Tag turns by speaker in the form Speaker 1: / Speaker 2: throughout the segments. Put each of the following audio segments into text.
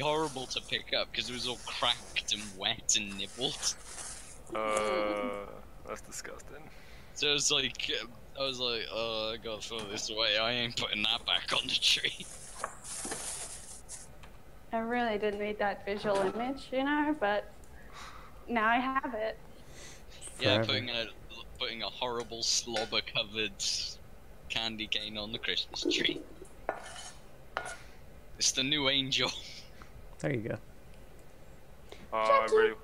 Speaker 1: horrible to pick up because it was all cracked and wet and nibbled.
Speaker 2: That's disgusting.
Speaker 1: So it was like, I was like, oh, I gotta throw this away. I ain't putting that back on the tree.
Speaker 3: I really didn't need that visual image, you know, but now I have it.
Speaker 1: Yeah,
Speaker 4: Forever.
Speaker 1: putting a horrible slobber-covered candy cane on the Christmas tree. It's the new angel.
Speaker 4: There you go.
Speaker 2: Oh, I really.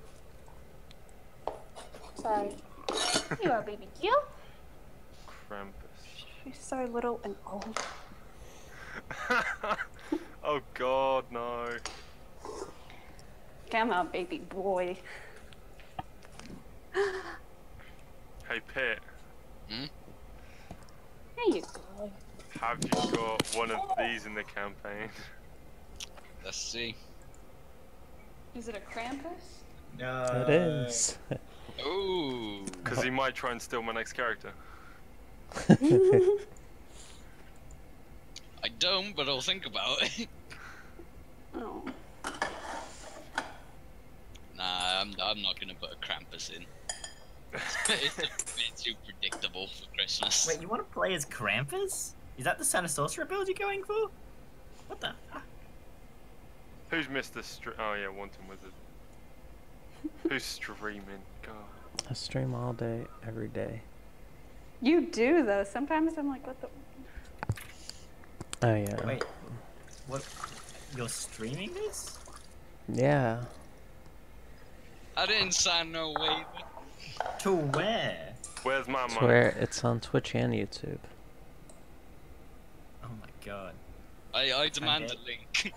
Speaker 3: Sorry. You are baby Gil.
Speaker 2: Krampus.
Speaker 3: You're so little and old.
Speaker 2: Oh God, no.
Speaker 3: Come on, baby boy.
Speaker 2: Hey, Pit.
Speaker 1: Hmm?
Speaker 3: There you go.
Speaker 2: Have you got one of these in the campaign?
Speaker 1: Let's see.
Speaker 3: Is it a Krampus?
Speaker 4: It is.
Speaker 1: Ooh.
Speaker 2: Because he might try and steal my next character.
Speaker 1: I don't, but I'll think about it.
Speaker 3: Oh.
Speaker 1: Nah, I'm not gonna put a Krampus in. It's a bit too predictable for Christmas.
Speaker 5: Wait, you want to play as Krampus? Is that the Santa Sorcerer build you're going for? What the fuck?
Speaker 2: Who's Mr. Oh yeah, Wanton Wizard. Who's streaming? God.
Speaker 4: I stream all day, every day.
Speaker 3: You do, though. Sometimes I'm like, what the...
Speaker 4: Oh yeah.
Speaker 5: Wait, what? You're streaming this?
Speaker 4: Yeah.
Speaker 1: I didn't sign no waiver.
Speaker 5: To where?
Speaker 2: Where's my
Speaker 4: It's
Speaker 2: money?
Speaker 4: where it's on Twitch and YouTube.
Speaker 5: Oh my god.
Speaker 1: I demand
Speaker 5: Okay.
Speaker 1: a link.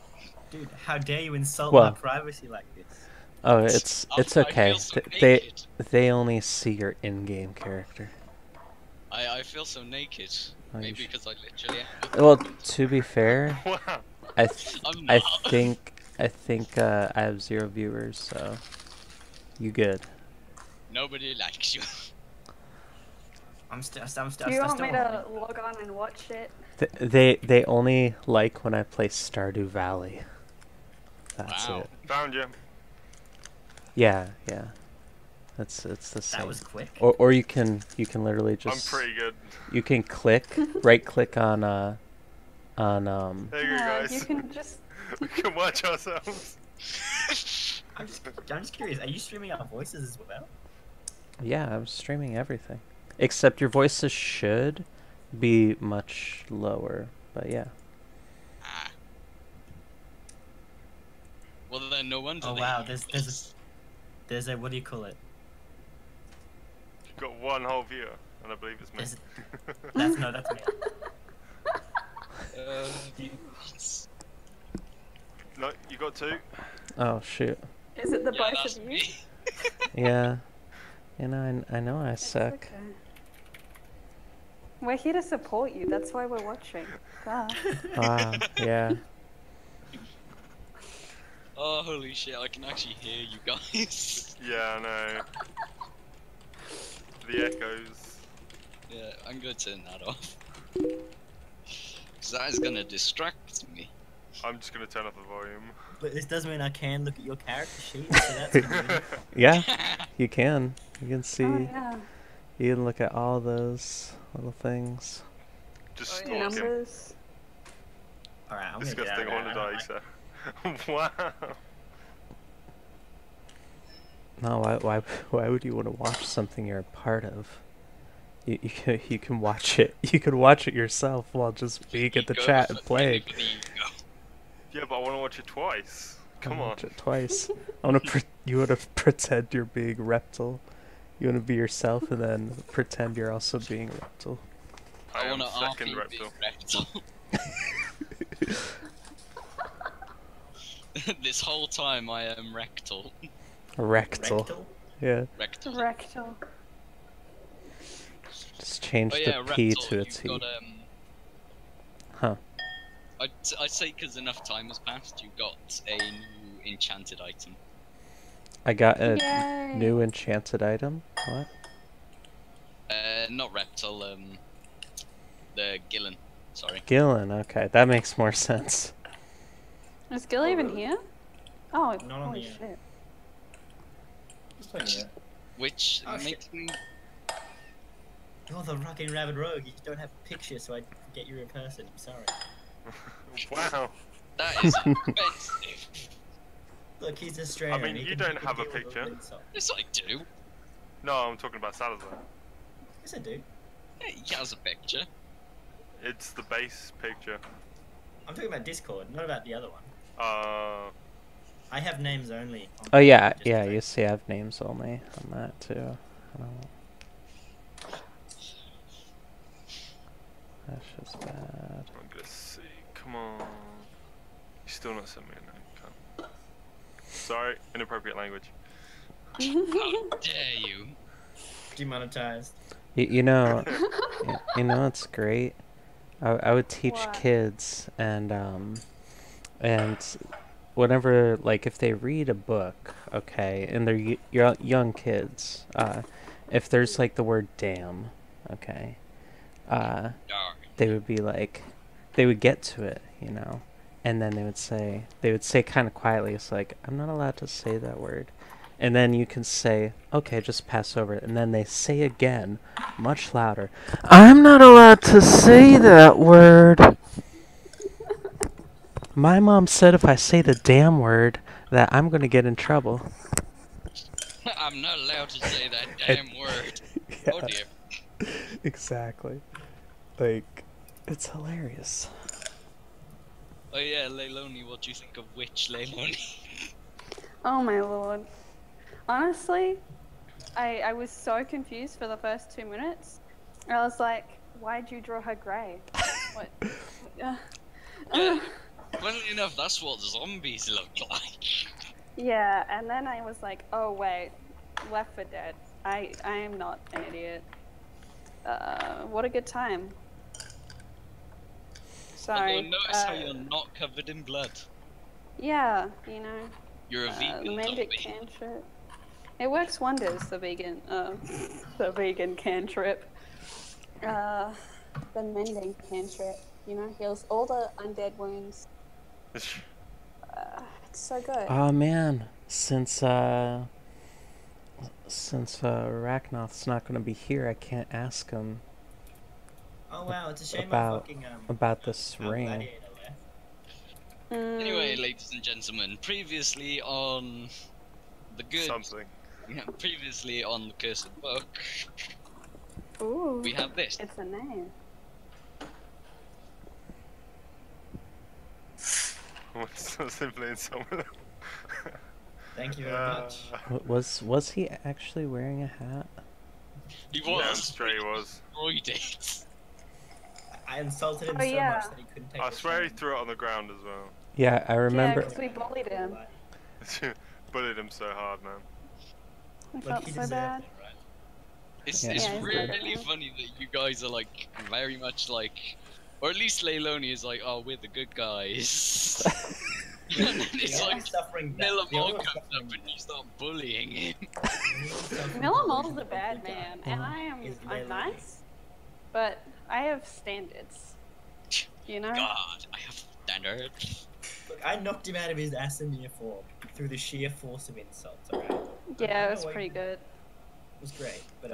Speaker 5: Dude, how dare you insult
Speaker 4: Well-
Speaker 5: my privacy like this?
Speaker 4: Oh, it's
Speaker 1: I
Speaker 4: okay.
Speaker 1: feel so
Speaker 4: They
Speaker 1: naked.
Speaker 4: they only see your in-game character.
Speaker 1: I feel so naked.
Speaker 4: Oh, you
Speaker 1: Maybe
Speaker 4: should-
Speaker 1: because I literally am.
Speaker 4: Well, to be fair,
Speaker 2: Wow.
Speaker 1: I'm
Speaker 4: I
Speaker 1: not.
Speaker 4: think I have 0 viewers, so you good.
Speaker 1: Nobody likes you.
Speaker 5: I'm still.
Speaker 3: Do you want me to log on and watch it?
Speaker 4: They only like when I play Stardew Valley. That's
Speaker 1: Wow.
Speaker 4: it.
Speaker 2: Found you.
Speaker 4: Yeah, yeah. It's the same.
Speaker 5: That was quick.
Speaker 4: Or you can literally just
Speaker 2: I'm pretty good.
Speaker 4: you can click right click on
Speaker 2: There you go,
Speaker 3: Yeah,
Speaker 2: guys.
Speaker 3: you can just...
Speaker 2: We can watch ourselves.
Speaker 5: I'm just curious. Are you streaming our voices as well?
Speaker 4: yeah, I'm streaming everything. Except your voices should be much lower, but yeah.
Speaker 1: Ah. Well then, no wonder.
Speaker 5: Oh
Speaker 1: they
Speaker 5: wow,
Speaker 1: hate
Speaker 5: there's
Speaker 1: us.
Speaker 5: a what do you call it?
Speaker 2: Got one whole viewer, and I believe it's me.
Speaker 5: That's that's me.
Speaker 2: No, you got two.
Speaker 4: Oh shoot.
Speaker 3: Is it the
Speaker 1: Yeah,
Speaker 3: both
Speaker 1: that's
Speaker 3: of you?
Speaker 1: me.
Speaker 4: Yeah. You know, I know I
Speaker 3: It's
Speaker 4: suck.
Speaker 3: okay. We're here to support you. That's why we're watching. Duh.
Speaker 4: Ah, yeah.
Speaker 1: Oh holy shit! I can actually hear you guys.
Speaker 2: Yeah, I know. The echoes.
Speaker 1: Yeah, I'm gonna turn that off. Cause that is gonna distract me.
Speaker 2: I'm just gonna turn up the volume.
Speaker 5: But this does mean I can look at your character sheet, so that's good.
Speaker 4: Yeah, you can. You can see.
Speaker 3: Oh, yeah.
Speaker 4: You can look at all those little things.
Speaker 2: Just
Speaker 1: Oh,
Speaker 2: stalking.
Speaker 1: yeah.
Speaker 3: Numbers.
Speaker 5: Alright, I'm gonna get out
Speaker 2: Disgusting
Speaker 5: of
Speaker 2: on the
Speaker 5: that.
Speaker 2: dice. Wow.
Speaker 4: No, why would you want to watch something you're a part of? You can watch it. You can watch it yourself while just being in the
Speaker 1: Ego
Speaker 4: chat
Speaker 1: for
Speaker 4: and playing.
Speaker 1: the ego.
Speaker 2: Yeah, but I want to watch it twice. Come on.
Speaker 4: Watch it twice. You want to pretend you're being Reptile. You want to be yourself and then pretend you're also being Reptile.
Speaker 2: I am
Speaker 1: wanna
Speaker 2: second
Speaker 1: RP
Speaker 2: reptile.
Speaker 1: big rectal. This whole time I am rectal.
Speaker 4: Rectal.
Speaker 5: Rectal?
Speaker 4: Yeah.
Speaker 1: Rectal.
Speaker 3: Rectal.
Speaker 4: Just change
Speaker 1: Oh yeah,
Speaker 4: the P
Speaker 1: rectal.
Speaker 4: to a
Speaker 1: You've
Speaker 4: T.
Speaker 1: got
Speaker 4: Huh.
Speaker 1: I say because enough time has passed, you got a new enchanted item.
Speaker 4: I got a
Speaker 3: Yay.
Speaker 4: new enchanted item. What?
Speaker 1: Not reptile. The Gillen. Sorry.
Speaker 4: Gillen. Okay, that makes more sense.
Speaker 3: Is Gil even here? Oh,
Speaker 5: Not on
Speaker 3: holy
Speaker 5: the,
Speaker 3: shit.
Speaker 5: Just playing it.
Speaker 1: Which
Speaker 5: Oh,
Speaker 1: makes me.
Speaker 5: Oh, the Rocking Rabbit Rogue. You don't have a picture, so I forget you're a person. I'm sorry.
Speaker 2: Wow.
Speaker 1: That is offensive.
Speaker 5: Look, he's Australian.
Speaker 2: I mean,
Speaker 5: he
Speaker 2: you
Speaker 5: can-
Speaker 2: don't
Speaker 5: he can
Speaker 2: have a
Speaker 5: deal with
Speaker 2: picture.
Speaker 5: insult.
Speaker 1: Yes, I do.
Speaker 2: No, I'm talking about Salazar.
Speaker 5: Yes, I do.
Speaker 1: Yeah, he has a picture.
Speaker 2: It's the base picture.
Speaker 5: I'm talking about Discord, not about the other one.
Speaker 2: Uh,
Speaker 5: I have names only. on
Speaker 4: Oh yeah,
Speaker 5: just
Speaker 4: yeah.
Speaker 5: like-
Speaker 4: You see, I have names only on that too. I don't. That's just bad.
Speaker 2: I'm gonna see. Come on. You still not sent me a name. Come. Sorry, inappropriate language.
Speaker 1: How dare you?
Speaker 5: Demonetized.
Speaker 4: You know, you know it's great. I would teach
Speaker 3: What?
Speaker 4: kids and whenever like if they read a book, okay, and they're young kids, if there's like the word damn, okay,
Speaker 1: Darn.
Speaker 4: they would be like, they would get to it, you know, and then they would say kind of quietly, it's like, I'm not allowed to say that word. And then you can say, okay, just pass over it. And then they say again, much louder, I'm not allowed to say that word. My mom said if I say the damn word, that I'm going to get in trouble.
Speaker 1: I'm not allowed to say that damn word.
Speaker 4: Yeah.
Speaker 1: Oh dear.
Speaker 4: Exactly. Like, it's hilarious.
Speaker 1: Oh yeah, Leilani, what do you think of which Leilani?
Speaker 3: Oh my lord. Honestly, I was so confused for the first 2 minutes. I was like, why'd you draw her grey? What?
Speaker 1: Yeah. Funnily enough, that's what zombies look like.
Speaker 3: Yeah, and then I was like, oh wait, Left 4 Dead. I am not an idiot. What a good time. Sorry.
Speaker 1: Although notice how you're not covered in blood.
Speaker 3: Yeah, you know,
Speaker 1: You're a vegan
Speaker 3: the Mending
Speaker 1: zombie.
Speaker 3: cantrip. It works wonders, the vegan cantrip. The Mending cantrip, you know, heals all the undead wounds. It's so good.
Speaker 4: Oh man, since Ragnoth's not going to be here, I can't ask him
Speaker 5: Oh wow, it's a shame
Speaker 4: About-
Speaker 5: I fucking
Speaker 4: about this ring.
Speaker 5: Gladiator left.
Speaker 1: Anyway, ladies and gentlemen, previously on the good,
Speaker 2: something.
Speaker 1: previously on the Cursed Book,
Speaker 3: Ooh,
Speaker 1: we have this.
Speaker 3: it's a name.
Speaker 2: What's so simply in someone?
Speaker 5: Thank you very much.
Speaker 4: Was he actually wearing a hat?
Speaker 1: He
Speaker 2: Damn
Speaker 1: was.
Speaker 2: straight he was.
Speaker 1: Destroyed it.
Speaker 5: I insulted him
Speaker 3: Oh,
Speaker 5: so
Speaker 3: yeah.
Speaker 5: much that he couldn't take
Speaker 2: I
Speaker 5: the
Speaker 2: swear he
Speaker 5: shame.
Speaker 2: threw it on the ground as well.
Speaker 4: Yeah, I remember.
Speaker 3: Yeah, 'cause we bullied him.
Speaker 2: Bullied him so hard, man.
Speaker 3: I
Speaker 5: Look,
Speaker 3: felt
Speaker 5: he
Speaker 3: so
Speaker 5: deserved
Speaker 3: bad.
Speaker 5: it, right?
Speaker 1: It's,
Speaker 4: Yeah.
Speaker 1: it's
Speaker 3: Yeah, it's
Speaker 1: really
Speaker 3: good.
Speaker 1: funny that you guys are like very much like, or at least Leilani is like, oh, we're the good guys. And then it's
Speaker 5: The only
Speaker 1: like
Speaker 5: suffering that-
Speaker 1: Miller
Speaker 5: the only
Speaker 1: Mole
Speaker 5: one
Speaker 1: comes up
Speaker 5: suffering
Speaker 1: and you start bullying him.
Speaker 3: Miller Mole's a bad man, and I'm
Speaker 5: Is
Speaker 3: I'm
Speaker 5: Leilani.
Speaker 3: nice, but I have standards. You know?
Speaker 1: God, I have standards.
Speaker 5: Look, I knocked him out of his ass in year 4 through the sheer force of insults, alright?
Speaker 3: Yeah,
Speaker 5: I
Speaker 3: it was
Speaker 5: know I-
Speaker 3: pretty good.
Speaker 5: It was great, but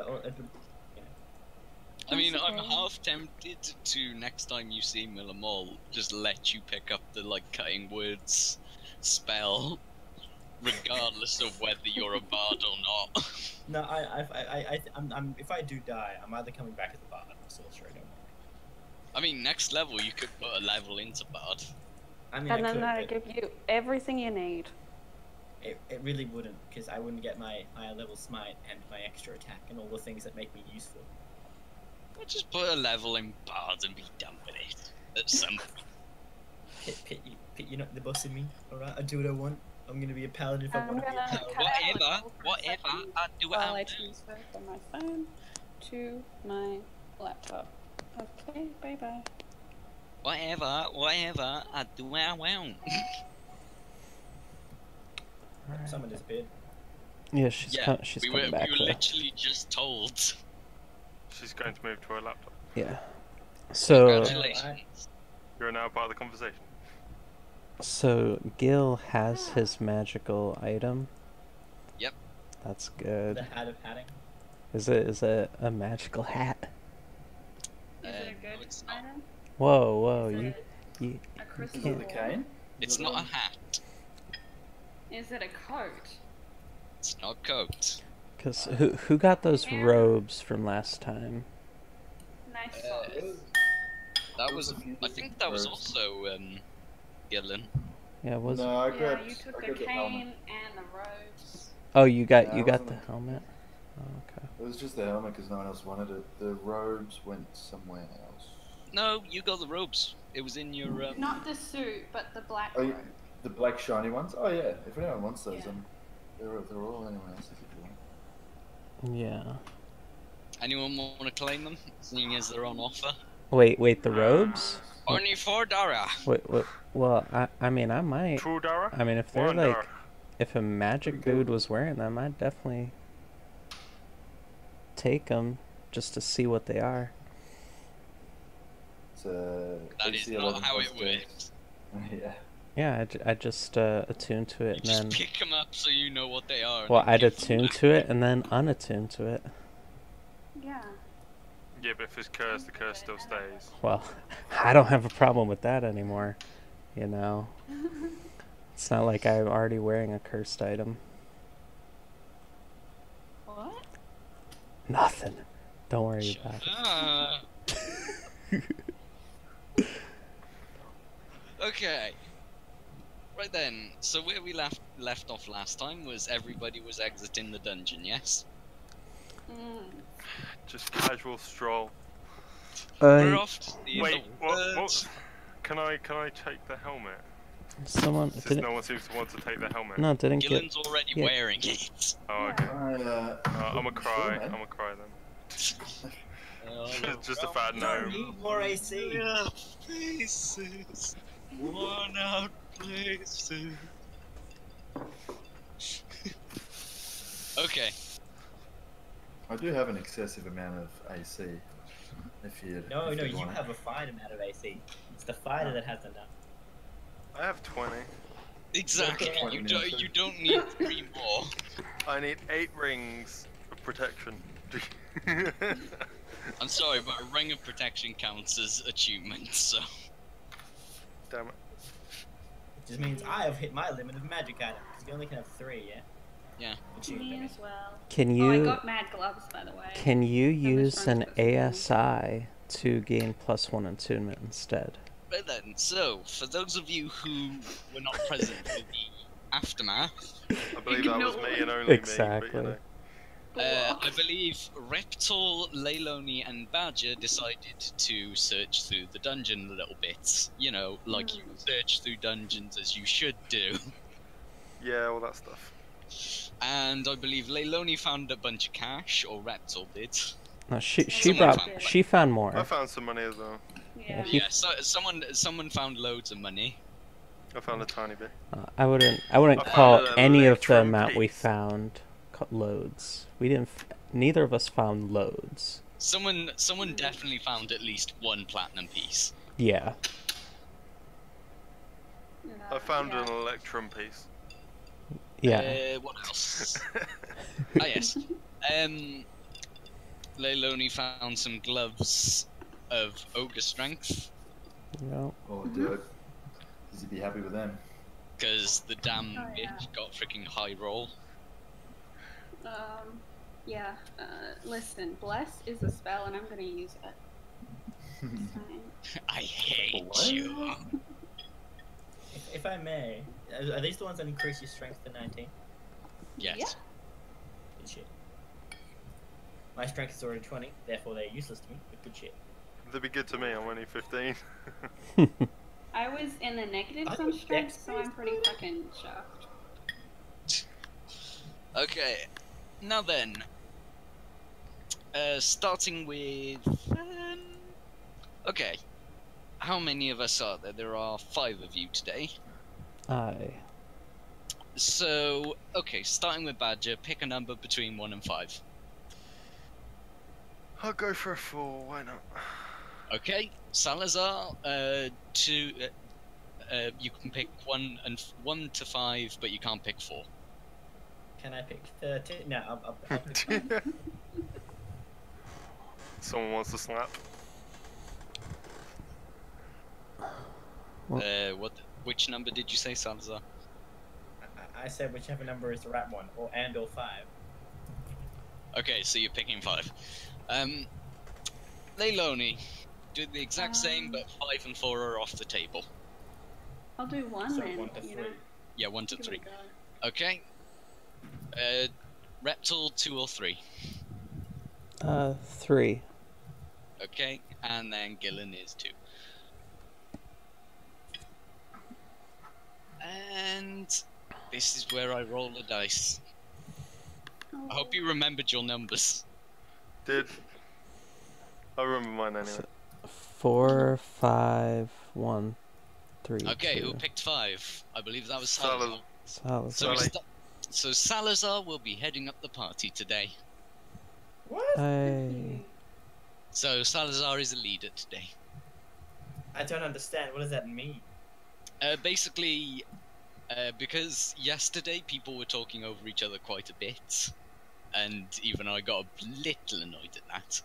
Speaker 1: I mean,
Speaker 3: That's
Speaker 1: I'm
Speaker 3: okay.
Speaker 1: half tempted to next time you see Miller Mole, just let you pick up the like cutting words spell, regardless of whether you're a bard or not.
Speaker 5: no, I'm if I do die, I'm either coming back as a bard or a sorcerer. Don't worry.
Speaker 1: I mean, next level you could put a level into bard.
Speaker 5: I mean,
Speaker 3: And
Speaker 5: I
Speaker 3: then
Speaker 5: could,
Speaker 3: that'll
Speaker 5: but
Speaker 3: give you everything you need.
Speaker 5: it really wouldn't, because I wouldn't get my higher level smite and my extra attack and all the things that make me useful.
Speaker 1: We'll just put a level in bard and be done with it. At some point.
Speaker 5: Pit, you're not the boss in me, alright? I do what I want. I'm gonna be a paladin if I
Speaker 3: I'm
Speaker 5: want to be a
Speaker 3: gonna
Speaker 5: paladin.
Speaker 3: cut out
Speaker 1: Whatever,
Speaker 3: for a
Speaker 1: whatever,
Speaker 3: second
Speaker 1: I'll do it
Speaker 3: while I
Speaker 1: out.
Speaker 3: transfer from my phone to my laptop. Okay, bye bye.
Speaker 1: Whatever, I do what I want.
Speaker 5: Someone disappeared.
Speaker 4: Yeah, she's
Speaker 1: Yeah,
Speaker 4: she's
Speaker 1: we
Speaker 4: coming
Speaker 1: were
Speaker 4: back. though.
Speaker 1: literally just told.
Speaker 2: She's going to move to her laptop.
Speaker 4: Yeah. So
Speaker 1: Congratulations.
Speaker 2: You're now part of the conversation.
Speaker 4: So Gil has his magical item.
Speaker 1: Yep.
Speaker 4: That's good.
Speaker 5: The hat of hatting.
Speaker 4: Is it a magical hat?
Speaker 3: Is it a
Speaker 1: No,
Speaker 3: good
Speaker 1: it's not.
Speaker 3: item?
Speaker 4: Whoa,
Speaker 3: Is
Speaker 4: you
Speaker 3: it
Speaker 4: you
Speaker 3: a
Speaker 6: Is
Speaker 3: crystal
Speaker 6: it the
Speaker 3: ball?
Speaker 6: cane?
Speaker 1: It's not a hat.
Speaker 3: Is it a coat?
Speaker 1: It's not a coat.
Speaker 4: Cause who got those
Speaker 3: Yeah.
Speaker 4: robes from last time?
Speaker 3: Nice
Speaker 1: Uh,
Speaker 3: socks.
Speaker 1: That
Speaker 6: There
Speaker 1: was.
Speaker 6: was a few
Speaker 1: I think that was
Speaker 6: robes.
Speaker 1: also Gillen.
Speaker 4: Yeah, was
Speaker 6: No, I
Speaker 3: Yeah,
Speaker 6: grabbed,
Speaker 3: you took
Speaker 6: I
Speaker 3: the
Speaker 6: grabbed the helmet.
Speaker 3: cane and the robes.
Speaker 4: Oh, you got
Speaker 6: Yeah,
Speaker 4: you
Speaker 6: I
Speaker 4: got
Speaker 6: wasn't
Speaker 4: the
Speaker 6: a-
Speaker 4: helmet. Oh, okay.
Speaker 6: It was just the helmet because no one else wanted it. The robes went somewhere else.
Speaker 1: No, you got the robes. It was in your.
Speaker 3: Not the suit, but the black
Speaker 6: Oh,
Speaker 3: robe.
Speaker 6: the black shiny ones? Oh yeah, if anyone wants those,
Speaker 3: Yeah.
Speaker 6: they're all anyone else's if you want.
Speaker 4: Yeah.
Speaker 1: Anyone want to claim them? Seeing as they're on offer.
Speaker 4: Wait, the robes?
Speaker 1: Only $4.
Speaker 4: Wait. Well, I mean, I might.
Speaker 2: True Dara?
Speaker 4: I mean, if they're
Speaker 2: One
Speaker 4: like,
Speaker 2: Dara.
Speaker 4: if a magic
Speaker 6: Pretty
Speaker 4: dude
Speaker 6: cool.
Speaker 4: was wearing them, I'd definitely take them just to see what they are.
Speaker 6: It's
Speaker 1: That is
Speaker 6: AC
Speaker 1: not
Speaker 6: 11
Speaker 1: how it
Speaker 6: plus
Speaker 1: works.
Speaker 6: yeah.
Speaker 4: Yeah, I just attune to
Speaker 1: You
Speaker 4: it and
Speaker 1: just
Speaker 4: then.
Speaker 1: pick them up so you know what they are. and
Speaker 4: Well,
Speaker 1: then
Speaker 4: I'd
Speaker 1: give them
Speaker 4: attune
Speaker 1: back.
Speaker 4: to it and then unattune to it.
Speaker 3: Yeah.
Speaker 2: Yeah, but if it's cursed, the curse still stays.
Speaker 4: Well, I don't have a problem with that anymore. You know, it's not like I'm already wearing a cursed item.
Speaker 3: What?
Speaker 4: Nothing. Don't worry
Speaker 1: Shut
Speaker 4: about it.
Speaker 1: up. Okay. Right then. So where we left off last time was everybody was exiting the dungeon. Yes.
Speaker 3: Mm.
Speaker 2: Just casual stroll.
Speaker 1: We're off to see
Speaker 2: Wait,
Speaker 1: the
Speaker 2: what?
Speaker 1: birds.
Speaker 2: Can I take the helmet?
Speaker 4: Someone
Speaker 2: Since
Speaker 4: didn't.
Speaker 2: no one seems to want to take the helmet.
Speaker 4: No, didn't get.
Speaker 1: Gillen's already
Speaker 4: yeah.
Speaker 1: wearing it.
Speaker 2: Oh, okay. I'm a
Speaker 6: Sure,
Speaker 2: cry.
Speaker 6: man.
Speaker 2: I'm a cry then.
Speaker 1: Oh,
Speaker 2: Just a fat
Speaker 5: You
Speaker 2: gnome.
Speaker 5: don't need more AC.
Speaker 1: Yeah, faces, worn out places. Okay.
Speaker 6: I do have an excessive amount of AC. If you
Speaker 5: No,
Speaker 6: if
Speaker 5: no, you
Speaker 6: want it.
Speaker 5: have a fine amount of AC. It's the fighter that has enough.
Speaker 2: I have 20.
Speaker 1: Exactly.
Speaker 6: Okay.
Speaker 1: You don't need 3 more.
Speaker 2: I need 8 rings of protection.
Speaker 1: I'm sorry, but a ring of protection counts as achievement, so.
Speaker 2: Damn it.
Speaker 5: It just means I have hit my limit of magic items. Because you only can have 3, yeah?
Speaker 1: Yeah.
Speaker 5: Achievement, I
Speaker 3: Me
Speaker 5: mean.
Speaker 3: as well.
Speaker 4: Can
Speaker 3: Oh, I
Speaker 4: you
Speaker 3: got mad gloves, by the way.
Speaker 4: can you
Speaker 3: this
Speaker 4: use an
Speaker 3: one's supposed
Speaker 4: ASI to gain +1 attunement instead?
Speaker 1: Right then, so, for those of you who were not present for the aftermath,
Speaker 2: I believe that was me and only
Speaker 4: Exactly.
Speaker 2: me. But, you know.
Speaker 1: I believe Reptile, Leiloni, and Badger decided to search through the dungeon a little bit. You know, like you search through dungeons as you should do.
Speaker 2: Yeah, all that stuff.
Speaker 1: And I believe Leiloni found a bunch of cash, or Reptile did.
Speaker 4: No, she
Speaker 1: Someone
Speaker 4: brought
Speaker 1: found-
Speaker 4: she found more.
Speaker 2: I found some money as well.
Speaker 3: Yeah.
Speaker 4: he-
Speaker 1: Yeah, so someone found loads of money.
Speaker 2: I found a tiny bit.
Speaker 4: I wouldn't
Speaker 2: I
Speaker 4: call
Speaker 2: found an
Speaker 4: any of the
Speaker 2: electrum
Speaker 4: amount we
Speaker 2: piece.
Speaker 4: found loads. We didn't. Neither of us found loads.
Speaker 1: Someone definitely found at least 1 platinum piece.
Speaker 4: Yeah.
Speaker 2: I found
Speaker 3: yeah.
Speaker 2: an electrum piece.
Speaker 4: Yeah.
Speaker 1: What else? Ah, yes. Leiloni found some gloves of ogre strength,
Speaker 4: No.
Speaker 6: Oh, do it. Does he be happy with them?
Speaker 1: because the damn
Speaker 3: Oh, yeah.
Speaker 1: bitch got freaking high roll.
Speaker 3: Yeah. Listen, bless is a spell, and I'm gonna use it. It's fine.
Speaker 1: I hate
Speaker 6: What?
Speaker 1: you.
Speaker 5: If I may, are these the ones that increase your strength to 19?
Speaker 1: Yes.
Speaker 3: Yeah.
Speaker 5: Good shit. My strength is already 20, therefore they're useless to me, but good shit.
Speaker 2: They'd be good to me, I'm only 15.
Speaker 3: I was in the negatives
Speaker 5: I
Speaker 3: on
Speaker 5: think
Speaker 3: strength,
Speaker 5: Dex
Speaker 3: so
Speaker 5: is
Speaker 3: I'm pretty fucking shocked.
Speaker 1: Okay. Now then. Starting with. Okay. How many of us are there? There are 5 of you today.
Speaker 4: Aye.
Speaker 1: So, okay, starting with Badger, pick a number between 1 and 5.
Speaker 2: I'll go for a 4, why not?
Speaker 1: Okay, Salazar, 2. You can pick 1 to 5, but you can't pick 4.
Speaker 5: Can I pick 13? No, I'll pick
Speaker 2: Someone wants to slap.
Speaker 1: Which number did you say, Salazar?
Speaker 5: I said whichever number is the right one, or 5.
Speaker 1: Okay, so you're picking 5. Leilani, do the exact same, but 5 and 4 are off the table.
Speaker 3: I'll do 1
Speaker 5: So
Speaker 3: then.
Speaker 5: 1 to 3.
Speaker 3: You know,
Speaker 1: Yeah, 1 to
Speaker 3: give it
Speaker 1: 3.
Speaker 3: a go.
Speaker 1: Okay. Reptile 2 or 3.
Speaker 4: 3.
Speaker 1: Okay, and then Gillen is 2. And this is where I roll the dice. I hope you remembered your numbers.
Speaker 2: Did. I remember mine anyway.
Speaker 4: 4, 5, 1, 3.
Speaker 1: Okay,
Speaker 4: 2.
Speaker 1: who picked 5? I believe that was
Speaker 2: Salazar.
Speaker 1: Salazar.
Speaker 4: Salazar.
Speaker 1: So Salazar will be heading up the party today.
Speaker 5: What?
Speaker 1: So Salazar is a leader today.
Speaker 5: I don't understand. What does that mean?
Speaker 1: Basically, because yesterday people were talking over each other quite a bit, and even I got a little annoyed at that.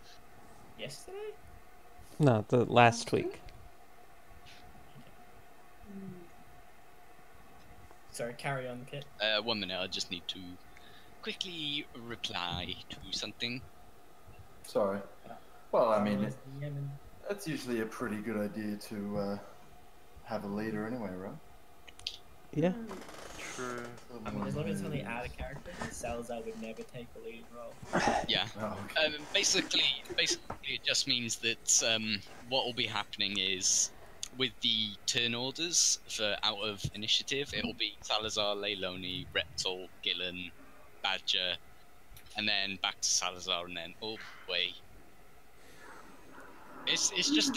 Speaker 5: Yesterday?
Speaker 4: No, the last week.
Speaker 5: Sorry, carry on, Kit.
Speaker 1: 1 minute, I just need to quickly reply to something.
Speaker 6: Sorry. Well, I mean,
Speaker 5: Where's the Yemen?
Speaker 6: that's usually a pretty good idea to have a leader anyway, right?
Speaker 4: Yeah.
Speaker 2: True.
Speaker 5: I mean, as long as it's only out of character, Salazar would never take the lead role.
Speaker 1: Yeah.
Speaker 6: Oh, okay.
Speaker 1: Basically, it just means that what will be happening is, with the turn orders for out of initiative, it will be Salazar, Leilani, Reptile, Gillen, Badger, and then back to Salazar, and then oh wait. It's just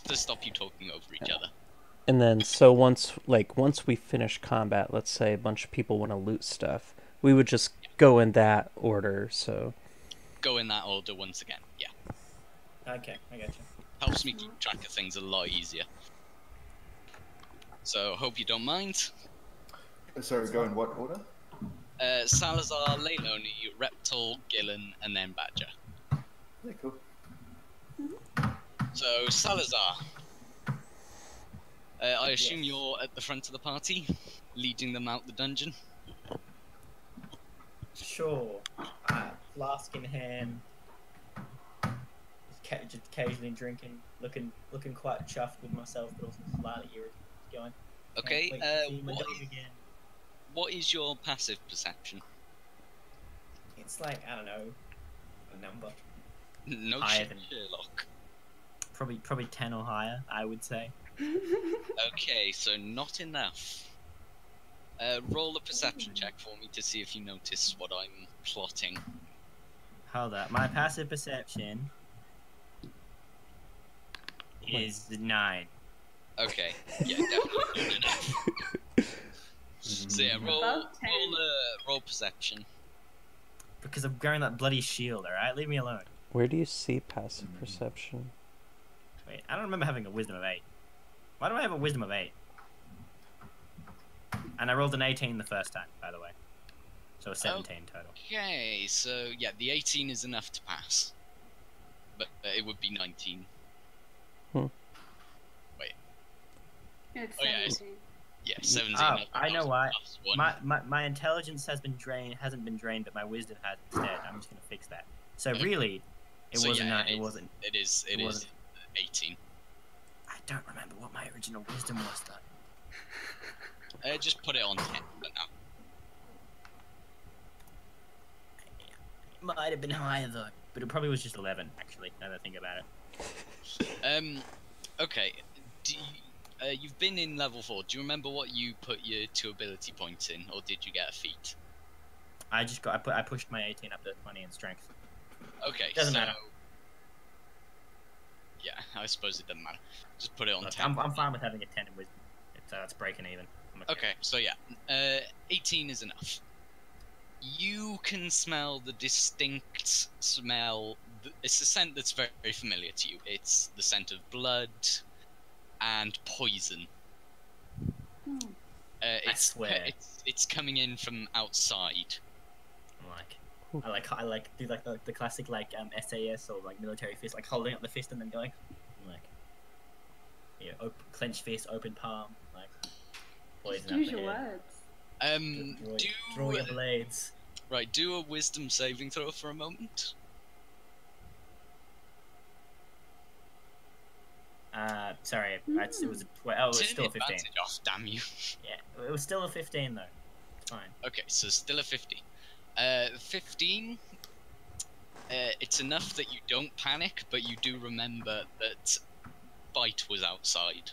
Speaker 1: to stop you talking over each other.
Speaker 4: And then, so once we finish combat, let's say a bunch of people want to loot stuff, we would just go in that order, so...
Speaker 1: Go in that order once again, yeah.
Speaker 5: Okay, I got you.
Speaker 1: Helps me keep track of things a lot easier. So, hope you don't mind.
Speaker 6: Sorry, go in what order?
Speaker 1: Salazar, Leilani, Reptile, Gillen, and then Badger.
Speaker 6: Yeah, cool.
Speaker 1: So, Salazar. I assume you're at the front of the party, leading them out the dungeon?
Speaker 5: Sure. Flask in hand. Just occasionally drinking, looking quite chuffed with myself, but also slightly irritated. Going.
Speaker 1: Okay,
Speaker 5: Can't wait to see my
Speaker 1: what,
Speaker 5: dog again.
Speaker 1: what is your passive perception?
Speaker 5: It's like, I don't know, a number.
Speaker 1: No
Speaker 5: Higher
Speaker 1: shit,
Speaker 5: than-
Speaker 1: Sherlock.
Speaker 5: Probably 10 or higher, I would say.
Speaker 1: Okay, so not enough. Roll a perception check for me to see if you notice what I'm plotting.
Speaker 5: Hold up. My passive perception is 9.
Speaker 1: Okay, yeah, definitely not enough. So yeah,
Speaker 3: Above 10.
Speaker 1: roll perception.
Speaker 5: Because I'm wearing that bloody shield, alright? Leave me alone.
Speaker 4: Where do you see passive perception?
Speaker 5: Wait, I don't remember having a wisdom of 8. Why do I have a wisdom of 8? And I rolled an 18 the first time, by the way. So a 17 total.
Speaker 1: Okay, so yeah, the 18 is enough to pass. But it would be 19.
Speaker 3: It's
Speaker 1: Oh, yeah, it's-
Speaker 3: 17.
Speaker 1: Yeah, 17.
Speaker 5: Oh, I know why.
Speaker 1: Plus 1.
Speaker 5: My intelligence hasn't been drained, but my wisdom has instead. I'm just gonna fix that. So
Speaker 1: Okay.
Speaker 5: really, it
Speaker 1: So,
Speaker 5: wasn't.
Speaker 1: yeah,
Speaker 5: It wasn't.
Speaker 1: It is
Speaker 5: it wasn't.
Speaker 1: 18.
Speaker 5: I don't remember what my original wisdom was though.
Speaker 1: Just put it on 10 for now.
Speaker 5: It might have been higher though, but it probably was just 11 actually. Now that I think about it.
Speaker 1: Okay. You've been in level 4. Do you remember what you put your 2 ability points in, or did you get a feat?
Speaker 5: I pushed my 18 up to 20 in strength.
Speaker 1: Okay,
Speaker 5: Doesn't
Speaker 1: so...
Speaker 5: matter.
Speaker 1: Yeah, I suppose it doesn't matter. Just put it on
Speaker 5: Look,
Speaker 1: 10.
Speaker 5: I'm fine with having a 10 in wisdom. It's breaking even. I'm
Speaker 1: Okay, so yeah, 18 is enough. You can smell the distinct smell. It's a scent that's very, very familiar to you. It's the scent of blood and poison. It's,
Speaker 5: swear.
Speaker 1: It's coming in from outside.
Speaker 5: I like do like the classic like SAS or like military fist, like holding up the fist and then going like clenched fist, open palm, like
Speaker 3: Just
Speaker 5: poison
Speaker 3: use
Speaker 5: up the
Speaker 3: your
Speaker 5: head.
Speaker 3: words.
Speaker 5: Draw your blades.
Speaker 1: Right, do a wisdom saving throw for a moment.
Speaker 5: Sorry, it was it was
Speaker 1: Turn
Speaker 5: still a 15.
Speaker 1: advantage off, damn you.
Speaker 5: Yeah, it was still a 15 though. It's fine.
Speaker 1: Okay, so still a 15. 15. It's enough that you don't panic, but you do remember that Bite was outside.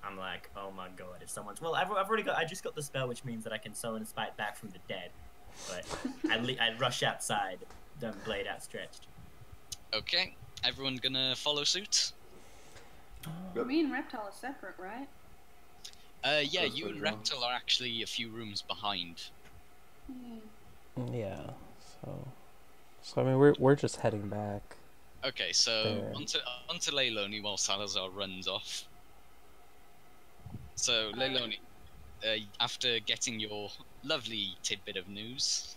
Speaker 5: I'm like, oh my god, if someone's I've already got. I just got the spell, which means that I can summon Spite back from the dead. But I'd rush outside, blade outstretched.
Speaker 1: Okay, everyone gonna follow suit?
Speaker 3: Me and Reptile are separate, right?
Speaker 1: Yeah,
Speaker 6: That's
Speaker 1: you and
Speaker 6: pretty wrong.
Speaker 1: Reptile are actually a few rooms behind.
Speaker 4: Yeah. So I mean, we're just heading back.
Speaker 1: Okay, so
Speaker 4: There.
Speaker 1: onto Leilani while Salazar runs off. So Leilani, after getting your lovely tidbit of news,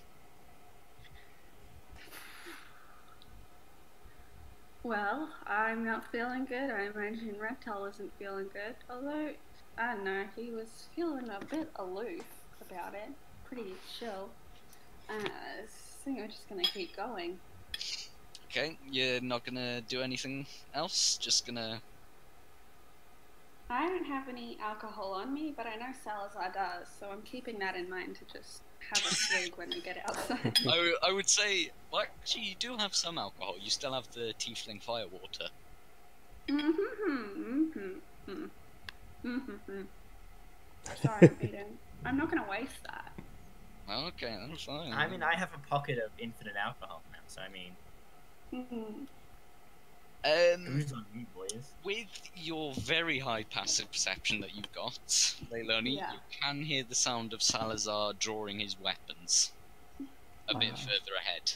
Speaker 3: Well, I'm not feeling good. I imagine Reptile isn't feeling good. Although, I don't know, he was feeling a bit aloof about it. Pretty chill. I think we're just gonna keep going.
Speaker 1: okay, you're not gonna do anything else. Just gonna.
Speaker 3: I don't have any alcohol on me, but I know Salazar does, so I'm keeping that in mind to just have a swig when we get outside.
Speaker 1: I would say, well, actually, you do have some alcohol. You still have the Tiefling Firewater.
Speaker 3: Sorry, Aiden. I'm not gonna waste that.
Speaker 1: Okay, that's fine.
Speaker 5: I mean, I have a pocket of infinite alcohol now, so I mean, who's on you, boys?
Speaker 1: With your very high passive perception that you've got, Leilani,
Speaker 3: Yeah.
Speaker 1: you can hear the sound of Salazar drawing his weapons a bit further ahead.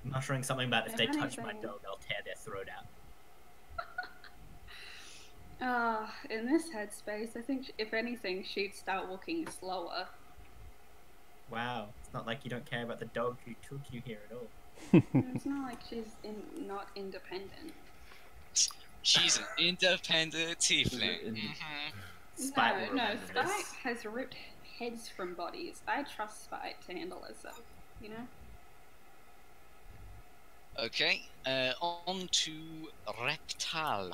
Speaker 5: Muttering something about if they
Speaker 3: If
Speaker 5: touch my
Speaker 3: anything-
Speaker 5: dog, I'll tear their throat out.
Speaker 3: In this headspace, I think if anything, she'd start walking slower.
Speaker 5: Wow, it's not like you don't care about the dog who took you here at all.
Speaker 3: It's not like she's not independent.
Speaker 1: She's an independent Tiefling.
Speaker 6: In-
Speaker 1: Mhm.
Speaker 5: Spite will
Speaker 3: No,
Speaker 5: remember
Speaker 3: Spite
Speaker 5: this.
Speaker 3: has ripped heads from bodies. I trust Spite to handle herself, you know?
Speaker 1: Okay, on to Reptile.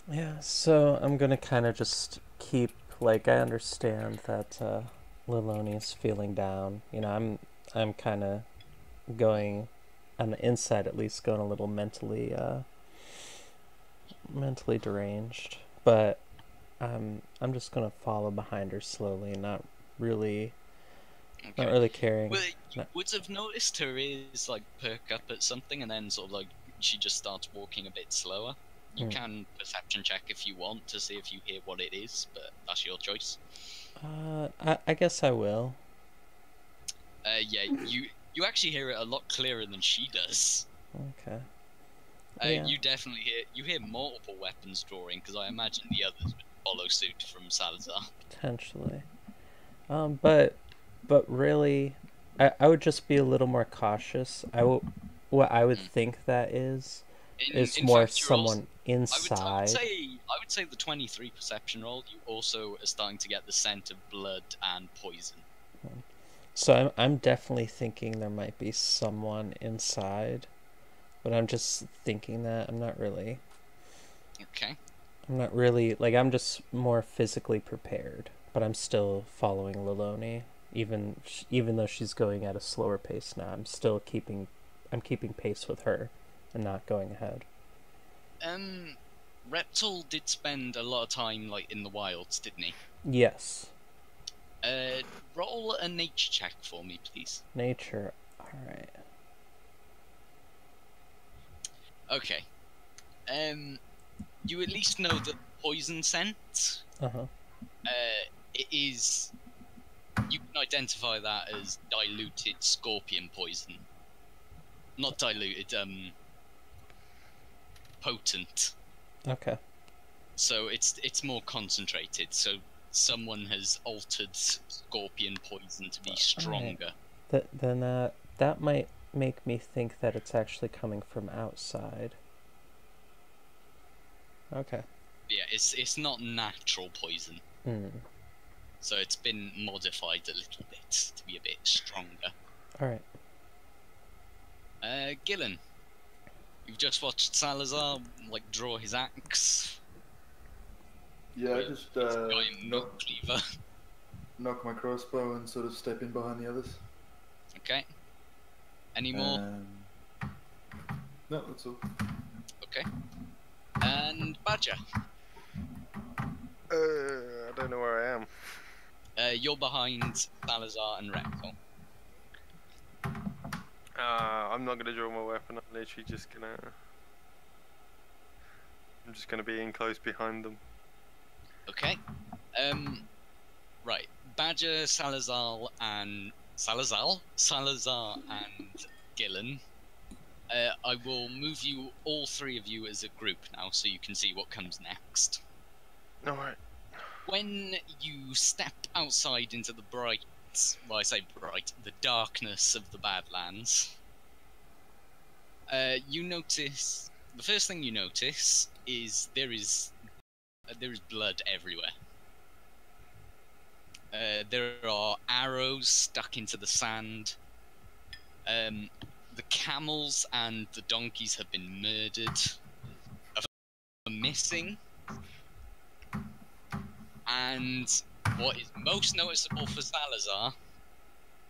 Speaker 4: Yeah, so I'm gonna kind of just keep, like, I understand that Liloni's feeling down. You know, I'm kind of going, on the inside at least, going a little mentally deranged. But I'm just gonna follow behind her slowly, not really caring.
Speaker 1: Well, you
Speaker 4: No.
Speaker 1: would have noticed her ears like perk up at something, and then sort of like she just starts walking a bit slower. You
Speaker 4: Hmm.
Speaker 1: can perception check if you want to see if you hear what it is, but that's your choice.
Speaker 4: I guess I will.
Speaker 1: Yeah, you actually hear it a lot clearer than she does.
Speaker 4: Okay. Yeah.
Speaker 1: You definitely hear multiple weapons drawing, because I imagine the others would follow suit from Salazar.
Speaker 4: Potentially. But really, I would just be a little more cautious. What I would think that is
Speaker 1: In
Speaker 4: more
Speaker 1: fact, you're also-
Speaker 4: someone inside.
Speaker 1: I would say the 23 perception roll. You also are starting to get the scent of blood and poison.
Speaker 4: So I'm definitely thinking there might be someone inside, but I'm just thinking that I'm not really like, I'm just more physically prepared, but I'm still following Liloni, even though she's going at a slower pace now. I'm keeping pace with her and not going ahead.
Speaker 1: Reptile did spend a lot of time like in the wilds, didn't he?
Speaker 4: Yes.
Speaker 1: Roll a nature check for me, please.
Speaker 4: Nature. All right.
Speaker 1: Okay. You at least know that poison scent.
Speaker 4: Uh-huh.
Speaker 1: It is. You can identify that as diluted scorpion poison. Not diluted. Potent.
Speaker 4: Okay.
Speaker 1: So it's more concentrated. So someone has altered scorpion poison to be stronger.
Speaker 4: Then that might make me think that it's actually coming from outside. Okay.
Speaker 1: Yeah, it's not natural poison.
Speaker 4: Hmm.
Speaker 1: So it's been modified a little bit to be a bit stronger.
Speaker 4: All right.
Speaker 1: Gillen, you've just watched Salazar like draw his axe.
Speaker 6: Yeah, I just
Speaker 1: Giant cleaver.
Speaker 6: knock my crossbow and sort of step in behind the others.
Speaker 1: Okay. Any more?
Speaker 6: No, that's all.
Speaker 1: Okay. And Badger,
Speaker 2: I don't know where I am.
Speaker 1: you're behind Salazar and Rectal.
Speaker 2: I'm not gonna draw my weapon. I'm literally just gonna. I'm just gonna be in close behind them.
Speaker 1: Okay. Right. Badger, Salazar, and Gillen. I will move you, all three of you, as a group now, so you can see what comes next.
Speaker 2: Alright.
Speaker 1: When you step outside into the bright, well, I say bright, the darkness of the Badlands, you notice, the first thing you notice is there is blood everywhere. There are arrows stuck into the sand. The camels and the donkeys have been murdered, are missing. And what is most noticeable for Salazar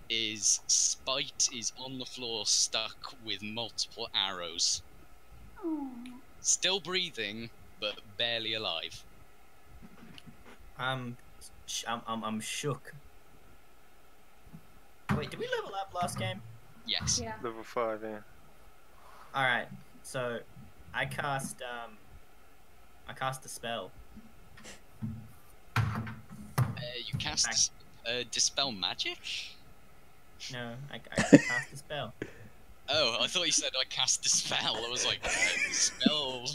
Speaker 1: is Spite is on the floor stuck with multiple arrows.
Speaker 3: Oh.
Speaker 1: Still breathing, but barely alive.
Speaker 5: I'm shook. Wait, did we level up last game?
Speaker 1: Yes.
Speaker 3: Yeah.
Speaker 2: Level 5, yeah.
Speaker 5: Alright, so I cast a spell.
Speaker 1: You cast Dispel Magic?
Speaker 5: No, I cast a spell.
Speaker 1: Oh, I thought you said I cast Dispel. I was like, Dispel.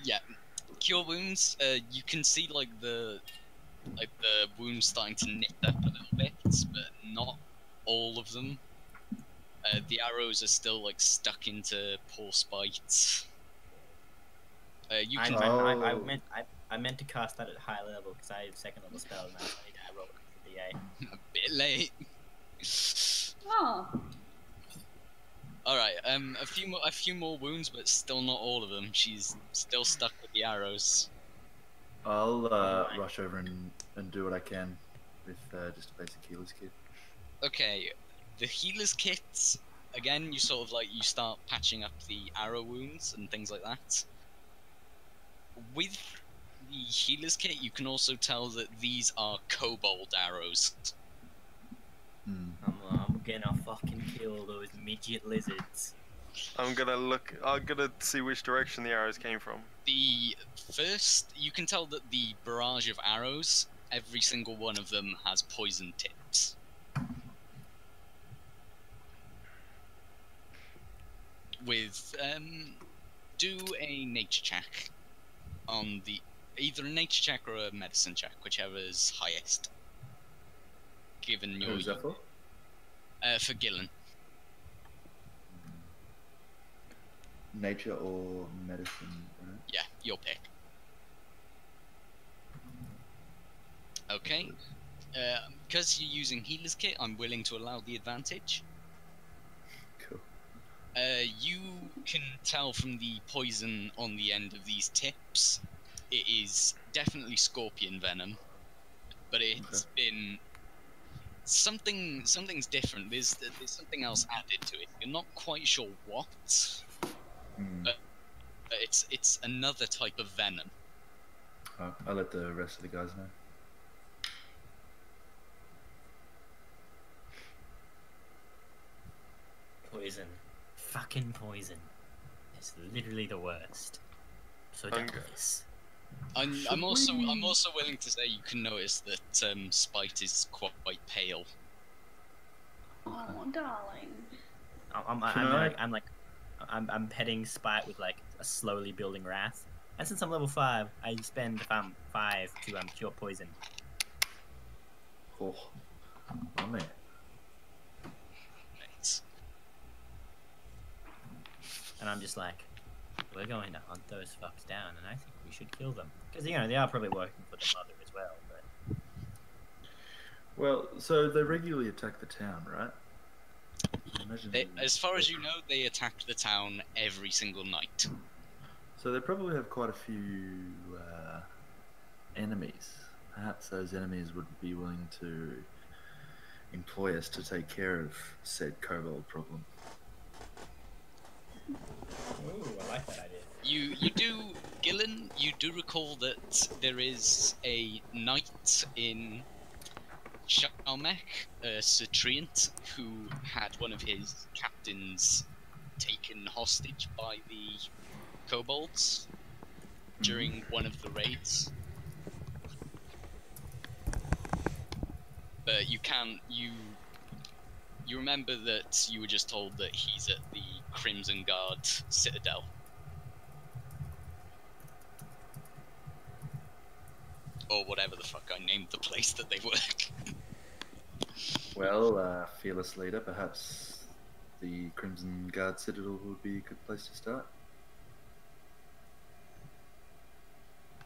Speaker 1: Yeah. Cure wounds. You can see like the wounds starting to knit up a little bit, but not all of them. The arrows are still like stuck into poor Spite. You can.
Speaker 5: I meant to cast that at high level because I have second level spell and I rolled the DA.
Speaker 1: A bit late.
Speaker 3: Oh.
Speaker 1: All right. A few more wounds, but still not all of them. She's still stuck with the arrows.
Speaker 6: I'll rush over and do what I can with just a basic healer's kit.
Speaker 1: Okay. The healer's kits. Again, you sort of like you start patching up the arrow wounds and things like that. With the healer's kit, you can also tell that these are kobold arrows.
Speaker 5: I'm gonna fucking kill those midget lizards.
Speaker 2: I'm gonna see which direction the arrows came from.
Speaker 1: The first, you can tell that the barrage of arrows, every single one of them has poison tips. With, do a nature check on either a nature check or a medicine check, whichever is highest. Given your...
Speaker 6: Who's that for?
Speaker 1: For Gillen.
Speaker 6: Nature or medicine, right?
Speaker 1: Yeah, your pick. Okay. Because you're using healer's kit, I'm willing to allow the advantage.
Speaker 6: Cool.
Speaker 1: You can tell from the poison on the end of these tips, it is definitely scorpion venom, but it's been something's different. There's something else added to it. You're not quite sure what, but it's another type of venom.
Speaker 6: I'll let the rest of the guys know.
Speaker 5: Poison. Fucking poison. It's literally the worst. So
Speaker 2: Okay.
Speaker 5: dangerous.
Speaker 1: I'm also willing to say you can notice that Spite is quite pale.
Speaker 3: Oh, darling.
Speaker 5: I'm I'm petting Spite with like a slowly building wrath. And since I'm level 5, I spend if I'm 5 to cure poison.
Speaker 6: Oh, oh man.
Speaker 1: Right.
Speaker 5: And I'm just like, we're going to hunt those fucks down, and I think we should kill them. Because, you know, they are probably working for the mother as well, but...
Speaker 6: Well, so they regularly attack the town, right? I imagine
Speaker 1: As far as you know, they attack the town every single night.
Speaker 6: So they probably have quite a few enemies. Perhaps those enemies would be willing to employ us to take care of said kobold problem.
Speaker 5: Ooh, I like that idea.
Speaker 1: You do, Gillen, you do recall that there is a knight in Shalmech, a Cetriant, who had one of his captains taken hostage by the kobolds during one of the raids. But you remember that you were just told that he's at the Crimson Guard Citadel. Or whatever the fuck I named the place that they work.
Speaker 6: Well, fearless leader, perhaps the Crimson Guard Citadel would be a good place to start.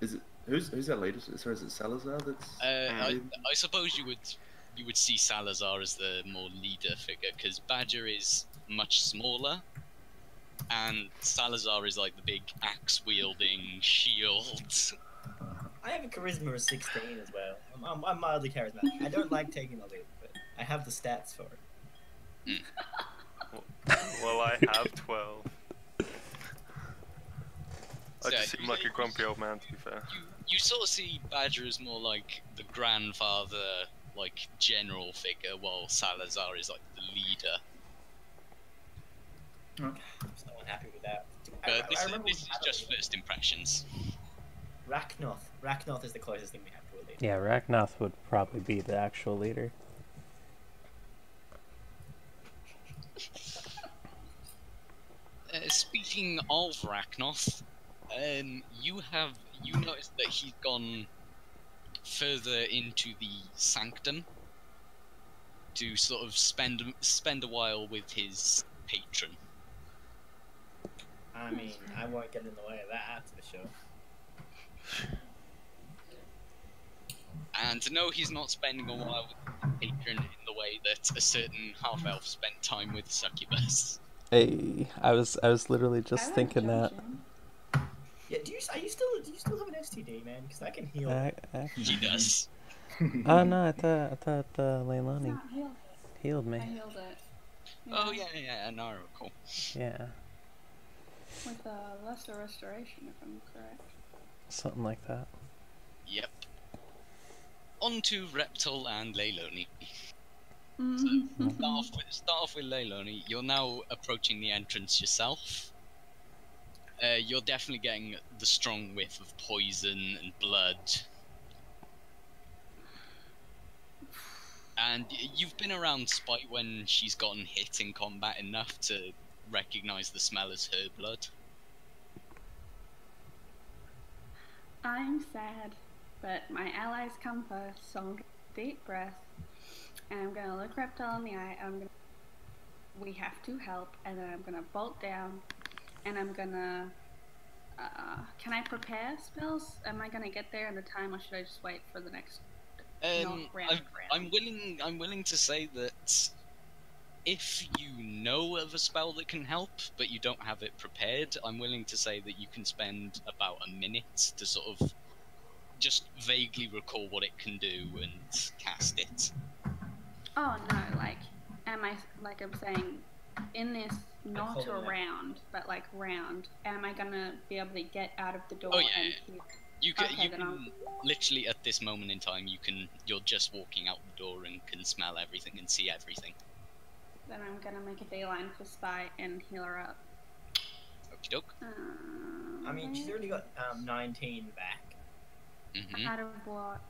Speaker 6: Is it who's that leader? Sorry, is it Salazar? That's
Speaker 1: I suppose you would see Salazar as the more leader figure, because Badger is much smaller, and Salazar is like the big axe-wielding shield.
Speaker 5: I have a charisma of 16 as well. I'm mildly charismatic. I don't like taking the lead, but I have the stats for it.
Speaker 2: Well, I have 12. I just seem like a grumpy old man, to be fair.
Speaker 1: You sort of see Badger as more like the grandfather, like general figure, while Salazar is like the leader.
Speaker 5: I'm so unhappy with that.
Speaker 1: But this
Speaker 5: remember
Speaker 1: is just first impressions.
Speaker 5: Rachnoth. Rachnoth is the closest thing we have to a leader.
Speaker 4: Yeah, Rachnoth would probably be the actual leader.
Speaker 1: Speaking of Rachnoth, you noticed that he's gone further into the sanctum to sort of spend a while with his patron.
Speaker 5: I mean, I won't get in the way of that, for sure.
Speaker 1: And no, he's not spending a while with the patron in the way that a certain half-elf spent time with Succubus.
Speaker 4: Hey, I was literally just thinking that.
Speaker 5: Yeah, do you still have an STD, man? Because I can heal.
Speaker 1: He does.
Speaker 4: Oh no, I thought Leilani healed me.
Speaker 3: I healed it.
Speaker 1: Oh yeah, no, I recall.
Speaker 4: Yeah,
Speaker 3: With lesser restoration, if I'm correct.
Speaker 4: something like that.
Speaker 1: Yep. On to Reptile and Leilani. Start off with Leilani. You're now approaching the entrance yourself. You're definitely getting the strong whiff of poison and blood. And you've been around Spite when she's gotten hit in combat enough to recognize the smell as her blood.
Speaker 3: I'm sad, but my allies come first, so I'm gonna take a deep breath, and I'm gonna look Reptile in the eye, we have to help, and then I'm gonna bolt down, and I'm gonna, can I prepare spells? Am I gonna get there in the time, or should I just wait for the next round?
Speaker 1: I'm willing to say that if you know of a spell that can help, but you don't have it prepared, I'm willing to say that you can spend about a minute to sort of just vaguely recall what it can do and cast it.
Speaker 3: Oh no, am I'm saying, in this, not
Speaker 5: call
Speaker 3: a
Speaker 5: it
Speaker 3: round, but round, am I gonna be able to get out of the door?
Speaker 1: Oh, yeah.
Speaker 3: And keep...
Speaker 1: You can,
Speaker 3: Okay, then I'll...
Speaker 1: literally at this moment in time, you're just walking out the door and can smell everything and see everything.
Speaker 3: Then I'm gonna make a beeline for Spite and heal her up.
Speaker 1: Okie doke.
Speaker 5: I mean, she's already got 19 back.
Speaker 3: Out of what?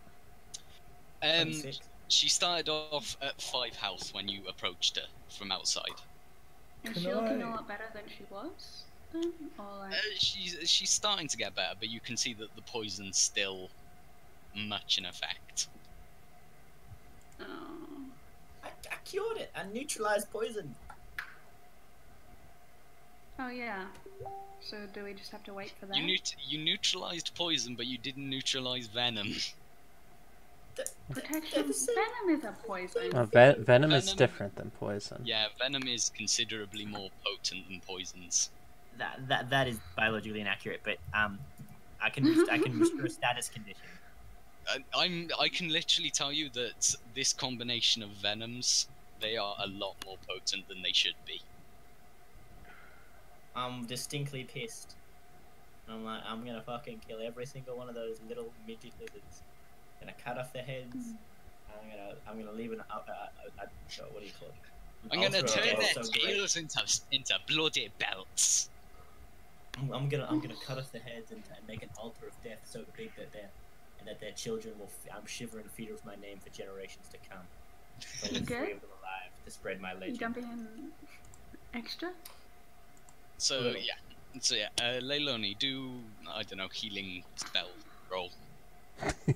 Speaker 5: 26.
Speaker 1: She started off at 5 health when you approached her from outside.
Speaker 3: Is she looking a lot better than she was then? Or like...
Speaker 1: She's starting to get better, but you can see that the poison's still much in effect.
Speaker 3: Oh.
Speaker 5: I cured it. I neutralized poison.
Speaker 3: Oh yeah. So do we just have to wait for that?
Speaker 1: You neutralized poison, but you didn't neutralize venom.
Speaker 3: Protection. Venom is a poison.
Speaker 4: Venom is
Speaker 1: Venom-
Speaker 4: different than poison.
Speaker 1: Yeah, venom is considerably more potent than poisons.
Speaker 5: That is biologically inaccurate, but I can restore a status condition.
Speaker 1: I can literally tell you that this combination of venoms, they are a lot more potent than they should be.
Speaker 5: I'm distinctly pissed. I'm like, I'm gonna fucking kill every single one of those little midget lizards. Gonna cut off their heads. I'm gonna leave an what do you call it?
Speaker 1: I'm gonna
Speaker 5: Altar of
Speaker 1: turn
Speaker 5: death
Speaker 1: their
Speaker 5: so great.
Speaker 1: tails into bloody belts.
Speaker 5: I'm gonna cut off their heads and make an altar of death so big that their children will shiver and feed with my name for generations to come. So
Speaker 3: You
Speaker 5: there's
Speaker 3: good?
Speaker 5: 3 of them alive to spread my
Speaker 3: You
Speaker 5: legend.
Speaker 3: dumping in extra?
Speaker 1: So yeah, Leilani, do I don't know, healing spell roll.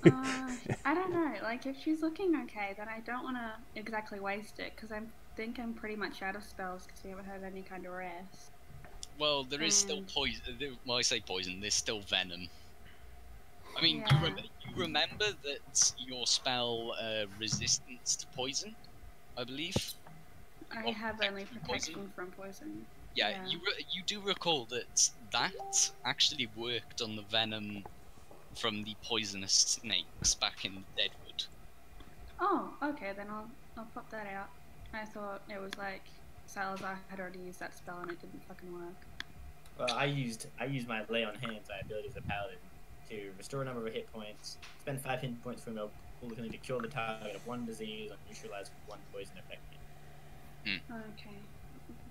Speaker 3: I don't know. Like, if she's looking okay, then I don't want to exactly waste it, because I think I'm pretty much out of spells because we haven't had any kind of rest.
Speaker 1: Well, there is still
Speaker 3: And-
Speaker 1: poison. Well, I say poison. There's still venom. I mean,
Speaker 3: Yeah.
Speaker 1: you remember that your spell resistance to poison, I believe.
Speaker 3: I
Speaker 1: Or
Speaker 3: have only
Speaker 1: protection from
Speaker 3: protection from poison.
Speaker 1: Yeah,
Speaker 3: Yeah.
Speaker 1: you do recall that actually worked on the venom from the poisonous snakes back in Deadwood.
Speaker 3: Oh, okay, then I'll pop that out. I thought it was like Salazar had already used that spell and it didn't fucking work.
Speaker 5: Well, I used my lay on hands, my ability as a paladin, to restore a number of hit points, spend 5 hit points from a pool to cure the target of 1 disease, or neutralize 1 poison effect.
Speaker 3: Okay.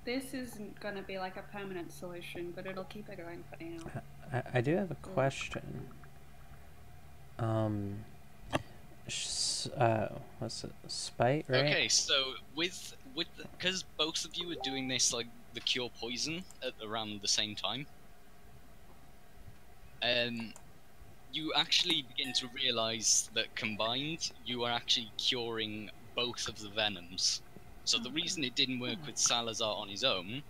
Speaker 3: This isn't gonna be like a permanent solution, but it'll keep it going for now.
Speaker 4: I do have a question. What's it? Spite, right?
Speaker 1: Okay, so with because both of you are doing this like the cure poison at around the same time, you actually begin to realize that combined you are actually curing both of the venoms. So the reason it didn't work with Salazar on his own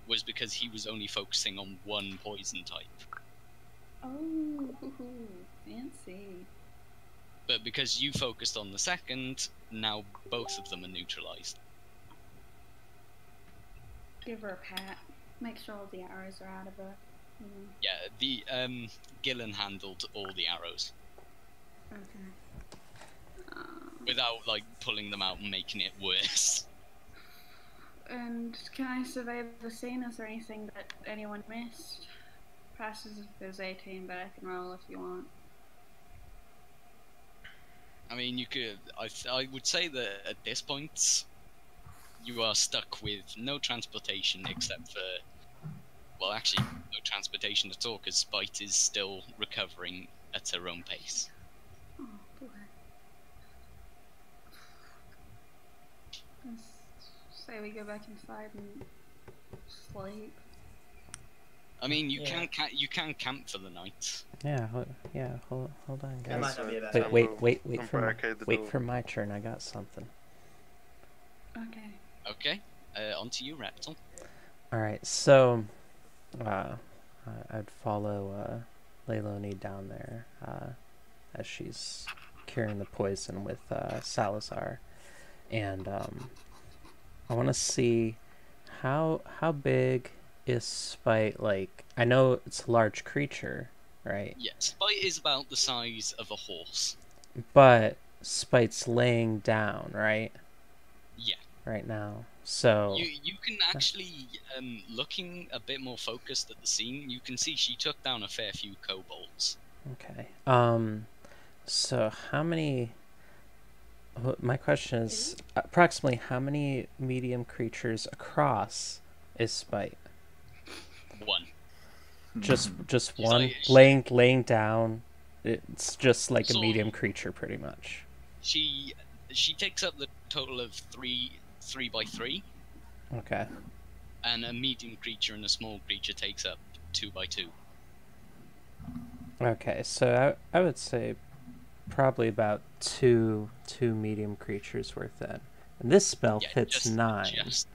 Speaker 1: was because he was only focusing on one poison type.
Speaker 3: Oh, fancy.
Speaker 1: But because you focused on the second, now both of them are neutralized.
Speaker 3: Give her a pat. Make sure all the arrows are out of her.
Speaker 1: Yeah, the Gillen handled all the arrows
Speaker 3: Okay.
Speaker 1: without like pulling them out and making it worse.
Speaker 3: And can I survey the scene? Is there anything that anyone missed? Passes if there's 18, but I can roll if you want.
Speaker 1: I mean, you could. I would say that at this point, you are stuck with no transportation except for. Well, actually, no transportation at all, because Spite is still recovering at her own pace.
Speaker 3: Oh, boy. Let's say we go back inside and sleep.
Speaker 1: I mean, you
Speaker 5: Yeah.
Speaker 1: can camp for the night.
Speaker 4: Yeah, hold on,
Speaker 5: That might
Speaker 4: guys.
Speaker 5: not be a bad
Speaker 4: Wait,
Speaker 5: idea.
Speaker 4: wait for
Speaker 2: barricade the
Speaker 4: wait
Speaker 2: door.
Speaker 4: for my turn. I got something.
Speaker 3: Okay.
Speaker 1: Okay, on to you, Reptile.
Speaker 4: All right, so I'd follow Leilani down there as she's curing the poison with Salazar, and I want to see how big is Spite. Like, I know it's a large creature, right?
Speaker 1: Yeah, Spite is about the size of a horse.
Speaker 4: But Spite's laying down, right?
Speaker 1: Yeah.
Speaker 4: Right now. So
Speaker 1: You can actually, looking a bit more focused at the scene, you can see she took down a fair few kobolds.
Speaker 4: okay. So how many? My question is approximately how many medium creatures across is Spite?
Speaker 1: One.
Speaker 4: Just
Speaker 1: She's
Speaker 4: one
Speaker 1: like-
Speaker 4: laying down. It's just like a
Speaker 1: So-
Speaker 4: medium creature, pretty much.
Speaker 1: She takes up the total of three by three.
Speaker 4: Okay.
Speaker 1: and a medium creature and a small creature takes up 2 by 2.
Speaker 4: Okay, so I would say probably about two medium creatures worth then. And this spell
Speaker 1: Yeah,
Speaker 4: fits 9.
Speaker 1: Just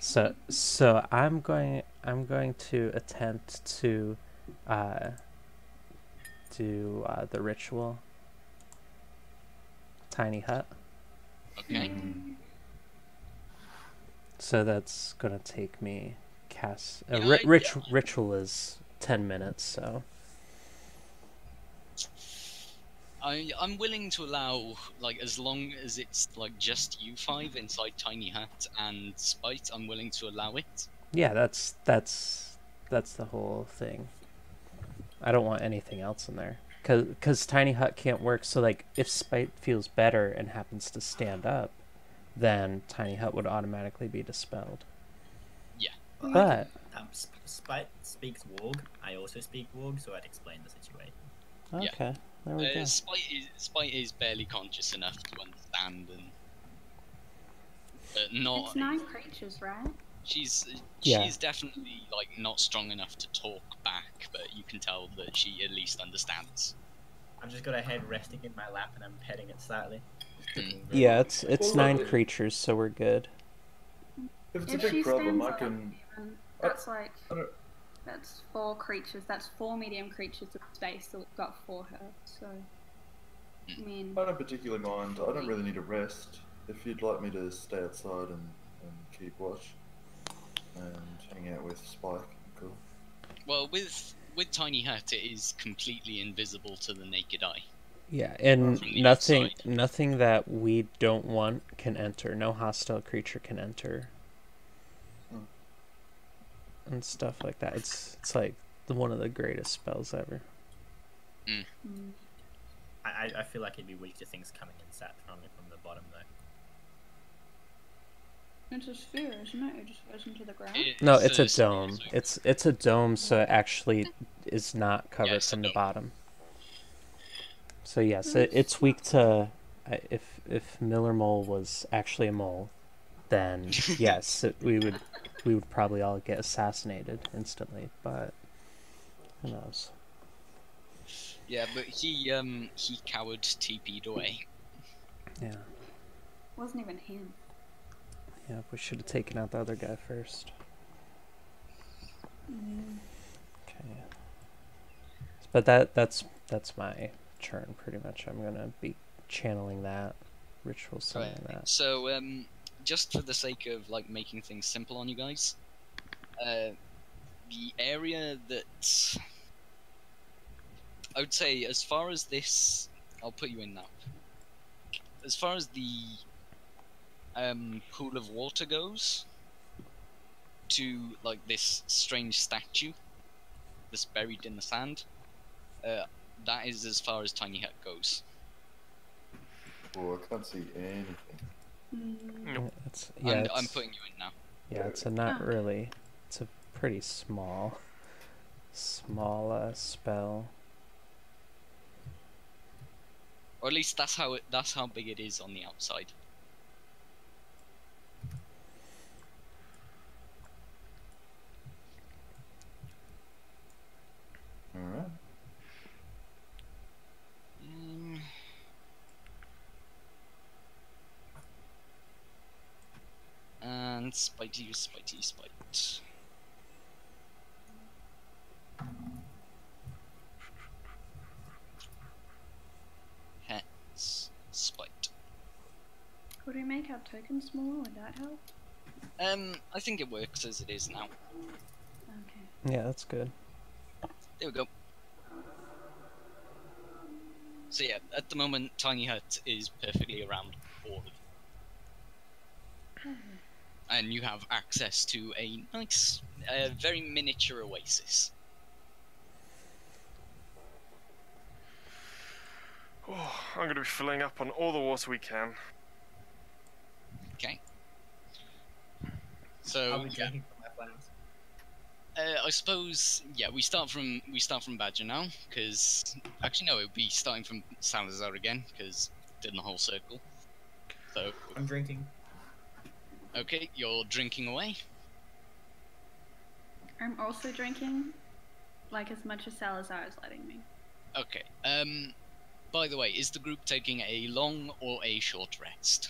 Speaker 4: So I'm going to attempt to do the ritual tiny hut.
Speaker 1: okay.
Speaker 4: So that's gonna take me cast
Speaker 1: Yeah,
Speaker 4: ritual is 10 minutes, so
Speaker 1: I'm willing to allow, like, as long as it's like just you 5 inside Tiny Hut and Spite, I'm willing to allow it.
Speaker 4: yeah, that's the whole thing. I don't want anything else in there because tiny hut can't work. So like if Spite feels better and happens to stand up, then tiny hut would automatically be dispelled.
Speaker 1: Yeah.
Speaker 4: But
Speaker 5: Spite speaks Warg. I also speak Warg, so I'd explain the situation.
Speaker 4: okay, there we go.
Speaker 1: Spite is barely conscious enough to understand, and not.
Speaker 3: It's 9 creatures, right?
Speaker 1: She's
Speaker 4: Yeah.
Speaker 1: she's definitely like not strong enough to talk back, but you can tell that she at least understands.
Speaker 5: I've just got her head resting in my lap and I'm petting it slightly.
Speaker 4: Yeah, it's
Speaker 6: Well,
Speaker 4: 9
Speaker 6: look,
Speaker 4: creatures, so we're good.
Speaker 6: If it's a
Speaker 3: If
Speaker 6: big
Speaker 3: she
Speaker 6: problem,
Speaker 3: stands
Speaker 6: I
Speaker 3: up,
Speaker 6: can.
Speaker 3: even, that's like
Speaker 6: I don't,
Speaker 3: that's 4 creatures. That's 4 medium creatures of space that we've got for her. So, I mean,
Speaker 6: I don't particularly mind. I don't really need a rest. If you'd like me to stay outside and keep watch and hang out with Spike, cool.
Speaker 1: Well, with Tiny Hut, it is completely invisible to the naked eye.
Speaker 4: Yeah, and
Speaker 1: From the
Speaker 4: nothing
Speaker 1: outside.
Speaker 4: nothing that we don't want can enter. No hostile creature can enter.
Speaker 6: Hmm.
Speaker 4: And stuff like that. It's like one of the greatest spells ever.
Speaker 3: mm,
Speaker 5: I feel like it'd be weak to things coming in sat from the bottom though.
Speaker 3: it's a sphere, isn't it? It just goes into the ground.
Speaker 4: No, it's a
Speaker 1: sphere,
Speaker 4: dome.
Speaker 1: so-
Speaker 4: It's a dome, so it actually is not covered
Speaker 1: it's a
Speaker 4: from the
Speaker 1: dome.
Speaker 4: bottom. So yes, it's weak to. If Miller Mole was actually a mole, then yes, we would probably all get assassinated instantly. But who knows?
Speaker 1: Yeah, but he coward TP'd away.
Speaker 4: Yeah,
Speaker 3: Wasn't even him.
Speaker 4: yeah. We should have taken out the other guy first. Okay. But that's my turn pretty much. I'm gonna be channeling that ritual, summoning that.
Speaker 1: So just for the sake of like making things simple on you guys, the area that I would say, as far as this, I'll put you in now. As far as the pool of water goes, to like this strange statue that's buried in the sand, that is as far as Tiny Hut goes.
Speaker 6: Oh, I can't see anything.
Speaker 3: Mm,
Speaker 1: I'm putting you in now.
Speaker 4: Yeah, it's a not
Speaker 3: Oh.
Speaker 4: really. It's a pretty small spell.
Speaker 1: Or at least that's how big it is on the outside.
Speaker 6: Alright.
Speaker 1: And Spitey. Hats, Spite.
Speaker 3: could we make our token smaller? Would that help?
Speaker 1: I think it works as it is now.
Speaker 3: Okay.
Speaker 4: Yeah, that's good.
Speaker 1: There we go. So yeah, at the moment, Tiny Hut is perfectly around all of you. And you have access to a nice, very miniature oasis.
Speaker 2: Oh, I'm going to be filling up on all the water we can.
Speaker 1: Okay.
Speaker 5: I'll
Speaker 1: So
Speaker 5: be
Speaker 1: yeah,
Speaker 5: drinking from my flames.
Speaker 1: I suppose we start from Badger now, because actually no, it would be starting from Salazar again, because did the whole circle. So
Speaker 5: I'm drinking.
Speaker 1: okay, you're drinking away.
Speaker 3: I'm also drinking, like as much as Salazar is letting me.
Speaker 1: Okay. By the way, is the group taking a long or a short rest?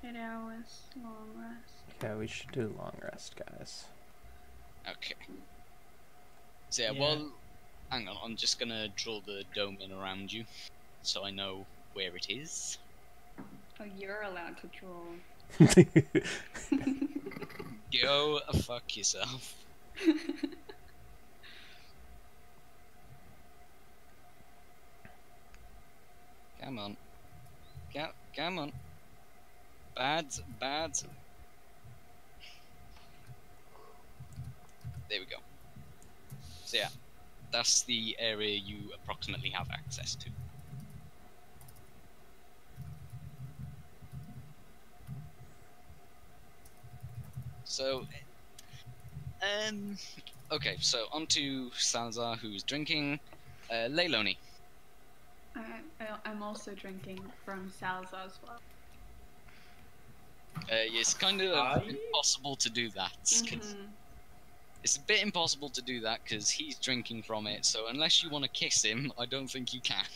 Speaker 3: 8 hours, long rest.
Speaker 4: Yeah, we should do long rest, guys.
Speaker 1: Okay. So yeah,
Speaker 5: Yeah.
Speaker 1: well, hang on. I'm just gonna draw the dome in around you, so I know where it is.
Speaker 3: Oh, you're allowed to draw.
Speaker 1: Go fuck yourself. Come on. Come on. Bad. There we go. So yeah, that's the area you approximately have access to. So, okay, so on to Salazar, who's drinking. Leiloni.
Speaker 3: I'm also drinking from Salazar's well.
Speaker 1: It's kind of
Speaker 5: Are you?
Speaker 1: impossible to do that. 'Cause it's a bit impossible to do that because he's drinking from it. So unless you want to kiss him, I don't think you can.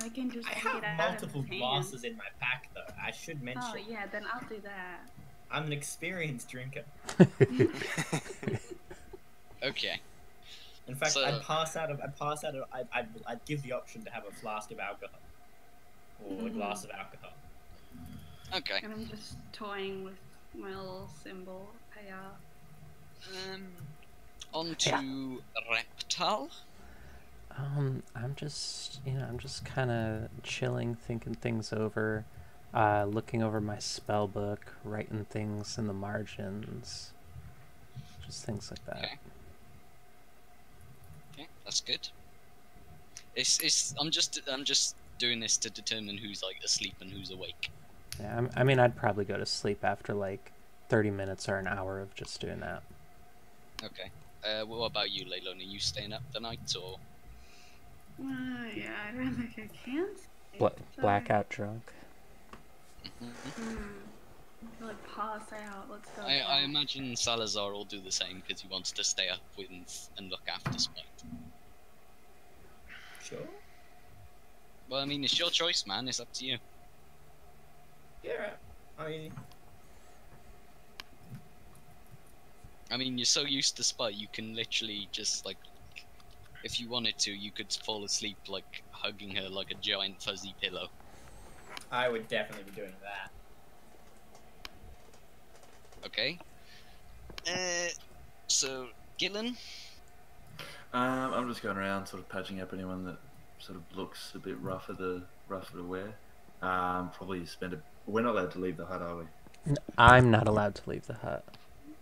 Speaker 3: I can just
Speaker 5: I
Speaker 3: take
Speaker 5: have
Speaker 3: it out
Speaker 5: multiple
Speaker 3: of his
Speaker 5: glasses in my pack, though. I should mention.
Speaker 3: Oh yeah, then I'll do that.
Speaker 5: I'm an experienced drinker.
Speaker 1: Okay.
Speaker 5: In fact,
Speaker 1: So-
Speaker 5: I'd give the option to have a flask of alcohol or a glass of alcohol.
Speaker 1: Okay.
Speaker 3: And I'm just toying with my little symbol payout.
Speaker 1: On to Reptile.
Speaker 4: I'm just kind of chilling, thinking things over, looking over my spell book, writing things in the margins, just things like that.
Speaker 1: Okay. Okay, that's good. I'm just doing this to determine who's like asleep and who's awake.
Speaker 4: Yeah, I mean, I'd probably go to sleep after like 30 minutes or an hour of just doing that.
Speaker 1: Okay. What about you, Leilon? Are you staying up the night or?
Speaker 3: Yeah, I don't think I can. sleep, so-
Speaker 4: Blackout drunk.
Speaker 3: I feel like pass out. Let's go.
Speaker 1: I
Speaker 3: back.
Speaker 1: imagine Salazar will do the same because he wants to stay up with and look after Spite.
Speaker 5: Sure.
Speaker 1: Well, I mean, it's your choice, man. It's up to you.
Speaker 5: Yeah.
Speaker 1: I mean, you're so used to Spite, you can literally just, like, if you wanted to, you could fall asleep, like, hugging her like a giant fuzzy pillow.
Speaker 5: I would definitely be doing that.
Speaker 1: Okay. So, Gillen?
Speaker 6: I'm just going around sort of patching up anyone that sort of looks a bit rougher to wear. Probably we're not allowed to leave the hut, are we?
Speaker 4: I'm not allowed to leave the hut.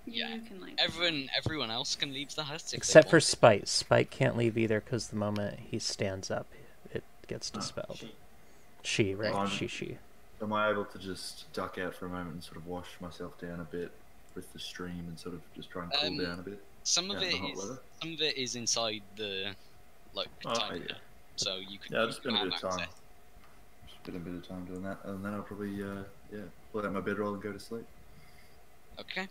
Speaker 1: Yeah.
Speaker 3: You can like.
Speaker 1: Everyone else can leave the hut if they
Speaker 4: Except for
Speaker 1: want.
Speaker 4: Spite. Spite can't leave either because the moment he stands up, it gets dispelled. She, right?
Speaker 6: Fine.
Speaker 4: She.
Speaker 6: Am I able to just duck out for a moment and sort of wash myself down a bit with the stream and sort of just try and cool down a bit?
Speaker 1: Some of
Speaker 6: Yeah,
Speaker 1: it
Speaker 6: the hot
Speaker 1: is
Speaker 6: weather.
Speaker 1: some of it is inside the time,
Speaker 6: yeah.
Speaker 1: so you can.
Speaker 6: Yeah, I'll
Speaker 1: you
Speaker 6: just
Speaker 1: can
Speaker 6: spend a bit
Speaker 1: have
Speaker 6: of time.
Speaker 1: access.
Speaker 6: Spend a bit of time doing that, and then I'll probably pull out my bedroll and go to sleep.
Speaker 1: Okay.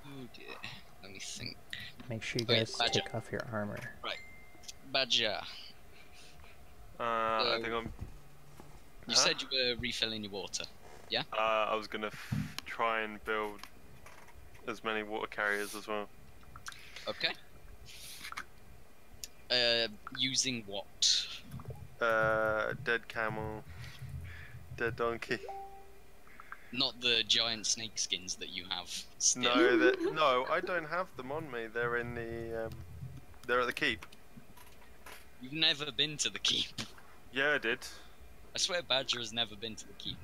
Speaker 1: Oh dear. Let me think.
Speaker 4: Make sure you
Speaker 1: Oh, yeah,
Speaker 4: guys
Speaker 1: Badger.
Speaker 4: take off your armor.
Speaker 1: Badger,
Speaker 2: I think I'm.
Speaker 1: you
Speaker 2: Huh?
Speaker 1: said you were refilling your water.
Speaker 2: I was gonna try and build as many water carriers as well.
Speaker 1: Okay. Using what?
Speaker 2: Dead camel, dead donkey.
Speaker 1: Not the giant snake skins that you have. Still.
Speaker 2: No, I don't have them on me. They're in the they're at the keep.
Speaker 1: You've never been to the keep.
Speaker 2: Yeah, I did.
Speaker 1: I swear Badger has never been to the keep.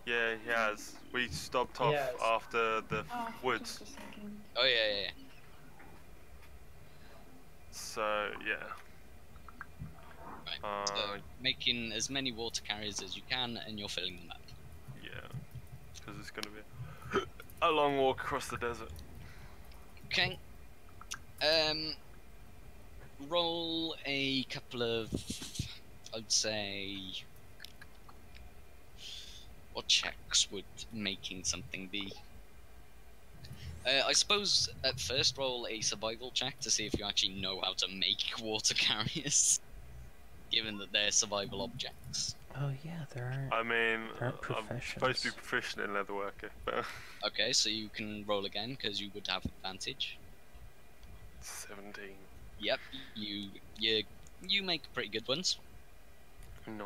Speaker 2: Yeah, he has. We stopped off
Speaker 5: Yes.
Speaker 2: after the
Speaker 3: Oh,
Speaker 2: woods.
Speaker 3: just a second.
Speaker 1: Oh yeah.
Speaker 2: So yeah.
Speaker 1: Right. So making as many water carriers as you can, and you're filling them up.
Speaker 2: Yeah, because it's gonna be a long walk across the desert.
Speaker 1: Okay. Roll a couple of, I'd say, What checks would making something be? I suppose at first roll a survival check to see if you actually know how to make water carriers, given that they're survival objects.
Speaker 4: Oh yeah, there aren't.
Speaker 2: I mean,
Speaker 4: There aren't
Speaker 2: I'm supposed to be
Speaker 4: professions.
Speaker 2: proficient in leatherworker, but
Speaker 1: Okay, so you can roll again because you would have advantage.
Speaker 2: 17.
Speaker 1: Yep, you make pretty good ones.
Speaker 2: Nice.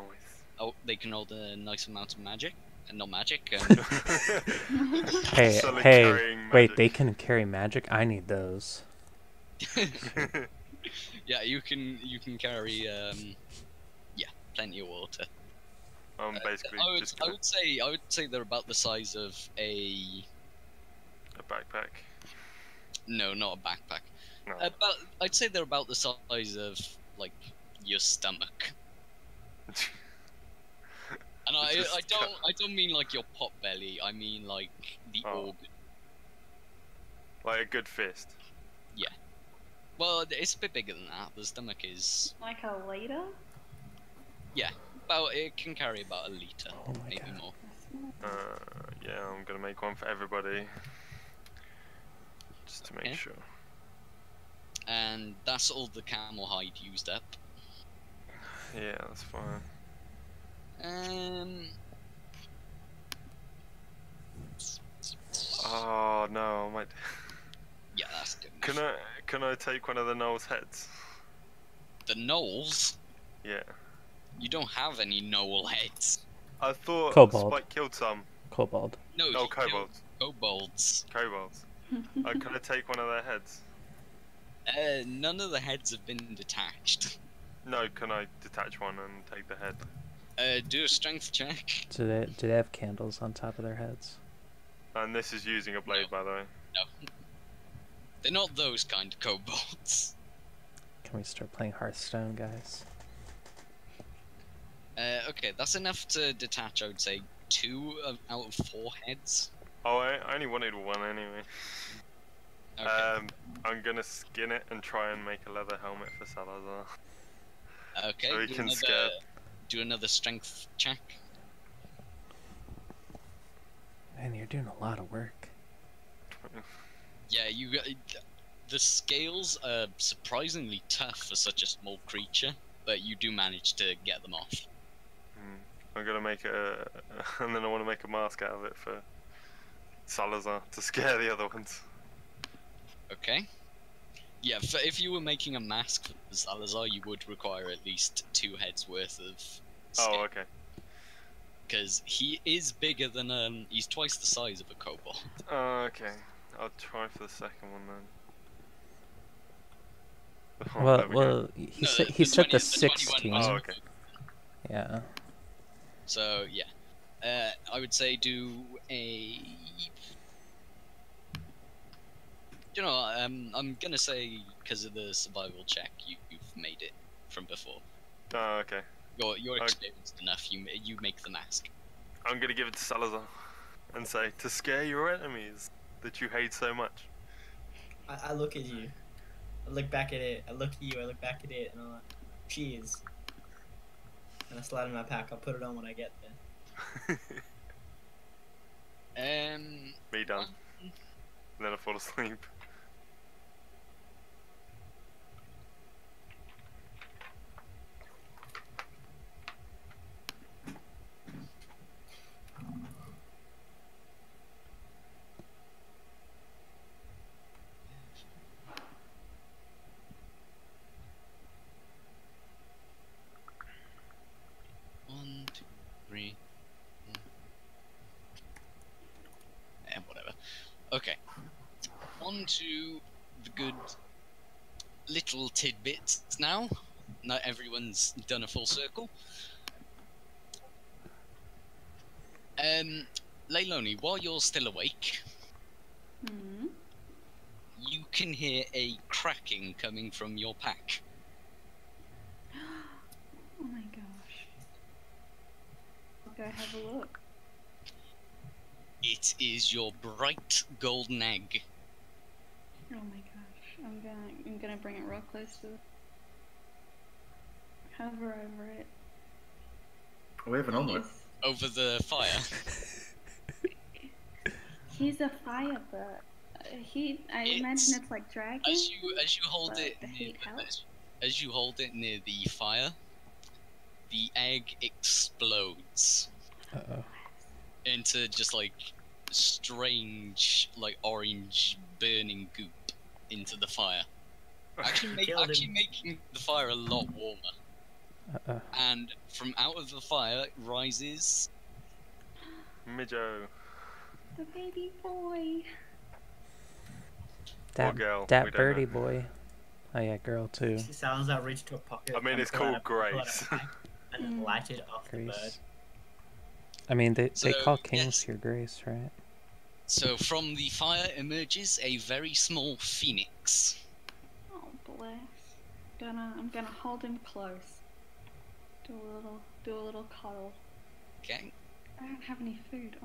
Speaker 1: Oh, they can hold a nice amount of magic, and not magic.
Speaker 4: Hey,
Speaker 2: Solid
Speaker 4: hey,
Speaker 2: carrying
Speaker 4: wait,
Speaker 2: magic.
Speaker 4: they can carry magic? I need those.
Speaker 1: Yeah, you can carry plenty of water.
Speaker 2: I'm basically
Speaker 1: I
Speaker 2: just gonna,
Speaker 1: would say they're about the size of a
Speaker 2: a backpack.
Speaker 1: no, not a backpack.
Speaker 2: No.
Speaker 1: I'd say they're about the size of like your stomach. And
Speaker 2: Just
Speaker 1: I don't mean like your pot belly. I mean like the
Speaker 2: Oh.
Speaker 1: organ.
Speaker 2: Like a good fist.
Speaker 1: Well, it's a bit bigger than that. The stomach is
Speaker 3: Like a liter?
Speaker 1: about it can carry about a liter,
Speaker 4: Oh my
Speaker 1: maybe
Speaker 4: God.
Speaker 1: more.
Speaker 2: Yeah, I'm gonna make one for everybody. Just to make
Speaker 1: Okay.
Speaker 2: sure.
Speaker 1: And that's all the camel hide used up.
Speaker 2: Yeah, that's fine. Oh no, I might.
Speaker 1: Yeah, that's good.
Speaker 2: Can I take one of the Noel's heads?
Speaker 1: The gnolls?
Speaker 2: Yeah.
Speaker 1: You don't have any gnoll heads.
Speaker 2: I thought
Speaker 4: Kobold.
Speaker 2: Spike killed some.
Speaker 4: Kobold.
Speaker 1: No,
Speaker 2: No,
Speaker 1: you killed
Speaker 2: kobolds.
Speaker 1: kobolds.
Speaker 2: Kobolds. Can I take one of their heads?
Speaker 1: None of the heads have been detached.
Speaker 2: No, can I detach one and take the head?
Speaker 1: Do a strength check.
Speaker 4: Do they have candles on top of their heads?
Speaker 2: And this is using a blade, by the way.
Speaker 1: No. They're not those kind of kobolds.
Speaker 4: Can we start playing Hearthstone, guys?
Speaker 1: Okay, that's enough to detach, I would say, 2 out of 4 heads.
Speaker 2: Oh, I only wanted one anyway.
Speaker 1: Okay.
Speaker 2: I'm gonna skin it and try and make a leather helmet for Salazar.
Speaker 1: Okay,
Speaker 2: so he
Speaker 1: do
Speaker 2: can
Speaker 1: another,
Speaker 2: scare.
Speaker 1: do another strength check.
Speaker 4: Man, you're doing a lot of work.
Speaker 1: Yeah, the scales are surprisingly tough for such a small creature, but you do manage to get them off.
Speaker 2: I'm gonna make and then I want to make a mask out of it for Salazar to scare the other ones.
Speaker 1: Okay. Yeah, if you were making a mask for Salazar, you would require at least 2 heads worth of scale.
Speaker 2: Oh, okay.
Speaker 1: Because he is bigger than he's twice the size of a kobold.
Speaker 2: Okay. I'll try for the second one then. Oh,
Speaker 4: Well,
Speaker 2: there we go.
Speaker 4: he said he said
Speaker 1: 20
Speaker 4: the
Speaker 1: the 21
Speaker 4: 16.
Speaker 1: was-
Speaker 2: Oh, okay.
Speaker 4: Yeah.
Speaker 1: So yeah, I would say do a. You know, I'm gonna say because of the survival check, you've made it from before.
Speaker 2: Oh, okay.
Speaker 1: You're
Speaker 2: Okay.
Speaker 1: experienced enough. You make the mask.
Speaker 2: I'm gonna give it to Salazar and say to scare your enemies that you hate so much.
Speaker 5: I look at you. I look back at it. I look at you. I look back at it, and I'm like, cheers. And I slide in my pack. I'll put it on when I get there.
Speaker 2: Me done. And then I fall asleep.
Speaker 1: One, two, three. Whatever. Okay. On to the good little tidbits now. Not everyone's done a full circle. Leilani, while you're still awake,
Speaker 3: Hmm.
Speaker 1: you can hear a cracking coming from your pack.
Speaker 3: Oh my gosh. I'll go have a look.
Speaker 1: It is your bright golden egg.
Speaker 3: Oh my gosh. I'm gonna bring it real close to hover over it.
Speaker 6: We have an omelette.
Speaker 1: over the fire.
Speaker 3: He's a firebird. I imagine it's like dragon.
Speaker 1: As you hold
Speaker 3: but
Speaker 1: it
Speaker 3: the
Speaker 1: near
Speaker 3: heat
Speaker 1: the,
Speaker 3: helps.
Speaker 1: as you hold it near the fire, the egg explodes
Speaker 4: Uh-oh.
Speaker 1: into just like strange, like orange burning goop into the fire. Actually,
Speaker 5: Killed him.
Speaker 1: making the fire a lot warmer.
Speaker 4: Uh-oh.
Speaker 1: And from out of the fire rises
Speaker 2: Mijo.
Speaker 3: The baby boy.
Speaker 4: That,
Speaker 2: girl, we
Speaker 4: that
Speaker 2: don't
Speaker 4: birdie
Speaker 2: know.
Speaker 4: boy. Oh yeah, girl too.
Speaker 5: Salazar reached to a pocket.
Speaker 2: I mean,
Speaker 5: and
Speaker 2: it's
Speaker 5: pulled out
Speaker 2: called
Speaker 5: pulled out
Speaker 2: Grace.
Speaker 5: a pipe and then lighted off the bird.
Speaker 4: Grace. I mean, they
Speaker 1: So,
Speaker 4: call kings
Speaker 1: yes.
Speaker 4: your grace, right?
Speaker 1: So from the fire emerges a very small phoenix.
Speaker 3: Oh bless. I'm gonna hold him close. Do a little cuddle.
Speaker 1: Okay.
Speaker 3: I don't have any food.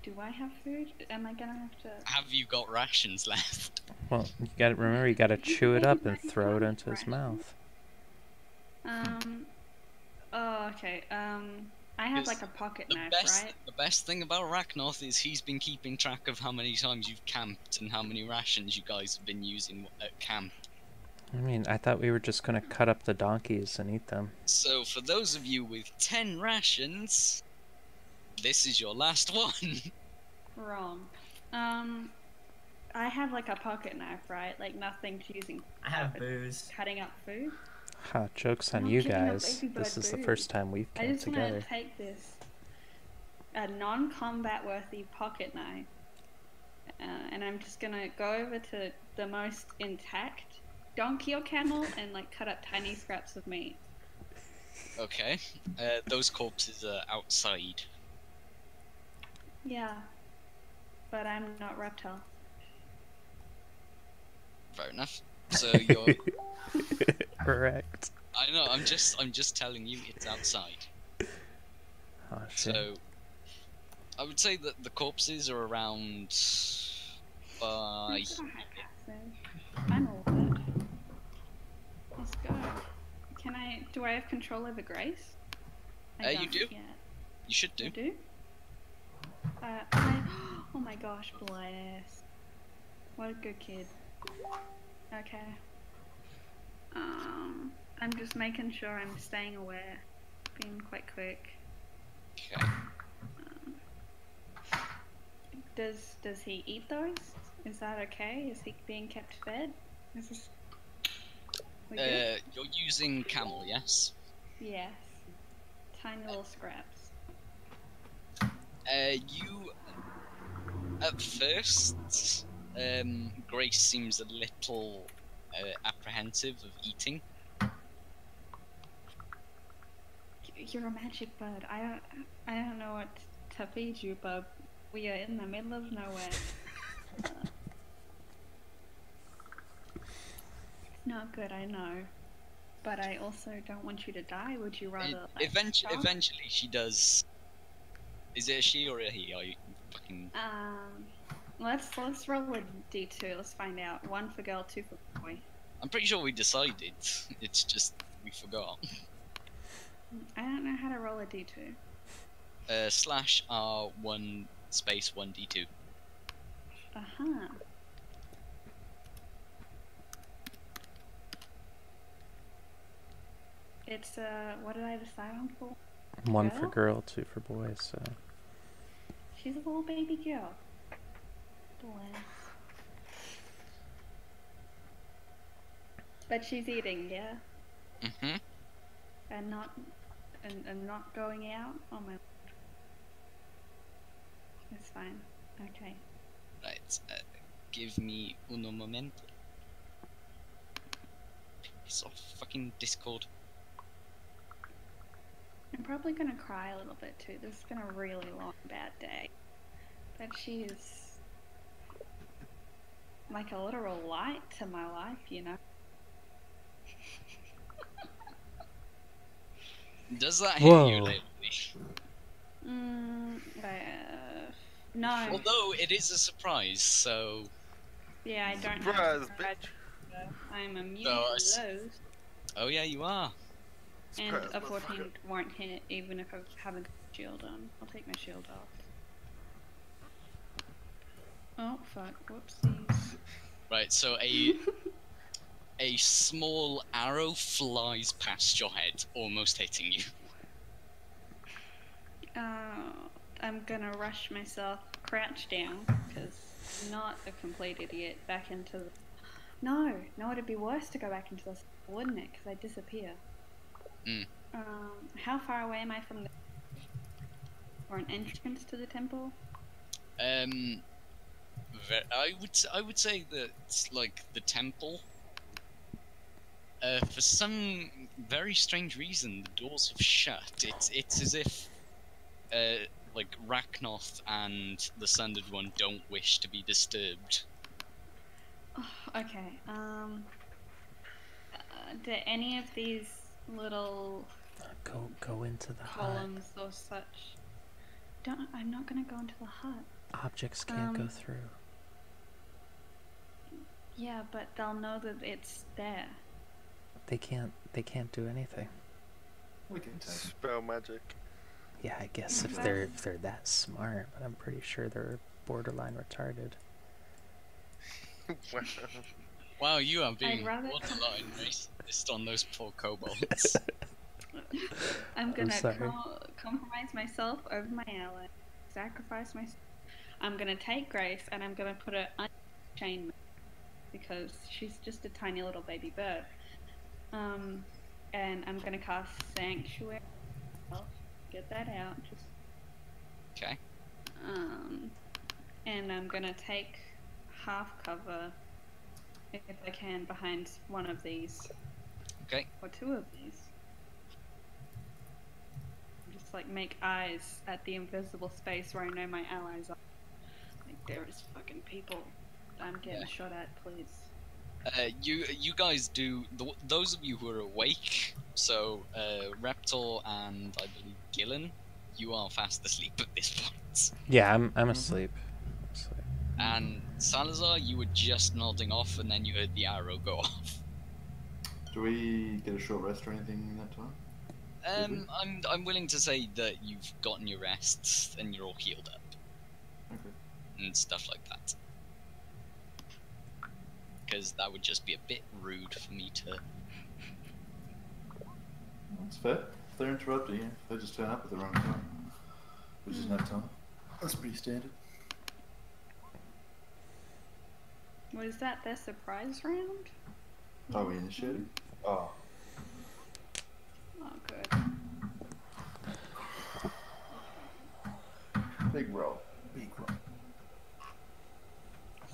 Speaker 3: Do I have food? Am I gonna have to?
Speaker 1: Have you got rations left?
Speaker 4: Well, you gotta remember, you gotta chew it up and throw it into his
Speaker 3: Right.
Speaker 4: mouth.
Speaker 3: Oh, okay. I have
Speaker 1: Yes.
Speaker 3: like a pocket
Speaker 1: The
Speaker 3: knife,
Speaker 1: best,
Speaker 3: right?
Speaker 1: the best thing about Ragnoth is he's been keeping track of how many times you've camped and how many rations you guys have been using at camp.
Speaker 4: I mean, I thought we were just gonna cut up the donkeys and eat them.
Speaker 1: So for those of you with 10 rations, this is your last one.
Speaker 3: Wrong. I have like a pocket knife, right? Like nothing to using.
Speaker 5: I have
Speaker 3: for
Speaker 5: booze.
Speaker 3: Cutting up food.
Speaker 4: Ha, joke's on
Speaker 3: I'm
Speaker 4: you
Speaker 3: giving up
Speaker 4: guys.
Speaker 3: baby
Speaker 4: This
Speaker 3: bird
Speaker 4: is the
Speaker 3: food.
Speaker 4: first time we've
Speaker 3: I
Speaker 4: camped
Speaker 3: just want
Speaker 4: together.
Speaker 3: to take this, a non-combat worthy pocket knife, and I'm just gonna go over to the most intact donkey or camel and like cut up tiny scraps of meat.
Speaker 1: Okay. Those corpses are outside.
Speaker 3: Yeah, but I'm not reptile.
Speaker 1: Fair enough. So you're.
Speaker 4: Correct.
Speaker 1: I know. I'm just telling you it's outside.
Speaker 4: Oh shit.
Speaker 1: So I would say that the corpses are around by.
Speaker 3: Let's go high passage. I know that. Let's go. Do I have control over Grace?
Speaker 1: You
Speaker 3: don't
Speaker 1: do.
Speaker 3: Yet.
Speaker 1: You should
Speaker 3: I
Speaker 1: do.
Speaker 3: do? Oh my gosh, bless. What a good kid. Okay. I'm just making sure I'm staying aware. Being quite quick.
Speaker 1: Okay.
Speaker 3: Does he eat those? Is that okay? Is he being kept fed? Is this... We good?
Speaker 1: You're using camel, yes?
Speaker 3: Yes. Tiny little scraps.
Speaker 1: You at first, Grace seems a little apprehensive of eating.
Speaker 3: You're a magic bird. I don't know what to feed you, but we are in the middle of nowhere. Not good, I know. But I also don't want you to die. Would you rather? Like, starve?
Speaker 1: Eventually, she does. Is it a she or a he? Are you fucking?
Speaker 3: Let's roll a d2. Let's find out. 1 for girl, 2 for boy.
Speaker 1: I'm pretty sure we decided. It's just we forgot.
Speaker 3: I don't know how to roll a d2.
Speaker 1: /R1 space 1d2.
Speaker 3: Uh-huh. It's what did I decide on for?
Speaker 4: 1 for
Speaker 3: Girl?
Speaker 4: girl, 2 for boys. So
Speaker 3: She's a little baby girl. Bless. But she's eating, yeah,
Speaker 1: Mm-hmm.
Speaker 3: and not going out. Oh my. It's fine. Okay.
Speaker 1: Right. Give me uno momento. Piece of fucking Discord.
Speaker 3: I'm probably gonna cry a little bit too. This has been a really long bad day. But she is like a literal light to my life, you know.
Speaker 1: Does that hit you
Speaker 4: Whoa.
Speaker 1: lately?
Speaker 3: No.
Speaker 1: Although it is a surprise, so
Speaker 3: Yeah, I don't
Speaker 2: Surprise,
Speaker 3: have
Speaker 2: bitch.
Speaker 3: I'm immune
Speaker 1: No,
Speaker 3: to
Speaker 1: I s-
Speaker 3: those.
Speaker 1: oh yeah, you are.
Speaker 3: And
Speaker 2: Spurs,
Speaker 3: a
Speaker 2: motherfucker.
Speaker 3: 14 won't hit even if I haven't got a shield on. I'll take my shield off. Oh fuck, whoopsies.
Speaker 1: Right, so a small arrow flies past your head, almost hitting you.
Speaker 3: I'm gonna rush myself, crouch down, because I'm not a complete idiot, back into the... No, it'd be worse to go back into the... wouldn't it? Because I'd disappear.
Speaker 1: Mm.
Speaker 3: How far away am I from the... or an entrance to the temple?
Speaker 1: I would say that like the temple. For some very strange reason, the doors have shut. It's as if like Ragnoth and the Sundered One don't wish to be disturbed.
Speaker 3: Oh, okay. Do any of these little
Speaker 4: Go into the hut.
Speaker 3: columns or such? I'm not gonna go into the hut.
Speaker 4: Objects can't go through.
Speaker 3: Yeah, but they'll know that it's there.
Speaker 4: They can't do anything.
Speaker 6: We can take it.
Speaker 2: Spell magic.
Speaker 4: Yeah, I guess if they're that smart, but I'm pretty sure they're borderline retarded.
Speaker 2: Wow.
Speaker 1: Wow, you are being
Speaker 3: rather-
Speaker 1: borderline racist on those poor kobolds.
Speaker 3: I'm gonna
Speaker 4: sorry.
Speaker 3: compromise myself over my ally, sacrifice myself. I'm gonna take Grace and I'm gonna put her under chain because she's just a tiny little baby bird. And I'm gonna cast Sanctuary. I'll get that out. Just
Speaker 1: Okay.
Speaker 3: and I'm gonna take half cover if I can behind one of these.
Speaker 1: Okay.
Speaker 3: Or two of these. Just like make eyes at the invisible space where I know my allies are. Like there is fucking people I'm getting
Speaker 1: Yeah.
Speaker 3: shot at, please.
Speaker 1: You guys do those of you who are awake. So Reptile and I believe Gillen, you are fast asleep at this point.
Speaker 4: Yeah, I'm asleep.
Speaker 1: And Salazar, you were just nodding off, and then you heard the arrow go off.
Speaker 6: Do we get a short rest or anything in that time?
Speaker 1: I'm willing to say that you've gotten your rests and you're all healed up
Speaker 6: Okay.
Speaker 1: and stuff like that. Because that would just be a bit rude for me to.
Speaker 6: That's fair. If they're interrupting you, they just turn up at the wrong time, which is nap time. That's pretty standard.
Speaker 3: Was that their surprise round?
Speaker 6: Are we initiating? Oh.
Speaker 3: Oh, good.
Speaker 6: Big roll. Big roll.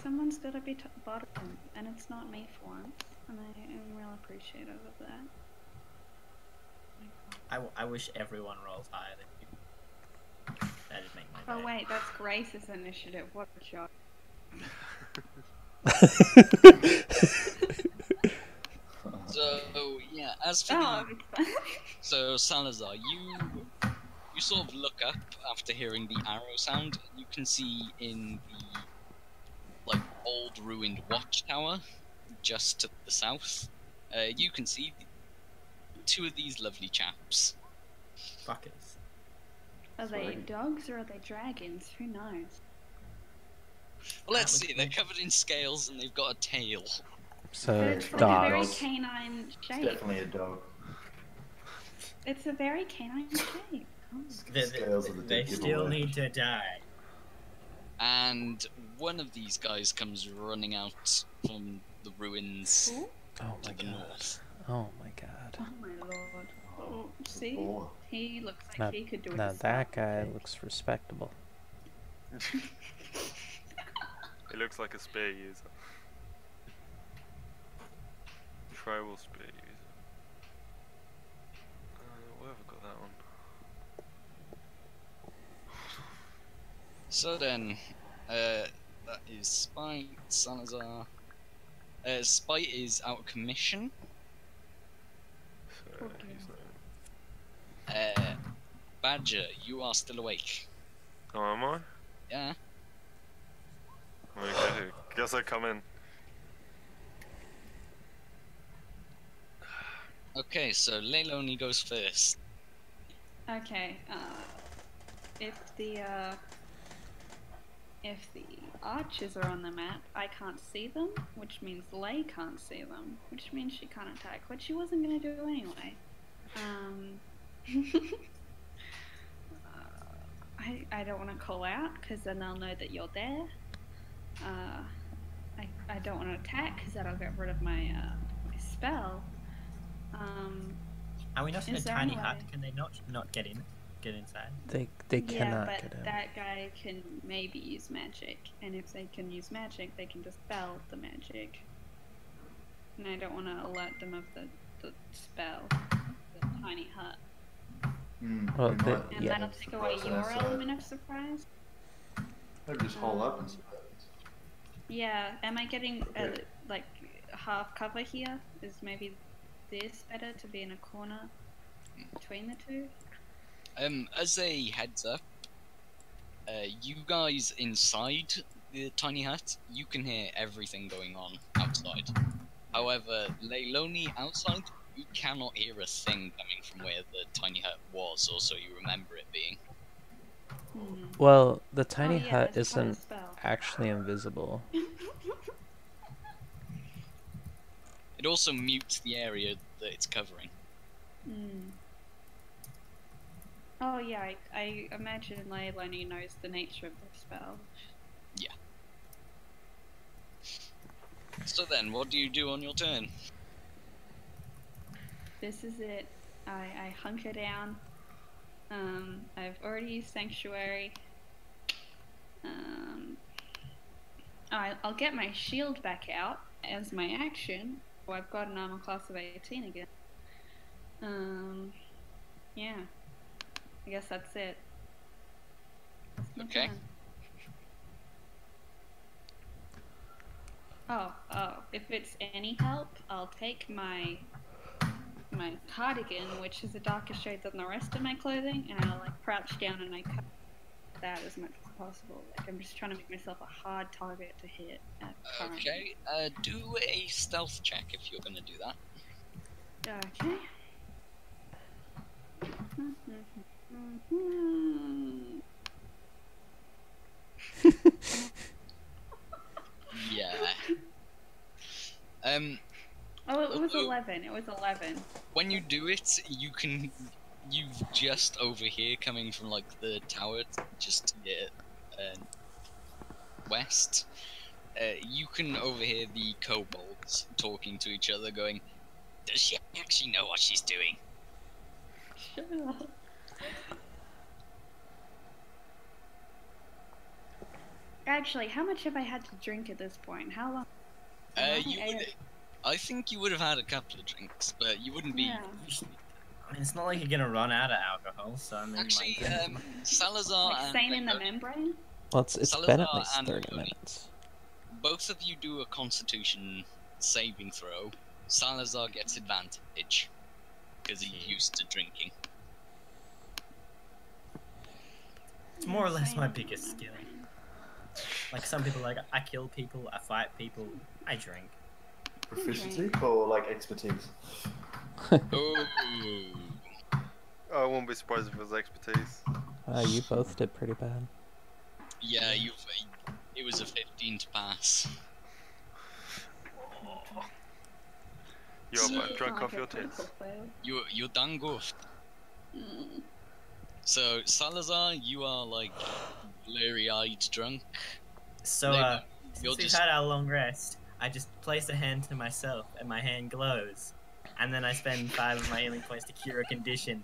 Speaker 3: Someone's gotta be bottom, and it's not me for once, and I am real appreciative of that.
Speaker 5: I wish everyone rolls higher than you. That'd make my
Speaker 3: Oh
Speaker 5: day.
Speaker 3: wait, that's Grace's initiative. What a joke.
Speaker 1: So yeah, as for
Speaker 3: Oh,
Speaker 1: so Salazar, you sort of look up after hearing the arrow sound. You can see in the like old ruined watchtower just to the south. You can see two of these lovely chaps.
Speaker 5: Fuckers.
Speaker 3: are they dogs or are they dragons? Who knows?
Speaker 1: Well, let's
Speaker 5: That was
Speaker 1: see. They're covered in scales and they've got a tail.
Speaker 4: So
Speaker 3: It's like a very
Speaker 4: dogs.
Speaker 3: canine
Speaker 6: It's
Speaker 3: shape.
Speaker 6: definitely a dog.
Speaker 3: It's a very canine shape. Oh.
Speaker 6: Scales of the
Speaker 5: They
Speaker 6: dead
Speaker 5: still
Speaker 6: giveaway.
Speaker 5: need to die.
Speaker 1: And one of these guys comes running out from the ruins
Speaker 3: Ooh.
Speaker 4: Oh
Speaker 1: to
Speaker 4: my
Speaker 1: the
Speaker 4: god.
Speaker 1: north.
Speaker 4: Oh my god.
Speaker 3: Oh my lord. Oh, see?
Speaker 6: Or
Speaker 3: He looks like
Speaker 4: Now,
Speaker 3: he could do it.
Speaker 4: now
Speaker 3: himself.
Speaker 4: that guy looks respectable.
Speaker 2: It looks like a spear user. Tribal spear user. Where have I got that one?
Speaker 1: So then, that is Spite, Salazar. Spite is out of commission.
Speaker 2: So,
Speaker 3: Okay.
Speaker 2: he's not-
Speaker 1: Badger, you are still awake.
Speaker 2: Oh, am I?
Speaker 1: Yeah.
Speaker 2: Okay, guess I come in.
Speaker 1: Okay, so Leilani goes first.
Speaker 3: Okay. If the archers are on the map, I can't see them, which means Lei can't see them, which means she can't attack, which she wasn't gonna do anyway. I don't want to call out because then they'll know that you're there. I don't want to attack because that'll get rid of my spell.
Speaker 5: Are we not in a
Speaker 3: Is there
Speaker 5: tiny
Speaker 3: any
Speaker 5: hut?
Speaker 3: way-
Speaker 5: Can they not get inside?
Speaker 4: They
Speaker 3: Yeah,
Speaker 4: cannot
Speaker 3: but
Speaker 4: get in.
Speaker 3: that guy can maybe use magic, and if they can use magic, they can dispel the magic. And I don't want to alert them of the spell, the tiny hut.
Speaker 4: Well,
Speaker 6: we
Speaker 4: they-
Speaker 6: might
Speaker 3: And
Speaker 4: Yeah.
Speaker 3: that'll take away
Speaker 6: surprise on
Speaker 3: your
Speaker 6: our side.
Speaker 3: element of surprise.
Speaker 6: Maybe just hole up and see what happens.
Speaker 3: Yeah, am I getting
Speaker 6: Okay.
Speaker 3: like half cover here? Is maybe this better to be in a corner between the two?
Speaker 1: As a heads up, you guys inside the tiny hut, you can hear everything going on outside. However, Leilani outside, you cannot hear a thing coming from where the tiny hut was, or so you remember it being.
Speaker 4: Well, the tiny
Speaker 3: Oh, yeah,
Speaker 4: hut
Speaker 3: that's part of
Speaker 4: isn't
Speaker 3: the spell.
Speaker 4: actually invisible.
Speaker 1: It also mutes the area that it's covering.
Speaker 3: Oh yeah, I imagine Leilani knows the nature of the spell.
Speaker 1: So then, what do you do on your turn?
Speaker 3: This is it. I hunker down. I've already used Sanctuary. I'll get my shield back out as my action. Oh, I've got an armor class of 18 again. Yeah. I guess that's it. That's my
Speaker 1: Okay.
Speaker 3: turn. Oh, if it's any help, I'll take my cardigan, which is a darker shade than the rest of my clothing, and I'll like crouch down and I cut that as much as possible. Like I'm just trying to make myself a hard target to hit.
Speaker 1: Okay, do a stealth check if you're gonna do that.
Speaker 3: Okay.
Speaker 1: Yeah.
Speaker 3: Oh, it was 11. It was 11.
Speaker 1: When you do it, you've just overhear coming from like the tower, just west. You can overhear the kobolds talking to each other, going, "Does she actually know what she's doing?"
Speaker 3: Shut up. Actually, how much have I had to drink at this point? How long?
Speaker 1: I think you would have had a couple of drinks, but you wouldn't be.
Speaker 3: Yeah.
Speaker 5: I mean, it's not like you're gonna run out of alcohol, so I mean,
Speaker 1: Actually,
Speaker 5: like,
Speaker 1: Salazar
Speaker 3: Like
Speaker 1: and
Speaker 3: stain in the
Speaker 1: Leilani,
Speaker 3: membrane?
Speaker 4: Well, it's been
Speaker 1: Salazar
Speaker 4: at least
Speaker 1: and
Speaker 4: 30
Speaker 1: Leilani.
Speaker 4: minutes.
Speaker 1: both of you do a Constitution saving throw. Salazar gets advantage because he's used to drinking.
Speaker 5: it's more or less my biggest skill. Like some people, like I kill people, I fight people, I drink.
Speaker 6: Proficiency or like expertise?
Speaker 1: Oh,
Speaker 2: I wouldn't be surprised if it was expertise.
Speaker 4: You both did pretty bad.
Speaker 1: yeah, it was a 15 to pass.
Speaker 2: You're
Speaker 1: So-
Speaker 2: about drunk off your tits.
Speaker 1: You're done good.
Speaker 3: Mm.
Speaker 1: So Salazar, you are like blurry-eyed drunk.
Speaker 5: So,
Speaker 1: No,
Speaker 5: since
Speaker 1: you're
Speaker 5: we've
Speaker 1: just-
Speaker 5: had our long rest, I just place a hand to myself, and my hand glows, and then I spend 5 of my healing points to cure a condition,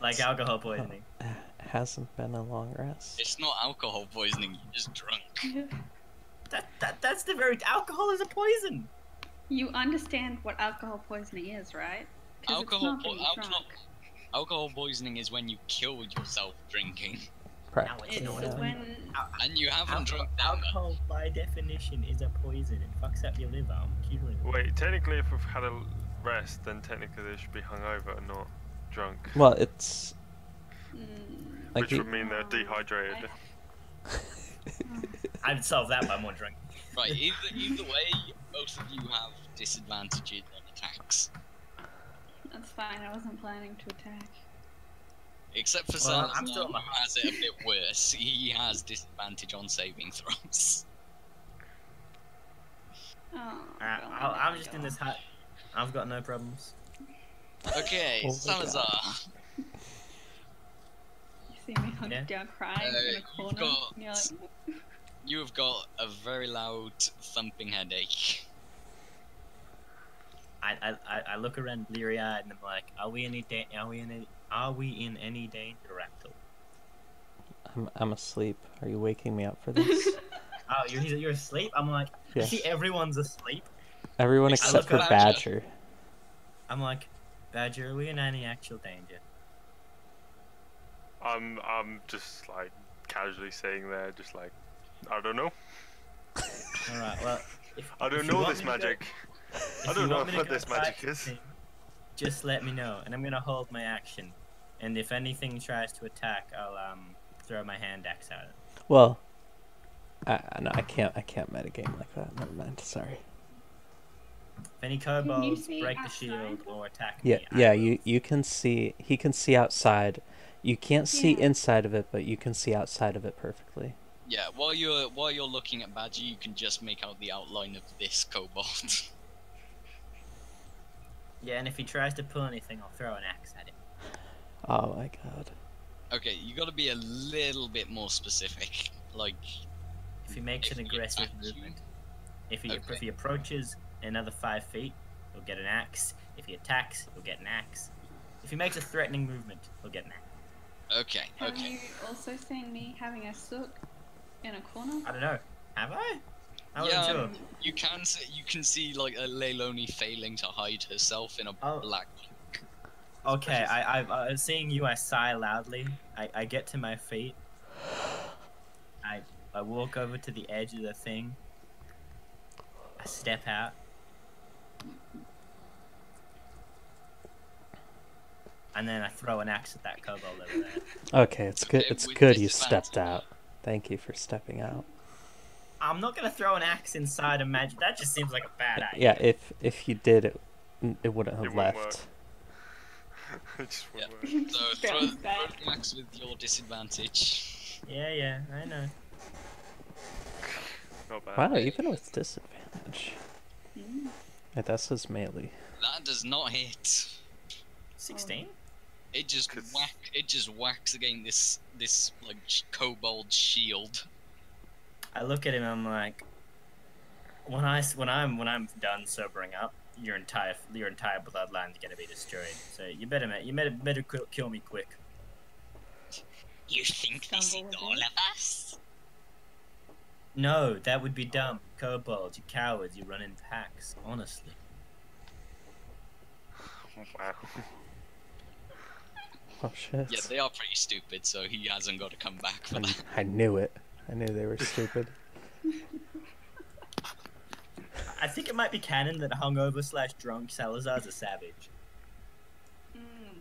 Speaker 5: like alcohol poisoning.
Speaker 4: Hasn't been a long rest.
Speaker 1: It's not alcohol poisoning. You're just drunk.
Speaker 5: That's the very alcohol is a poison.
Speaker 3: You understand what alcohol poisoning is, right? 'Cause it's
Speaker 1: Alcohol,
Speaker 3: not being drunk.
Speaker 1: alcohol poisoning is when you kill yourself drinking,
Speaker 4: Practically.
Speaker 3: It's
Speaker 5: No,
Speaker 3: when
Speaker 1: and you haven't drunk down that.
Speaker 5: Alcohol, by definition, is a poison. It fucks up your liver. I'm curing it.
Speaker 2: Wait, technically, if we've had a rest, then technically they should be hungover and not drunk,
Speaker 4: Well, it's
Speaker 3: mm,
Speaker 4: like
Speaker 2: which
Speaker 4: the-
Speaker 2: would mean they're dehydrated.
Speaker 5: I'd solve that by more drink.
Speaker 1: Right, either way, both of you have disadvantages on attacks.
Speaker 3: That's fine. I wasn't planning to attack.
Speaker 1: Except for
Speaker 5: Well,
Speaker 1: Salazar,
Speaker 5: I'm still-
Speaker 1: who has it a bit worse. He has disadvantage on saving throws.
Speaker 3: Oh,
Speaker 5: Alright,
Speaker 3: well,
Speaker 5: I'm
Speaker 3: there
Speaker 5: just
Speaker 3: we
Speaker 5: in
Speaker 3: go.
Speaker 5: this hut. I've got no problems.
Speaker 1: Okay,
Speaker 4: Oh my
Speaker 1: Salazar.
Speaker 3: You see me hunked
Speaker 5: Yeah.
Speaker 3: down crying in a
Speaker 1: You've
Speaker 3: corner.
Speaker 1: got-
Speaker 3: And you're like,
Speaker 1: You have got a very loud thumping headache.
Speaker 5: I look around bleary eyed and I'm like, are we in any danger, Raptor?
Speaker 4: I'm asleep. Are you waking me up for this?
Speaker 5: Oh, you're asleep? I'm like,
Speaker 4: Yeah.
Speaker 5: I see everyone's asleep.
Speaker 4: Everyone
Speaker 1: I
Speaker 4: except
Speaker 1: look
Speaker 4: for
Speaker 1: at
Speaker 4: Badger.
Speaker 5: I'm like, Badger, are we in any actual danger?
Speaker 2: I'm just like casually sitting there, just like, I don't know.
Speaker 5: Alright, well,
Speaker 2: I don't
Speaker 5: if you
Speaker 2: know
Speaker 5: want
Speaker 2: this
Speaker 5: me to go-
Speaker 2: magic.
Speaker 5: if
Speaker 2: I
Speaker 5: you
Speaker 2: don't know
Speaker 5: want me to
Speaker 2: what
Speaker 5: go
Speaker 2: this
Speaker 5: try
Speaker 2: magic is.
Speaker 5: something, just let me know, and I'm gonna hold my action. And if anything tries to attack, I'll throw my hand axe at it.
Speaker 4: Well, no, I can't metagame like that. Never mind. Sorry.
Speaker 5: If any kobolds
Speaker 3: see
Speaker 5: break the
Speaker 3: outside?
Speaker 5: shield or attack
Speaker 4: Yeah,
Speaker 5: me,
Speaker 4: yeah.
Speaker 5: I will.
Speaker 4: You can see. He can see outside. You can't see
Speaker 3: Yeah.
Speaker 4: inside of it, but you can see outside of it perfectly.
Speaker 1: Yeah, while you're looking at Badger, you can just make out the outline of this kobold.
Speaker 5: Yeah, and if he tries to pull anything, I'll throw an axe at him.
Speaker 4: Oh my god.
Speaker 1: Okay, you got to be a little bit more specific. Like,
Speaker 5: If he makes
Speaker 1: If
Speaker 5: an
Speaker 1: he
Speaker 5: aggressive
Speaker 1: attacks you?
Speaker 5: movement, if
Speaker 1: Okay.
Speaker 5: he approaches another 5 feet, he'll get an axe. If he attacks, he'll get an axe. If he makes a threatening movement, he'll get an axe.
Speaker 1: okay,
Speaker 3: have
Speaker 1: okay.
Speaker 3: you also seen me having a sook in a corner?
Speaker 5: I don't know. Have I? I
Speaker 1: Yeah,
Speaker 5: wasn't sure.
Speaker 1: You can see like a Leilani failing to hide herself in a
Speaker 5: Oh.
Speaker 1: black.
Speaker 5: Okay, I seeing you, I sigh loudly. I get to my feet. I walk over to the edge of the thing. I step out. And then I throw an axe at that kobold over there.
Speaker 4: Okay, it's good.
Speaker 1: Okay,
Speaker 4: It's
Speaker 1: with
Speaker 4: good you
Speaker 1: disadvantage.
Speaker 4: stepped out. Thank you for stepping out.
Speaker 5: I'm not gonna throw an axe inside a magic. That just seems like a bad
Speaker 4: Yeah,
Speaker 5: idea.
Speaker 4: if you did, it wouldn't have
Speaker 2: It wouldn't
Speaker 4: left.
Speaker 2: It just
Speaker 1: Yeah.
Speaker 2: wouldn't work.
Speaker 1: So throw
Speaker 3: Bounce back.
Speaker 1: the axe with your disadvantage.
Speaker 5: Yeah, I know.
Speaker 2: Not bad.
Speaker 4: Wow, even with disadvantage.
Speaker 3: Mm.
Speaker 4: Yeah, that says melee.
Speaker 1: That does not hit.
Speaker 5: 16?
Speaker 1: It just
Speaker 2: 'Cause-
Speaker 1: whacks against this like kobold shield.
Speaker 5: I look at him. I'm like, when I'm done sobering up, your entire bloodline's gonna be destroyed. So you better kill me quick.
Speaker 1: You think
Speaker 3: this is all of
Speaker 1: us?
Speaker 5: No, that would be dumb. Kobolds, you cowards, you run in packs. Honestly.
Speaker 2: Wow.
Speaker 4: Oh shit.
Speaker 1: Yeah, they are pretty stupid, so he hasn't got to come back for that.
Speaker 4: I knew it. I knew they were stupid.
Speaker 5: I think it might be canon that hungover/drunk Salazar's a savage.
Speaker 3: Mm.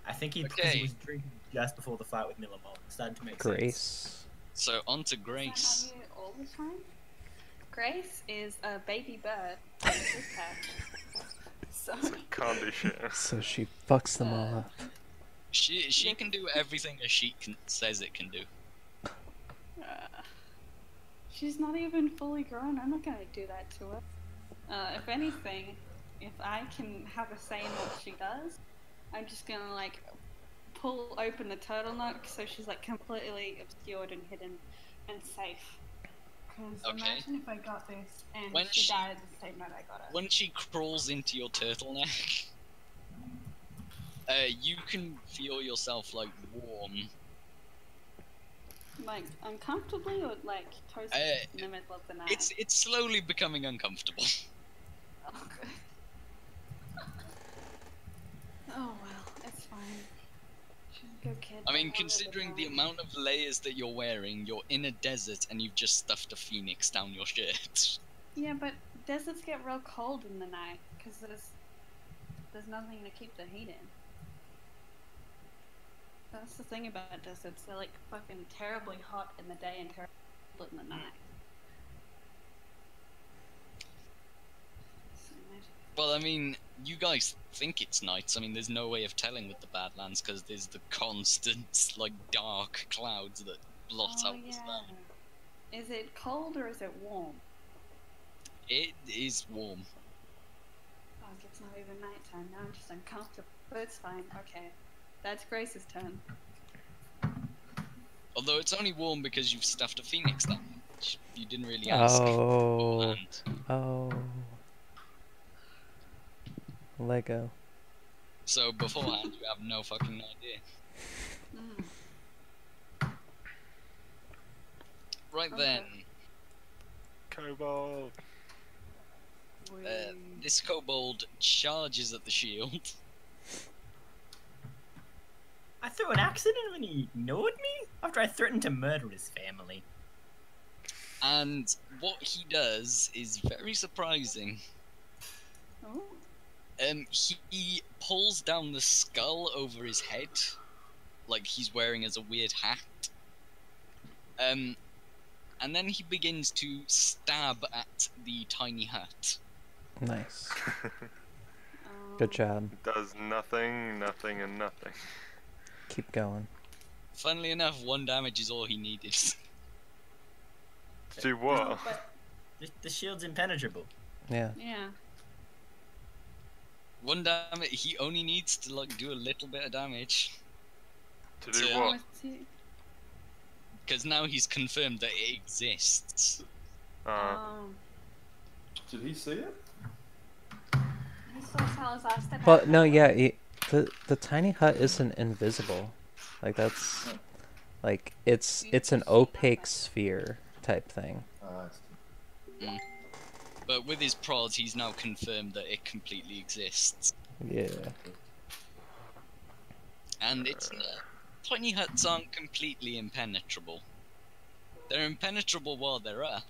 Speaker 5: I think because
Speaker 1: Okay.
Speaker 5: he was drinking just before the fight with Millimon. It started to make sense.
Speaker 4: Grace.
Speaker 1: So on to
Speaker 3: Is
Speaker 1: Grace.
Speaker 3: that how you all the time? Grace is a baby bird. Like this cat. So
Speaker 2: Can't do shit.
Speaker 4: So she fucks them all up.
Speaker 1: She can do everything a sheet says it can do.
Speaker 3: she's not even fully grown. I'm not gonna do that to her. If anything, if I can have a say in what she does, I'm just gonna like pull open the turtleneck so she's like completely obscured and hidden and safe. Because
Speaker 1: Okay.
Speaker 3: imagine if I got this and
Speaker 1: When
Speaker 3: she
Speaker 1: she-
Speaker 3: died the same night I got her.
Speaker 1: When she crawls into your turtleneck, you can feel yourself like warm.
Speaker 3: Like uncomfortably or like toasted in the middle of the night.
Speaker 1: It's slowly becoming uncomfortable.
Speaker 3: Oh, good. Oh well, it's fine. She's a good kid.
Speaker 1: I mean,
Speaker 3: Don't worry
Speaker 1: considering
Speaker 3: about
Speaker 1: the
Speaker 3: it.
Speaker 1: amount of layers that you're wearing, you're in a desert and you've just stuffed a phoenix down your shirt.
Speaker 3: Yeah, but deserts get real cold in the night because there's nothing to keep the heat in. That's the thing about deserts. They're like fucking terribly hot in the day and terribly cold in the night. So imagine-
Speaker 1: Well, I mean, you guys think it's night. I mean, there's no way of telling with the Badlands because there's the constant, like, dark clouds that blot
Speaker 3: Oh,
Speaker 1: out the sun.
Speaker 3: Is it cold or is it warm?
Speaker 1: It is warm.
Speaker 3: Oh, it's not even nighttime. Now I'm just uncomfortable. But it's fine. Okay. That's Grace's turn.
Speaker 1: Although it's only warm because you've stuffed a phoenix down, which you didn't really ask.
Speaker 4: Oh.
Speaker 1: beforehand.
Speaker 4: Oh. Lego.
Speaker 1: So beforehand, you have no fucking idea.
Speaker 3: Mm.
Speaker 1: Right
Speaker 3: Okay.
Speaker 1: then,
Speaker 2: Kobold.
Speaker 1: this kobold charges at the shield.
Speaker 5: I threw an accident when he ignored me after I threatened to murder his family.
Speaker 1: And what he does is very surprising.
Speaker 3: Oh.
Speaker 1: He pulls down the skull over his head, like he's wearing as a weird hat. And then he begins to stab at the tiny hut.
Speaker 4: Nice. Good job.
Speaker 2: Does nothing, nothing, and nothing.
Speaker 4: Keep going.
Speaker 1: Funnily enough, 1 damage is all he needed.
Speaker 2: Do what?
Speaker 3: No, but
Speaker 5: The shield's impenetrable.
Speaker 4: Yeah.
Speaker 3: yeah.
Speaker 1: 1 damage. He only needs to like do a little bit of damage,
Speaker 2: To do
Speaker 1: Yeah.
Speaker 2: what?
Speaker 3: What's he-
Speaker 1: because now he's confirmed that it exists.
Speaker 6: Did he see it?
Speaker 3: He saw Salazar step
Speaker 4: Well,
Speaker 3: out.
Speaker 4: no, yeah. The tiny hut isn't invisible. Like that's like it's an opaque sphere type thing.
Speaker 1: But with his prod, he's now confirmed that it completely exists.
Speaker 4: Yeah.
Speaker 1: And it's tiny huts aren't completely impenetrable. They're impenetrable while they're up,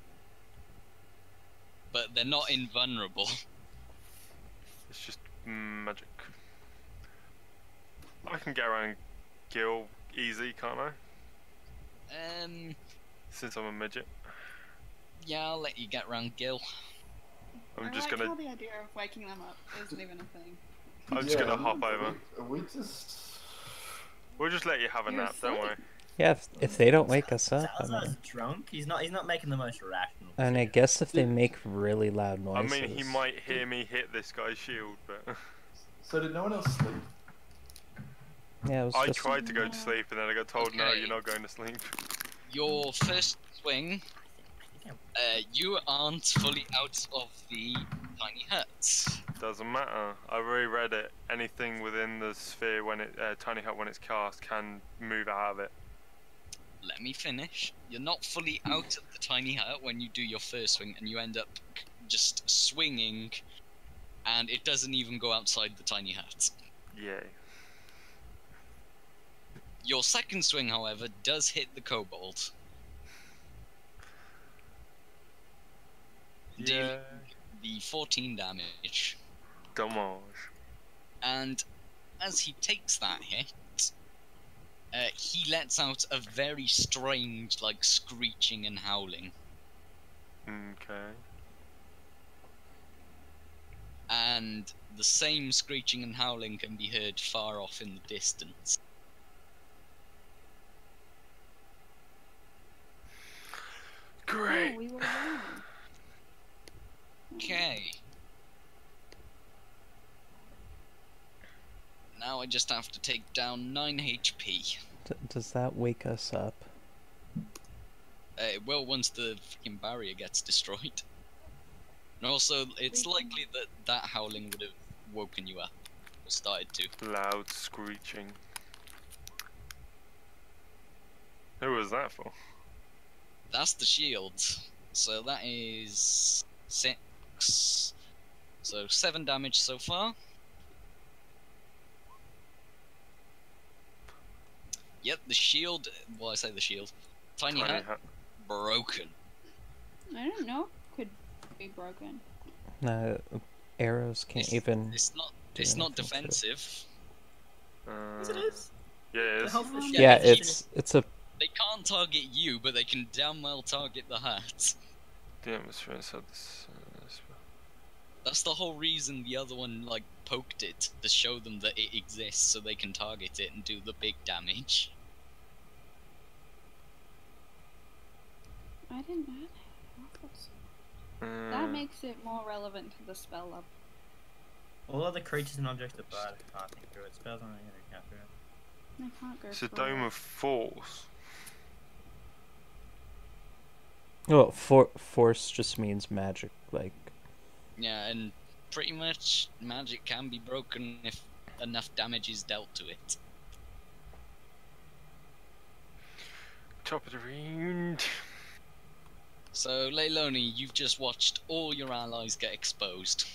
Speaker 1: but they're not invulnerable.
Speaker 2: It's just magic. I can get around Gil easy, can't I? Since I'm a midget.
Speaker 1: Yeah, I'll let you get round Gil.
Speaker 2: I'm
Speaker 3: I
Speaker 2: just
Speaker 3: like
Speaker 2: gonna
Speaker 3: how the idea of waking them up isn't even a thing.
Speaker 2: I'm just gonna hop over.
Speaker 6: We just.
Speaker 2: We'll just let you have a
Speaker 3: You're
Speaker 2: nap, don't
Speaker 3: asleep.
Speaker 2: worry.
Speaker 4: Yeah. If they don't wake us up, I
Speaker 5: Salazar's
Speaker 4: mean,
Speaker 5: drunk. He's not making the most rational.
Speaker 4: and I
Speaker 5: decision.
Speaker 4: guess if they make really loud
Speaker 2: I
Speaker 4: noises.
Speaker 2: mean, he might hear me hit this guy's shield, but
Speaker 6: So did no one else sleep?
Speaker 4: Yeah, it was
Speaker 2: I
Speaker 4: just.
Speaker 2: tried to go to sleep and then I got told, no,
Speaker 1: Okay.
Speaker 2: you're not going to sleep.
Speaker 1: Your first swing, you aren't fully out of the tiny hut.
Speaker 2: Doesn't matter. I reread it. Anything within the sphere when it tiny hut when it's cast can move out of it.
Speaker 1: Let me finish. You're not fully out of the tiny hut when you do your first swing, and you end up just swinging, and it doesn't even go outside the tiny hut.
Speaker 2: Yay.
Speaker 1: Your second swing, however, does hit the kobold, dealing the 14 damage.
Speaker 2: Dommage.
Speaker 1: And as he takes that hit, he lets out a very strange, like, screeching and howling.
Speaker 2: Okay.
Speaker 1: And the same screeching and howling can be heard far off in the distance.
Speaker 2: Great.
Speaker 3: Oh, we were wrong.
Speaker 1: Okay. Now I just have to take down 9 HP.
Speaker 4: Does that wake us up?
Speaker 1: It will once the freaking barrier gets destroyed. And also, it's likely that that howling would have woken you up. Or started to.
Speaker 2: Loud screeching. Who was that for?
Speaker 1: That's the shield. So that is 6. So 7 damage so far. Yep, the shield. Well, I say the shield. Tiny hut broken.
Speaker 3: I don't know. Could be broken.
Speaker 4: No, arrows can't even.
Speaker 1: It's not.
Speaker 4: do
Speaker 1: It's not
Speaker 4: anything to it.
Speaker 1: defensive.
Speaker 5: Yes, it is.
Speaker 2: Yeah, it
Speaker 5: The
Speaker 2: is.
Speaker 5: health of the shield
Speaker 4: Yeah,
Speaker 5: is-
Speaker 4: it's a.
Speaker 1: They can't target you, but they can damn well target the hut.
Speaker 2: The atmosphere inside this.
Speaker 1: That's the whole reason the other one like poked it, to show them that it exists so they can target it and do the big damage.
Speaker 3: I didn't know that. That makes it more relevant to the spell level.
Speaker 5: All other creatures and objects are bad. I can't think through it. Spells on the count through it.
Speaker 3: I can't go
Speaker 2: It's a
Speaker 3: through
Speaker 2: dome
Speaker 3: it.
Speaker 2: of force.
Speaker 4: Well, force just means magic, like.
Speaker 1: Yeah, and pretty much magic can be broken if enough damage is dealt to it.
Speaker 2: Top of the round.
Speaker 1: So, Leilani, you've just watched all your allies get exposed.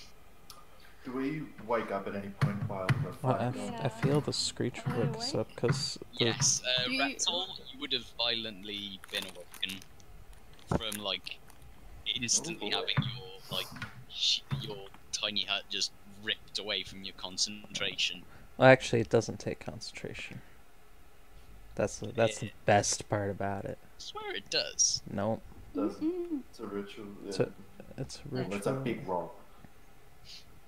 Speaker 6: Do we wake up at any point while we're
Speaker 4: Well,
Speaker 6: fighting?
Speaker 4: I feel the screech
Speaker 3: Are they
Speaker 4: wakes
Speaker 3: awake?
Speaker 4: up because the
Speaker 1: Yes,
Speaker 3: Do you-
Speaker 1: Reptile, you would have violently been awoken from, like, instantly
Speaker 6: Oh.
Speaker 1: having your, like, your tiny hut just ripped away from your concentration.
Speaker 4: well, actually, it doesn't take concentration. That's the
Speaker 1: Yeah.
Speaker 4: best part about it.
Speaker 1: I swear it does.
Speaker 4: No,
Speaker 6: Doesn't.
Speaker 3: Mm-mm.
Speaker 6: It's a ritual. Yeah.
Speaker 4: It's a- it's a
Speaker 3: Yeah.
Speaker 6: Well, it's a big rock.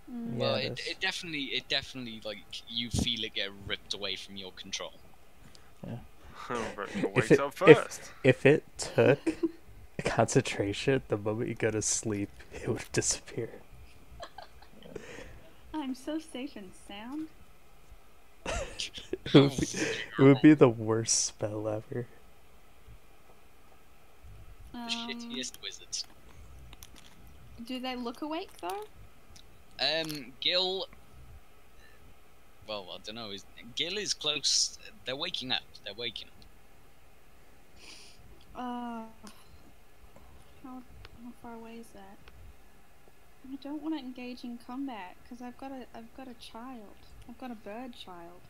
Speaker 3: Mm.
Speaker 4: Yeah,
Speaker 1: Well,
Speaker 4: it is.
Speaker 1: it definitely, like, you feel it get ripped away from your control.
Speaker 2: Rachel
Speaker 4: If
Speaker 2: wakes
Speaker 4: it-
Speaker 2: up first.
Speaker 4: if it took concentration, the moment you go to sleep, it would disappear.
Speaker 3: I'm so safe and sound.
Speaker 4: It would be the worst spell ever.
Speaker 1: The shittiest wizards.
Speaker 3: Do they look awake though?
Speaker 1: Gil. Well, I don't know. Gil is close. They're waking up. They're waking up.
Speaker 3: How far away is that? I don't want to engage in combat because I've got a child. I've got a bird child.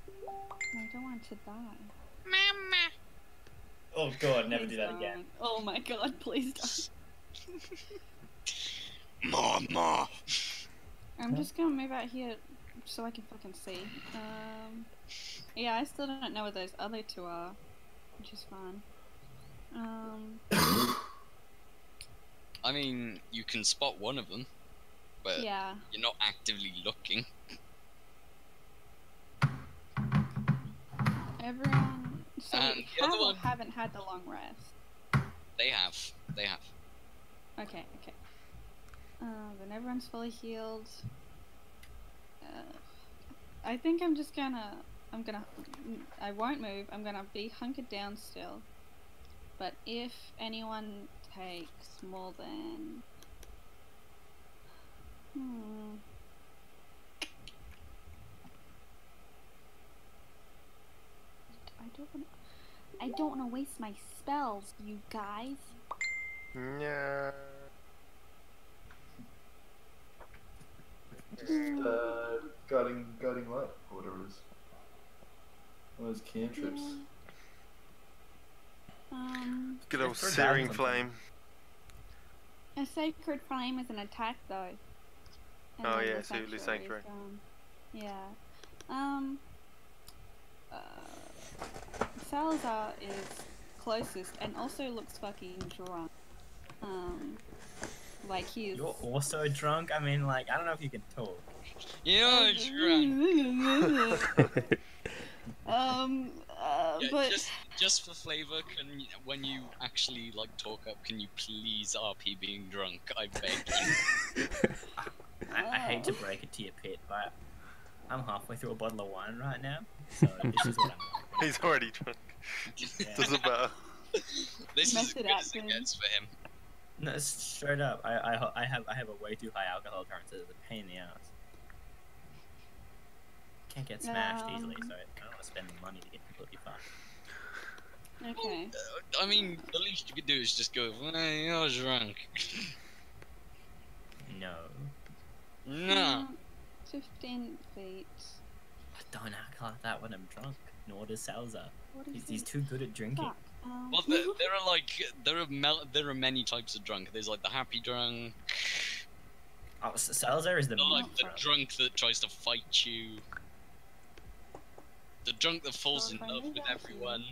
Speaker 3: And I don't want it to die.
Speaker 1: Mama.
Speaker 5: Oh god, never
Speaker 3: Please
Speaker 5: do that
Speaker 3: don't.
Speaker 5: again.
Speaker 3: Oh my god, please don't.
Speaker 1: Mama.
Speaker 3: I'm just gonna move out here so I can fucking see. Yeah, I still don't know where those other two are, which is fine.
Speaker 1: I mean, you can spot one of them, but
Speaker 3: Yeah.
Speaker 1: you're not actively looking.
Speaker 3: Everyone. So
Speaker 1: And
Speaker 3: we
Speaker 1: the other
Speaker 3: have or
Speaker 1: one-
Speaker 3: haven't had the long rest.
Speaker 1: They have. They have.
Speaker 3: Okay, okay. Then everyone's fully healed. I think I'm just gonna. I won't move. I'm gonna be hunkered down still. But if anyone takes more than. I don't want to waste my spells, you guys.
Speaker 2: Yeah.
Speaker 6: Guiding light, or whatever it is. One of those cantrips.
Speaker 2: Good old
Speaker 5: for
Speaker 2: searing
Speaker 5: dazzling.
Speaker 2: flame.
Speaker 3: A sacred flame is an attack though. And
Speaker 2: Oh,
Speaker 3: then
Speaker 2: yeah,
Speaker 3: the
Speaker 2: Zulu
Speaker 3: sanctuary is
Speaker 2: Sanctuary.
Speaker 3: gone. Yeah. Salazar is closest and also looks fucking drunk. Like he is.
Speaker 5: You're also drunk? I mean, like, I don't know if you can talk.
Speaker 1: You're drunk. Yeah,
Speaker 3: But
Speaker 1: just for flavor, when you actually like talk up, can you please RP being drunk? I beg you.
Speaker 5: I hate to break it to your pit, but I'm halfway through a bottle of wine right now, so this is what I'm like.
Speaker 2: He's already drunk.
Speaker 5: Yeah.
Speaker 2: Doesn't matter.
Speaker 1: This is as
Speaker 3: Method
Speaker 1: good as it
Speaker 3: acting.
Speaker 1: gets for him.
Speaker 5: No, straight up, I have a way too high alcohol tolerance. It's a pain in the ass. Can't get smashed easily, so I don't want to spend the money to get completely fucked.
Speaker 3: okay.
Speaker 1: I mean, the least you could do is just go, "Hey, you're drunk."
Speaker 5: No,
Speaker 1: No.
Speaker 3: 15 feet.
Speaker 5: I don't act like that when I'm drunk. Nor does Salazar.
Speaker 3: What is
Speaker 5: He's
Speaker 3: it?
Speaker 5: too good at drinking.
Speaker 3: Fuck.
Speaker 1: Well, there are many types of drunk. There's like the happy drunk,
Speaker 5: Oh, Salazar is the
Speaker 1: the,
Speaker 5: mean
Speaker 1: like the
Speaker 5: drunk.
Speaker 1: drunk that tries to fight you, the drunk that falls
Speaker 3: So
Speaker 1: in
Speaker 3: if I
Speaker 1: love
Speaker 3: move
Speaker 1: with
Speaker 3: out here-
Speaker 1: everyone.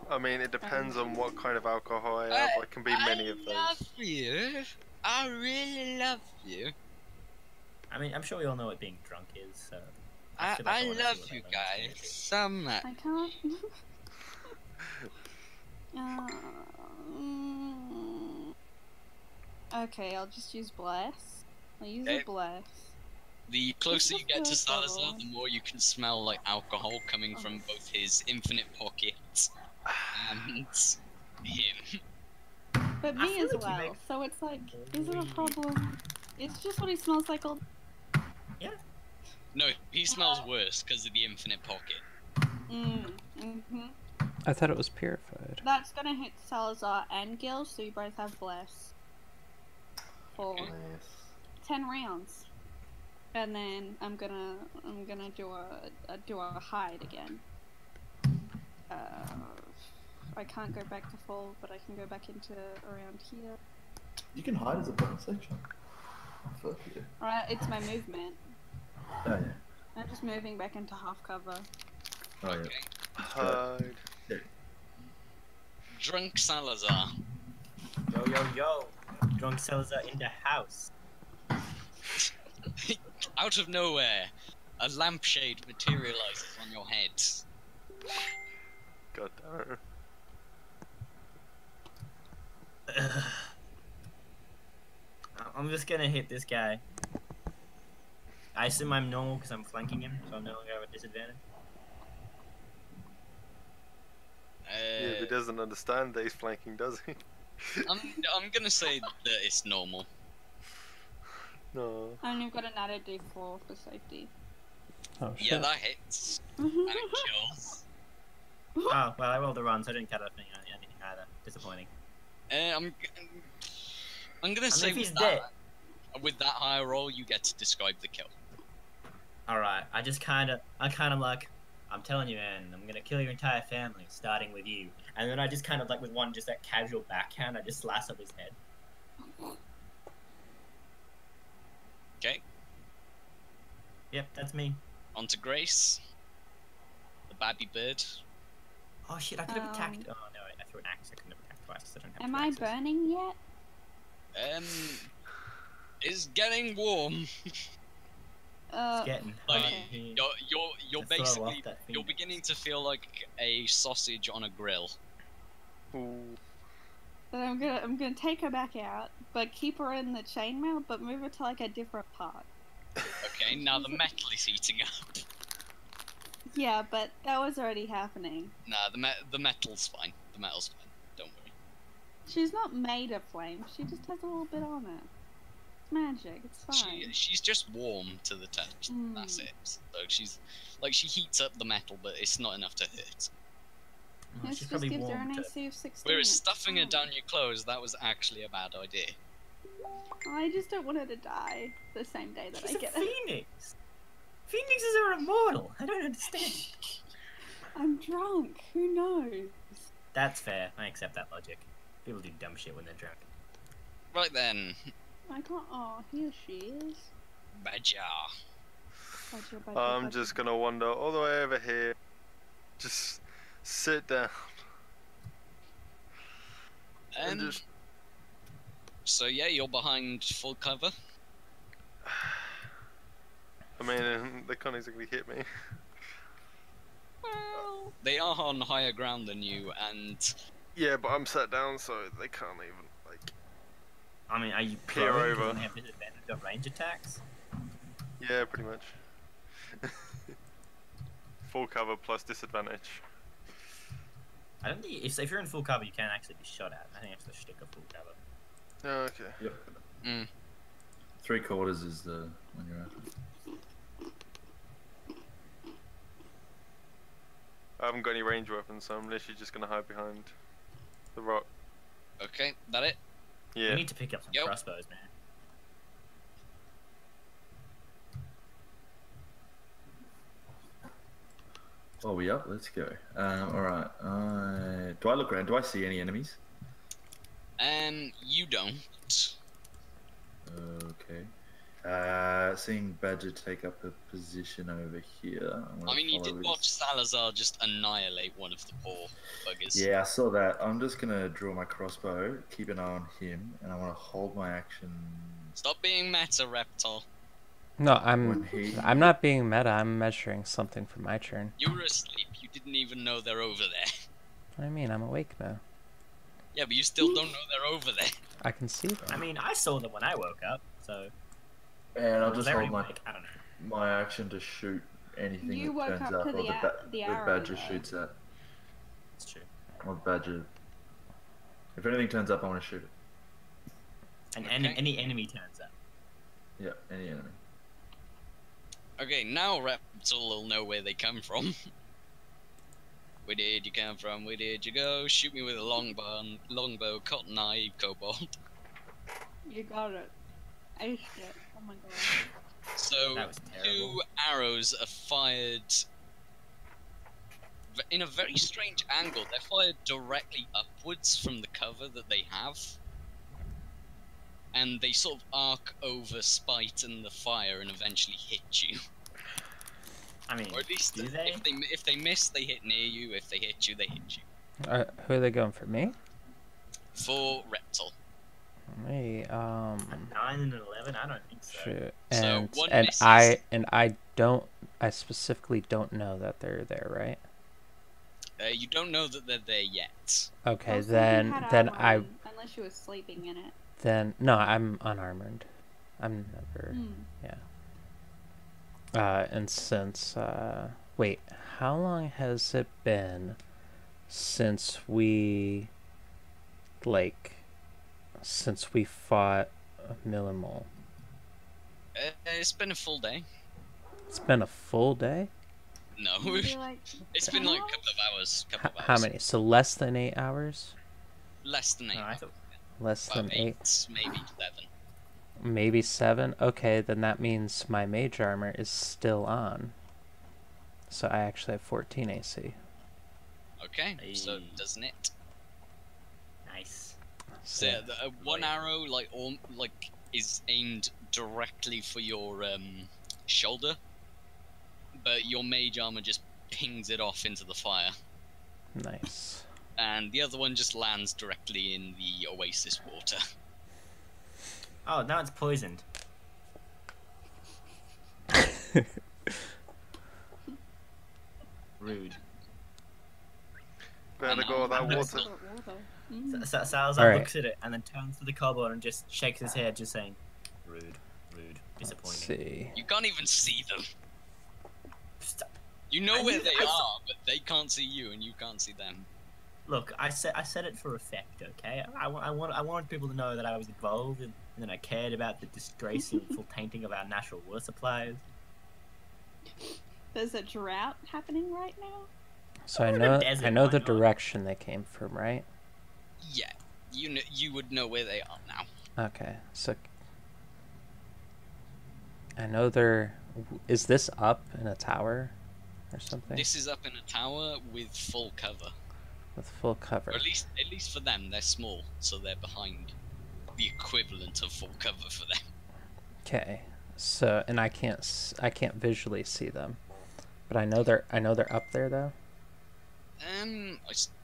Speaker 2: I mean, it depends on what kind of alcohol I have. I can be many of
Speaker 1: I love
Speaker 2: those.
Speaker 1: you. I really love you.
Speaker 5: I mean, I'm sure we all know what being drunk is. So
Speaker 1: I
Speaker 5: feel like I wanna see
Speaker 1: love
Speaker 5: what
Speaker 1: you
Speaker 5: that means.
Speaker 1: guys so much.
Speaker 3: I can't. Mm, okay, I'll just use bless. I'll use
Speaker 1: Okay.
Speaker 3: a bless.
Speaker 1: The closer you get to
Speaker 3: First of
Speaker 1: Salazar,
Speaker 3: all.
Speaker 1: the more you can smell like alcohol coming from both his infinite pockets and him.
Speaker 3: But
Speaker 5: I
Speaker 3: me
Speaker 5: feel
Speaker 3: as
Speaker 5: like you
Speaker 3: well.
Speaker 5: make-
Speaker 3: So it's like, is it a problem? It's just what he smells like all.
Speaker 1: No, he smells worse because of the infinite pocket.
Speaker 3: Mm-hmm.
Speaker 4: I thought it was purified.
Speaker 3: That's gonna hit Salazar and Gil, so you both have bless. For
Speaker 1: Okay.
Speaker 3: 10 rounds. And then I'm gonna do a hide again. I can't go back to full, but I can go back into around here.
Speaker 6: You can hide as a bonus action. Fuck you.
Speaker 3: Alright, it's my movement.
Speaker 6: Oh yeah.
Speaker 3: I'm just moving back into half cover.
Speaker 6: Oh yeah.
Speaker 1: Okay.
Speaker 2: Hide.
Speaker 1: Drunk Salazar.
Speaker 5: Yo, yo, yo! Drunk Salazar in the house.
Speaker 1: Out of nowhere, a lampshade materializes on your head.
Speaker 2: God damn it.
Speaker 5: I'm just gonna hit this guy. I assume I'm normal because I'm flanking him, so I'm no longer have a disadvantage.
Speaker 2: Yeah, but he doesn't understand that he's flanking, does he?
Speaker 1: I'm gonna say that it's normal.
Speaker 2: No.
Speaker 3: And you've got an added d4 for safety.
Speaker 4: Oh shit.
Speaker 1: Yeah, that hits. And it kills.
Speaker 5: Oh, well, I rolled a run, so I didn't cut off anything either. Disappointing.
Speaker 1: I'm gonna say
Speaker 5: if he's
Speaker 1: with that higher roll, you get to describe the kill.
Speaker 5: Alright, I kind of like, I'm telling you, man, I'm gonna kill your entire family, starting with you. And then I just kind of like, with one just that casual backhand, I just slice up his head.
Speaker 1: Okay,
Speaker 5: Yep, that's me.
Speaker 1: on to Grace. The babby bird.
Speaker 5: Oh shit, I could have attacked. Oh no, I threw an axe. I couldn't have attacked twice. 'Cause I don't have
Speaker 3: Am
Speaker 5: two
Speaker 3: I
Speaker 5: axes.
Speaker 3: burning yet?
Speaker 1: It's getting warm.
Speaker 5: It's getting
Speaker 1: Like,
Speaker 5: hot
Speaker 3: okay.
Speaker 5: in here.
Speaker 1: You're
Speaker 5: Let's throw off
Speaker 1: basically
Speaker 5: that
Speaker 1: you're
Speaker 5: phoenix.
Speaker 1: beginning to feel like a sausage on a grill.
Speaker 2: Ooh.
Speaker 3: Then I'm gonna take her back out, but keep her in the chainmail, but move her to like a different part.
Speaker 1: Okay, now the metal is heating up.
Speaker 3: Yeah, but that was already happening.
Speaker 1: Nah, the metal's fine. The metal's fine. Don't worry.
Speaker 3: She's not made of flame. She just has a little bit on her. It's magic. It's fine.
Speaker 1: She's just warm to the touch.
Speaker 3: Mm.
Speaker 1: That's it. So she heats up the metal, but it's not enough to hurt.
Speaker 5: Oh,
Speaker 3: This
Speaker 5: she's
Speaker 3: just
Speaker 5: probably
Speaker 3: gives her
Speaker 5: warm
Speaker 3: an
Speaker 5: to...
Speaker 3: AC of 16.
Speaker 1: Whereas
Speaker 3: it's
Speaker 1: stuffing her
Speaker 3: fine.
Speaker 1: down your clothes, that was actually a bad idea.
Speaker 3: I just don't want her to die the same day that
Speaker 5: She's
Speaker 3: I
Speaker 5: a
Speaker 3: get her.
Speaker 5: phoenix! Phoenixes are immortal! I don't understand.
Speaker 3: I'm drunk. Who knows?
Speaker 5: That's fair. I accept that logic. People do dumb shit when they're drunk.
Speaker 1: Right then,
Speaker 3: I can't. Oh, here she is.
Speaker 1: Badger.
Speaker 3: Badger, badger,
Speaker 2: I'm
Speaker 3: badger.
Speaker 2: just gonna wander all the way over here. Just sit down and
Speaker 1: And
Speaker 2: just.
Speaker 1: so yeah, you're behind full cover.
Speaker 2: I mean, they can't exactly hit me.
Speaker 3: Well,
Speaker 1: They are on higher ground than you, and
Speaker 2: Yeah, but I'm sat down, so they can't even like.
Speaker 5: I mean, are you
Speaker 2: Peer
Speaker 5: prone?
Speaker 2: over.
Speaker 5: Doesn't have disadvantage on range attacks?
Speaker 2: Yeah, pretty much. Full cover plus disadvantage.
Speaker 5: I don't think if you're in full cover, you can actually be shot at. I think it's the shtick of full cover.
Speaker 2: Oh, okay.
Speaker 6: Yep.
Speaker 1: Mm.
Speaker 6: 3/4 is the when you're at.
Speaker 2: I haven't got any range weapons, so I'm literally just gonna hide behind the rock.
Speaker 1: okay, that it.
Speaker 5: You
Speaker 2: Yeah.
Speaker 5: need to pick up some
Speaker 1: Yep.
Speaker 5: crossbows, man.
Speaker 6: Oh, we up? Let's go. All right. Do I look around? Do I see any enemies?
Speaker 1: You don't.
Speaker 6: Okay. Seeing Badger take up a position over here. I'm gonna
Speaker 1: I mean, you
Speaker 6: follow
Speaker 1: did
Speaker 6: his-
Speaker 1: watch Salazar just annihilate one of the poor buggers.
Speaker 6: Yeah, I saw that. I'm just gonna draw my crossbow, keep an eye on him, and I want to hold my action.
Speaker 1: Stop being meta, Reptile.
Speaker 4: No,
Speaker 6: When he-
Speaker 4: I'm not being meta. I'm measuring something for my turn.
Speaker 1: You were asleep. You didn't even know they're over there.
Speaker 4: What do I mean? I'm awake now.
Speaker 1: Yeah, but you still don't know they're over there.
Speaker 4: I can see them.
Speaker 5: I mean, I saw them when I woke up, so
Speaker 6: And I'll just
Speaker 5: very
Speaker 6: hold
Speaker 5: like I don't know.
Speaker 6: my action to shoot anything
Speaker 3: You
Speaker 6: that
Speaker 3: woke
Speaker 6: turns
Speaker 3: up
Speaker 6: up,
Speaker 3: to
Speaker 6: or
Speaker 3: the
Speaker 6: the
Speaker 3: arrow,
Speaker 6: badger
Speaker 3: though.
Speaker 6: shoots at,
Speaker 5: It's true.
Speaker 6: or badger. If anything turns up, I want to shoot it.
Speaker 5: And
Speaker 1: Okay.
Speaker 5: any enemy turns up.
Speaker 6: Yeah, any enemy.
Speaker 1: Okay, now Reptile will know where they come from. Where did you come from? Where did you go? Shoot me with a longbow, cotton eye, kobold.
Speaker 3: You got it. Aced it. Oh my god.
Speaker 1: So,
Speaker 5: That was terrible.
Speaker 1: 2 arrows are fired in a very strange angle. They're fired directly upwards from the cover that they have. And they sort of arc over Spite and the fire and eventually hit you.
Speaker 5: I mean,
Speaker 1: Or at least
Speaker 5: do they?
Speaker 1: if they miss, they hit near you. If they hit you, they hit you.
Speaker 4: Who are they going for? Me?
Speaker 1: For Reptile.
Speaker 4: Me.
Speaker 5: 9 and 11? I don't think so.
Speaker 4: Shoot.
Speaker 1: So,
Speaker 4: And
Speaker 1: one
Speaker 4: and
Speaker 1: misses.
Speaker 4: I specifically don't know that they're there, right?
Speaker 1: You don't know that they're there yet.
Speaker 4: Okay,
Speaker 3: Also, you
Speaker 4: then
Speaker 3: had
Speaker 4: then
Speaker 3: armor
Speaker 4: I
Speaker 3: on, unless you were sleeping in it.
Speaker 4: then no, I'm unarmored. I'm never.
Speaker 3: Hmm.
Speaker 4: And since wait, how long has it been since we fought Millimole?
Speaker 1: It's been a full day.
Speaker 4: It's been a full day?
Speaker 1: No,
Speaker 3: Maybe like
Speaker 1: it's been like a couple of hours.
Speaker 4: How many? So less than 8 hours?
Speaker 1: Less than 8.
Speaker 5: No, I thought
Speaker 4: Less
Speaker 1: About
Speaker 4: than 8?
Speaker 1: maybe 7.
Speaker 4: Maybe 7? Okay, then that means my mage armor is still on. So I actually have 14 AC.
Speaker 1: Okay, so
Speaker 5: Hey.
Speaker 1: doesn't it?
Speaker 5: nice.
Speaker 1: So yeah, the, one arrow is aimed directly for your shoulder, but your mage armor just pings it off into the fire,
Speaker 4: Nice.
Speaker 1: and the other one just lands directly in the oasis water.
Speaker 5: Oh, now it's poisoned. Rude.
Speaker 2: Better go with that water.
Speaker 3: water. Mm.
Speaker 5: Salazar
Speaker 4: Alright.
Speaker 5: looks at it and then turns to the kobold and just shakes his head, just saying, "Rude, rude,
Speaker 4: Let's
Speaker 5: disappointing."
Speaker 4: see.
Speaker 1: You can't even see them.
Speaker 5: Stop.
Speaker 1: You know
Speaker 5: I
Speaker 1: where
Speaker 5: knew-
Speaker 1: they
Speaker 5: I
Speaker 1: are, but they can't see you, and you can't see them.
Speaker 5: Look, I said it for effect, okay? I wanted people to know that I was involved and that I cared about the disgraceful tainting of our natural water supplies.
Speaker 3: There's a drought happening right now.
Speaker 4: So I
Speaker 5: We're in a
Speaker 4: know
Speaker 5: desert,
Speaker 4: the
Speaker 5: why not?
Speaker 4: direction they came from, right?
Speaker 1: Yeah, you would know where they are now.
Speaker 4: Okay, so I know they're. Is this up in a tower or something?
Speaker 1: This is up in a tower with full cover.
Speaker 4: With full cover.
Speaker 1: Or at least for them, they're small, so they're behind the equivalent of full cover for them.
Speaker 4: Okay, so and I can't visually see them, but I know they're up there though.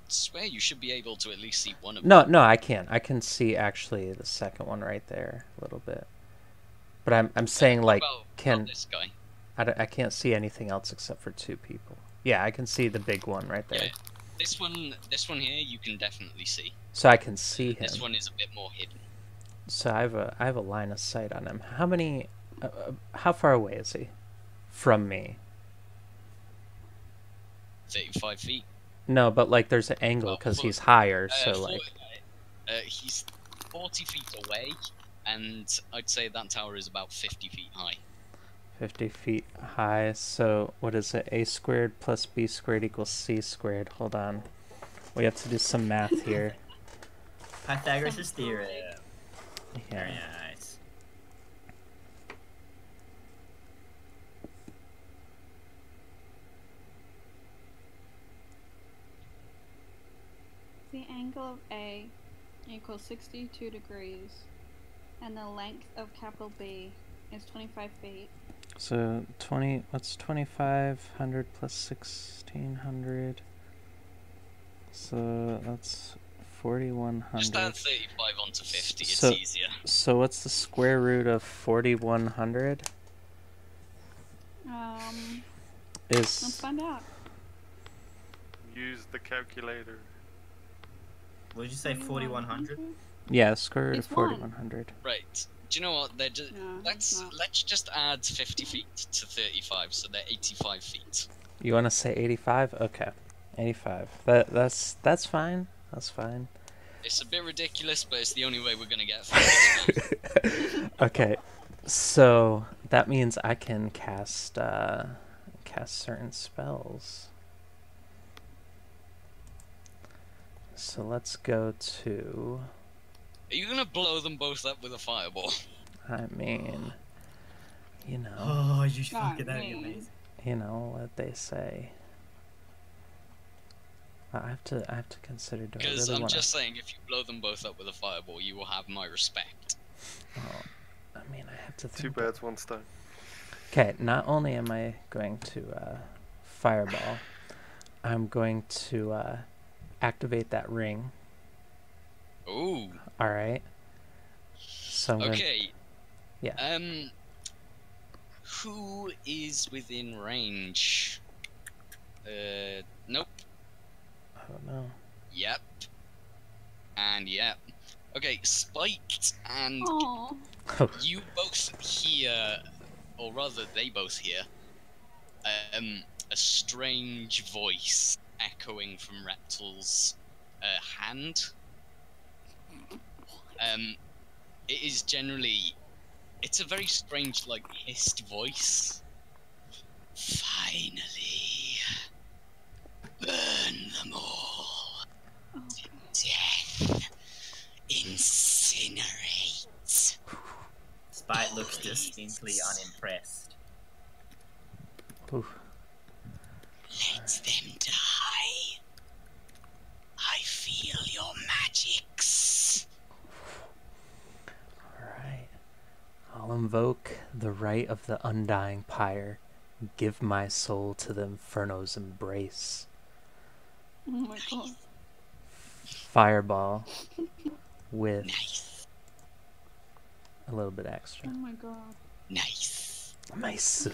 Speaker 1: Swear you should be able to at least see one of them.
Speaker 4: No, I can't. I can see actually the second one right there a little bit, but I'm saying like
Speaker 1: Well,
Speaker 4: can
Speaker 1: not this guy.
Speaker 4: I can't see anything else except for 2 people. Yeah, I can see the big one right there.
Speaker 1: Yeah, this one here, you can definitely see.
Speaker 4: So I can see him.
Speaker 1: This one is a bit more hidden.
Speaker 4: So I have a line of sight on him. How far away is he from me?
Speaker 1: 35 feet.
Speaker 4: No, but like there's an angle
Speaker 1: Well,
Speaker 4: because
Speaker 1: for-
Speaker 4: he's higher. So
Speaker 1: for-
Speaker 4: like
Speaker 1: he's 40 feet away, and I'd say that tower is about 50 feet high.
Speaker 4: 50 feet high. So what is it? A squared plus b squared equals c squared. Hold on. We have to do some math here.
Speaker 5: Pythagoras' theorem. Very
Speaker 4: Yeah.
Speaker 5: nice.
Speaker 3: The angle of A equals 62 degrees, and the length of capital B is 25 feet.
Speaker 4: So 20. What's 2500 plus 1600? So that's 4100.
Speaker 1: Just add 35 onto 50, it's
Speaker 4: So-
Speaker 1: easier.
Speaker 4: So what's the square root of 4100?
Speaker 3: Let's
Speaker 4: Is
Speaker 3: find out.
Speaker 2: Use the calculator.
Speaker 5: What did you say? 4100.
Speaker 4: yeah, square root of
Speaker 3: It's one.
Speaker 4: 4100.
Speaker 1: Right. Do you know what? They're just
Speaker 3: No,
Speaker 1: let's
Speaker 3: it's not.
Speaker 1: let's just add 50 feet to 35, so they're 85 feet.
Speaker 4: You want to say 85? Okay, 85. That's fine. That's fine.
Speaker 1: It's a bit ridiculous, but it's the only way we're gonna get through this.
Speaker 4: Okay, so that means I can cast certain spells. So let's go to.
Speaker 1: Are you gonna blow them both up with a fireball?
Speaker 4: I mean, you know,
Speaker 5: Oh, you
Speaker 3: Not
Speaker 5: fucking that'd be
Speaker 3: me.
Speaker 5: amazing.
Speaker 4: you know what they say. I have to consider. Do I
Speaker 1: Because
Speaker 4: really
Speaker 1: I'm
Speaker 4: want
Speaker 1: just saying, if you blow them both up with a fireball, you will have my respect.
Speaker 4: Oh, I mean, I have to think.
Speaker 2: Two birds, one stone.
Speaker 4: Okay, not only am I going to fireball, I'm going to activate that ring.
Speaker 1: Ooh.
Speaker 4: All right. So I'm gonna,
Speaker 1: Okay.
Speaker 4: Yeah.
Speaker 1: Who is within range? Nope.
Speaker 4: I don't know.
Speaker 1: Yep. And yep. Okay, Spiked and
Speaker 3: Oh.
Speaker 1: you both hear, or rather, they both hear, a strange voice echoing from Reptil's hand. It is generally, it's a very strange, like, hissed voice. Finally, burn them all.
Speaker 3: Oh.
Speaker 1: Death, incinerate.
Speaker 5: Spite looks distinctly unimpressed.
Speaker 4: Oof.
Speaker 1: Let them die. I feel your magics.
Speaker 4: Alright. I'll invoke the right of the undying pyre. Give my soul to the inferno's embrace.
Speaker 3: Oh my god.
Speaker 4: Fireball with
Speaker 1: Nice.
Speaker 4: a little bit extra.
Speaker 3: Oh my god.
Speaker 1: Nice.
Speaker 4: Nice.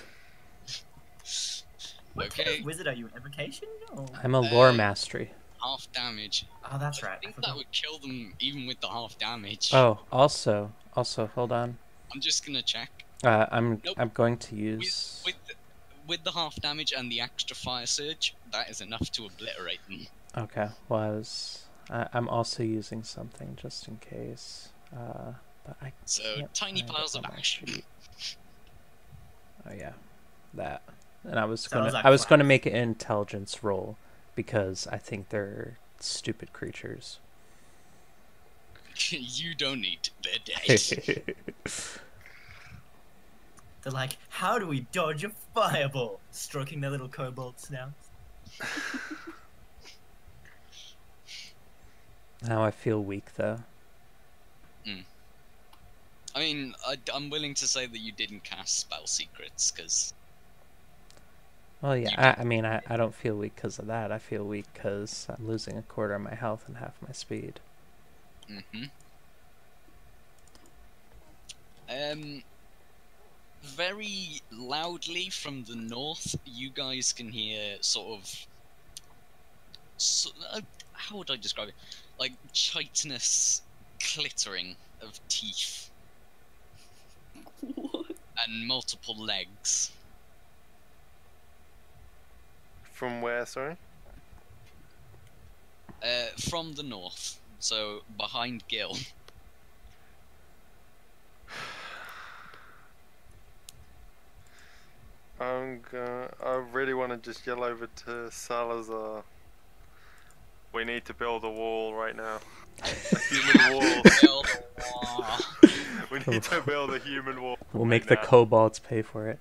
Speaker 5: What kind
Speaker 1: Okay,
Speaker 5: of wizard are you? An evocation? Or...
Speaker 4: I'm a lore mastery.
Speaker 1: half damage.
Speaker 5: Oh, that's
Speaker 1: I
Speaker 5: right. I
Speaker 1: think
Speaker 5: forgot.
Speaker 1: that would kill them even with the half damage.
Speaker 4: Oh, also, hold on.
Speaker 1: I'm just gonna check.
Speaker 4: I'm
Speaker 1: Nope.
Speaker 4: going to use.
Speaker 1: With the half damage and the extra fire surge, that is enough to obliterate them.
Speaker 4: Okay. Well, I'm also using something just in case. But I
Speaker 1: So
Speaker 4: can't
Speaker 1: tiny
Speaker 4: find it
Speaker 1: piles of
Speaker 4: on my
Speaker 1: ash.
Speaker 4: sheet. Oh yeah, that. And I was
Speaker 5: Sounds like
Speaker 4: gonna
Speaker 5: fun.
Speaker 4: make an intelligence roll because I think they're stupid creatures.
Speaker 1: You don't need to. They're dead.
Speaker 5: They're like, how do we dodge a fireball? Stroking their little kobold snouts.
Speaker 4: Now I feel weak though.
Speaker 1: I mean, I'm willing to say that you didn't cast spell secrets, because
Speaker 4: Well,
Speaker 1: You
Speaker 4: yeah. I mean, I don't feel weak because of that. I feel weak because I'm losing a quarter of my health and half my speed.
Speaker 1: Very loudly from the north, you guys can hear sort of. How would I describe it? Like chitinous clittering of teeth
Speaker 3: What?
Speaker 1: and multiple legs.
Speaker 2: From where, sorry?
Speaker 1: From the north, so behind Gil.
Speaker 2: I really want to just yell over to Salazar. We need to build a wall right now. A human wall.
Speaker 1: Build a wall.
Speaker 2: We need to build a human wall.
Speaker 4: We'll
Speaker 2: right
Speaker 4: make the
Speaker 2: now.
Speaker 4: kobolds pay for it.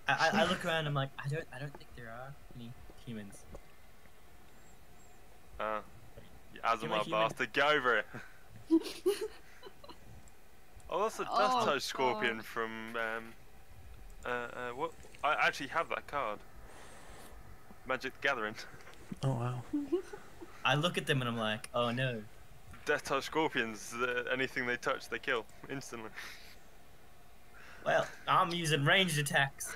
Speaker 5: I look around. I'm like, I don't think there are any humans.
Speaker 2: Azumar
Speaker 5: human.
Speaker 2: bastard, get over it. Oh, that's a
Speaker 3: Oh,
Speaker 2: dust
Speaker 3: God.
Speaker 2: scorpion from what? I actually have that card. Magic the Gathering.
Speaker 4: Oh wow.
Speaker 5: I look at them and I'm like, oh no.
Speaker 2: Death touch scorpions. Anything they touch, they kill instantly.
Speaker 5: Well, I'm using ranged attacks.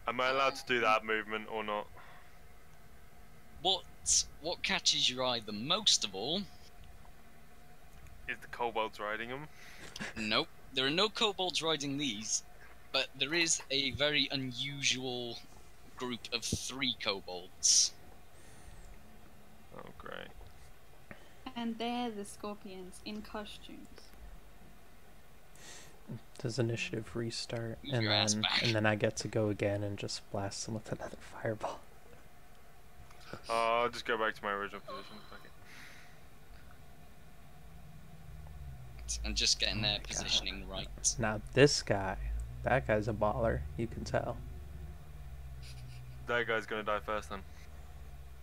Speaker 2: Am I allowed to do that movement or not?
Speaker 1: What catches your eye the most of all?
Speaker 2: Is the kobolds riding them?
Speaker 1: Nope, there are no kobolds riding these, but there is a very unusual group of 3 kobolds.
Speaker 2: Oh, great.
Speaker 3: And they're the scorpions in costumes.
Speaker 4: Does initiative restart,
Speaker 1: Move your ass back.
Speaker 4: and then I get to go again and just blast them with another fireball.
Speaker 2: I'll just go back to my original position. Fuck it.
Speaker 1: And just getting their
Speaker 4: my God.
Speaker 1: positioning right.
Speaker 4: Now this guy, that guy's a baller. You can tell.
Speaker 2: That guy's gonna die first then.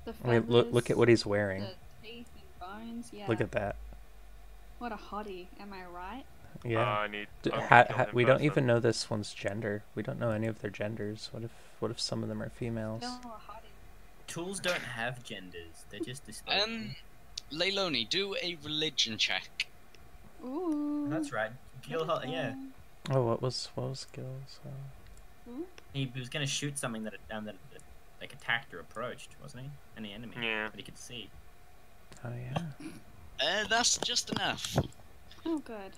Speaker 3: The
Speaker 4: I mean, look at what he's wearing.
Speaker 3: The teeth and bones, yeah.
Speaker 4: Look at that.
Speaker 3: What a hottie, am I right?
Speaker 4: Yeah.
Speaker 2: I need. I'm gonna kill him
Speaker 4: We don't
Speaker 2: first,
Speaker 4: even
Speaker 2: then.
Speaker 4: know this one's gender. We don't know any of their genders. What if some of them are females?
Speaker 3: No, a hottie.
Speaker 5: Tools don't have genders. They're just disposable.
Speaker 1: Leiloni, do a religion check.
Speaker 3: Ooh.
Speaker 5: That's right. Gil, yeah.
Speaker 4: Oh, what was Gil's?
Speaker 3: Ooh.
Speaker 5: He was going to shoot something that like attacked or approached, wasn't he? Any enemy
Speaker 2: Yeah.
Speaker 5: that he could see.
Speaker 4: Oh yeah.
Speaker 1: That's just enough.
Speaker 3: Oh, good.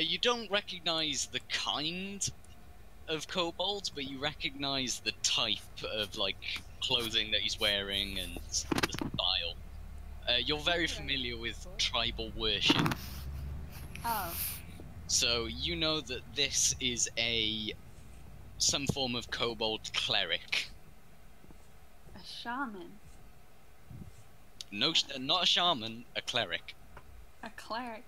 Speaker 1: You don't recognize the kind of kobolds, but you recognize the type of like clothing that he's wearing and the style. You're very familiar with tribal worship,
Speaker 3: Oh,
Speaker 1: so you know that this is some form of kobold cleric.
Speaker 3: a shaman.
Speaker 1: No, not a shaman, a cleric.
Speaker 3: A cleric.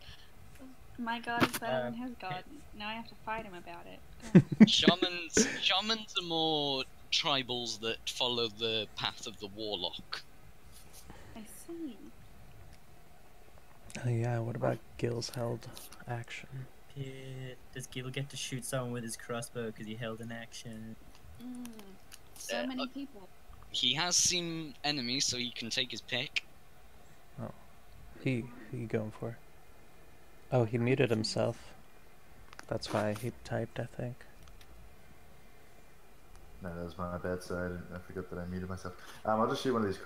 Speaker 3: My god is better than his god. Now I have to fight him about it.
Speaker 1: Shamans are more tribals that follow the path of the warlock.
Speaker 3: I see.
Speaker 4: Oh yeah. What about Gil's held action?
Speaker 5: Does Gil get to shoot someone with his crossbow because he held an action?
Speaker 3: So many people.
Speaker 1: He has seen enemies, so he can take his pick.
Speaker 4: Who you going for? Oh, he muted himself. That's why he typed, I think.
Speaker 7: No, that was my bad. Sorry, I forgot that I muted myself. I'll just shoot one of these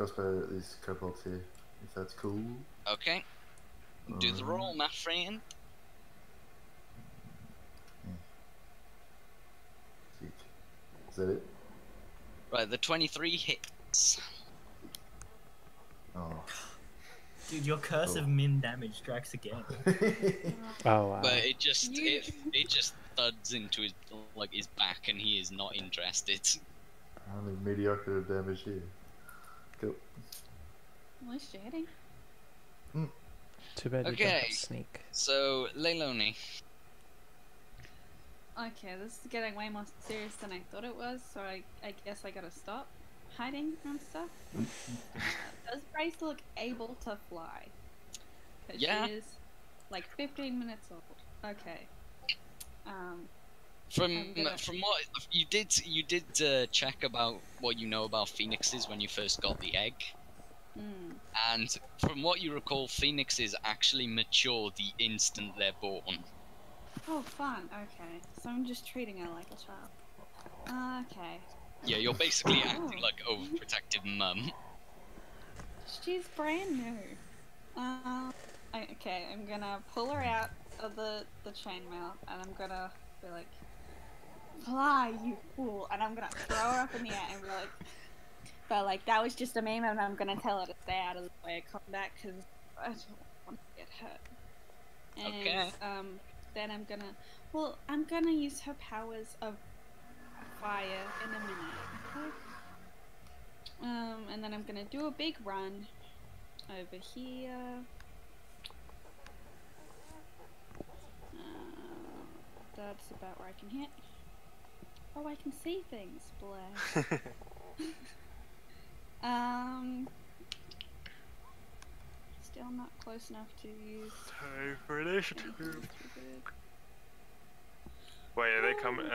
Speaker 7: kobolds here, if that's cool.
Speaker 1: Okay. Do the roll, my friend.
Speaker 7: Sweet. Is that it?
Speaker 1: Right, the 23 hits.
Speaker 7: Oh.
Speaker 5: Dude, your curse of min damage strikes again.
Speaker 4: Oh wow.
Speaker 1: But it just thuds into his back, and he is not interested.
Speaker 7: Only mediocre damage here. Cool.
Speaker 3: At least you're hitting.
Speaker 4: Too bad you don't
Speaker 1: Okay.
Speaker 4: have sneak.
Speaker 1: So, Leiloni.
Speaker 3: Okay, this is getting way more serious than I thought it was, so I guess I gotta stop hiding and stuff. Does Grace look able to fly? 'Cause
Speaker 1: Yeah.
Speaker 3: She is like 15 minutes old. Okay.
Speaker 1: From
Speaker 3: gonna-
Speaker 1: from what you did check about what you know about phoenixes when you first got the egg, and from what you recall, phoenixes actually mature the instant they're born.
Speaker 3: Oh, fun. Okay. So I'm just treating her like a child. Okay.
Speaker 1: Yeah, you're basically acting like overprotective mum.
Speaker 3: She's brand new. Okay, I'm gonna pull her out of the chainmail, and I'm gonna be like, "Fly, you fool!" And I'm gonna throw her up in the air and be like, "But like that was just a meme," and I'm gonna tell her to stay out of the way of combat because I don't want to get hurt. And,
Speaker 1: Okay.
Speaker 3: Then I'm gonna use her powers of fire in a minute. Okay? And then I'm gonna do a big run over here. That's about where I can hit. Oh, I can see things. Bleh. Still not close enough to use.
Speaker 2: Time for initiative. Wait, are they coming?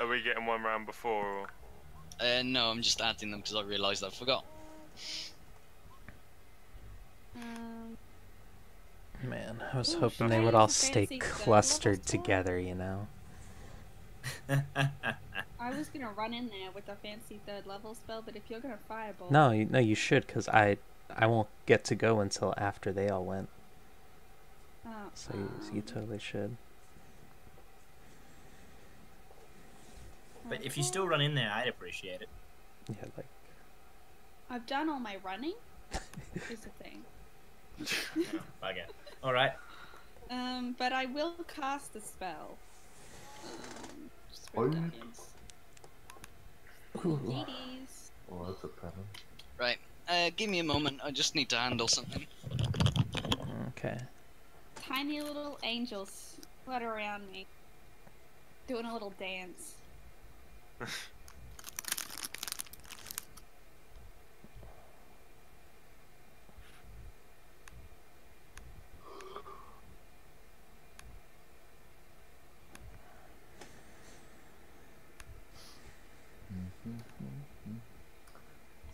Speaker 2: Are we getting one round before? Or?
Speaker 1: No, I'm just adding them because I realised I forgot.
Speaker 4: Man, I was
Speaker 3: Ooh,
Speaker 4: hoping they
Speaker 3: Shane
Speaker 4: would
Speaker 3: has
Speaker 4: all
Speaker 3: a
Speaker 4: stay
Speaker 3: fancy third
Speaker 4: clustered
Speaker 3: level spell.
Speaker 4: together, you know?
Speaker 3: I was gonna run in there with a fancy 3rd level spell, but if you're gonna fireball,
Speaker 4: No, you should, because I won't get to go until after they all went.
Speaker 3: oh,
Speaker 4: So you totally should.
Speaker 5: But if you still run in there, I'd appreciate it.
Speaker 4: Yeah, like,
Speaker 3: I've done all my running. Is the thing.
Speaker 5: Oh, okay. All right.
Speaker 3: But I will cast the spell. Spirit
Speaker 7: Oi.
Speaker 3: Guardians.
Speaker 4: ooh.
Speaker 3: Ladies.
Speaker 7: Oh, that's a pattern.
Speaker 1: Right. Give me a moment. I just need to handle something.
Speaker 4: Okay.
Speaker 3: Tiny little angels flutter around me, doing a little dance.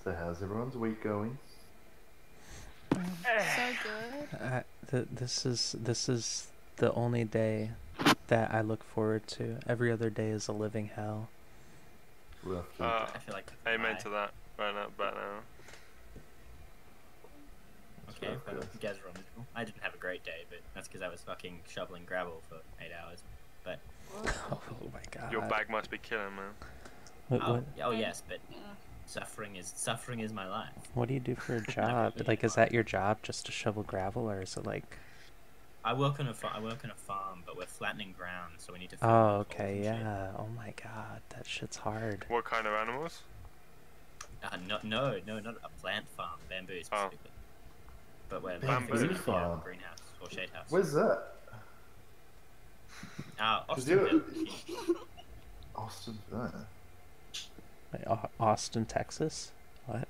Speaker 7: So how's everyone's week going?
Speaker 3: So good.
Speaker 4: This is the only day that I look forward to. Every other day is a living hell.
Speaker 7: Rough week.
Speaker 5: I feel like
Speaker 2: Amen to that. Right now, about now.
Speaker 5: Okay, but you guys are wrong. I didn't have a great day, but that's because I was fucking shoveling gravel for 8 hours. But
Speaker 4: Oh my god.
Speaker 2: Your bag must be killing, man.
Speaker 4: What
Speaker 5: yes, but
Speaker 3: Yeah.
Speaker 5: suffering is my life.
Speaker 4: what do you do for a job?
Speaker 5: really
Speaker 4: Like, is that your job, just to shovel gravel, or is it like?
Speaker 5: I work on a farm, but we're flattening ground, so we need to. fill
Speaker 4: Oh,
Speaker 5: in holes
Speaker 4: okay,
Speaker 5: and shit.
Speaker 4: yeah. Oh my god, that shit's hard.
Speaker 2: What kind of animals?
Speaker 5: No, not a plant farm, bamboo specifically. But we're
Speaker 2: Bamboo
Speaker 5: fixing a
Speaker 7: farm.
Speaker 5: greenhouse or shade house.
Speaker 7: Where's that?
Speaker 5: Austin,
Speaker 7: you- Austin.
Speaker 4: Like, Austin, Texas? What?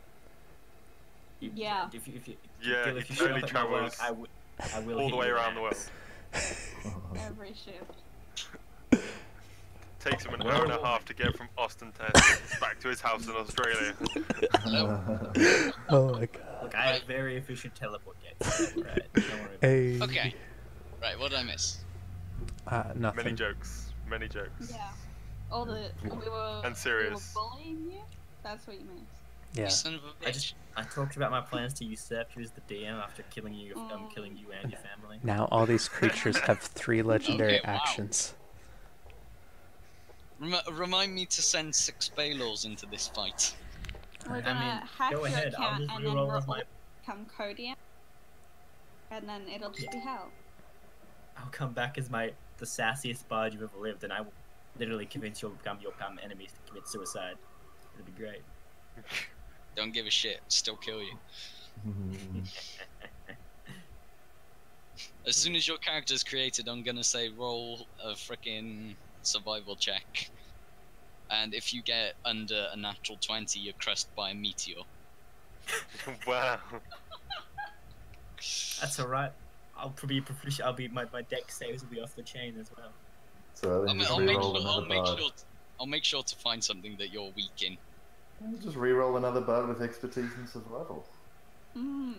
Speaker 3: Yeah.
Speaker 5: If you
Speaker 2: Yeah,
Speaker 5: Gil,
Speaker 2: he
Speaker 5: if you show
Speaker 2: totally
Speaker 5: up at my work,
Speaker 2: travels
Speaker 5: I will
Speaker 2: all
Speaker 5: hit
Speaker 2: the way
Speaker 5: your
Speaker 2: around the world.
Speaker 5: ass.
Speaker 3: Every shift.
Speaker 2: Takes him an
Speaker 5: Where
Speaker 2: hour and a
Speaker 5: will-
Speaker 2: half to get from Austin, Texas, back to his house in Australia.
Speaker 4: Oh my god.
Speaker 5: Look, I have very efficient teleport gates. Right, don't worry about it.
Speaker 4: Hey.
Speaker 1: Okay. Right, what did I miss?
Speaker 4: Nothing.
Speaker 2: Many jokes. Many jokes.
Speaker 3: Yeah. All the we were.
Speaker 2: And serious.
Speaker 3: We were bullying you. That's what you meant.
Speaker 4: Yeah.
Speaker 1: You son of a bitch.
Speaker 5: I talked about my plans to usurp you as the DM after killing you and your family.
Speaker 4: Now all these creatures have 3 legendary
Speaker 1: Okay, wow.
Speaker 4: actions.
Speaker 1: Remind me to send 6 Baylors into this fight.
Speaker 3: We're
Speaker 5: I
Speaker 3: gonna
Speaker 5: mean,
Speaker 3: hack
Speaker 5: go
Speaker 3: your
Speaker 5: ahead. I'll
Speaker 3: account
Speaker 5: just
Speaker 3: and then
Speaker 5: reroll
Speaker 3: we'll
Speaker 5: as my.
Speaker 3: become Codian. And then it'll just be hell.
Speaker 5: I'll come back as the sassiest bard you've ever lived, and I will literally convince your enemies to commit suicide. It'll be great.
Speaker 1: Don't give a shit. Still kill you. As soon as your character's created, I'm gonna say roll a frickin' survival check. And if you get under a natural 20, you're crushed by a meteor.
Speaker 2: Wow.
Speaker 5: That's alright. I'll probably be proficient. My deck saves will be off the chain as well.
Speaker 7: So then just
Speaker 1: I'll make
Speaker 7: reroll
Speaker 1: sure.
Speaker 7: another bard.
Speaker 1: I'll make sure to find something that you're weak in.
Speaker 7: Just reroll another bard with expertise in survival.
Speaker 3: Mm.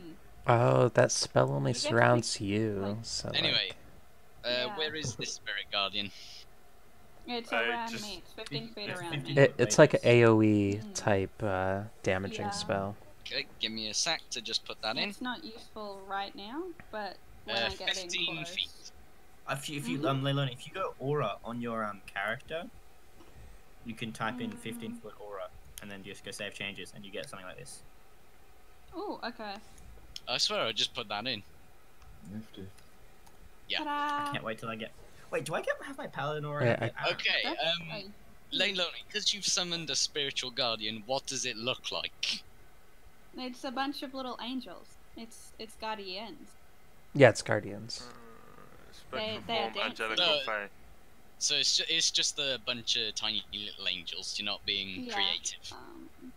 Speaker 4: Oh, that spell only
Speaker 3: You get to
Speaker 4: surrounds
Speaker 3: pick,
Speaker 4: you.
Speaker 3: like-
Speaker 4: So
Speaker 1: Anyway,
Speaker 3: Yeah.
Speaker 1: where is this spirit guardian?
Speaker 3: It's
Speaker 2: I
Speaker 3: around
Speaker 2: just-
Speaker 3: me. It's 15 feet
Speaker 5: It's
Speaker 3: around
Speaker 5: 15
Speaker 3: me.
Speaker 4: it's like an AOE
Speaker 3: Mm.
Speaker 4: type damaging
Speaker 3: Yeah.
Speaker 4: spell.
Speaker 1: Okay, give me a sec to just put that in.
Speaker 3: It's not useful right now, but when I get in
Speaker 1: 15
Speaker 3: close.
Speaker 1: feet.
Speaker 5: If you Leilani, if you go aura on your character, you can type in 15-foot aura, and then just go save changes, and you get something like this.
Speaker 3: Oh, okay.
Speaker 1: I swear I just put that in.
Speaker 7: Nifty.
Speaker 1: Yeah.
Speaker 3: Ta-da!
Speaker 5: Can't wait till I get. Wait, do I have my paladin aura?
Speaker 4: Yeah,
Speaker 1: Okay,
Speaker 3: That's-
Speaker 1: Leilani, because you've summoned a spiritual guardian, what does it look like?
Speaker 3: It's a bunch of little angels. It's guardians.
Speaker 4: Yeah, it's guardians.
Speaker 2: Spectral
Speaker 3: they are
Speaker 2: form,
Speaker 3: dancing.
Speaker 2: angelical
Speaker 1: No.
Speaker 2: fae.
Speaker 1: So it's just a bunch of tiny little angels. You're not being
Speaker 3: Yeah.
Speaker 1: creative.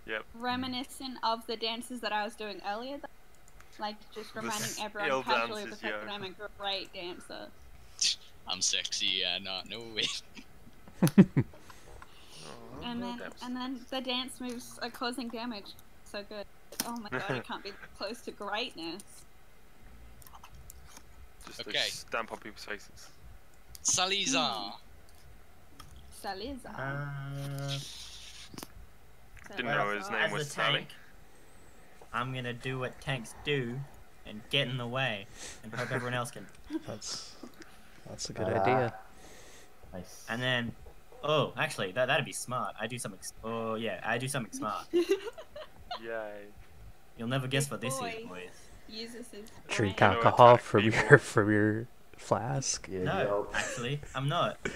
Speaker 2: Yep.
Speaker 3: Reminiscent of the dances that I was doing earlier. Like just reminding
Speaker 2: ill
Speaker 3: everyone casually of the
Speaker 2: dances,
Speaker 3: fact
Speaker 2: yo.
Speaker 3: that I'm a great dancer.
Speaker 1: I'm sexy, yeah, no way.
Speaker 3: And then the dance moves are causing damage. So good. Oh my god, it can't be close to greatness.
Speaker 2: Just
Speaker 1: Okay.
Speaker 2: Just stamp on people's faces.
Speaker 1: Salizar.
Speaker 3: Salazar.
Speaker 2: Didn't know his name
Speaker 5: As
Speaker 2: was
Speaker 5: a
Speaker 2: Sally.
Speaker 5: tank, I'm gonna do what tanks do and get in the way and hope everyone else can.
Speaker 4: That's a good idea.
Speaker 7: Nice.
Speaker 5: And then, oh, actually, that'd be smart. I do something. Oh yeah, I do something smart.
Speaker 2: Yay.
Speaker 5: You'll never guess what this is,
Speaker 3: Boy.
Speaker 5: boys.
Speaker 3: Uses his
Speaker 4: Drink
Speaker 3: brain.
Speaker 2: know,
Speaker 4: alcohol
Speaker 2: attack
Speaker 4: from
Speaker 2: people.
Speaker 4: your flask.
Speaker 7: Yeah,
Speaker 5: No, actually, I'm not.
Speaker 3: Are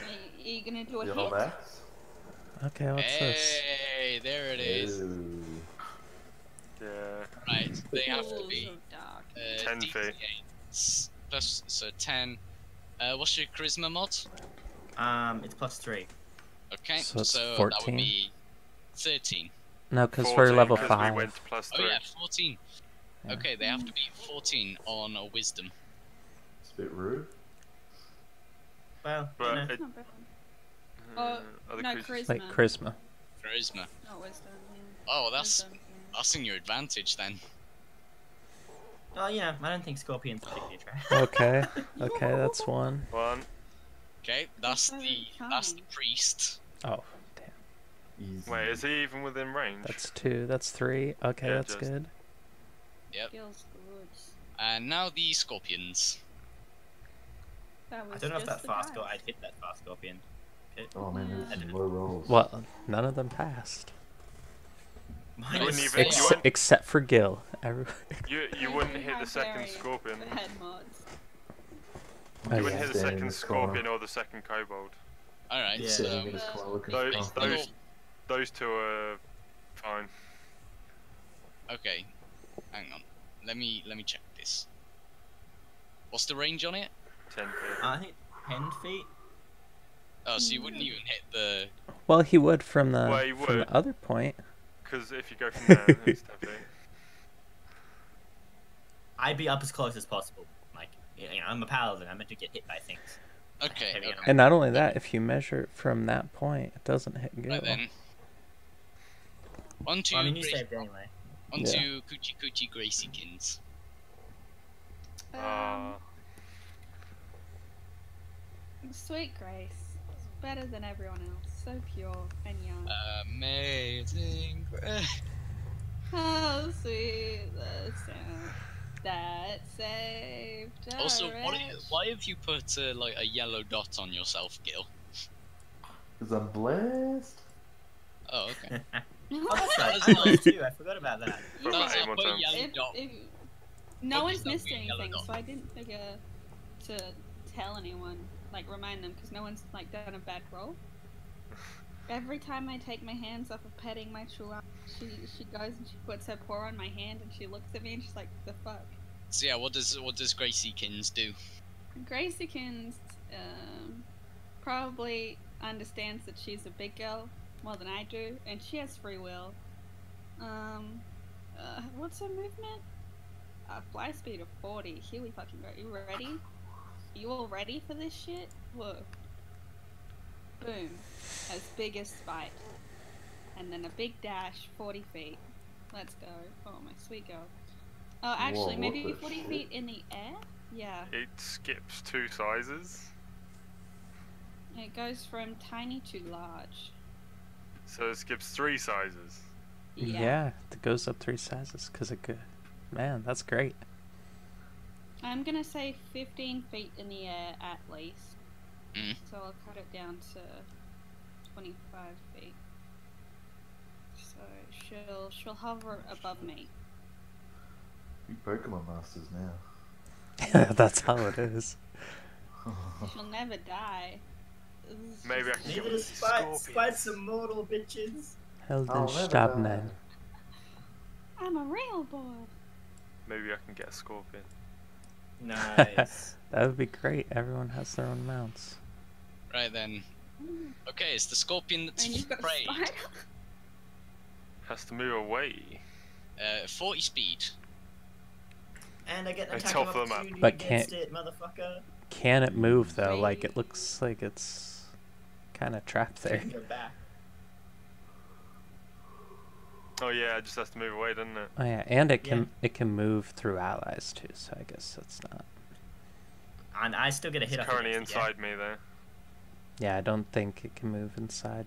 Speaker 3: you gonna do a
Speaker 7: the
Speaker 3: hit?
Speaker 7: old axe.
Speaker 4: Okay, what's this?
Speaker 1: Hey, there it is.
Speaker 7: Ooh.
Speaker 2: Yeah.
Speaker 1: Right, they have to
Speaker 3: Pools
Speaker 1: be
Speaker 3: of dark.
Speaker 2: 10 feet.
Speaker 1: D8 plus, so 10. What's your charisma mod?
Speaker 5: It's +3.
Speaker 1: Okay,
Speaker 4: So it's
Speaker 1: that
Speaker 4: 14?
Speaker 1: would be 13.
Speaker 4: No, because
Speaker 2: 14,
Speaker 4: we're level
Speaker 2: 'cause
Speaker 4: 5.
Speaker 2: We went to +3.
Speaker 1: Oh yeah, 14.
Speaker 4: Yeah.
Speaker 1: Okay, they have to be 14 on a wisdom.
Speaker 7: It's a bit rude.
Speaker 5: Well,
Speaker 2: But
Speaker 5: you know.
Speaker 2: it,
Speaker 3: Not bad.
Speaker 2: other
Speaker 3: No,
Speaker 2: creatures.
Speaker 3: charisma.
Speaker 4: Like charisma.
Speaker 1: Charisma.
Speaker 3: Not wisdom. Yeah.
Speaker 1: Oh, that's
Speaker 3: Wisdom, yeah.
Speaker 1: that's in your advantage then.
Speaker 5: Oh yeah, I don't think scorpions particularly attract.
Speaker 4: Okay, okay, that's 1.
Speaker 2: 1.
Speaker 1: Okay, that's
Speaker 3: so
Speaker 1: the priest.
Speaker 4: Oh, damn.
Speaker 7: Easy.
Speaker 2: Wait, is he even within range?
Speaker 4: That's 2. That's 3. Okay,
Speaker 2: Yeah,
Speaker 4: that's
Speaker 2: just-
Speaker 4: good.
Speaker 1: Yep.
Speaker 3: Feels good.
Speaker 1: And now the scorpions.
Speaker 3: That was
Speaker 5: I don't know if
Speaker 3: just
Speaker 5: that
Speaker 3: the
Speaker 5: fast
Speaker 3: guy.
Speaker 5: I'd hit that fast scorpion.
Speaker 7: Oh man, there's
Speaker 5: I
Speaker 7: some low rolls.
Speaker 4: Well, none of them passed.
Speaker 5: Mine
Speaker 2: wouldn't
Speaker 5: is
Speaker 2: even-
Speaker 5: so-
Speaker 2: you wouldn't-
Speaker 4: Except for Gil.
Speaker 2: You wouldn't hit
Speaker 3: How
Speaker 2: the second
Speaker 3: dare you.
Speaker 2: scorpion.
Speaker 3: Head mods.
Speaker 4: Oh,
Speaker 2: You
Speaker 4: yeah.
Speaker 2: wouldn't hit the
Speaker 7: Standing in
Speaker 2: second
Speaker 7: this corner.
Speaker 2: scorpion or the second kobold.
Speaker 1: Alright,
Speaker 5: Yeah.
Speaker 1: so
Speaker 7: Sitting in his corner looking
Speaker 2: Those,
Speaker 7: stuff.
Speaker 2: those, those two are fine.
Speaker 1: okay. Hang on. Let me check this. What's the range on it?
Speaker 2: 10 feet.
Speaker 5: I think 10 feet.
Speaker 1: Oh, so you wouldn't even hit the.
Speaker 4: Well, he would from the
Speaker 2: Well, he
Speaker 4: from
Speaker 2: would.
Speaker 4: the other point.
Speaker 2: Because if you go from there, it's 10 feet.
Speaker 5: I'd be up as close as possible. Like, you know, I'm a paladin. I'm meant to get hit by things.
Speaker 1: Okay.
Speaker 5: Heavy
Speaker 1: okay.
Speaker 5: armor.
Speaker 4: And not only that, if you measure it from that point, it doesn't hit Gil.
Speaker 1: Right then. On to
Speaker 5: Well, I mean, you
Speaker 1: Gracie-
Speaker 5: saved anyway.
Speaker 1: on
Speaker 4: Yeah.
Speaker 1: to Coochie Coochie Graciekins.
Speaker 3: Sweet Grace. Better than everyone else. So pure and young.
Speaker 1: Amazing.
Speaker 3: How sweet the sound that saved a
Speaker 1: Also,
Speaker 3: wretch.
Speaker 1: why have you put like a yellow dot on yourself, Gil?
Speaker 7: Because I'm blessed.
Speaker 1: Oh, okay.
Speaker 5: Oh, that's right.
Speaker 1: That's
Speaker 5: I
Speaker 1: not-
Speaker 5: was too. I forgot about that.
Speaker 2: Put
Speaker 1: No,
Speaker 2: my
Speaker 1: it's
Speaker 2: aim
Speaker 1: not
Speaker 2: on
Speaker 1: put a
Speaker 2: terms.
Speaker 1: yellow dot.
Speaker 3: No
Speaker 1: Focus
Speaker 3: one's
Speaker 1: on
Speaker 3: missed
Speaker 1: being yellow
Speaker 3: anything,
Speaker 1: dot.
Speaker 3: so I didn't figure to tell anyone, like remind them, because no one's like done a bad roll. Every time I take my hands off of petting my chihuahua, she goes and she puts her paw on my hand and she looks at me and she's like, "The fuck."
Speaker 1: So yeah, what does Graciekins do?
Speaker 3: Graciekin probably understands that she's a big girl more than I do, and she has free will. What's her movement? Fly speed of 40. Here we fucking go. You ready? You all ready for this shit? Whoa. Boom. As big as Spite. And then a big dash, 40 feet. Let's go. Oh, my sweet girl. Oh, actually,
Speaker 7: Whoa,
Speaker 3: maybe
Speaker 7: what the
Speaker 3: 40
Speaker 7: shit?
Speaker 3: feet in the air? Yeah.
Speaker 2: It skips 2 sizes.
Speaker 3: It goes from tiny to large.
Speaker 2: So it skips 3 sizes.
Speaker 4: Yeah, it goes up 3 sizes because it could. Man, that's great.
Speaker 3: I'm gonna say 15 feet in the air at least.
Speaker 1: Mm.
Speaker 3: So I'll cut it down to 25 feet. So she'll hover above me.
Speaker 7: You Pokemon Masters now.
Speaker 4: That's how it is.
Speaker 3: She'll never die.
Speaker 2: Maybe I can
Speaker 5: Neither
Speaker 2: get
Speaker 5: does
Speaker 2: these
Speaker 5: Spite.
Speaker 2: scorpions.
Speaker 5: Spite's immortal, bitches.
Speaker 7: I'll never
Speaker 4: Heldenstabnen.
Speaker 7: die.
Speaker 3: I'm a real boy.
Speaker 2: Maybe I can get a scorpion.
Speaker 5: Nice.
Speaker 4: That would be great. Everyone has their own mounts.
Speaker 1: Right then. Okay, it's the scorpion that's
Speaker 3: And you've got a
Speaker 1: preyed.
Speaker 3: spider.
Speaker 2: Has to move away.
Speaker 1: 40 speed.
Speaker 5: And I get an
Speaker 2: It's
Speaker 5: attack
Speaker 2: off
Speaker 5: of
Speaker 2: the map.
Speaker 5: opportunity
Speaker 4: But
Speaker 5: against it, motherfucker.
Speaker 4: Can it move though? Like
Speaker 3: Three.
Speaker 4: it looks like it's kind of trapped there.
Speaker 5: Go back.
Speaker 2: Oh yeah, it just has to move away, doesn't it?
Speaker 4: Oh yeah, and it
Speaker 5: Yeah.
Speaker 4: can move through allies too. So I guess that's not.
Speaker 5: And I still get a hit
Speaker 2: It's
Speaker 5: off
Speaker 2: currently
Speaker 5: against it, yeah?
Speaker 2: inside me though.
Speaker 4: Yeah, I don't think it can move inside.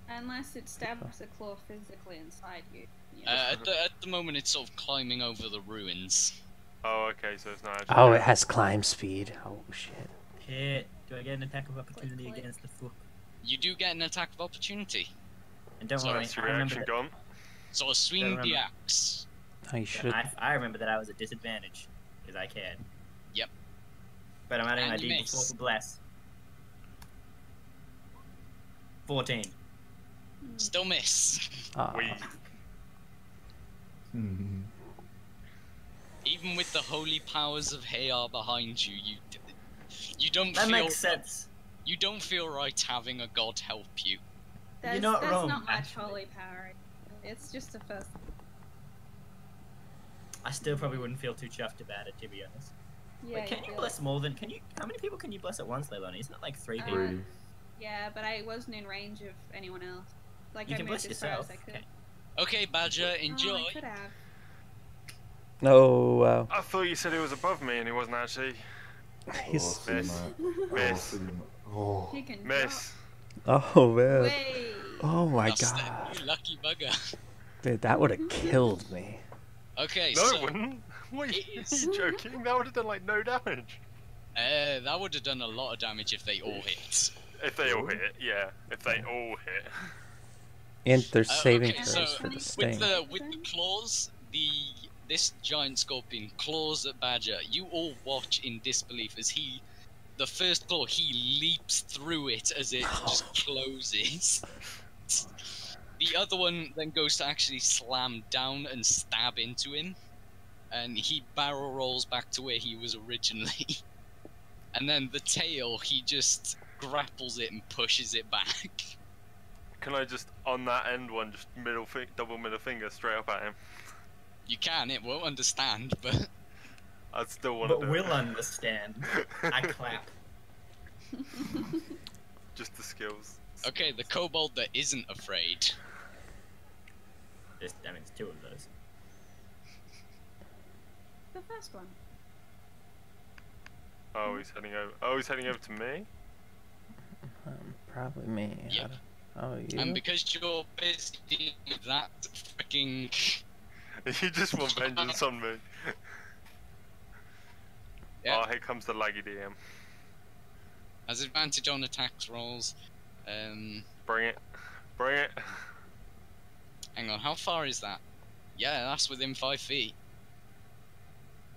Speaker 3: Unless it stabs a claw physically inside you.
Speaker 1: At the moment, it's sort of climbing over the ruins.
Speaker 2: Oh, okay, so it's not actually.
Speaker 4: Oh, it has climb speed. Oh shit.
Speaker 5: Hit. Do I get an attack of opportunity
Speaker 3: Click.
Speaker 5: against the foot?
Speaker 1: You do get an attack of opportunity.
Speaker 5: And don't
Speaker 1: So
Speaker 5: worry,
Speaker 2: That's your
Speaker 5: I remember
Speaker 2: reaction
Speaker 5: that,
Speaker 2: gone.
Speaker 1: So swing the
Speaker 5: remember.
Speaker 1: axe.
Speaker 4: Oh, you should.
Speaker 5: I remember that I was at disadvantage because I can.
Speaker 1: Yep.
Speaker 5: But I'm adding
Speaker 1: And
Speaker 5: my
Speaker 1: you
Speaker 5: D4
Speaker 1: miss.
Speaker 5: for bless. 14.
Speaker 1: Still miss.
Speaker 2: We.
Speaker 7: Mhm.
Speaker 1: Even with the holy powers of Hayar behind you, you don't
Speaker 5: That
Speaker 1: feel
Speaker 5: makes sense.
Speaker 1: you don't feel right having a god help you.
Speaker 3: That's,
Speaker 5: not
Speaker 3: that's
Speaker 5: wrong,
Speaker 3: not much
Speaker 5: actually.
Speaker 3: holy power. It's just a first.
Speaker 5: I still probably wouldn't feel too chuffed about it, to be honest.
Speaker 3: Yeah,
Speaker 5: Wait, can you
Speaker 3: feel
Speaker 5: bless more than? Can you? How many people can you bless at once, Leilani? Isn't it like 3 people?
Speaker 7: 3.
Speaker 3: Yeah, but I wasn't in range of anyone else. Like
Speaker 5: You
Speaker 3: I
Speaker 5: can
Speaker 3: moved
Speaker 5: bless
Speaker 3: as far
Speaker 5: yourself.
Speaker 3: as I could.
Speaker 5: Okay.
Speaker 1: Okay, Badger,
Speaker 3: Oh,
Speaker 1: enjoy.
Speaker 3: I could have.
Speaker 4: No, wow.
Speaker 2: I thought you said he was above me and he wasn't actually.
Speaker 4: He's.
Speaker 7: Oh,
Speaker 2: Miss. Miss.
Speaker 7: Oh.
Speaker 3: He can
Speaker 2: Miss.
Speaker 4: Oh man.
Speaker 3: Way.
Speaker 4: Oh my
Speaker 1: That's the-
Speaker 4: god.
Speaker 1: you lucky bugger.
Speaker 4: Dude, that would have killed me.
Speaker 1: Okay,
Speaker 2: No,
Speaker 1: so
Speaker 2: it wouldn't. What, are
Speaker 1: it
Speaker 2: you
Speaker 1: is-
Speaker 2: joking? That would have done like no damage.
Speaker 1: that would have done a lot of damage if they all hit.
Speaker 2: If they all hit, yeah. If they all hit.
Speaker 4: And there's saving
Speaker 1: okay,
Speaker 4: throws
Speaker 1: so
Speaker 4: for the sting.
Speaker 1: with the claws, this giant scorpion claws at Badger. You all watch in disbelief as the first claw, he leaps through it as it just closes. The other one then goes to actually slam down and stab into him, and he barrel rolls back to where he was originally. And then the tail, he just grapples it and pushes it back.
Speaker 2: Can I just, on that end one, just double middle finger straight up at him?
Speaker 1: You can, it won't understand, but
Speaker 2: I'd still want to
Speaker 5: But
Speaker 2: do
Speaker 5: will
Speaker 2: it.
Speaker 5: understand. I clap.
Speaker 2: Just the skills.
Speaker 1: okay, the kobold that isn't afraid.
Speaker 5: That means 2 of those.
Speaker 3: The first one.
Speaker 2: Oh, he's heading over. Oh, he's heading over to me?
Speaker 4: Probably me.
Speaker 1: Yep.
Speaker 4: Oh, you?
Speaker 1: And because you're busy dealing with that freaking
Speaker 2: You just want vengeance on me.
Speaker 1: Yeah.
Speaker 2: Oh, here comes the laggy DM.
Speaker 1: has advantage on attacks rolls.
Speaker 2: Bring it. Bring it.
Speaker 1: Hang on, how far is that? Yeah, that's within 5 feet.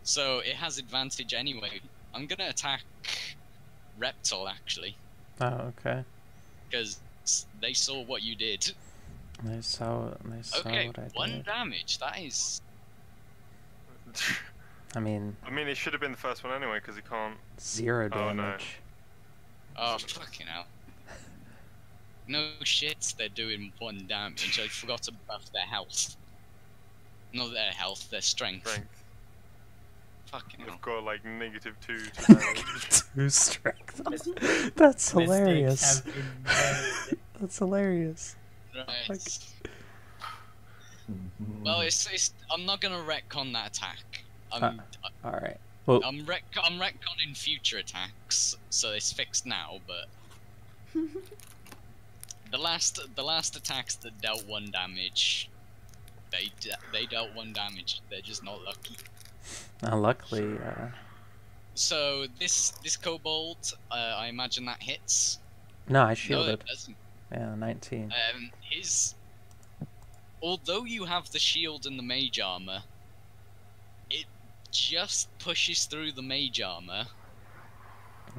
Speaker 1: So it has advantage anyway. I'm gonna attack Reptile actually,
Speaker 4: Oh, okay.
Speaker 1: because they saw what you did.
Speaker 4: They saw
Speaker 1: Okay,
Speaker 4: what I
Speaker 1: 1
Speaker 4: did.
Speaker 1: damage. That is
Speaker 4: I mean,
Speaker 2: I mean, it should have been the first one anyway, because he can't.
Speaker 4: 0
Speaker 2: Oh, no.
Speaker 4: damage.
Speaker 1: oh fucking hell. No shit, they're doing 1 damage. I forgot to buff their health. Not their health, their strength.
Speaker 2: Strength.
Speaker 1: Fucking hell.
Speaker 2: We've got like -2 to damage.
Speaker 4: 2 strength.
Speaker 5: Mis-
Speaker 4: That's
Speaker 5: Mistakes
Speaker 4: hilarious.
Speaker 5: have been made.
Speaker 4: That's hilarious.
Speaker 1: Right. Well, it's I'm not gonna retcon that attack. I'm
Speaker 4: Alright. Well,
Speaker 1: I'm retconning future attacks, so it's fixed now. But the last attacks that dealt 1 damage, they dealt 1 damage. They're just not lucky.
Speaker 4: luckily,
Speaker 1: So this kobold, I imagine that hits.
Speaker 4: no, I
Speaker 1: No,
Speaker 4: shielded.
Speaker 1: it doesn't.
Speaker 4: Yeah, 19.
Speaker 1: Although you have the shield and the mage armor, it just pushes through the mage armor,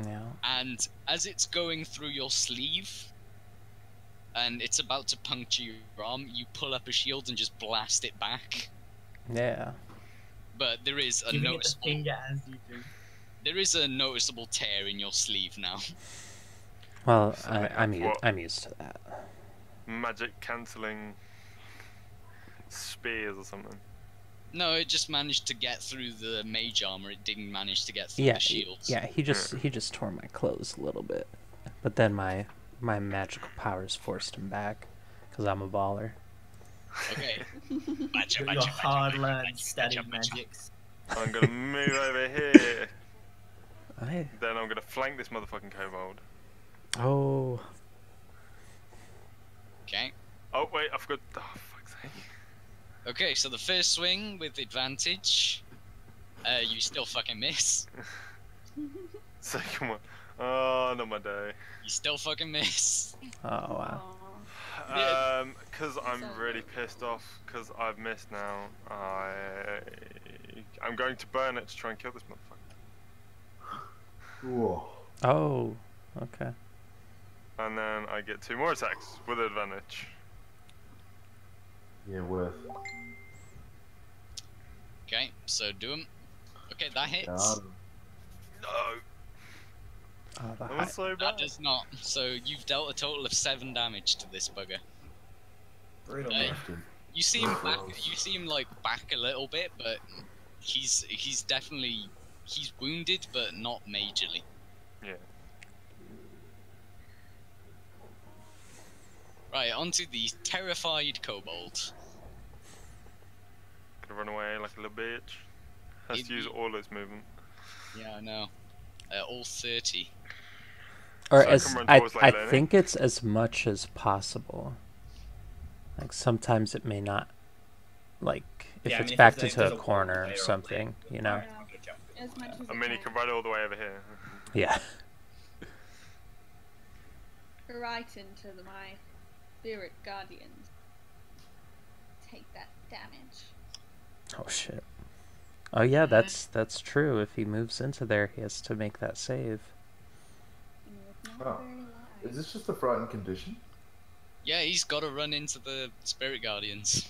Speaker 4: Yeah.
Speaker 1: and as it's going through your sleeve, and it's about to puncture your arm, you pull up a shield and just blast it back.
Speaker 4: Yeah.
Speaker 1: But there is a
Speaker 5: Giving it the
Speaker 1: noticeable
Speaker 5: finger as you do.
Speaker 1: tear in your sleeve now.
Speaker 4: Well,
Speaker 2: So they
Speaker 4: I'm
Speaker 2: have what?
Speaker 4: I'm used to that.
Speaker 2: Magic cancelling spears or something.
Speaker 1: No, it just managed to get through the mage armor. It didn't manage to get through
Speaker 4: Yeah,
Speaker 1: the shields.
Speaker 4: yeah. He just tore my clothes a little bit, but then my magical powers forced him back, cause I'm a baller.
Speaker 1: Okay.
Speaker 5: Your hard-learned studied
Speaker 1: Badger.
Speaker 5: magics.
Speaker 2: I'm gonna move over here. I'm gonna flank this motherfucking kobold.
Speaker 4: Oh.
Speaker 1: Okay.
Speaker 2: Oh wait, I forgot. Oh fuck's sake.
Speaker 1: Okay, so the first swing with advantage, you still fucking miss.
Speaker 2: Second one. Oh, not my day.
Speaker 1: You still fucking miss.
Speaker 4: Oh wow.
Speaker 1: Yeah.
Speaker 2: Cause I'm really pissed off because I've missed now. I'm going to burn it to try and kill this motherfucker.
Speaker 7: Whoa.
Speaker 4: Oh. Okay.
Speaker 2: And then I get 2 more attacks with advantage.
Speaker 7: Yeah, worth.
Speaker 1: Okay, so do him. Okay, that hits.
Speaker 7: Got him.
Speaker 2: No,
Speaker 4: Oh, the
Speaker 2: that
Speaker 4: high.
Speaker 2: was so
Speaker 1: That
Speaker 2: bad.
Speaker 1: does not. So you've dealt a total of 7 damage to this bugger.
Speaker 5: Brutal.
Speaker 1: Hey.
Speaker 7: Bastard.
Speaker 1: You see him back.
Speaker 7: Gross.
Speaker 1: You see him like back a little bit, but he's definitely wounded, but not majorly.
Speaker 2: Yeah.
Speaker 1: Right, onto the terrified kobold.
Speaker 2: Gonna run away like a little bitch. Has to use all its movement.
Speaker 1: Yeah, I know. All 30.
Speaker 4: Or
Speaker 2: So I
Speaker 4: as
Speaker 2: can run
Speaker 4: I
Speaker 2: towards, like, Lenny?
Speaker 4: think it's as much as possible. Like sometimes it may not, like if
Speaker 5: Yeah, I
Speaker 4: it's
Speaker 5: mean, if
Speaker 4: backed
Speaker 5: there's
Speaker 4: into a
Speaker 5: wall
Speaker 4: corner
Speaker 5: later
Speaker 4: or
Speaker 5: on,
Speaker 4: something,
Speaker 5: then-
Speaker 4: you know.
Speaker 5: I'm gonna jump.
Speaker 3: As much as
Speaker 2: I mean, you can run all the way over here.
Speaker 4: Yeah.
Speaker 3: right into my spirit guardians. Take that damage.
Speaker 4: Oh shit. Oh yeah, that's true. If he moves into there, he has to make that save.
Speaker 3: And with not
Speaker 7: Oh.
Speaker 3: very light.
Speaker 7: Is this just a frightened condition?
Speaker 1: Yeah, he's got to run into the spirit guardians.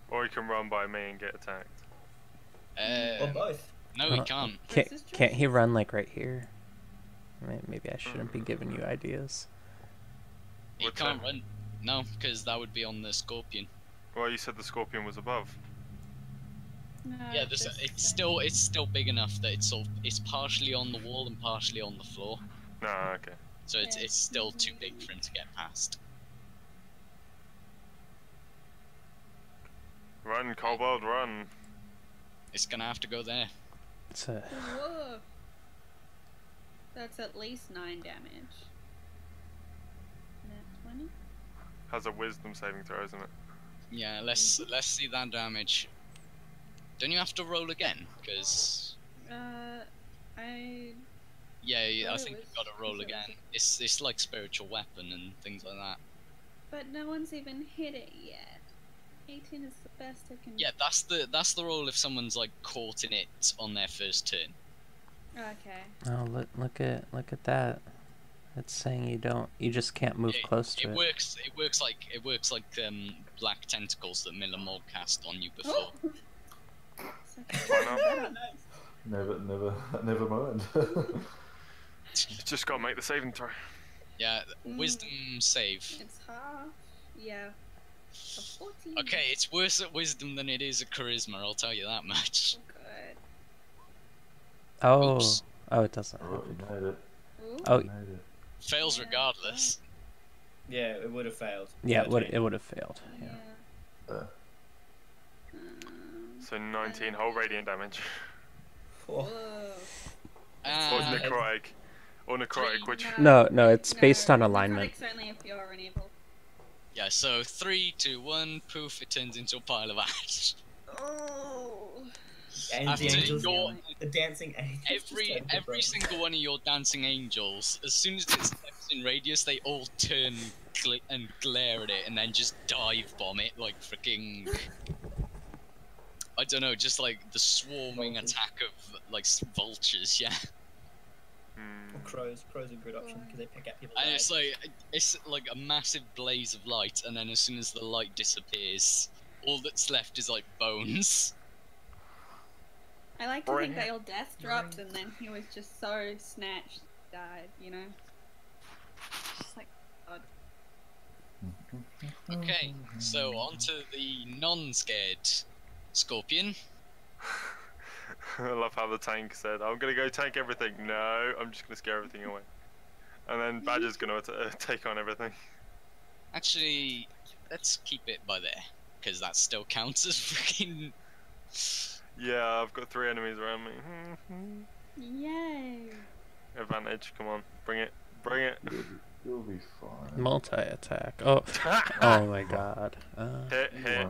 Speaker 2: Or you can run by me and get attacked.
Speaker 5: Or both.
Speaker 1: No, he can't.
Speaker 4: Can't,
Speaker 3: Versus
Speaker 4: can't he
Speaker 3: choice.
Speaker 4: run like right here? Maybe I shouldn't be giving you ideas.
Speaker 1: He
Speaker 2: What's
Speaker 1: can't
Speaker 2: that?
Speaker 1: run. No, because that would be on the scorpion.
Speaker 2: Well, you said the scorpion was above.
Speaker 3: No,
Speaker 1: Yeah, it's still big enough that it's partially on the wall and partially on the floor.
Speaker 2: No, okay.
Speaker 1: So it's
Speaker 3: Yeah.
Speaker 1: still too big for him to get past.
Speaker 2: Run, kobold, run.
Speaker 1: It's gonna have to go there.
Speaker 4: It's a
Speaker 3: Whoa. That's at least 9 damage. Net 20?
Speaker 2: Has a wisdom saving throw, isn't it?
Speaker 1: Yeah, let's see that damage. Don't you have to roll again? Because
Speaker 3: I
Speaker 1: yeah, I
Speaker 3: thought it
Speaker 1: think
Speaker 3: was-
Speaker 1: you've got to roll
Speaker 3: I thought it
Speaker 1: again.
Speaker 3: was
Speaker 1: It's like spiritual weapon and things like that.
Speaker 3: but no one's even hit it yet. 18 is the best I can.
Speaker 1: Yeah, that's the roll if someone's like caught in it on their first turn.
Speaker 3: Okay.
Speaker 4: oh look at that. It's saying you just can't move close to it.
Speaker 1: It works like black tentacles that Miller Mold cast on you before.
Speaker 3: Oh.
Speaker 2: Why not?
Speaker 7: Never mind.
Speaker 2: You just gotta make the saving throw.
Speaker 1: Yeah,
Speaker 3: Mm.
Speaker 1: wisdom save.
Speaker 3: It's half. Yeah. A 14.
Speaker 1: Okay, it's worse at wisdom than it is at charisma. I'll tell you that much.
Speaker 3: Good.
Speaker 4: Oh,
Speaker 1: Oops.
Speaker 4: oh, it doesn't.
Speaker 7: Oh, you made it.
Speaker 3: Ooh.
Speaker 4: Oh,
Speaker 7: You made it.
Speaker 1: Fails
Speaker 3: Yeah,
Speaker 1: regardless.
Speaker 5: Yeah, it would have failed.
Speaker 4: yeah, it would
Speaker 5: 13.
Speaker 4: have failed.
Speaker 3: Yeah.
Speaker 4: Yeah.
Speaker 2: So 19 whole radiant damage.
Speaker 5: Oh,
Speaker 3: Whoa.
Speaker 2: Or
Speaker 1: Ah,
Speaker 2: necrotic. Or necrotic, which...
Speaker 4: No, it's based on alignment.
Speaker 3: Necrotic's only if you're unable.
Speaker 1: yeah, so 3, 2, 1, poof, it turns into a pile of ash.
Speaker 3: Oh.
Speaker 5: and
Speaker 1: After
Speaker 5: the angels,
Speaker 1: your-
Speaker 5: the dancing angels. just turned to
Speaker 1: Every
Speaker 5: dust.
Speaker 1: single one of your dancing angels, as soon as it steps in radius, they all turn and glare at it, and then just dive bomb it like freaking. I don't know, just like the swarming
Speaker 5: Vultures.
Speaker 1: attack of like vultures, yeah.
Speaker 2: Hmm.
Speaker 5: Crows in good option because they pick up people.
Speaker 1: And it's like a massive blaze of light, and then as soon as the light disappears, all that's left is like bones.
Speaker 3: I like to think
Speaker 2: Bring
Speaker 3: that your death dropped and then he was just so snatched, died, you know? It's like, God.
Speaker 1: Okay, so on to the non-scared scorpion.
Speaker 2: I love how the tank said, I'm gonna go tank everything. No, I'm just gonna scare everything away. And then Badger's gonna take on everything.
Speaker 1: Actually, let's keep it by there, because that still counts as freaking.
Speaker 2: Yeah, I've got 3 enemies around me.
Speaker 3: Yay!
Speaker 2: Advantage, come on, bring it, bring it.
Speaker 7: You'll be fine.
Speaker 4: Multi-attack. Oh, oh my god.
Speaker 2: Hit,
Speaker 7: You
Speaker 2: hit,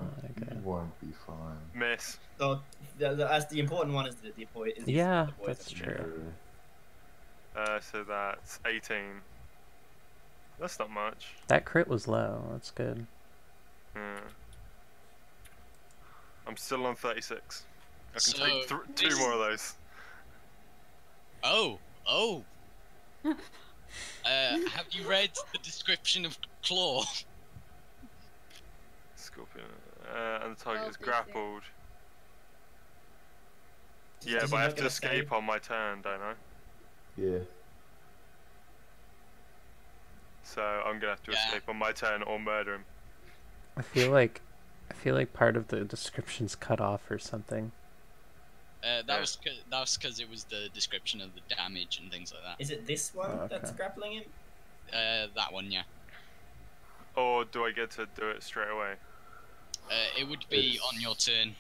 Speaker 7: won't be fine.
Speaker 2: miss.
Speaker 5: So the important one is the point.
Speaker 4: Yeah,
Speaker 5: the poison.
Speaker 4: that's true.
Speaker 2: So that's 18. That's not much.
Speaker 4: That crit was low. That's good.
Speaker 2: I'm still on 36. I can
Speaker 1: So,
Speaker 2: take two
Speaker 1: this-
Speaker 2: more of those.
Speaker 1: Oh, oh. Have you read the description of Claw?
Speaker 2: Scorpion. And the target is
Speaker 3: Well,
Speaker 2: grappled. Yeah,
Speaker 5: Is
Speaker 2: but
Speaker 5: he
Speaker 2: I have
Speaker 5: not
Speaker 2: to
Speaker 5: gonna
Speaker 2: escape
Speaker 5: save?
Speaker 2: on my turn, don't I?
Speaker 7: Yeah.
Speaker 2: So I'm gonna have to
Speaker 1: Yeah.
Speaker 2: escape on my turn or murder him.
Speaker 4: I feel like part of the description's cut off or something.
Speaker 1: That
Speaker 2: Yeah.
Speaker 1: was because it was the description of the damage and things like that.
Speaker 5: Is it this one
Speaker 4: Oh,
Speaker 5: that's
Speaker 4: okay.
Speaker 5: grappling him?
Speaker 1: That one, yeah.
Speaker 2: Or do I get to do it straight away?
Speaker 1: It would be
Speaker 7: It's-
Speaker 1: on your turn.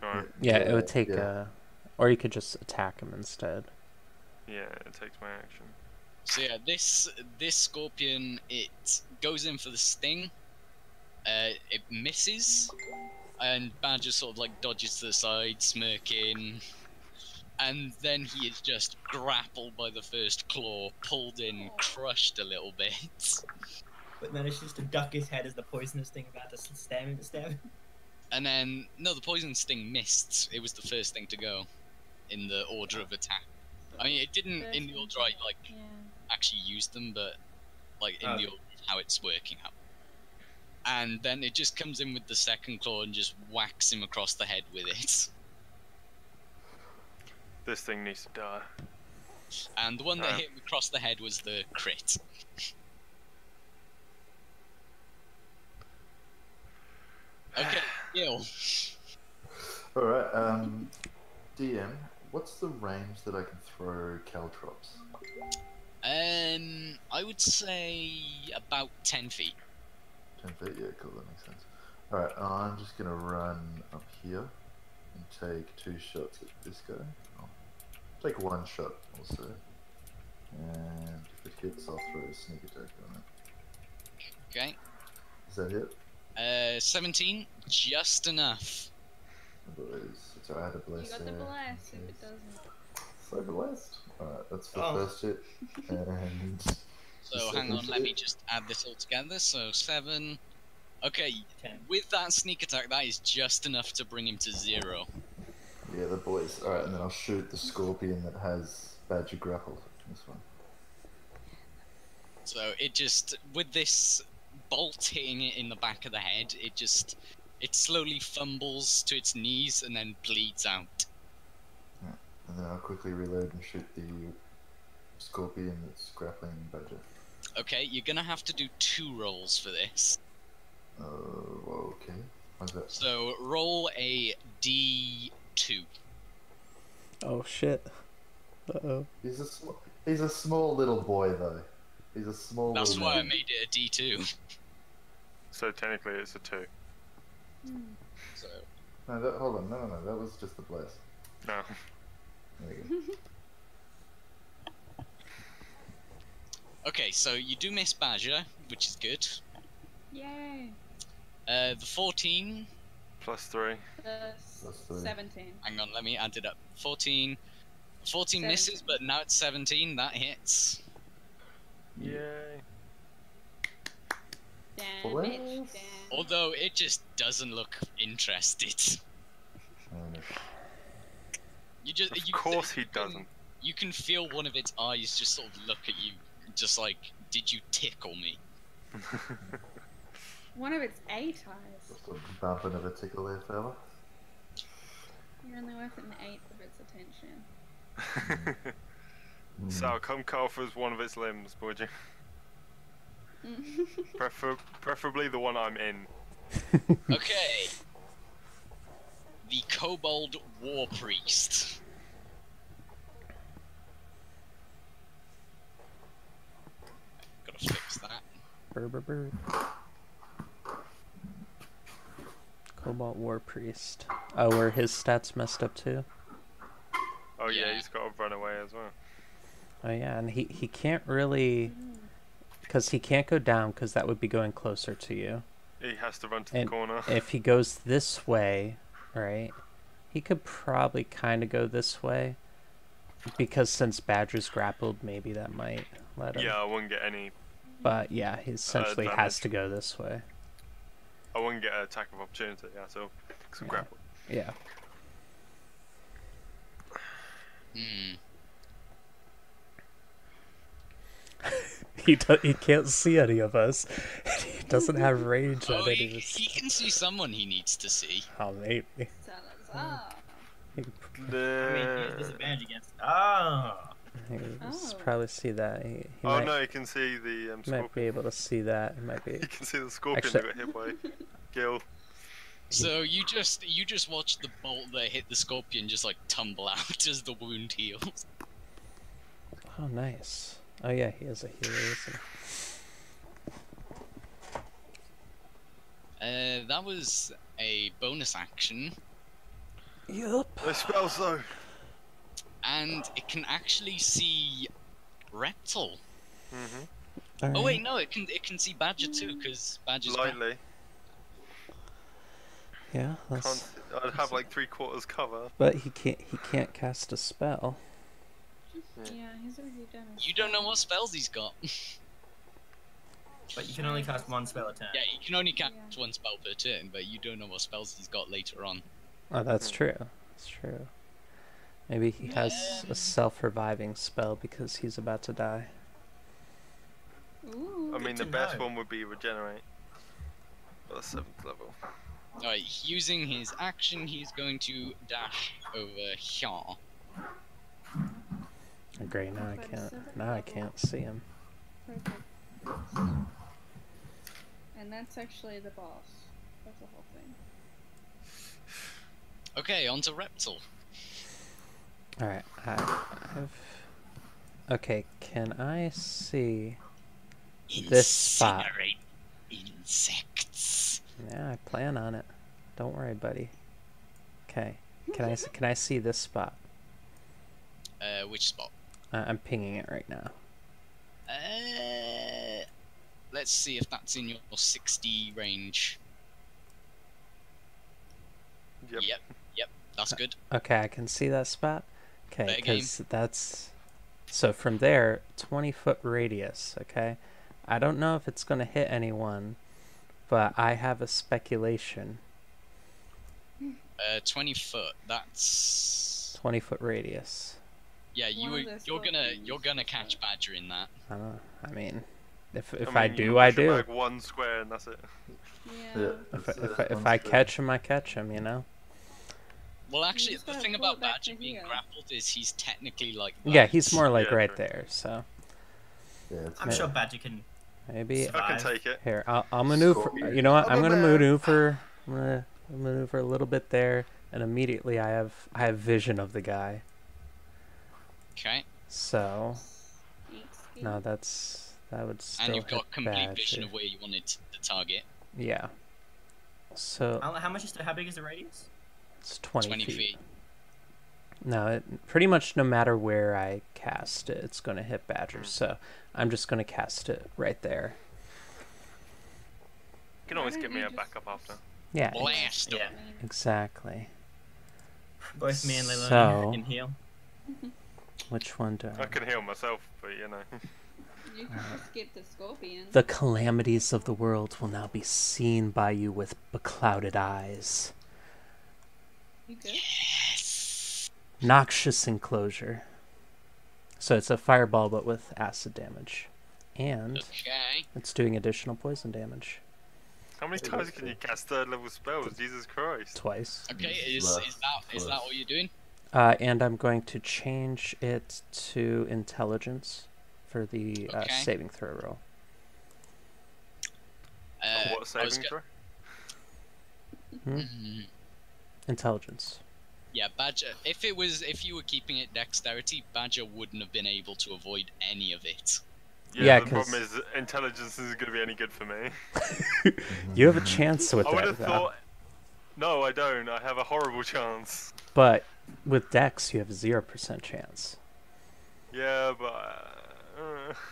Speaker 2: Alright.
Speaker 4: Yeah, it would take
Speaker 7: yeah.
Speaker 4: or you could just attack him instead.
Speaker 2: Yeah, it takes my action.
Speaker 1: So yeah, this scorpion, it goes in for the sting. It misses, and Badger sort of like dodges to the side, smirking, and then he is just grappled by the first claw, pulled in, crushed a little bit,
Speaker 5: But manages to duck his head as the poisonous thing about to stab him.
Speaker 1: and then no, the poison sting missed. It was the first thing to go in the order of attack. I mean, it didn't in the order I like
Speaker 3: Yeah.
Speaker 1: actually use them, but like in the
Speaker 5: Okay.
Speaker 1: order of how it's working out. And then it just comes in with the second claw and just whacks him across the head with it.
Speaker 2: This thing needs to die.
Speaker 1: And the one that
Speaker 2: Ah.
Speaker 1: hit him across the head was the crit. Okay, Gil.
Speaker 7: Alright, DM, what's the range that I can throw caltrops?
Speaker 1: I would say about 10 feet.
Speaker 7: 10 feet? Yeah, cool, that makes sense. Alright, I'm just gonna run up here and take 2 shots at this guy. I'll take 1 shot also. And if it hits, I'll throw a sneak attack on it.
Speaker 1: Okay.
Speaker 7: Does that hit?
Speaker 1: 17, just enough.
Speaker 7: Boys, so I had a
Speaker 3: You
Speaker 7: bless
Speaker 3: got the
Speaker 7: there.
Speaker 3: blast if it doesn't.
Speaker 7: So blessed. Alright, that's the
Speaker 5: Oh.
Speaker 7: first hit. And
Speaker 1: So
Speaker 7: the
Speaker 1: hang on,
Speaker 7: second
Speaker 1: let me
Speaker 7: hit.
Speaker 1: just add this all together. So 7. Okay,
Speaker 5: 10.
Speaker 1: with that sneak attack, that is just enough to bring him to 0.
Speaker 7: Yeah, the boys. Alright, and then I'll shoot the scorpion that has Badger grappled. This one.
Speaker 1: So it just, with this bolt hitting it in the back of the head, it slowly fumbles to its knees and then bleeds out.
Speaker 7: And then I'll quickly reload and shoot the scorpion that's grappling Badger.
Speaker 1: Okay, you're gonna have to do 2 rolls for this.
Speaker 7: Well, okay. How's that?
Speaker 1: So roll a D2.
Speaker 4: Oh shit. Uh-oh.
Speaker 7: He's a small little boy though. He's a small
Speaker 1: That's
Speaker 7: little
Speaker 1: why I
Speaker 7: man.
Speaker 1: made it a D2.
Speaker 2: So technically it's a 2.
Speaker 1: So
Speaker 7: No, hold on. No. That was just the bless.
Speaker 2: No.
Speaker 7: There you go.
Speaker 1: okay, so you do miss Badger, which is good.
Speaker 3: Yay!
Speaker 1: The 14.
Speaker 2: Plus 3.
Speaker 7: That's the-
Speaker 3: 17.
Speaker 1: Hang on, let me add it up. 14
Speaker 3: 17.
Speaker 1: misses, but now it's 17. That hits.
Speaker 2: Yay.
Speaker 3: Damn
Speaker 7: Bless.
Speaker 3: it. Damn.
Speaker 1: Although it just doesn't look interested. You just,
Speaker 2: Of
Speaker 1: you,
Speaker 2: course he
Speaker 1: you can-
Speaker 2: doesn't.
Speaker 1: You can feel one of its eyes just sort of look at you, just like, did you tickle me?
Speaker 3: One of its 8 eyes.
Speaker 7: Just a bumping of a tickle there, fella.
Speaker 3: You're only worth an 1/8 of its attention.
Speaker 2: So come call for one of its limbs, would you? Preferably the one I'm in.
Speaker 1: Okay. The Kobold War Priest. Gotta fix that.
Speaker 4: Brr. Cobalt War Priest. Oh, were his stats messed up too?
Speaker 2: Oh yeah,
Speaker 1: Yeah.
Speaker 2: he's got to run away as well.
Speaker 4: Oh yeah, and he can't really, because he can't go down because that would be going closer to you.
Speaker 2: He has to run to the
Speaker 4: And
Speaker 2: corner.
Speaker 4: if he goes this way, right, he could probably kind of go this way. Because since Badger's grappled, maybe that might let him.
Speaker 2: Yeah, I wouldn't get any.
Speaker 4: But yeah, he essentially has
Speaker 2: advantage.
Speaker 4: to go this way.
Speaker 2: I wouldn't get an attack of opportunity. Yeah, so
Speaker 4: Yeah.
Speaker 2: grapple.
Speaker 4: Yeah.
Speaker 1: Hmm.
Speaker 4: He can't see any of us. He doesn't have range on
Speaker 1: Oh,
Speaker 4: any
Speaker 1: he,
Speaker 4: of us.
Speaker 1: he can see someone he needs to see.
Speaker 4: Oh, maybe.
Speaker 3: Salazar.
Speaker 5: I mean, he has disadvantage against. Oh.
Speaker 4: He
Speaker 3: Oh.
Speaker 4: probably see that. He
Speaker 2: Oh
Speaker 4: might,
Speaker 2: no, you can see the
Speaker 4: he might be
Speaker 2: scorpion.
Speaker 4: able to see that. He might be.
Speaker 2: You can see the scorpion
Speaker 4: Actually-
Speaker 2: that got hit by Gil.
Speaker 1: So you just watch the bolt that hit the scorpion just like tumble out as the wound heals.
Speaker 4: Oh, nice. Oh yeah, he has a healer. Isn't he?
Speaker 1: That was a bonus action,
Speaker 4: Yup.
Speaker 2: Those spells though.
Speaker 1: and it can actually see Reptile.
Speaker 2: Mm-hmm.
Speaker 1: Oh wait, no, it can see Badger too, because Badger's back.
Speaker 2: Lightly.
Speaker 4: Yeah, that's.
Speaker 2: I'd have like 3/4 cover.
Speaker 4: But he can't cast a spell.
Speaker 3: Yeah, he's already done it.
Speaker 1: You don't know what spells he's got.
Speaker 5: But you can only cast one spell a turn.
Speaker 1: Yeah, he can only cast
Speaker 3: Yeah.
Speaker 1: one spell per turn, but you don't know what spells he's got later on.
Speaker 4: Oh, that's true. That's true. Maybe he has a self-reviving spell because he's about to die.
Speaker 3: Ooh.
Speaker 2: I mean, the
Speaker 5: to
Speaker 2: best
Speaker 5: know.
Speaker 2: one would be regenerate. At the 7th level.
Speaker 1: Alright, using his action, he's going to dash over here.
Speaker 4: Oh, great. Now I
Speaker 3: But
Speaker 4: can't.
Speaker 3: seventh
Speaker 4: Now I
Speaker 3: level.
Speaker 4: can't see him.
Speaker 3: Perfect. And that's actually the boss. That's the whole thing.
Speaker 1: Okay, on to Reptile.
Speaker 4: All right. I've. Okay. Can I see? This spot.
Speaker 1: Incinerate insects.
Speaker 4: Yeah, I plan on it. Don't worry, buddy. Okay. Can I see this spot?
Speaker 1: Which spot?
Speaker 4: I'm pinging it right now.
Speaker 1: Let's see if that's in your 60 range.
Speaker 2: Yep.
Speaker 1: Yep, that's good.
Speaker 4: Okay, I can see that spot. Okay,
Speaker 1: Fair game.
Speaker 4: because that's so from there, 20-foot radius. Okay, I don't know if it's gonna hit anyone, but I have a speculation.
Speaker 1: 20 foot. That's
Speaker 4: 20-foot radius.
Speaker 1: yeah.
Speaker 3: One of those
Speaker 1: You're gonna catch Badger in that.
Speaker 4: I don't know. I mean, if
Speaker 2: I
Speaker 4: I
Speaker 2: mean,
Speaker 4: do,
Speaker 2: you
Speaker 4: I
Speaker 2: push it
Speaker 4: do.
Speaker 2: back 1 square and that's it.
Speaker 3: Yeah.
Speaker 4: If I catch him, I catch him. You know.
Speaker 1: Well, actually,
Speaker 3: just
Speaker 1: the
Speaker 3: gotta
Speaker 1: thing
Speaker 3: pull it
Speaker 1: about
Speaker 3: back
Speaker 1: Badger
Speaker 3: to
Speaker 1: being
Speaker 3: here.
Speaker 1: grappled is he's technically like.
Speaker 4: Yeah,
Speaker 1: that.
Speaker 4: he's more like
Speaker 2: Yeah,
Speaker 4: right
Speaker 2: true.
Speaker 4: there. So
Speaker 7: Yeah, it's
Speaker 5: I'm
Speaker 7: not-
Speaker 5: sure Badger can.
Speaker 4: maybe
Speaker 2: I can
Speaker 5: Five.
Speaker 2: take it.
Speaker 4: here I'll maneuver.
Speaker 7: Scorpion.
Speaker 4: You know what?
Speaker 2: I'm
Speaker 4: I'm
Speaker 2: a
Speaker 4: gonna
Speaker 2: man.
Speaker 4: maneuver. I'm gonna maneuver a little bit there, and immediately I have vision of the guy.
Speaker 1: Okay,
Speaker 4: So
Speaker 3: Sneak,
Speaker 4: no,
Speaker 3: sneak.
Speaker 4: that would still
Speaker 1: and you've got
Speaker 4: hit
Speaker 1: complete vision
Speaker 4: Badger.
Speaker 1: of where you wanted to target.
Speaker 4: Yeah. So
Speaker 5: How much is how big is the radius?
Speaker 4: it's 20,
Speaker 1: 20
Speaker 4: feet.
Speaker 1: feet.
Speaker 4: No, pretty much no matter where I cast it, it's going to hit Badger.
Speaker 2: Mm.
Speaker 4: So I'm just going to cast it right there.
Speaker 2: You can
Speaker 3: Why
Speaker 2: always
Speaker 3: don't
Speaker 2: get me
Speaker 3: you
Speaker 2: a
Speaker 3: just-
Speaker 2: backup after.
Speaker 4: Yeah,
Speaker 1: Blast him.
Speaker 5: Yeah.
Speaker 4: exactly.
Speaker 5: Both me and Leilani
Speaker 4: So-
Speaker 5: can heal.
Speaker 4: Which one do
Speaker 2: I can heal myself, but you know.
Speaker 3: You can just skip the scorpion.
Speaker 4: The calamities of the world will now be seen by you with beclouded eyes.
Speaker 3: You good?
Speaker 1: Yes.
Speaker 4: Noxious enclosure. So it's a fireball but with acid damage. And
Speaker 1: Okay.
Speaker 4: it's doing additional poison damage.
Speaker 2: How many times can you cast 3rd level spells? Jesus Christ.
Speaker 4: Twice.
Speaker 1: Okay.
Speaker 7: It's
Speaker 1: Is
Speaker 7: left,
Speaker 1: that
Speaker 7: left.
Speaker 1: what you're doing?
Speaker 4: And I'm going to change it to intelligence for the
Speaker 1: Okay.
Speaker 4: saving throw roll.
Speaker 2: What
Speaker 1: I was
Speaker 2: saving
Speaker 1: go-
Speaker 2: throw?
Speaker 1: Mhm.
Speaker 4: Intelligence.
Speaker 1: Yeah, Badger. If you were keeping it dexterity, Badger wouldn't have been able to avoid any of it.
Speaker 4: Yeah,
Speaker 2: the
Speaker 4: 'cause-
Speaker 2: problem is intelligence isn't going to be any good for me.
Speaker 4: You have a chance with
Speaker 2: I would
Speaker 4: that,
Speaker 2: have
Speaker 4: though.
Speaker 2: thought. No, I don't. I have a horrible chance.
Speaker 4: But with Dex, you have a 0% chance.
Speaker 2: Yeah, but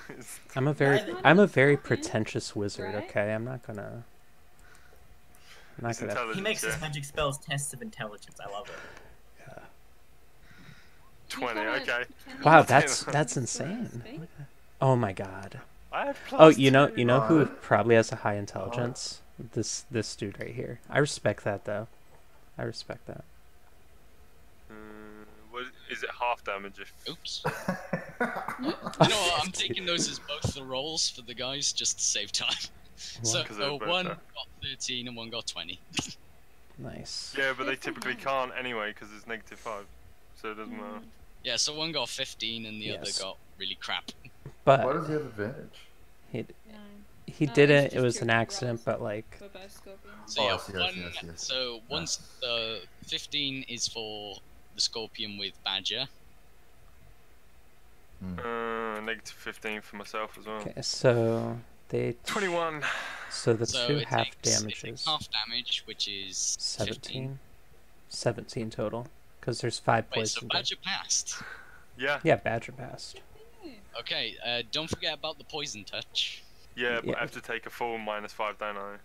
Speaker 2: it's-
Speaker 4: I'm a
Speaker 3: Scorpion,
Speaker 4: pretentious wizard.
Speaker 3: right?
Speaker 4: Okay, I'm not gonna. I'm not
Speaker 2: it's
Speaker 4: gonna.
Speaker 2: intelligence.
Speaker 5: He makes his
Speaker 2: yeah.
Speaker 5: magic spells tests of intelligence. I love it.
Speaker 2: 20.
Speaker 3: You
Speaker 2: Okay.
Speaker 3: can
Speaker 4: Wow,
Speaker 3: you-
Speaker 4: that's
Speaker 3: Sorry,
Speaker 4: insane.
Speaker 3: speak?
Speaker 4: Oh my god.
Speaker 2: I have
Speaker 4: Oh,
Speaker 2: plus
Speaker 4: you know
Speaker 2: two.
Speaker 4: who
Speaker 7: Alright.
Speaker 4: probably has a high intelligence? This dude right here. I respect that though. I respect that.
Speaker 2: What is it? Half damage if.
Speaker 1: Oops. You know what? I'm taking those as both the rolls for the guys just to save time. So
Speaker 2: 'Cause they're
Speaker 1: one
Speaker 2: better.
Speaker 1: got 13 and one got 20.
Speaker 4: Nice.
Speaker 2: Yeah, but they typically can't anyway because it's -5, so it doesn't matter.
Speaker 1: Yeah, so one got 15 and the
Speaker 4: Yes.
Speaker 1: other got really crap.
Speaker 7: Why
Speaker 4: But
Speaker 7: does he have advantage?
Speaker 4: he
Speaker 3: No.
Speaker 4: he
Speaker 3: No,
Speaker 4: did
Speaker 3: it's
Speaker 4: it. It
Speaker 3: just
Speaker 4: was
Speaker 3: your
Speaker 4: an accident,
Speaker 3: rolls.
Speaker 4: but like
Speaker 3: For both scorpions.
Speaker 1: So
Speaker 7: Oh,
Speaker 1: yeah,
Speaker 7: I see, I see, I see, I see.
Speaker 1: so once the 15 is for the scorpion with Badger.
Speaker 2: -15 for myself as well.
Speaker 4: okay. So they
Speaker 2: 21.
Speaker 4: so the
Speaker 1: So
Speaker 4: two
Speaker 1: it
Speaker 4: half
Speaker 1: takes, it takes
Speaker 4: damages.
Speaker 1: half damage, which is 15.
Speaker 4: 17 total. Because there's 5
Speaker 1: Wait, so
Speaker 4: poison.
Speaker 1: Badger passed.
Speaker 2: Yeah,
Speaker 4: Yeah, Badger passed.
Speaker 1: Okay, don't forget about the poison touch.
Speaker 2: yeah, but
Speaker 4: Yeah.
Speaker 2: I have to take a full -5, don't I?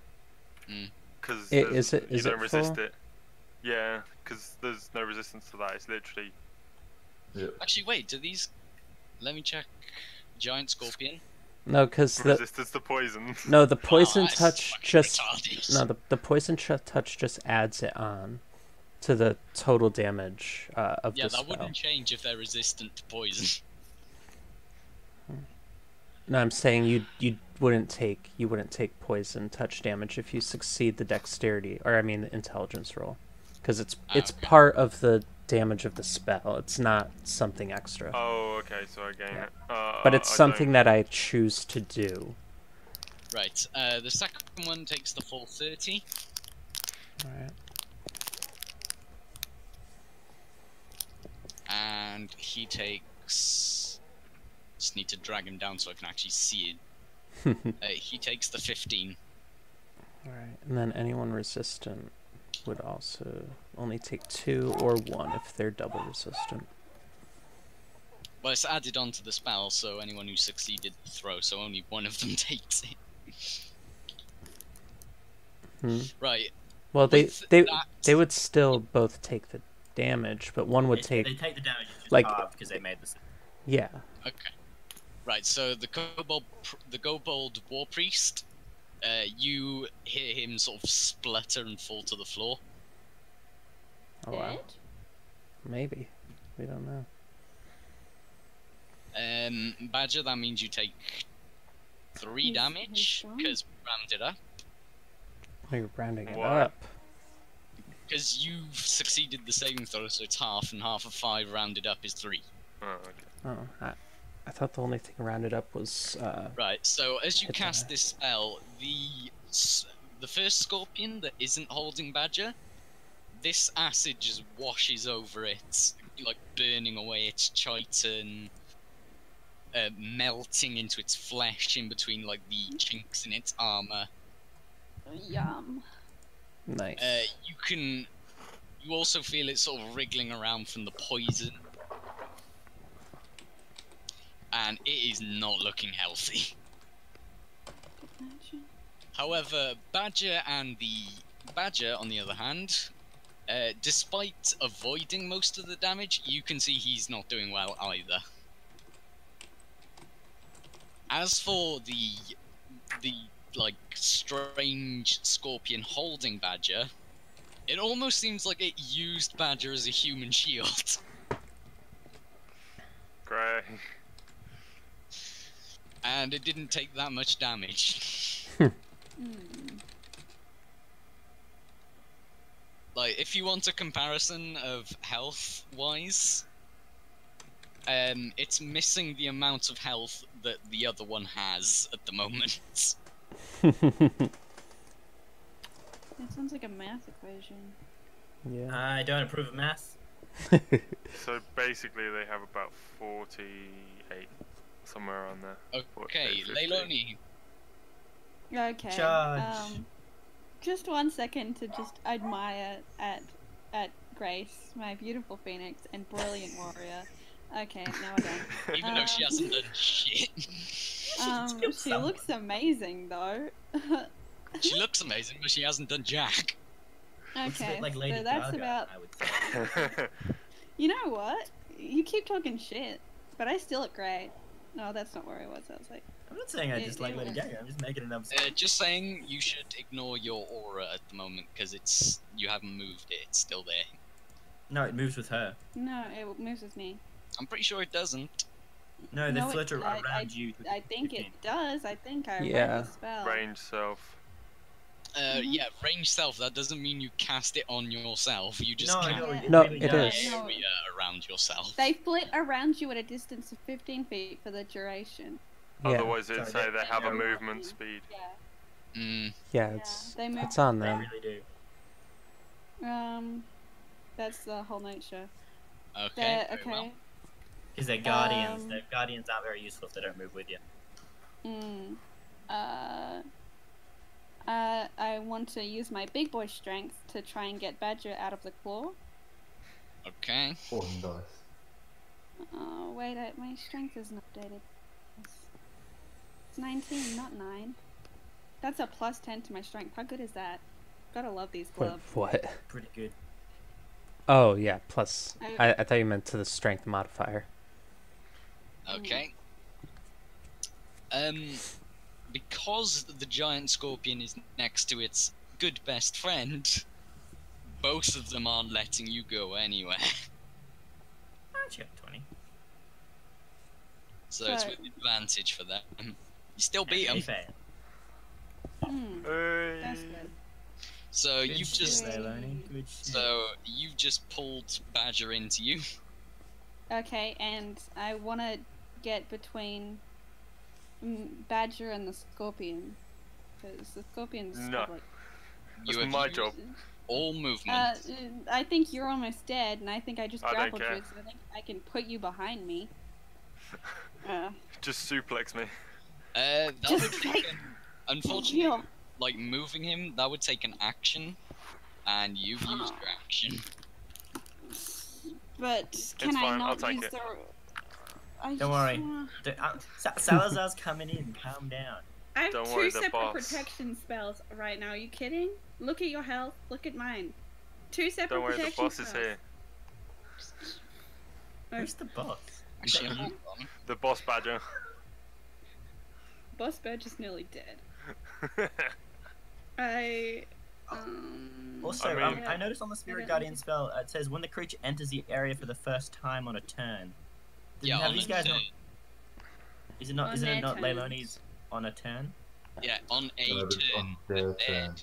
Speaker 1: Mm.
Speaker 2: Because
Speaker 4: Is it
Speaker 2: you don't resist
Speaker 4: full?
Speaker 2: it. Yeah, because there's no resistance to that. It's literally.
Speaker 7: Yep.
Speaker 1: Actually, wait, do these... Let me check. Giant scorpion.
Speaker 4: No, because the
Speaker 2: Resistance to poison.
Speaker 4: no the poison
Speaker 1: that's
Speaker 4: touch
Speaker 1: fucking
Speaker 4: just
Speaker 1: retarded.
Speaker 4: no the poison touch just adds it on to the total damage of
Speaker 1: Yeah,
Speaker 4: the
Speaker 1: that
Speaker 4: spell.
Speaker 1: wouldn't change if they're resistant to poison.
Speaker 4: No, I'm saying you wouldn't take poison touch damage if you succeed the dexterity or I mean the intelligence roll, because it's
Speaker 1: Okay.
Speaker 4: part of the damage of the spell. It's not something extra,
Speaker 2: Oh, okay, so I gain
Speaker 4: Yeah.
Speaker 2: it.
Speaker 4: but it's
Speaker 2: I
Speaker 4: something
Speaker 2: don't-
Speaker 4: that I choose to do.
Speaker 1: Right, the second one takes the full 30.
Speaker 4: All right.
Speaker 1: And he takes... Just need to drag him down so I can actually see it. He takes the 15.
Speaker 4: All right, and then anyone resistant would also only take 2 or 1 if they're double resistant.
Speaker 1: Well, it's added onto the spell, so anyone who succeeded the throw, so only one of them takes it.
Speaker 4: Hmm.
Speaker 1: Right,
Speaker 4: Well, they
Speaker 1: With
Speaker 4: they
Speaker 1: that-
Speaker 4: they would still both take the damage, but one would
Speaker 5: They
Speaker 4: take
Speaker 5: take the damage it's just
Speaker 4: like-
Speaker 5: halved because they made this.
Speaker 4: yeah.
Speaker 1: okay. Right, so the kobold war priest, you hear him sort of splutter and fall to the floor.
Speaker 4: Oh wow,
Speaker 3: Dead?
Speaker 4: maybe we don't know.
Speaker 1: Badger, that means you take 3 damage,
Speaker 3: he's strong.
Speaker 1: because rounded up.
Speaker 4: Oh, you're rounding it
Speaker 2: Why?
Speaker 4: up.
Speaker 1: Because you've succeeded the saving throw, so it's half, and half of 5 rounded up is 3.
Speaker 2: Oh, okay.
Speaker 4: Oh, I thought the only thing rounded up was
Speaker 1: Right, so as you
Speaker 4: Hit
Speaker 1: cast
Speaker 4: die.
Speaker 1: this spell, the first scorpion that isn't holding Badger, this acid just washes over it, like burning away its chitin, melting into its flesh in between like the chinks in its armor.
Speaker 3: Yum.
Speaker 4: nice.
Speaker 1: You also feel it sort of wriggling around from the poison. And it is not looking healthy. However, Badger, on the other hand, despite avoiding most of the damage, you can see he's not doing well either. As for the like strange scorpion holding Badger, it almost seems like it used Badger as a human shield.
Speaker 2: Great.
Speaker 1: And it didn't take that much damage. Like, if you want a comparison of health-wise, it's missing the amount of health that the other one has at the moment.
Speaker 3: That sounds like a math equation.
Speaker 4: yeah.
Speaker 5: I don't approve of math.
Speaker 2: So basically, they have about 48, somewhere around there.
Speaker 1: Okay,
Speaker 2: 50.
Speaker 1: Leilani,
Speaker 3: Okay.
Speaker 5: Charge.
Speaker 3: Just 1 second to just admire at
Speaker 8: Grace, my beautiful phoenix and brilliant warrior. Okay, now we're done.
Speaker 1: Even though she hasn't done shit.
Speaker 8: She looks amazing though.
Speaker 1: She looks amazing, but she hasn't done jack.
Speaker 5: Looks a bit
Speaker 8: Okay,
Speaker 5: like Lady
Speaker 8: so that's
Speaker 5: Gaga,
Speaker 8: about.
Speaker 5: I would say.
Speaker 8: You know what? You keep talking shit, but I still look great. No, that's not where I was. I was like,
Speaker 5: I'm not saying I
Speaker 8: Yeah,
Speaker 5: dislike
Speaker 8: yeah.
Speaker 5: Lady Gaga. I'm just making an
Speaker 1: Just saying, you should ignore your aura at the moment because you haven't moved it. It's still there.
Speaker 5: No, it moves with her.
Speaker 8: no, it moves with me.
Speaker 1: I'm pretty sure it doesn't.
Speaker 5: No, they
Speaker 8: No,
Speaker 5: flirt
Speaker 8: I-
Speaker 5: around you.
Speaker 8: I think it does. I think I
Speaker 4: Yeah.
Speaker 8: read the spell.
Speaker 2: Range self.
Speaker 1: Yeah, range self. That doesn't mean you cast it on yourself. You just
Speaker 5: No,
Speaker 1: cast
Speaker 5: no,
Speaker 8: it
Speaker 4: No,
Speaker 5: really
Speaker 4: it
Speaker 5: does.
Speaker 4: is.
Speaker 1: the area around yourself.
Speaker 8: They flit around you at a distance of 15 feet for the duration.
Speaker 4: Yeah,
Speaker 2: Otherwise, it'd
Speaker 5: Sorry,
Speaker 2: say they have a
Speaker 5: they're-
Speaker 2: movement speed.
Speaker 8: Yeah.
Speaker 1: Mm,
Speaker 4: yeah,
Speaker 8: Yeah,
Speaker 4: it's
Speaker 8: they move.
Speaker 4: it's on
Speaker 5: They
Speaker 4: them.
Speaker 5: really do.
Speaker 8: That's the whole nature.
Speaker 1: okay.
Speaker 8: They're,
Speaker 1: very
Speaker 8: okay.
Speaker 1: well.
Speaker 5: Because they're guardians.
Speaker 8: Um,
Speaker 5: Their guardians aren't very useful if they don't move with you.
Speaker 8: I want to use my big boy strength to try and get Badger out of the claw.
Speaker 1: Okay.
Speaker 7: Oh, nice.
Speaker 8: Oh, wait, my strength isn't updated. It's 19, not 9. That's a plus 10 to my strength. How good is that? Gotta love these
Speaker 4: Wait,
Speaker 8: gloves.
Speaker 4: what?
Speaker 5: Pretty good.
Speaker 4: Oh yeah, plus.
Speaker 8: I-
Speaker 4: I thought you meant to the strength modifier.
Speaker 1: Okay. Because the giant scorpion is next to its good best friend, both of them aren't letting you go anywhere.
Speaker 5: Aren't you 20?
Speaker 1: So it's
Speaker 8: So-
Speaker 1: with advantage for them. You still beat them.
Speaker 5: Fair.
Speaker 8: That's good.
Speaker 1: So
Speaker 5: Good
Speaker 1: you've
Speaker 5: shit,
Speaker 1: just
Speaker 5: Leilani. Good shit.
Speaker 1: so you've just pulled Badger into you.
Speaker 8: Okay, and I want to get between Badger and the Scorpion. Because the Scorpion's
Speaker 2: No.
Speaker 8: like...
Speaker 2: That's
Speaker 1: You have
Speaker 2: my
Speaker 1: used
Speaker 2: job.
Speaker 1: all movement.
Speaker 8: I think you're almost dead, and I think I just
Speaker 2: I don't
Speaker 8: grappled
Speaker 2: care.
Speaker 8: you, so I think I can put you behind me.
Speaker 2: Just suplex me.
Speaker 1: That
Speaker 8: just
Speaker 1: would
Speaker 8: like-
Speaker 1: take unfortunately,
Speaker 8: Heal.
Speaker 1: like moving him, that would take an action, and you've used your action.
Speaker 8: But can
Speaker 2: It's
Speaker 8: I
Speaker 2: fine, I'll
Speaker 8: not
Speaker 2: take
Speaker 8: use
Speaker 2: it.
Speaker 8: the... I
Speaker 5: Don't
Speaker 8: just
Speaker 5: worry.
Speaker 8: wanna-
Speaker 5: Salazar's coming in. Calm down.
Speaker 3: I have
Speaker 2: Don't
Speaker 3: two
Speaker 2: worry, the
Speaker 3: separate
Speaker 2: boss.
Speaker 3: protection spells right now. Are you kidding? Look at your health. Look at mine. Two separate
Speaker 2: Don't worry, the
Speaker 3: protection
Speaker 2: boss is
Speaker 3: spells.
Speaker 2: here.
Speaker 5: Who's the boss?
Speaker 1: Actually, hold on.
Speaker 2: The boss badger.
Speaker 3: Boss Badge is nearly dead.
Speaker 5: Also,
Speaker 2: I mean-
Speaker 5: I noticed on the Spirit Guardian spell, it says when the creature enters the area for the first time on a turn.
Speaker 1: Yeah,
Speaker 5: have
Speaker 1: on
Speaker 5: these
Speaker 1: a
Speaker 5: guys
Speaker 1: turn.
Speaker 5: not? Is it not?
Speaker 3: On
Speaker 5: Isn't
Speaker 3: their
Speaker 5: it not
Speaker 3: turns.
Speaker 5: Leilani's on a turn?
Speaker 1: Yeah, on a
Speaker 7: No, but
Speaker 1: turn.
Speaker 7: on their turn.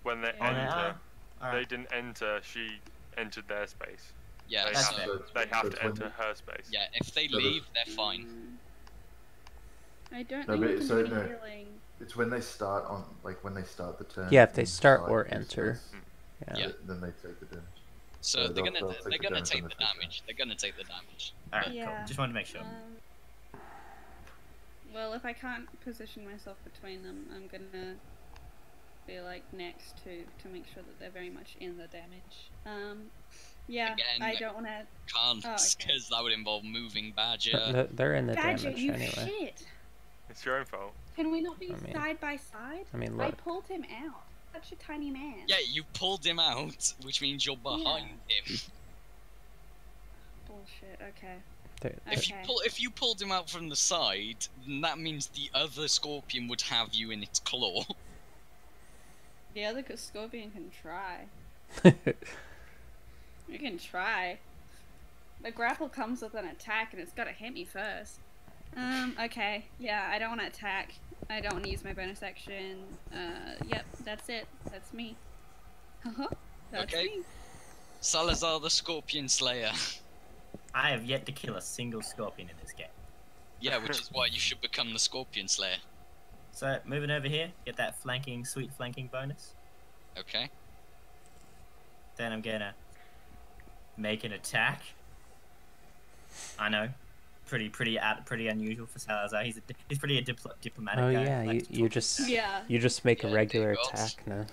Speaker 2: When they
Speaker 3: On
Speaker 2: enter, they
Speaker 5: Alright.
Speaker 2: didn't enter. She entered their space.
Speaker 1: Yeah,
Speaker 2: They
Speaker 5: That's
Speaker 2: have,
Speaker 5: fair.
Speaker 2: to, they have
Speaker 7: But
Speaker 2: to
Speaker 7: when-
Speaker 2: enter her space.
Speaker 1: yeah. If they
Speaker 7: So the-
Speaker 1: leave, they're fine.
Speaker 3: I don't
Speaker 7: No,
Speaker 3: think
Speaker 7: but
Speaker 3: we can
Speaker 7: so
Speaker 3: do
Speaker 7: no.
Speaker 3: any healing.
Speaker 7: It's when they start on, like when they start the turn.
Speaker 4: Yeah, if they
Speaker 7: and
Speaker 4: start
Speaker 7: decide
Speaker 4: or
Speaker 7: to
Speaker 4: enter.
Speaker 7: space,
Speaker 4: Yeah.
Speaker 1: Yeah.
Speaker 7: Then they take the damage.
Speaker 1: So
Speaker 7: Yeah,
Speaker 1: they're
Speaker 7: they'll-
Speaker 1: gonna
Speaker 7: they'll
Speaker 1: they're
Speaker 7: take the
Speaker 1: gonna
Speaker 7: damage
Speaker 1: take
Speaker 7: on
Speaker 1: the
Speaker 7: the first
Speaker 1: damage. They're gonna take the damage.
Speaker 5: Alright,
Speaker 3: Yeah.
Speaker 5: cool. Just wanted to make sure.
Speaker 3: Well, if I can't position myself between them, I'm gonna be like next to make sure that they're very much in the damage. Yeah,
Speaker 1: Again,
Speaker 3: I don't want to.
Speaker 1: Can't,
Speaker 3: Oh,
Speaker 1: because
Speaker 3: okay.
Speaker 1: that would involve moving Badger.
Speaker 4: They're in the
Speaker 3: Badger,
Speaker 4: damage
Speaker 3: you
Speaker 4: anyway.
Speaker 3: shit!
Speaker 2: It's your own fault.
Speaker 3: Can we not be
Speaker 4: I mean-
Speaker 3: side by side?
Speaker 4: I mean,
Speaker 3: I
Speaker 4: look.
Speaker 3: pulled him out. Such a tiny man.
Speaker 1: Yeah, you pulled him out, which means you're behind him.
Speaker 3: Bullshit. Okay.
Speaker 4: they're-
Speaker 1: If you pulled him out from the side, then that means the other scorpion would have you in its claw.
Speaker 3: The other scorpion can try.
Speaker 4: they're-
Speaker 3: You can try. The grapple comes with an attack, and it's gotta hit me first. Okay. Yeah, I don't want to attack. I don't want to use my bonus action. Yep, that's it. That's me. That's
Speaker 1: Okay.
Speaker 3: me.
Speaker 1: Salazar the Scorpion Slayer.
Speaker 5: I have yet to kill a single scorpion in this game.
Speaker 1: Yeah, which is why you should become the Scorpion Slayer.
Speaker 5: So moving over here, get that sweet flanking bonus.
Speaker 1: Okay.
Speaker 5: Then I'm gonna make an attack. I know, pretty unusual for Salazar. He's pretty diplomatic
Speaker 4: Oh
Speaker 5: guy.
Speaker 4: yeah,
Speaker 5: Likes to
Speaker 4: you
Speaker 5: talk
Speaker 4: just
Speaker 5: to-
Speaker 3: Yeah.
Speaker 4: you just make a
Speaker 1: Yeah,
Speaker 4: regular
Speaker 1: there you go.
Speaker 4: attack now.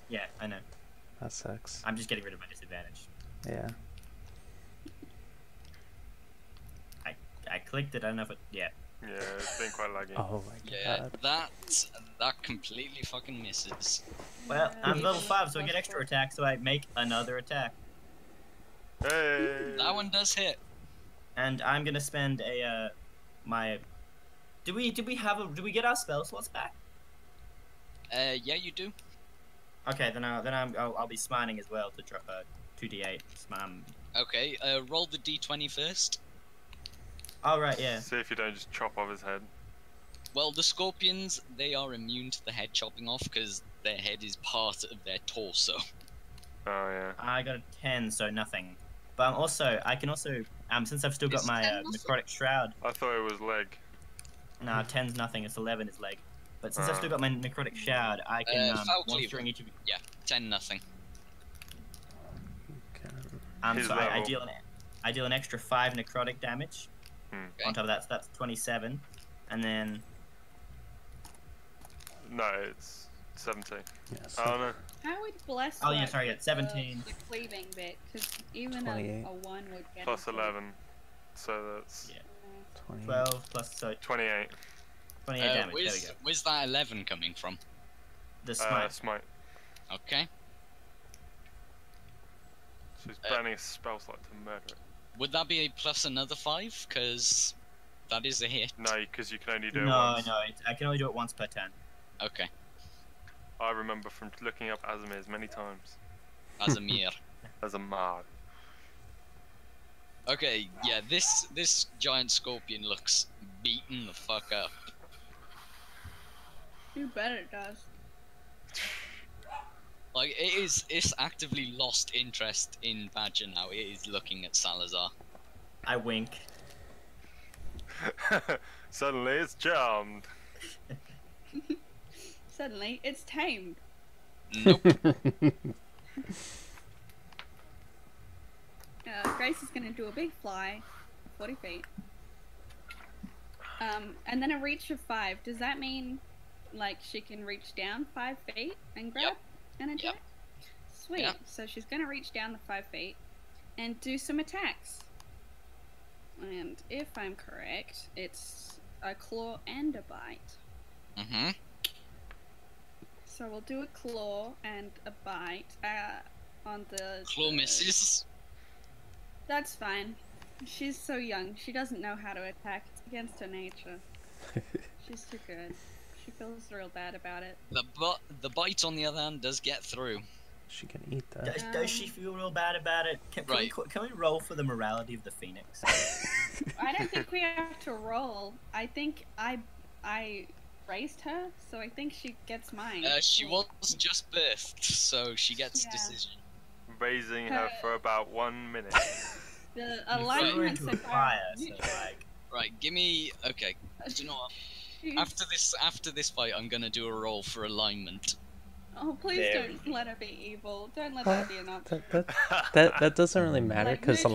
Speaker 5: Yeah, I know.
Speaker 4: That sucks.
Speaker 5: I'm just getting rid of my disadvantage.
Speaker 4: Yeah.
Speaker 5: I clicked it. I don't know if it. Yeah.
Speaker 2: Yeah, it's been quite laggy.
Speaker 4: Oh my
Speaker 1: Yeah,
Speaker 4: god.
Speaker 1: that completely fucking misses.
Speaker 5: Well, I'm
Speaker 3: Yeah,
Speaker 5: level
Speaker 3: it's
Speaker 5: 5, so I get
Speaker 3: plus
Speaker 5: extra
Speaker 3: 4.
Speaker 5: attack, so I make another attack.
Speaker 2: Hey!
Speaker 1: That one does hit.
Speaker 5: And I'm gonna spend a my. Do we get our spell slots back?
Speaker 1: Yeah, you do.
Speaker 5: Okay, then I'll be smiting as well to drop a 2d8 smam.
Speaker 1: Okay, roll the d20 first.
Speaker 5: All right, yeah.
Speaker 2: See if you don't just chop off his head.
Speaker 1: Well, the scorpions, they are immune to the head chopping off because their head is part of their torso.
Speaker 2: Oh, yeah.
Speaker 5: I got a 10, so nothing. But I can also since I've still got
Speaker 1: Is
Speaker 5: my
Speaker 3: 10 also?
Speaker 5: necrotic shroud.
Speaker 2: I thought it was leg.
Speaker 5: No, 10's nothing. It's 11 is leg. But since I've still got my necrotic shroud, I can
Speaker 1: Foul
Speaker 5: monster
Speaker 1: cleaver.
Speaker 5: in each of.
Speaker 1: 10-0.
Speaker 4: Okay.
Speaker 2: His
Speaker 5: So I
Speaker 2: level.
Speaker 5: deal an extra 5 necrotic damage.
Speaker 1: Okay.
Speaker 5: On top of that, so that's 27, and then
Speaker 2: No, it's 17.
Speaker 4: Yeah,
Speaker 2: I
Speaker 4: so
Speaker 2: don't know.
Speaker 3: How would bless?
Speaker 5: Oh, yeah,
Speaker 3: work
Speaker 5: sorry,
Speaker 3: with
Speaker 5: it's 17.
Speaker 3: The cleaving bit, because even a
Speaker 4: 28.
Speaker 3: 1 would get
Speaker 2: Plus
Speaker 3: it.
Speaker 2: 11. So that's
Speaker 5: Yeah.
Speaker 4: 20.
Speaker 5: 12 plus
Speaker 2: 28.
Speaker 5: 28 damage. There we
Speaker 1: Where's,
Speaker 5: go.
Speaker 1: where's that 11 coming from?
Speaker 5: The smite.
Speaker 2: Smite.
Speaker 1: Okay.
Speaker 2: So he's burning his spell slot to murder it.
Speaker 1: Would that be a plus another 5? Because that is a hit.
Speaker 2: No, because you can only do it
Speaker 5: No,
Speaker 2: once.
Speaker 5: I can only do it once per turn.
Speaker 1: Okay.
Speaker 2: I remember from looking up Asamir's many times.
Speaker 1: As a mere.
Speaker 2: As a Mar.
Speaker 1: Okay, yeah, this giant scorpion looks beaten the fuck up.
Speaker 3: You bet it does.
Speaker 1: Like, it's actively lost interest in Badger now. It is looking at Salazar.
Speaker 5: I wink.
Speaker 2: Suddenly it's charmed.
Speaker 3: Suddenly, it's tamed.
Speaker 1: Nope.
Speaker 3: Grace is gonna do a big fly, 40 feet. And then a reach of 5. Does that mean, like, she can reach down 5 feet and grab
Speaker 1: Yep.
Speaker 3: an attack?
Speaker 1: Yep.
Speaker 3: Sweet.
Speaker 1: Yep.
Speaker 3: So she's gonna reach down the 5 feet and do some attacks. And if I'm correct, it's a claw and a bite.
Speaker 1: Mm-hmm.
Speaker 3: So we'll do a claw and a bite on the
Speaker 1: Claw misses.
Speaker 3: That's fine. She's so young. She doesn't know how to attack. It's against her nature. She's too good. She feels real bad about it.
Speaker 1: The bite, on the other hand, does get through.
Speaker 4: She can eat that.
Speaker 5: Does she feel real bad about it?
Speaker 1: Right.
Speaker 5: Can we roll for the morality of the phoenix?
Speaker 3: I don't think we have to roll. I think I raised her, so I think she gets mine.
Speaker 1: She was just birthed, so she gets
Speaker 3: Yeah.
Speaker 1: decision.
Speaker 2: Raising her for about 1 minute.
Speaker 3: The
Speaker 5: You throw her
Speaker 3: alignments
Speaker 5: into a
Speaker 3: of her
Speaker 5: fire, so
Speaker 3: neutral.
Speaker 5: like.
Speaker 1: Right, give me. Okay. Do you know what?
Speaker 3: She's-
Speaker 1: After this fight, I'm gonna do a roll for alignment.
Speaker 3: Oh, please
Speaker 5: There
Speaker 3: don't let her be evil. Don't let that be an option.
Speaker 4: That doesn't really matter
Speaker 3: Like
Speaker 4: because
Speaker 3: neutral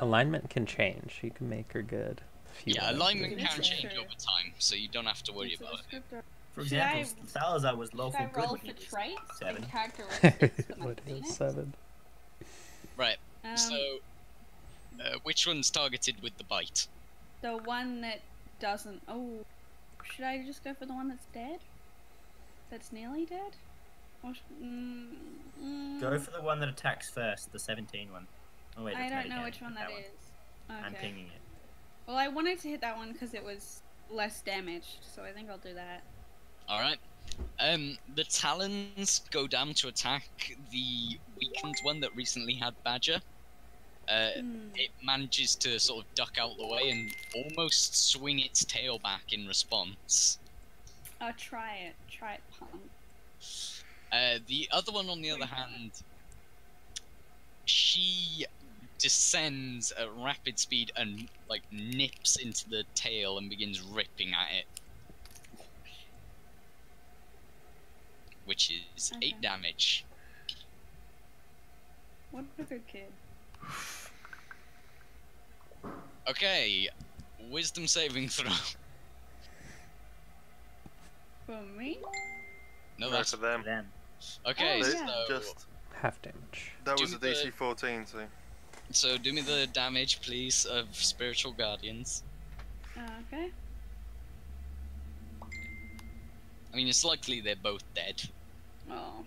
Speaker 4: alignment
Speaker 3: will.
Speaker 4: can change. You can make her good. If you
Speaker 1: Yeah,
Speaker 4: want.
Speaker 1: alignment
Speaker 3: This
Speaker 1: can
Speaker 3: is
Speaker 1: change
Speaker 3: true.
Speaker 1: over time, so you don't have to worry
Speaker 3: It's a
Speaker 1: about it.
Speaker 3: descriptor.
Speaker 5: For
Speaker 3: Should
Speaker 5: example,
Speaker 3: I-
Speaker 5: Salazar was
Speaker 3: Should
Speaker 5: lawful
Speaker 3: I
Speaker 5: good
Speaker 3: roll
Speaker 5: when
Speaker 3: for
Speaker 5: he was
Speaker 3: traits
Speaker 5: 7.
Speaker 3: and characteristics for my
Speaker 4: What is
Speaker 3: phoenix?
Speaker 4: 7?
Speaker 1: Right.
Speaker 3: Um,
Speaker 1: So, which one's targeted with the bite?
Speaker 3: the one that doesn't. Oh, should I just go for the one that's dead? That's nearly dead? Or
Speaker 5: Go for the one that attacks first, the 17 one. Oh wait,
Speaker 3: I
Speaker 5: that's
Speaker 3: don't
Speaker 5: not
Speaker 3: know
Speaker 5: again,
Speaker 3: which one
Speaker 5: that's
Speaker 3: that is.
Speaker 5: I'm
Speaker 3: Okay.
Speaker 5: pinging it.
Speaker 3: Well, I wanted to hit that one because it was less damaged, so I think I'll do that.
Speaker 1: Alright. The talons go down to attack the weakened one that recently had Badger. It manages to sort of duck out the way and almost swing its tail back in response.
Speaker 3: Try it. Try it, punk.
Speaker 1: The other one, on the other hand, she descends at rapid speed and like nips into the tail and begins ripping at it, which is 8
Speaker 3: Okay.
Speaker 1: damage.
Speaker 3: What a good kid.
Speaker 1: Okay, wisdom saving throw.
Speaker 3: For me?
Speaker 1: No,
Speaker 2: No,
Speaker 1: that's
Speaker 2: for them.
Speaker 5: Then
Speaker 1: okay.
Speaker 3: Oh,
Speaker 1: So
Speaker 3: yeah.
Speaker 2: Just
Speaker 4: Half damage.
Speaker 2: that
Speaker 1: Do
Speaker 2: was a
Speaker 1: the-
Speaker 2: DC 14, so
Speaker 1: So do me the damage, please, of spiritual guardians.
Speaker 8: Okay.
Speaker 1: I mean, it's likely they're both dead.
Speaker 8: Oh,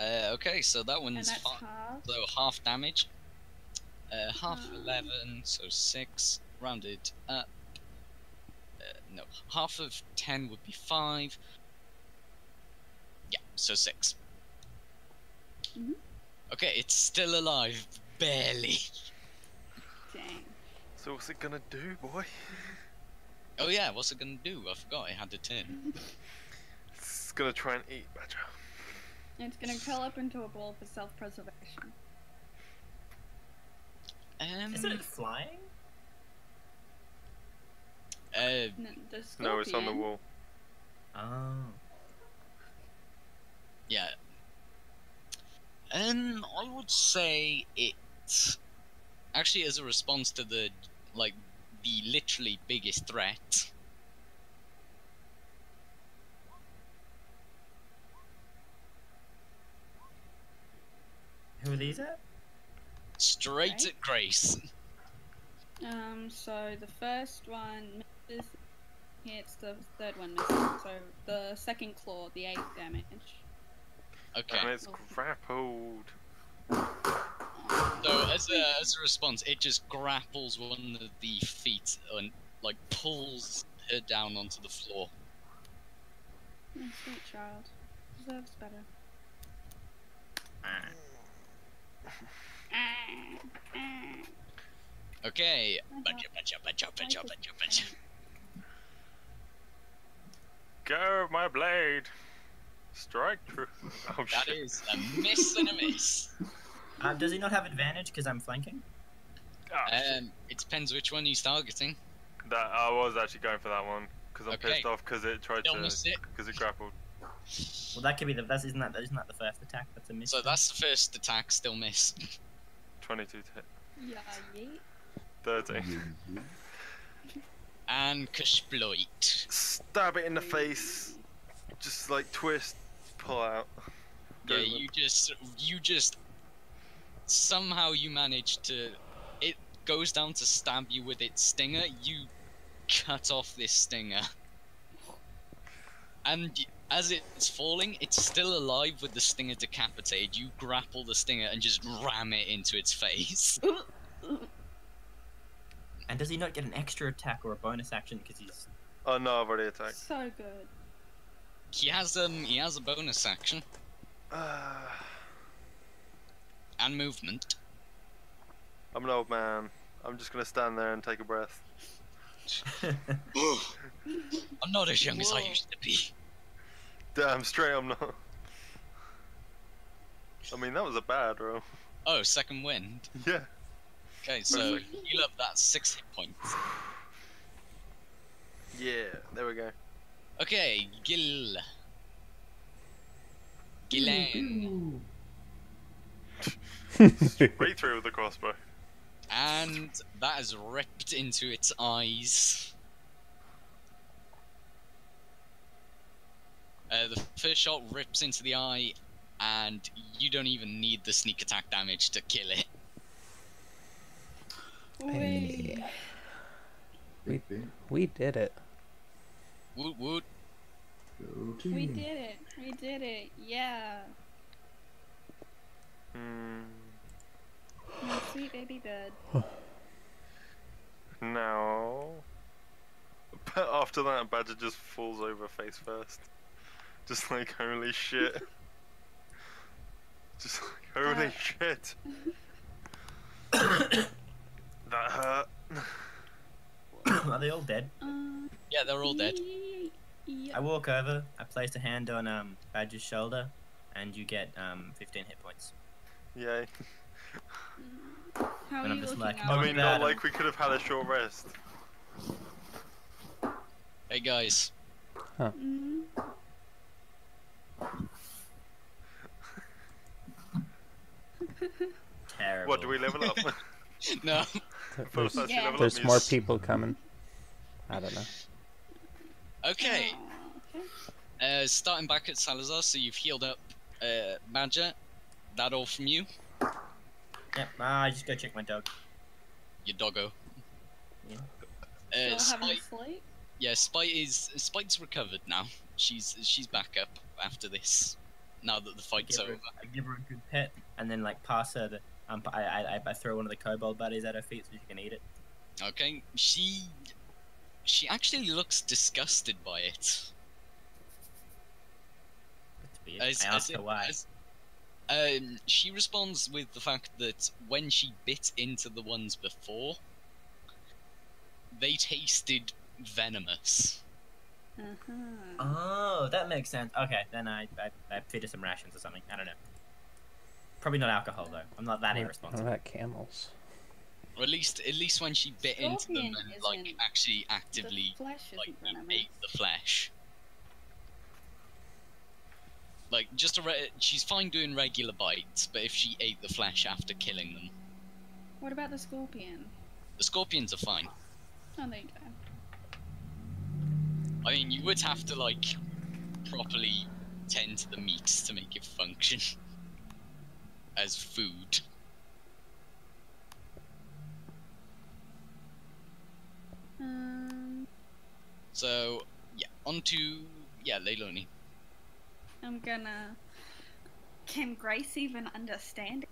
Speaker 1: Okay, so that
Speaker 8: and
Speaker 1: one's
Speaker 8: that's half.
Speaker 1: so half damage. Half
Speaker 8: Um.
Speaker 1: 11, so 6, rounded up. No, half of 10 would be 5. Yeah, so 6.
Speaker 8: Mhm.
Speaker 1: Okay, it's still alive, barely.
Speaker 8: Dang.
Speaker 2: So what's it gonna do, boy?
Speaker 1: Oh yeah, what's it gonna do? I forgot it had a turn.
Speaker 2: It's gonna try and eat Badger.
Speaker 8: It's gonna curl up into a ball for self-preservation.
Speaker 5: Isn't it flying?
Speaker 8: The scorpion.
Speaker 2: No, it's on the wall.
Speaker 5: Oh.
Speaker 1: Yeah. I would say it's actually as a response to the literally biggest threat.
Speaker 5: Who are these at?
Speaker 1: Straight
Speaker 8: Okay.
Speaker 1: at Grace.
Speaker 8: So the first one misses, hits, the third one misses. So the second claw, the 8 damage.
Speaker 1: Okay.
Speaker 2: And it's grappled.
Speaker 1: So as a response, it just grapples one of the feet and pulls her down onto the floor.
Speaker 8: Oh, sweet child. Deserves better.
Speaker 5: Ah.
Speaker 1: Okay.
Speaker 8: Uh-huh.
Speaker 1: Bacha.
Speaker 2: Go, my blade. Strike true. Oh
Speaker 1: That
Speaker 2: shit.
Speaker 1: is a miss and a miss.
Speaker 5: Does he not have advantage because I'm flanking?
Speaker 2: Ah, shit.
Speaker 1: It depends which one he's targeting.
Speaker 2: That I was actually going for that one because I'm
Speaker 1: Okay.
Speaker 2: pissed off because it tried
Speaker 1: Don't
Speaker 2: to
Speaker 1: miss it.
Speaker 2: because it grappled.
Speaker 5: Well, that could be isn't that the first attack? That's a miss.
Speaker 1: So that's the first attack, still miss.
Speaker 2: 22 to hit.
Speaker 8: Yeah, yeet.
Speaker 2: 13.
Speaker 1: And Kashploit.
Speaker 2: Stab it in the face. Just like twist, pull out.
Speaker 1: Yeah,
Speaker 2: Goes
Speaker 1: you just somehow you manage to. It goes down to stab you with its stinger. You cut off this stinger, and as it's falling, it's still alive with the stinger decapitated. You grapple the stinger and just ram it into its face.
Speaker 5: And does he not get an extra attack or a bonus action because he's?
Speaker 2: Oh no, I've already attacked.
Speaker 8: So good.
Speaker 1: He has a bonus action and movement.
Speaker 2: I'm an old man. I'm just gonna stand there and take a breath.
Speaker 1: I'm not as young as I
Speaker 8: Whoa.
Speaker 1: used to be.
Speaker 2: Damn straight I'm not. I mean, that was a bad roll.
Speaker 1: Oh, second wind.
Speaker 2: Yeah.
Speaker 1: Okay, so heal up that 6 hit points.
Speaker 2: Yeah, there we go.
Speaker 1: Okay, Gil. Gillang.
Speaker 2: Right through with the crossbow.
Speaker 1: And that is ripped into its eyes. The first shot rips into the eye, and you don't even need the sneak attack damage to kill it.
Speaker 8: Wait.
Speaker 7: Big thing.
Speaker 4: We did it.
Speaker 1: Woot woot.
Speaker 7: Go team.
Speaker 8: We did it. We did it. Yeah. My sweet baby bird.
Speaker 2: Now. But after that, Badger just falls over face first. Just like, holy shit. Just like, holy shit. That hurt.
Speaker 5: Are they all dead?
Speaker 1: Yeah, they're all dead.
Speaker 8: Yeah.
Speaker 5: I walk over. I place a hand on Badger's shoulder, and you get 15 hit points.
Speaker 2: Yay.
Speaker 8: How are
Speaker 5: And I'm
Speaker 8: you
Speaker 5: just
Speaker 8: looking
Speaker 5: like,
Speaker 8: out?
Speaker 2: I
Speaker 5: Not
Speaker 2: mean,
Speaker 5: bad.
Speaker 2: not like we could have had a short rest.
Speaker 1: Hey guys.
Speaker 8: Mm.
Speaker 5: Terrible.
Speaker 2: What, do we level up?
Speaker 1: No.
Speaker 4: There's,
Speaker 2: First,
Speaker 8: Yeah.
Speaker 2: level
Speaker 4: there's
Speaker 2: up
Speaker 4: more
Speaker 2: means-
Speaker 4: people coming. I don't know.
Speaker 1: Okay.
Speaker 8: Oh, okay.
Speaker 1: Starting back at Salazar, so you've healed up Badger. That all from you?
Speaker 5: Yep. I just go check my dog.
Speaker 1: Your doggo.
Speaker 5: Yeah.
Speaker 3: Still having
Speaker 1: Spite,
Speaker 3: a sleep?
Speaker 1: yeah, Spite's recovered now. She's back up after this. Now that the fight's over.
Speaker 5: I give her a good pet, and then like pass her the. I throw one of the kobold buddies at her feet so she can eat it.
Speaker 1: Okay, she actually looks disgusted by it.
Speaker 5: That's weird. I asked her why.
Speaker 1: She responds with the fact that when she bit into the ones before, they tasted venomous.
Speaker 5: Oh, that makes sense. Okay, then I feed her some rations or something. I don't know. Probably not alcohol though. I'm not that
Speaker 4: What
Speaker 5: irresponsible.
Speaker 4: about camels?
Speaker 1: Or at least when she bit into them
Speaker 3: Scorpion
Speaker 1: and like
Speaker 3: isn't-
Speaker 1: actually
Speaker 3: The
Speaker 1: actively
Speaker 3: flesh
Speaker 1: like
Speaker 3: isn't venomous.
Speaker 1: ate the flesh. Like just she's fine doing regular bites, but if she ate the flesh after killing them,
Speaker 3: What about the scorpion?
Speaker 1: the scorpions are fine.
Speaker 3: Oh, there you go.
Speaker 1: I mean, you would have to like properly tend to the meat to make it function as food. So yeah, on to Leilani.
Speaker 3: I'm gonna. Can Grace even understand it?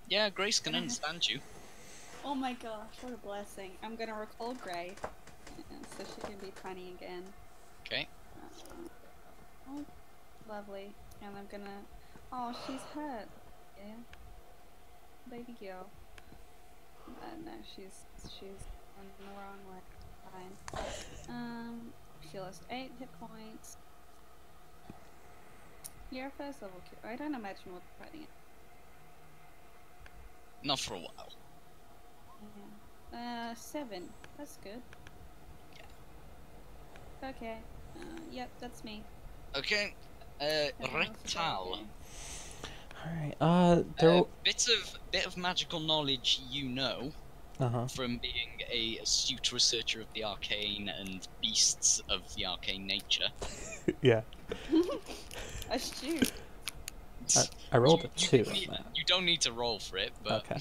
Speaker 1: Yeah, Grace can understand you.
Speaker 3: Oh my gosh, what a blessing. I'm gonna recall Gray. So she can be tiny again.
Speaker 1: Okay.
Speaker 3: Oh, lovely. And I'm gonna. Oh, she's hurt. Yeah. Baby girl. No, she's on the wrong way. Fine. She lost 8 hit points. You're a first level cure. I don't imagine what's fighting it.
Speaker 1: Not for a while.
Speaker 3: Yeah. 7. That's good. Okay. Yep, that's me.
Speaker 1: Okay. Rectal.
Speaker 4: Alright, there...
Speaker 1: Bit of magical knowledge you know
Speaker 4: Uh-huh.
Speaker 1: from being a astute researcher of the arcane and beasts of the arcane nature.
Speaker 4: Yeah.
Speaker 3: Astute.
Speaker 4: I rolled a 2
Speaker 1: You,
Speaker 4: on
Speaker 1: need,
Speaker 4: that.
Speaker 1: you don't need to roll for it, but
Speaker 4: Okay.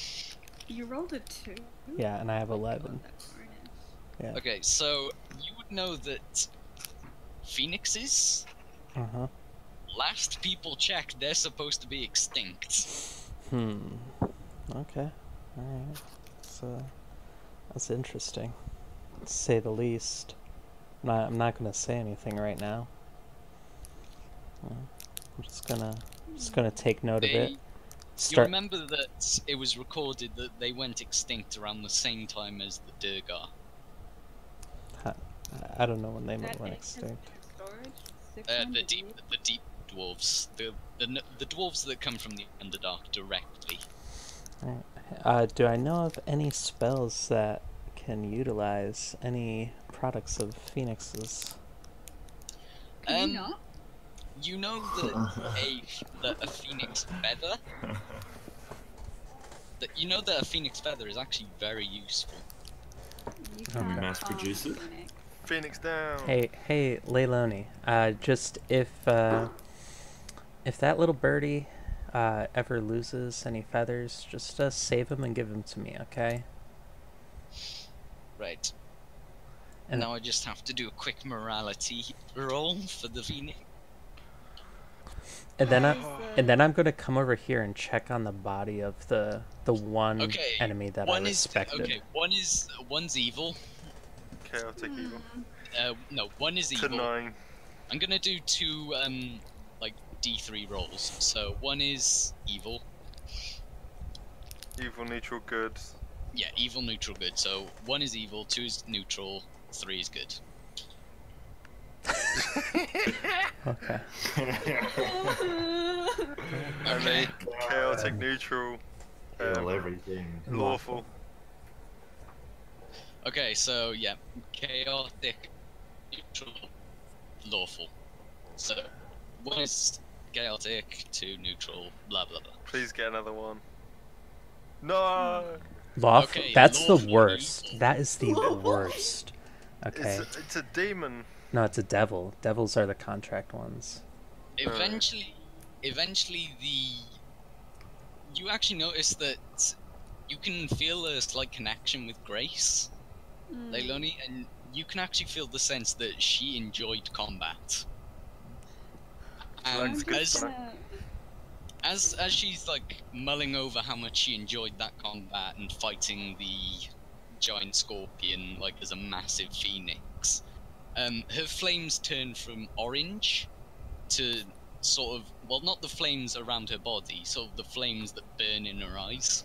Speaker 3: You rolled a 2?
Speaker 4: Yeah, and I have 11. Yeah.
Speaker 1: okay. So you would know that phoenixes,
Speaker 4: Uh-huh.
Speaker 1: last people checked, they're supposed to be extinct.
Speaker 4: Okay. Alright. So, that's interesting, to say the least. I'm not gonna say anything right now. I'm just gonna take note of it.
Speaker 1: You
Speaker 4: Start.
Speaker 1: remember that it was recorded that they went extinct around the same time as the Durgar.
Speaker 4: I don't know when they
Speaker 3: That
Speaker 4: went
Speaker 3: is
Speaker 4: extinct.
Speaker 3: storage?
Speaker 1: The
Speaker 3: 600
Speaker 1: deep dwarves, the dwarves that come from the Underdark directly.
Speaker 4: Do I know of any spells that can utilize any products of phoenixes?
Speaker 3: Can you not?
Speaker 1: You know that a phoenix feather. You know that a phoenix feather is actually very useful.
Speaker 3: You
Speaker 4: Can we
Speaker 3: can't
Speaker 6: mass
Speaker 3: harm
Speaker 6: produce it?
Speaker 3: Phoenix.
Speaker 2: Phoenix down.
Speaker 4: Hey, Leilani. Just if that little birdie ever loses any feathers, just save him and give him to me, okay?
Speaker 1: Right.
Speaker 4: And
Speaker 1: Now I just have to do a quick morality roll for the phoenix.
Speaker 4: and then I'm gonna come over here and check on the body of the one
Speaker 1: Okay.
Speaker 4: enemy that
Speaker 1: One
Speaker 4: I
Speaker 1: is
Speaker 4: respected.
Speaker 1: okay. One's evil.
Speaker 2: Chaotic evil.
Speaker 1: No, one is
Speaker 2: To
Speaker 1: evil.
Speaker 2: 9.
Speaker 1: I'm gonna do 2 like D3 rolls. So one is evil.
Speaker 2: Evil, neutral, good.
Speaker 1: Yeah, evil, neutral, good. So 1 is evil, 2 is neutral, 3 is good.
Speaker 4: Okay.
Speaker 2: And then chaotic, neutral,
Speaker 7: Kill everything.
Speaker 2: lawful.
Speaker 1: Okay, so yeah, chaotic, neutral, lawful. So 1 is chaotic, 2 neutral, blah blah blah.
Speaker 2: Please get another one. No!
Speaker 4: Lawful.
Speaker 1: Okay,
Speaker 4: That's the
Speaker 1: lawful
Speaker 4: worst.
Speaker 1: evil.
Speaker 4: That is the worst. Okay.
Speaker 2: It's a demon.
Speaker 4: No, it's a devil. Devils are the contract ones.
Speaker 1: Eventually you actually notice that you can feel a slight connection with Grace, Leilani, and you can actually feel the sense that she enjoyed combat.
Speaker 2: That's
Speaker 1: And
Speaker 2: good
Speaker 1: as,
Speaker 2: to know.
Speaker 1: as she's like mulling over how much she enjoyed that combat and fighting the giant scorpion like as a massive phoenix, her flames turn from orange to sort of, well, not the flames around her body, sort of the flames that burn in her eyes.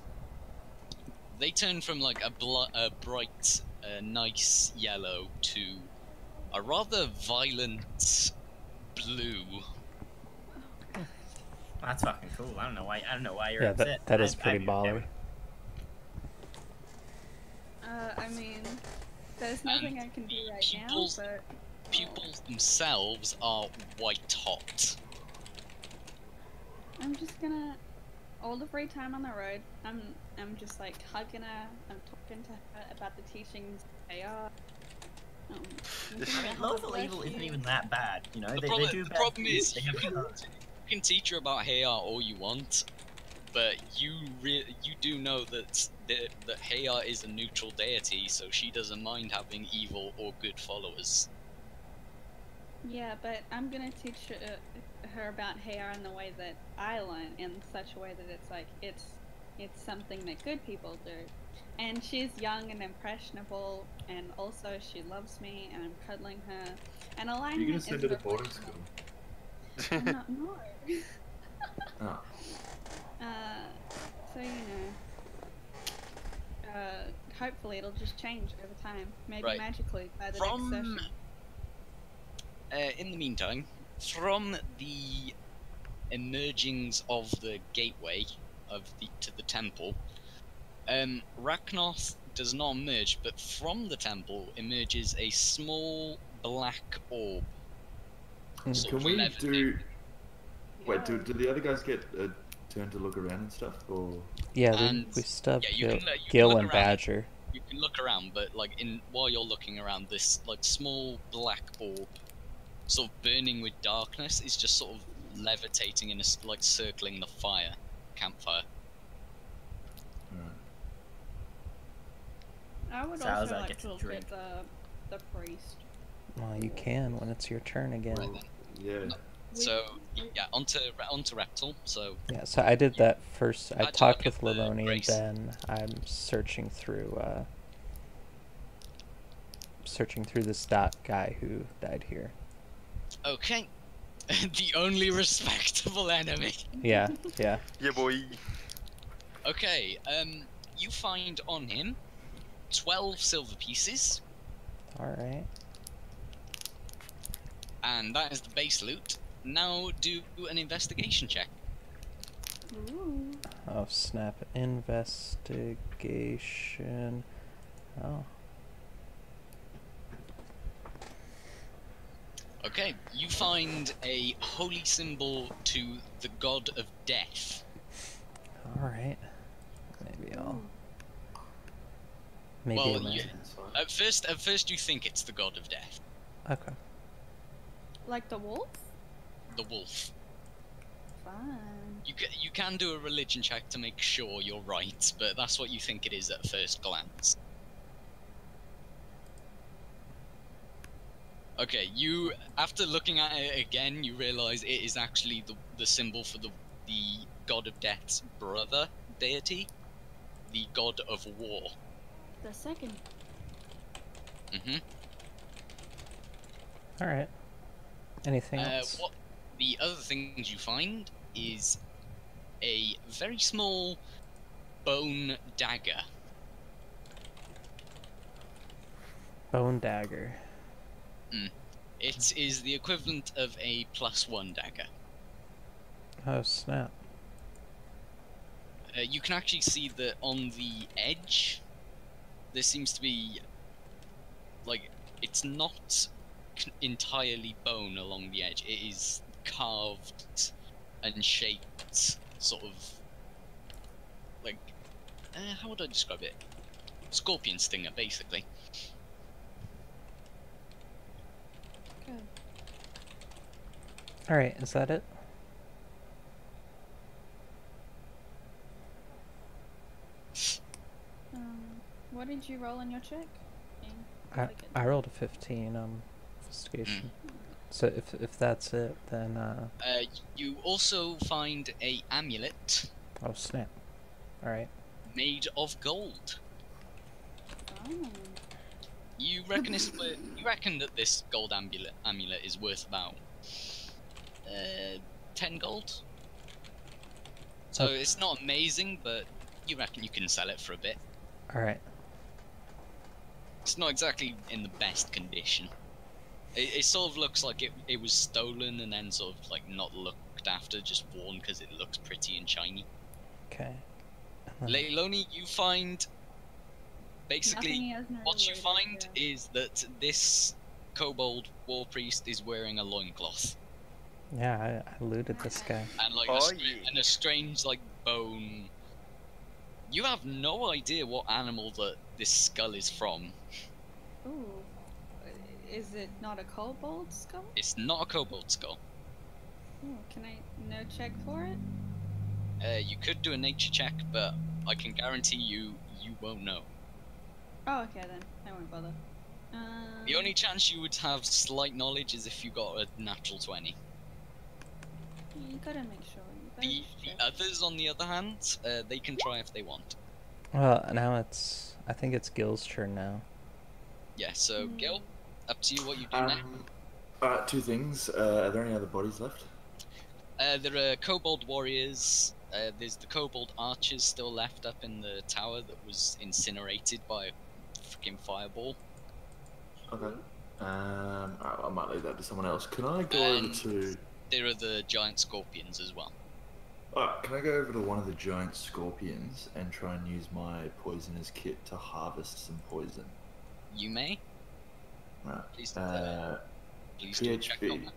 Speaker 1: They turn from like a bright, nice yellow to a rather violent blue.
Speaker 5: That's fucking cool. I don't know why you're
Speaker 4: Yeah,
Speaker 5: upset.
Speaker 4: that is
Speaker 5: I'd
Speaker 4: pretty
Speaker 5: be okay
Speaker 4: baller.
Speaker 5: with-
Speaker 8: I mean, there's nothing I can do right now,
Speaker 1: pupils-
Speaker 8: but
Speaker 1: Pupils themselves are white hot.
Speaker 8: I'm just gonna all the free time on the road. I'm just like hugging her. I'm talking to her about the teachings they are. I'm
Speaker 5: I
Speaker 8: giving
Speaker 5: mean,
Speaker 8: her
Speaker 5: lawful
Speaker 8: bless
Speaker 5: evil isn't
Speaker 8: you.
Speaker 5: even that bad, you know.
Speaker 1: The
Speaker 5: They
Speaker 1: problem,
Speaker 5: do
Speaker 1: the
Speaker 5: bad
Speaker 1: problem
Speaker 5: things,
Speaker 1: is
Speaker 5: they
Speaker 1: you
Speaker 5: have
Speaker 1: can teach her about Hayar all you want, but you do know that that Hayar is a neutral deity, so she doesn't mind having evil or good followers.
Speaker 8: Yeah, but I'm gonna teach her about hair in the way that I learn, in such a way that it's like it's something that good people do. And she's young and impressionable, and also she loves me, and I'm cuddling her. And alignment
Speaker 7: You're gonna
Speaker 8: is
Speaker 7: send her to boarding
Speaker 8: reflectional.
Speaker 7: school.
Speaker 8: I'm not, no.
Speaker 7: Oh.
Speaker 8: So you know, hopefully it'll just change over time, maybe
Speaker 1: Right.
Speaker 8: magically by the
Speaker 1: From
Speaker 8: next session.
Speaker 1: in the meantime, from the emergings of the gateway to the temple, Ragnoth does not emerge, but from the temple emerges a small black orb. Sort
Speaker 6: Can
Speaker 1: of
Speaker 6: we
Speaker 1: levitating.
Speaker 6: do? Wait, do the other guys get a turn to look around and stuff, or?
Speaker 4: Yeah,
Speaker 1: And-
Speaker 4: we stubbed
Speaker 1: yeah, you can look
Speaker 4: Gil and
Speaker 1: around.
Speaker 4: Badger.
Speaker 1: You can look around, but like while you're looking around, this like small black orb, sort of burning with darkness, is just sort of levitating and like circling the campfire.
Speaker 6: Alright.
Speaker 8: I would
Speaker 5: Sounds
Speaker 8: also
Speaker 5: like
Speaker 8: like
Speaker 5: it's
Speaker 8: to
Speaker 5: a
Speaker 8: look
Speaker 5: drink.
Speaker 8: at the priest.
Speaker 4: Well, you can when it's your turn again.
Speaker 1: Right then.
Speaker 6: Yeah.
Speaker 1: So yeah, onto Reptile. So
Speaker 4: Yeah, so I did that first. I
Speaker 1: How'd you
Speaker 4: talked
Speaker 1: look
Speaker 4: with
Speaker 1: at the
Speaker 4: Laloni, and
Speaker 1: race?
Speaker 4: then I'm searching through this dot guy who died here.
Speaker 1: okay, the only respectable enemy.
Speaker 4: Yeah, yeah.
Speaker 2: Yeah, boy.
Speaker 1: Okay, you find on him 12 silver pieces,
Speaker 4: All right.
Speaker 1: and that is the base loot. Now do an investigation check.
Speaker 8: Ooh.
Speaker 4: Oh snap! Investigation. Oh.
Speaker 1: Okay, you find a holy symbol to the god of death.
Speaker 4: All right. Maybe I'll. Maybe
Speaker 1: Well,
Speaker 4: I might.
Speaker 1: you- At first you think it's the god of death,
Speaker 4: Okay.
Speaker 8: Like the wolf?
Speaker 1: the wolf.
Speaker 8: Fun.
Speaker 1: You can do a religion check to make sure you're right, but that's what you think it is at first glance. Okay, you after looking at it again, you realize it is actually the symbol for the god of death's brother deity, the god of war.
Speaker 8: The second.
Speaker 1: Mm-hmm.
Speaker 4: All right. Anything else?
Speaker 1: What the other things you find is a very small bone dagger.
Speaker 4: Bone dagger.
Speaker 1: It is the equivalent of a +1 dagger.
Speaker 4: Oh snap!
Speaker 1: You can actually see that on the edge, there seems to be, like, it's not entirely bone along the edge. It is carved and shaped, sort of, like, how would I describe it? Scorpion stinger, basically.
Speaker 8: Good.
Speaker 4: All right. Is that it?
Speaker 8: What did you roll on your check?
Speaker 4: I rolled a 15 investigation. So if that's it, then
Speaker 1: You also find a amulet
Speaker 4: oh snap! All right.
Speaker 1: made of gold.
Speaker 8: Oh.
Speaker 1: You reckon you reckon that this gold amulet is worth about 10 gold? So it's not amazing, but you reckon you can sell it for a bit.
Speaker 4: All right.
Speaker 1: It's not exactly in the best condition. It sort of looks like it was stolen and then sort of like not looked after, just worn because it looks pretty and shiny.
Speaker 4: Okay.
Speaker 1: Leiloni, you find basically
Speaker 8: Nothing he hasn't
Speaker 1: what you
Speaker 8: related,
Speaker 1: find
Speaker 8: yeah.
Speaker 1: is that this kobold war priest is wearing a loincloth
Speaker 4: Yeah, I looted this guy.
Speaker 1: and like
Speaker 2: Oh,
Speaker 1: and a strange like bone. You have no idea what animal that this skull is from.
Speaker 8: Ooh. Is it not a kobold skull?
Speaker 1: It's not a kobold skull.
Speaker 8: Ooh, can I no check for it?
Speaker 1: You could do a nature check, but I can guarantee you won't know.
Speaker 8: Oh, okay then. I won't bother.
Speaker 1: The only chance you would have slight knowledge is if you got a natural 20.
Speaker 8: You gotta make sure.
Speaker 1: The others, on the other hand, they can try if they want.
Speaker 4: Well, now I think it's Gil's turn now.
Speaker 1: Yeah, so Gil, up to you what you do now.
Speaker 6: Two things. Are there any other bodies left?
Speaker 1: There are kobold warriors. There's the kobold archers still left up in the tower that was incinerated by a freaking fireball.
Speaker 6: Okay. I might leave that to someone else. Can I go over to?
Speaker 1: There are the giant scorpions as well.
Speaker 6: Can I go over to one of the giant scorpions and try and use my poisoner's kit to harvest some poison?
Speaker 1: You may.
Speaker 6: Right.
Speaker 1: Please do a check on
Speaker 6: PHP.
Speaker 1: that.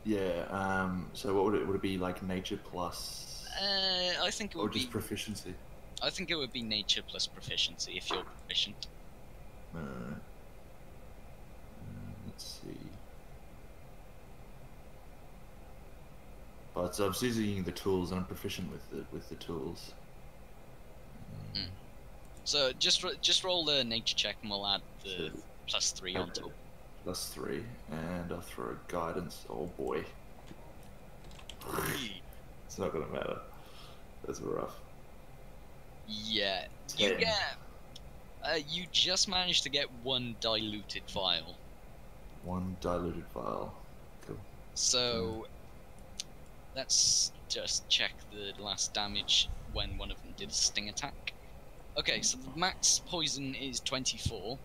Speaker 6: Yeah. So what would it be like? Nature plus,
Speaker 1: I think it
Speaker 6: or
Speaker 1: would be.
Speaker 6: just proficiency?
Speaker 1: I think it would be nature plus proficiency if you're proficient.
Speaker 6: Let's see. But so I'm still using the tools, and I'm proficient with the tools.
Speaker 1: So just roll the nature check, and we'll add the
Speaker 6: Sure.
Speaker 1: +3 on top.
Speaker 6: +3, and I'll throw a guidance. Oh boy, it's not gonna matter. That's rough.
Speaker 1: Yeah, you
Speaker 6: 10.
Speaker 1: get. You just managed to get one diluted vial.
Speaker 6: One diluted vial. Cool.
Speaker 1: So let's just check the last damage when one of them did a sting attack. Okay, so the max poison is 24.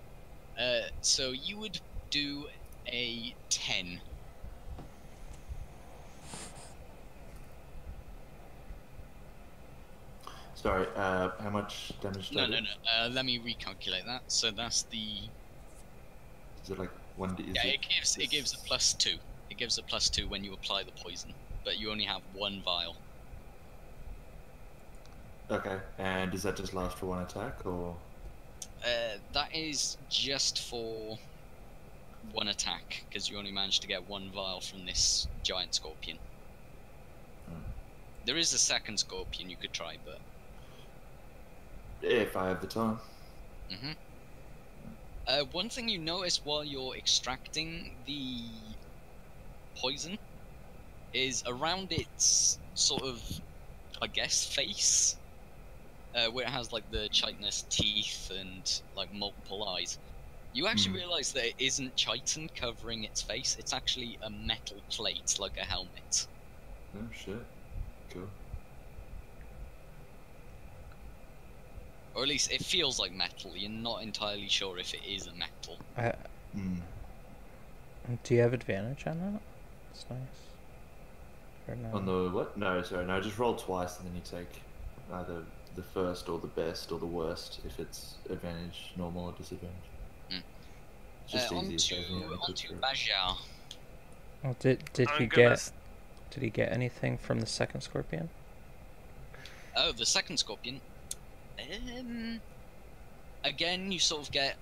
Speaker 1: So you would do a 10.
Speaker 6: Sorry, how much damage did I
Speaker 1: No.
Speaker 6: do?
Speaker 1: Let me recalculate that. So that's the.
Speaker 6: Is it like 1d?
Speaker 1: Yeah, it gives a +2. It gives a +2 when you apply the poison, but you only have one vial.
Speaker 6: Okay, and does that just last for one attack, or?
Speaker 1: That is just for one attack, because you only managed to get one vial from this giant scorpion. There is a second scorpion you could try, but.
Speaker 6: If I have the time.
Speaker 1: One thing you notice while you're extracting the poison is around its sort of, I guess, face, where it has like the chitinous teeth and like multiple eyes. You actually realize that it isn't chitin covering its face, it's actually a metal plate, like a helmet.
Speaker 6: Oh shit. Cool.
Speaker 1: Or at least it feels like metal, you're not entirely sure if it is a metal.
Speaker 4: Do you have advantage on that? That's nice. Or no?
Speaker 6: On the what? No, sorry, no, just roll twice and then you take either the first or the best or the worst if it's advantage, normal or disadvantage. It's just easier saving it.
Speaker 1: Onto Bajar.
Speaker 4: Well, did
Speaker 2: I'm
Speaker 4: he
Speaker 2: gonna
Speaker 4: get did he get anything from the second scorpion?
Speaker 1: Oh, the second scorpion. Again, you sort of get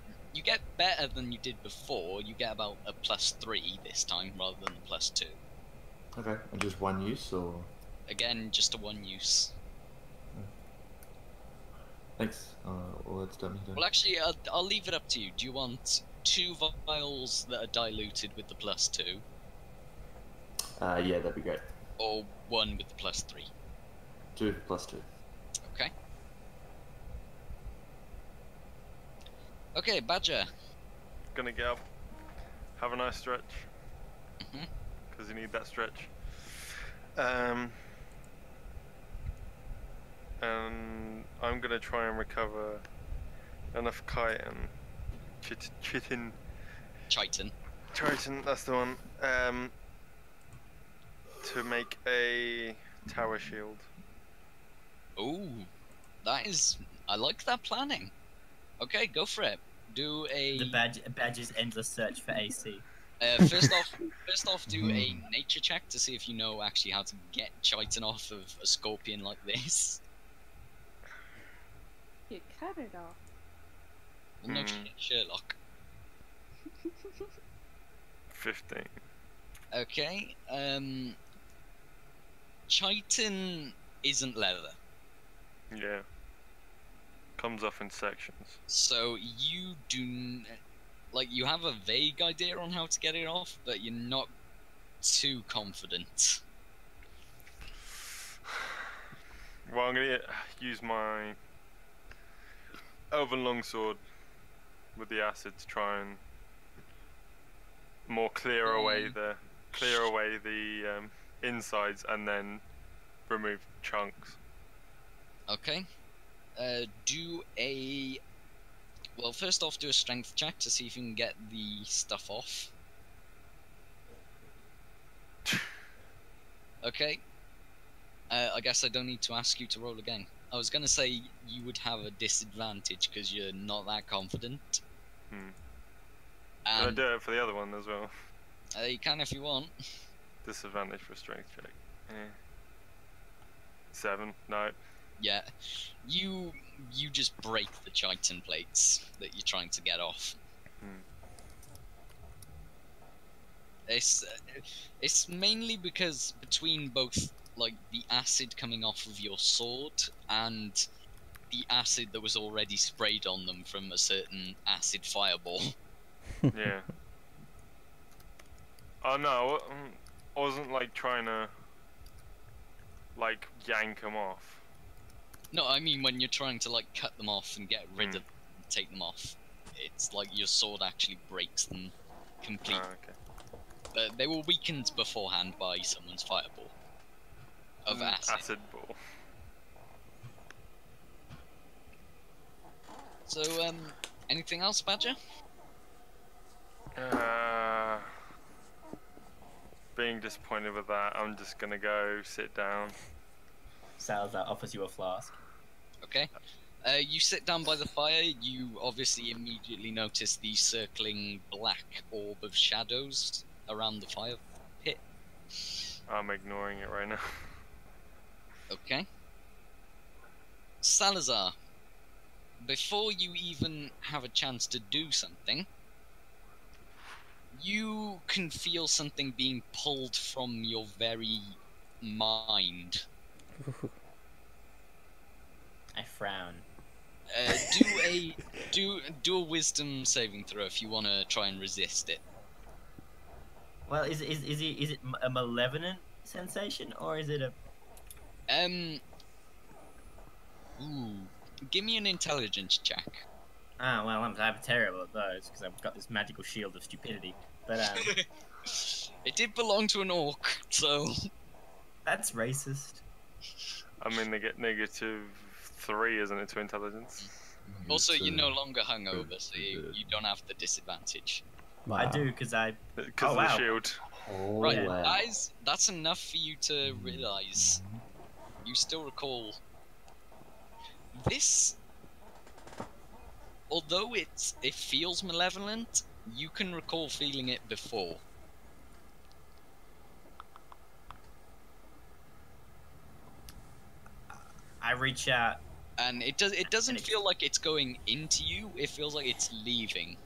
Speaker 1: better than you did before. You get about a +3 this time rather than the +2.
Speaker 6: Okay, and just one use or?
Speaker 1: Again, just a one use.
Speaker 6: Thanks. Well, let's dummy then.
Speaker 1: Well, actually, I'll leave it up to you. Do you want 2 vials that are diluted with the +2,
Speaker 6: Yeah, that'd be great.
Speaker 1: or 1 with the +3?
Speaker 6: 2 plus 2.
Speaker 1: Okay. Okay, Badger.
Speaker 2: Gonna get up. Have a nice stretch.
Speaker 1: Mhm.
Speaker 2: Because you need that stretch. And I'm gonna try and recover enough chitin. Chitin. Chitin, that's the one. To make a tower shield.
Speaker 1: Ooh, that is. I like that planning. Okay, go for it. Do a.
Speaker 5: The Badger's endless search for AC.
Speaker 1: First off, do a nature check to see if you know actually how to get chitin off of a scorpion like this.
Speaker 3: You cut it off.
Speaker 1: Well, no shit, Sherlock.
Speaker 2: 15.
Speaker 1: Okay. Chitin isn't leather,
Speaker 2: Yeah. Comes off in sections.
Speaker 1: so you do. Like, you have a vague idea on how to get it off, but you're not too confident.
Speaker 2: Well, I'm gonna use my elven longsword with the acid to try and more clear away the insides and then remove chunks.
Speaker 1: Okay. Do a. Well, first off, do a strength check to see if you can get the stuff off. Okay. I guess I don't need to ask you to roll again. I was gonna say you would have a disadvantage because you're not that confident.
Speaker 2: Can I
Speaker 1: And
Speaker 2: do it for the other one as well?
Speaker 1: you can if you want.
Speaker 2: Disadvantage for a strength check. 7. No.
Speaker 1: Yeah. You just break the chitin plates that you're trying to get off. It's mainly because between both like the acid coming off of your sword and the acid that was already sprayed on them from a certain acid fireball.
Speaker 2: Yeah. Oh no, I wasn't like trying to like yank them off.
Speaker 1: No, I mean when you're trying to like cut them off and get rid of them, take them off. It's like your sword actually breaks them completely.
Speaker 2: Okay.
Speaker 1: But they were weakened beforehand by someone's fireball of acid.
Speaker 2: Acid ball.
Speaker 1: So, anything else, Badger?
Speaker 2: Being disappointed with that, I'm just gonna go sit down.
Speaker 5: Salazar offers you a flask.
Speaker 1: Okay. You sit down by the fire. You obviously immediately notice the circling black orb of shadows around the fire pit.
Speaker 2: I'm ignoring it right now.
Speaker 1: Okay. Salazar, before you even have a chance to do something, you can feel something being pulled from your very mind.
Speaker 5: I frown.
Speaker 1: Do a wisdom saving throw if you want to try and resist it.
Speaker 5: Well, is it a malevolent sensation or is it a?
Speaker 1: Ooh, give me an intelligence check.
Speaker 5: Ah, well, I'm terrible at those because I've got this magical shield of stupidity. But
Speaker 1: It did belong to an orc, so
Speaker 5: that's racist.
Speaker 2: I mean, they get -3, isn't it, to intelligence?
Speaker 1: also you're no longer hungover, so you don't have the disadvantage.
Speaker 4: Wow.
Speaker 5: I do because I.
Speaker 2: Because
Speaker 5: Oh,
Speaker 2: of the
Speaker 5: wow.
Speaker 2: shield.
Speaker 6: Oh,
Speaker 1: Right,
Speaker 6: wow.
Speaker 1: guys, that's enough for you to realize. You still recall this. Although it feels malevolent, you can recall feeling it before.
Speaker 5: I reach out.
Speaker 1: And it doesn't feel like it's going into you, it feels like it's leaving.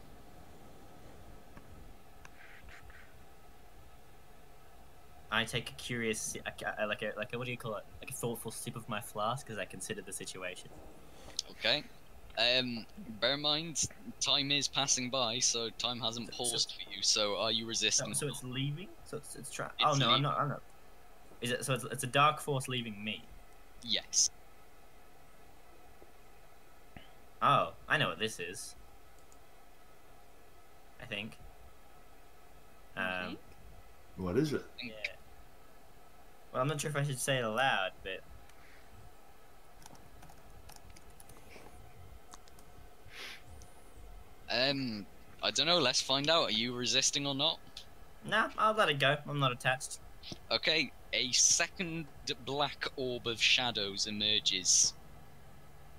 Speaker 5: I take a curious, like a what do you call it? Like a thoughtful sip of my flask as I consider the situation.
Speaker 1: Okay. Bear in mind, time is passing by, so time hasn't paused for you. So, are you resisting?
Speaker 5: So it's leaving. So it's trying.
Speaker 1: It's
Speaker 5: Oh no,
Speaker 1: leaving.
Speaker 5: I'm not. Is it? So it's a dark force leaving me.
Speaker 1: Yes.
Speaker 5: Oh, I know what this is. I think.
Speaker 8: Okay.
Speaker 7: What is it?
Speaker 5: Yeah. Well, I'm not sure if I should say it aloud, but
Speaker 1: I don't know. Let's find out. Are you resisting or not?
Speaker 5: nah, I'll let it go. I'm not attached.
Speaker 1: Okay. A second black orb of shadows emerges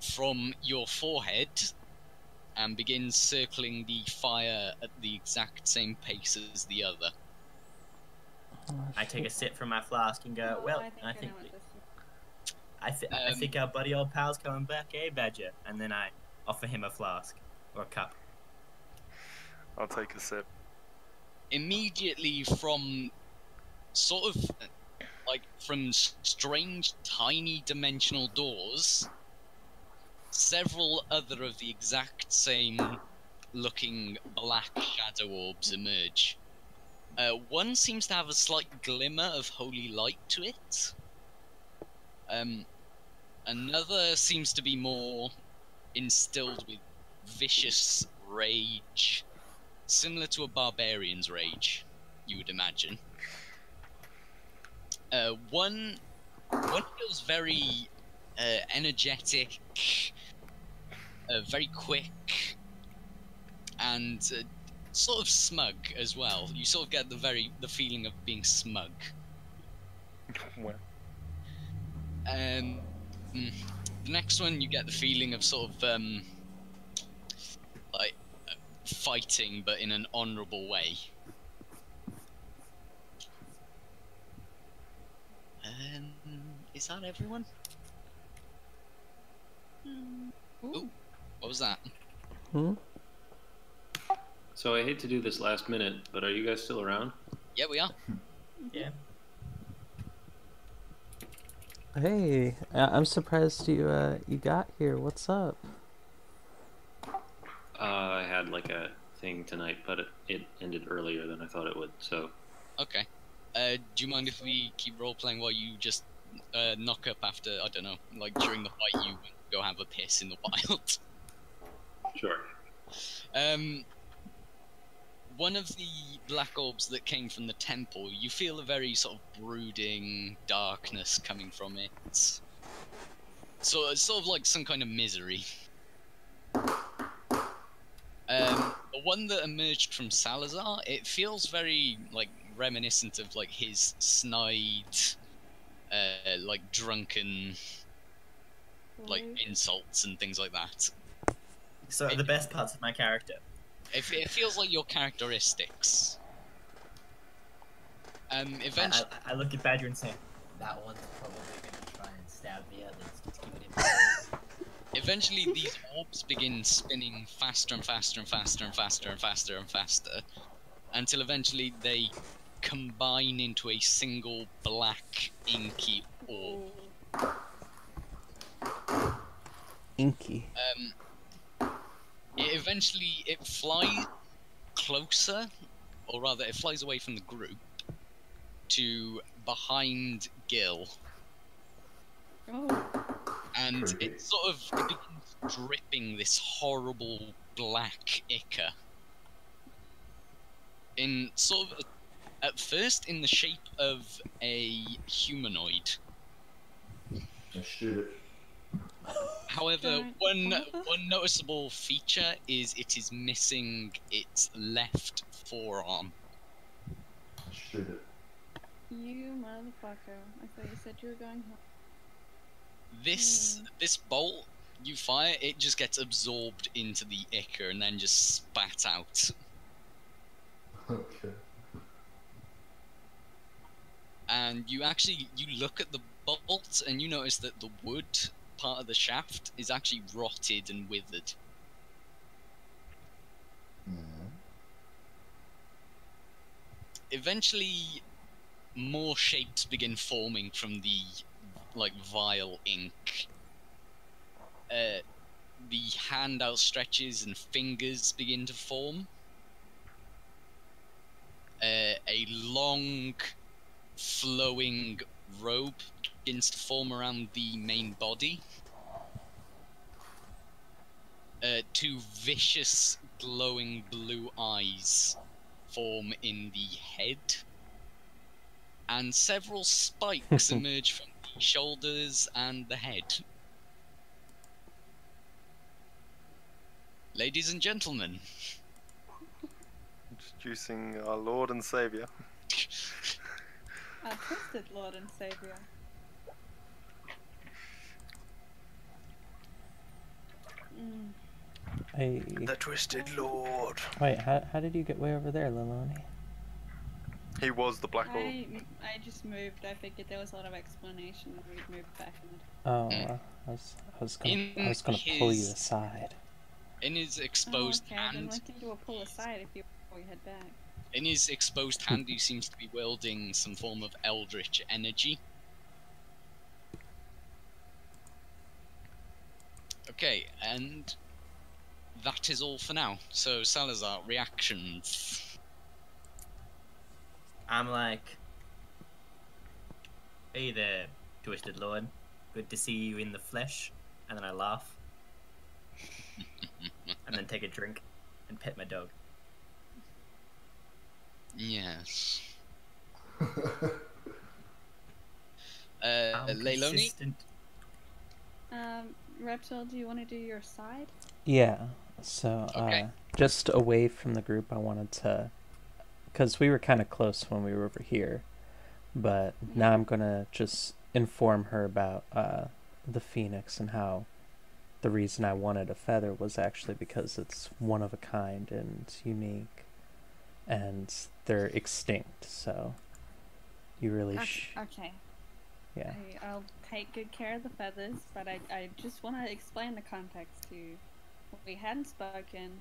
Speaker 1: from your forehead and begins circling the fire at the exact same pace as the other.
Speaker 4: Oh,
Speaker 5: I take a
Speaker 4: shit.
Speaker 5: sip from my flask and go.
Speaker 8: Oh,
Speaker 5: Well,
Speaker 8: I think I know what this is.
Speaker 5: I think our buddy old pal's coming back, eh, Badger? And then I offer him a flask or a cup.
Speaker 2: I'll take a sip.
Speaker 1: Immediately from sort of like from strange tiny dimensional doors, several other of the exact same looking black shadow orbs emerge. One seems to have a slight glimmer of holy light to it. Another seems to be more instilled with vicious rage, similar to a barbarian's rage, you would imagine. One feels very energetic, very quick, and sort of smug as well. You sort of get the feeling of being smug.
Speaker 2: Well,
Speaker 1: The next one, you get the feeling of sort of like fighting, but in an honourable way. Is that everyone? Ooh, what was that?
Speaker 4: Hmm?
Speaker 9: So I hate to do this last minute, but are you guys still around?
Speaker 1: Yeah, we are.
Speaker 5: Yeah.
Speaker 4: Hey, I'm surprised you got here. What's up?
Speaker 9: I had like a thing tonight, but it ended earlier than I thought it would. So
Speaker 1: Okay. Do you mind if we keep role playing while you just knock up after, I don't know, like during the fight you go have a piss in the wild?
Speaker 9: sure.
Speaker 1: One of the black orbs that came from the temple, you feel a very sort of brooding darkness coming from it. So it's sort of like some kind of misery. The one that emerged from Salazar, it feels very like reminiscent of like his snide, like drunken, like insults and things like that.
Speaker 5: So the best parts of my character.
Speaker 1: It feels like your characteristics. Eventually,
Speaker 5: I look at Badger and say,
Speaker 10: That one's probably gonna try and stab the others. Just keep it in mind.
Speaker 1: eventually these orbs begin spinning faster and faster and faster and faster and faster and faster, until eventually they combine into a single black inky orb.
Speaker 4: Inky.
Speaker 1: It flies closer, or rather, it flies away from the group to behind Gil,
Speaker 8: Oh,
Speaker 1: and
Speaker 7: Creepy.
Speaker 1: it begins dripping this horrible black ichor. In sort of, at first, in the shape of a humanoid.
Speaker 7: I shoot it.
Speaker 1: However,
Speaker 8: Don't
Speaker 1: one noticeable feature is it is missing its left forearm.
Speaker 7: Shoot it.
Speaker 8: you motherfucker. I thought you said you were going home.
Speaker 1: This bolt you fire, it just gets absorbed into the ichor and then just spat out.
Speaker 7: Okay.
Speaker 1: And you look at the bolt and you notice that the wood part of the shaft is actually rotted and withered.
Speaker 7: Mhm.
Speaker 1: Eventually, more shapes begin forming from the like vile ink. the hand outstretches and fingers begin to form. A long, flowing robe begins to form around the main body. Two vicious, glowing blue eyes form in the head. And several spikes emerge from the shoulders and the head. Ladies and gentlemen,
Speaker 2: introducing our Lord and Savior.
Speaker 8: Our twisted Lord and Savior.
Speaker 2: The Twisted Lord.
Speaker 4: Wait, how did you get way over there, Liloni?
Speaker 2: He was the Black Lord.
Speaker 8: I just moved. I figured there was a lot of explanation and we'd moved back in.
Speaker 4: Oh, I was gonna pull you aside.
Speaker 1: In his exposed
Speaker 8: hand,
Speaker 3: then we can do a pull aside if you head back.
Speaker 1: In his exposed hand, he seems to be wielding some form of eldritch energy. Okay, and that is all for now. So, Salazar, reactions.
Speaker 5: I'm like, hey there, Twisted Lord. Good to see you in the flesh. And then I laugh. And then take a drink and pet my dog.
Speaker 1: Yes. Leiloni?
Speaker 8: Reptile, do you want to do your side?
Speaker 4: Yeah, so, just away from the group, I wanted to, because we were kind of close when we were over here, but now I'm going to just inform her about the phoenix and how the reason I wanted a feather was actually because it's one of a kind and unique, and they're extinct, so you really
Speaker 8: okay.
Speaker 4: Yeah.
Speaker 8: I'll take good care of the feathers, but I just want to explain the context to you. We hadn't spoken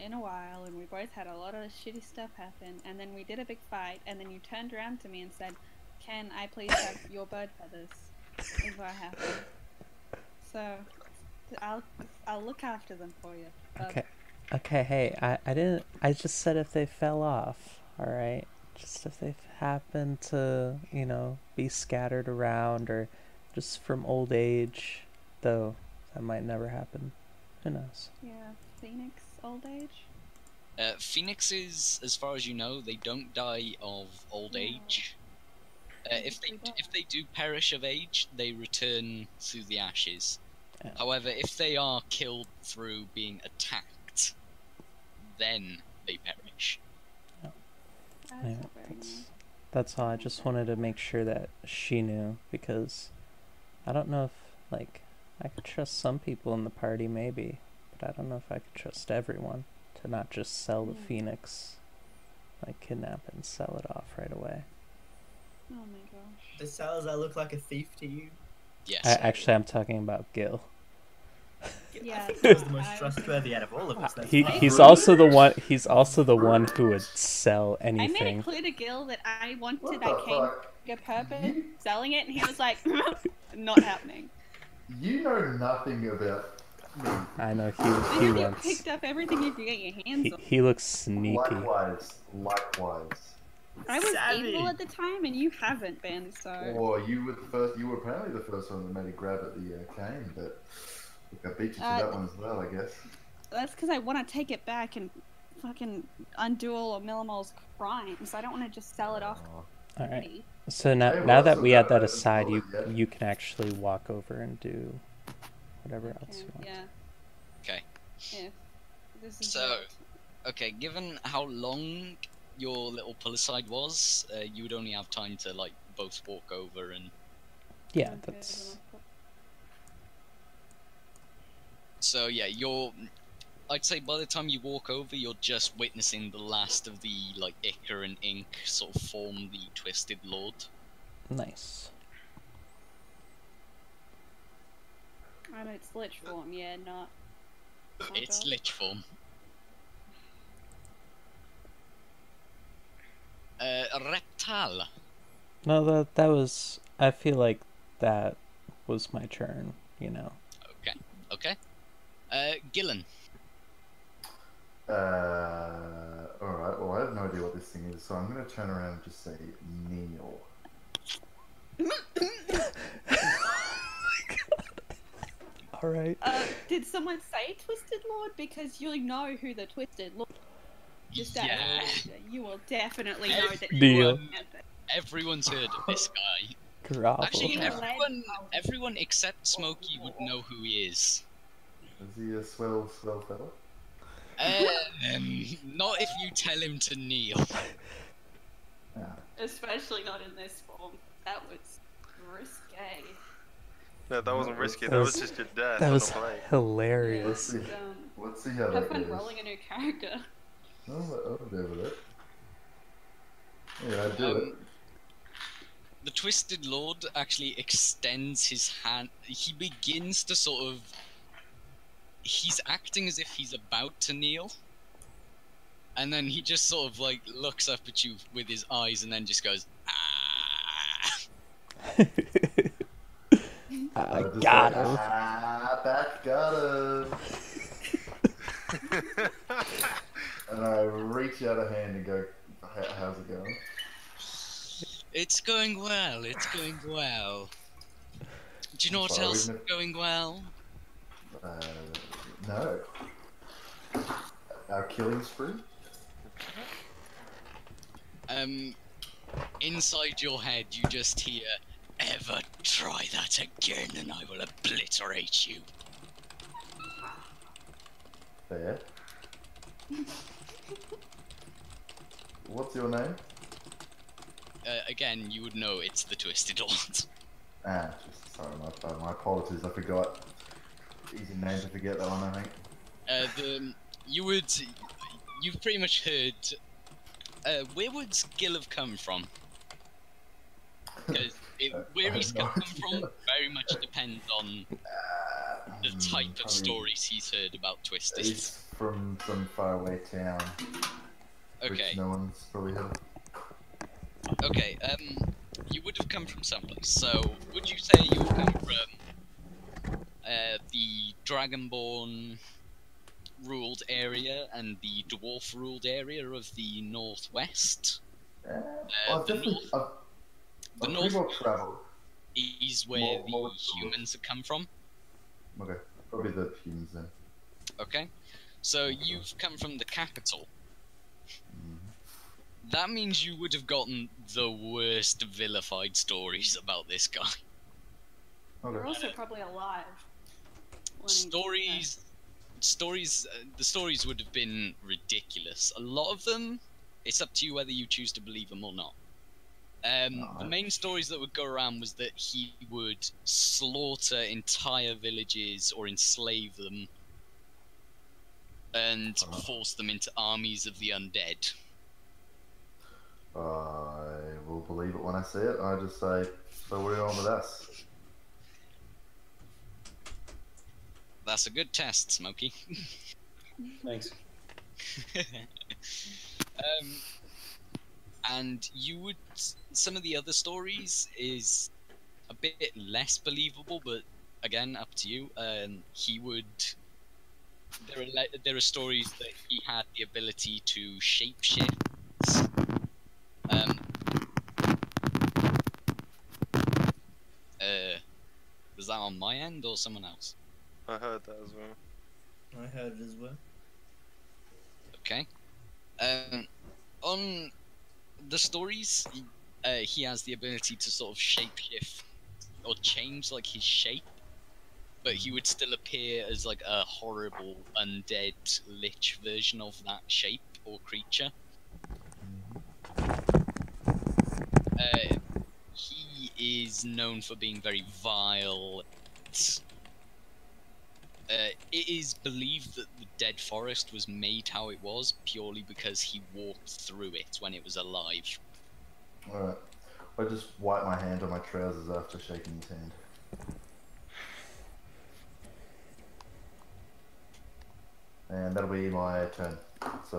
Speaker 8: in a while, and we both had a lot of shitty stuff happen, and then we did a big fight, and then you turned around to me and said, "Can I please have your bird feathers?" is what happened. So, I'll look after them for you.
Speaker 4: Okay, hey, I just said if they fell off, alright? Just if they happen to, be scattered around or just from old age, though that might never happen. Who knows?
Speaker 8: Yeah, phoenix, old age?
Speaker 1: Phoenixes, as far as you know, they don't die of old age. If they do perish of age, they return through the ashes. Yeah. However, if they are killed through being attacked, then they perish.
Speaker 4: Yeah, that's all. I just wanted to make sure that she knew, because I don't know if, I could trust some people in the party, maybe, but I don't know if I could trust everyone to not just sell the phoenix, kidnap it and sell it off right away.
Speaker 8: Oh my gosh.
Speaker 5: Does Salazar look like a thief to you?
Speaker 1: Yes.
Speaker 4: Actually, I'm talking about Gil.
Speaker 8: Yeah,
Speaker 5: I think he was the most trustworthy out of all of us.
Speaker 4: He's also the one. He's also the one who would sell anything.
Speaker 8: I made it clear to Gil that I came a purpose selling it, and he was like, "Not happening."
Speaker 7: You know nothing about me.
Speaker 4: I know he wants.
Speaker 8: Picked up everything you could get your hands on.
Speaker 4: He looks sneaky.
Speaker 7: Likewise.
Speaker 8: I was evil at the time, and you haven't been. So.
Speaker 7: Or you were the first. You were apparently the first one that made a grab at the cane, but. I beat you to that one as well, I guess.
Speaker 8: That's because I want to take it back and fucking undo all of Millimol's crimes. I don't want to just sell it off.
Speaker 4: All right. So now that we had that aside, you can actually walk over and do whatever else you want.
Speaker 8: Yeah.
Speaker 1: Okay.
Speaker 8: Yeah. This is
Speaker 1: so, okay, given how long your little pull aside was, you would only have time to both walk over and.
Speaker 4: Yeah, that's.
Speaker 1: So yeah, I'd say by the time you walk over, you're just witnessing the last of the ichor and ink sort of form the Twisted Lord.
Speaker 4: Nice.
Speaker 8: And it's lich form, yeah, not.
Speaker 1: It's lich form. Reptile.
Speaker 4: No, that was. I feel like that was my turn.
Speaker 1: Okay. Gillen.
Speaker 7: Alright, well, I have no idea what this thing is, so I'm going to turn around and just say Neil.
Speaker 4: Alright.
Speaker 8: Did someone say Twisted Lord? Because you'll know who the Twisted Lord. Just that you will definitely know that.
Speaker 4: Deal.
Speaker 1: Everyone's heard of this guy.
Speaker 4: Grovel.
Speaker 1: Actually, everyone except Smokey would know who he is.
Speaker 7: Is he a swell fella?
Speaker 1: Not if you tell him to kneel.
Speaker 7: Yeah.
Speaker 3: Especially not in this form. That was risque.
Speaker 2: No, that wasn't risky. That was just your dad.
Speaker 4: That
Speaker 2: on
Speaker 4: was
Speaker 2: the plane.
Speaker 4: hilarious.
Speaker 7: Let's see how
Speaker 3: Have
Speaker 7: that
Speaker 3: fun
Speaker 7: goes.
Speaker 3: rolling a new character.
Speaker 7: I'll do with it. Yeah, I do it.
Speaker 1: The Twisted Lord actually extends his hand. He begins to sort of. He's acting as if he's about to kneel. And then he just sort of like looks up at you with his eyes and then just goes, ah.
Speaker 4: I got him.
Speaker 7: Back got him. And I reach out a hand and go, how's it going?
Speaker 1: It's going well, it's going well. Do you know what else is going well?
Speaker 7: No. Our killing spree?
Speaker 1: Inside your head you just hear, ever try that again and I will obliterate you.
Speaker 7: Fair. What's your name?
Speaker 1: Again, you would know it's the Twisted Lord.
Speaker 7: Sorry, my apologies, I forgot. Easy name to forget that one, I think.
Speaker 1: You've pretty much heard, where would Gil have come from? Because where he's come from very much depends on the type of stories he's heard about Twisted.
Speaker 7: He's from some faraway town.
Speaker 1: Okay.
Speaker 7: Which no one's probably heard of.
Speaker 1: Okay, you would have come from someplace, so would you say you would come from the Dragonborn ruled area and the Dwarf ruled area of the Northwest?
Speaker 7: I've
Speaker 1: the
Speaker 7: pretty well travelled.
Speaker 1: is where the humans have come from.
Speaker 7: Okay, probably the humans then.
Speaker 1: Okay, so you've come from the capital. That means you would have gotten the worst vilified stories about this guy.
Speaker 7: Okay.
Speaker 3: You're also probably alive.
Speaker 1: The stories would have been ridiculous. A lot of them, it's up to you whether you choose to believe them or not. The main stories that would go around was that he would slaughter entire villages or enslave them and force them into armies of the undead.
Speaker 7: I will believe it when I see it. I just say, so what are you on with us?
Speaker 1: That's a good test, Smokey.
Speaker 9: Thanks.
Speaker 1: And some of the other stories is a bit less believable, but again, up to you. There are stories that he had the ability to shapeshift. Was that on my end or someone else?
Speaker 2: I heard that as well.
Speaker 5: I heard it as well.
Speaker 1: Okay. On the stories, he has the ability to sort of shapeshift or change like his shape, but he would still appear as like a horrible undead lich version of that shape or creature. He is known for being very vile. It is believed that the Dead Forest was made how it was purely because he walked through it when it was alive.
Speaker 7: Alright. I just wipe my hand on my trousers after shaking his hand. And that'll be my turn. So...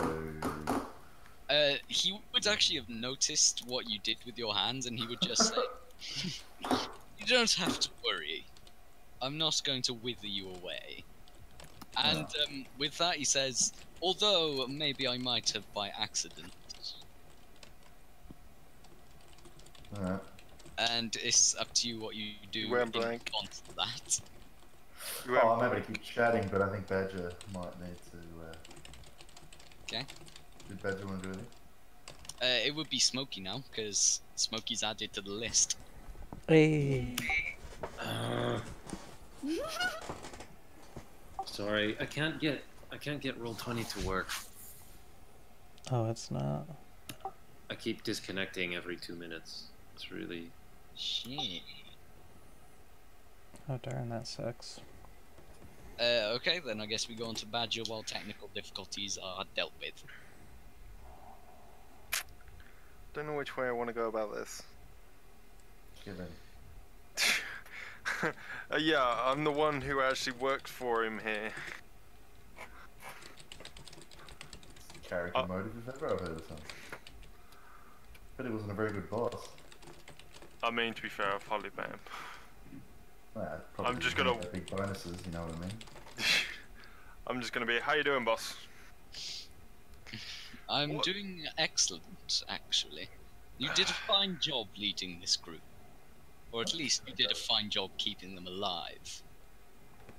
Speaker 1: he would actually have noticed what you did with your hands, and he would just say, "You don't have to worry. I'm not going to wither you away." And with that, he says, although maybe I might have by accident.
Speaker 7: Alright.
Speaker 1: And it's up to you what you do
Speaker 2: You went
Speaker 1: in
Speaker 2: blank.
Speaker 1: response to that.
Speaker 2: You went
Speaker 7: Oh, I'm happy
Speaker 2: blank.
Speaker 7: to keep chatting, but I think Badger might need to.
Speaker 1: Okay.
Speaker 7: Did Badger want to do anything?
Speaker 1: It would be Smokey now, because Smokey's added to the list.
Speaker 4: Hey.
Speaker 9: Sorry, I can't get Roll20 to work.
Speaker 4: Oh, it's not.
Speaker 9: I keep disconnecting every 2 minutes. It's really
Speaker 1: Shit.
Speaker 4: Oh darn, that sucks.
Speaker 1: Okay, then I guess we go on to Badger while technical difficulties are dealt with.
Speaker 2: Don't know which way I want to go about this.
Speaker 7: Give in.
Speaker 2: Yeah, I'm the one who actually worked for him here.
Speaker 7: Character motive if ever I've heard of something. But he wasn't a very good boss.
Speaker 2: I mean, to be fair, I've hardly met him.
Speaker 7: Well, probably
Speaker 2: I'm just
Speaker 7: didn't
Speaker 2: gonna-
Speaker 7: have big bonuses, you know what I mean?
Speaker 2: I'm just gonna be, how you doing, boss?
Speaker 1: I'm
Speaker 2: What?
Speaker 1: doing excellent, actually. You did a fine job leading this group. Or at least you did a fine job keeping them alive.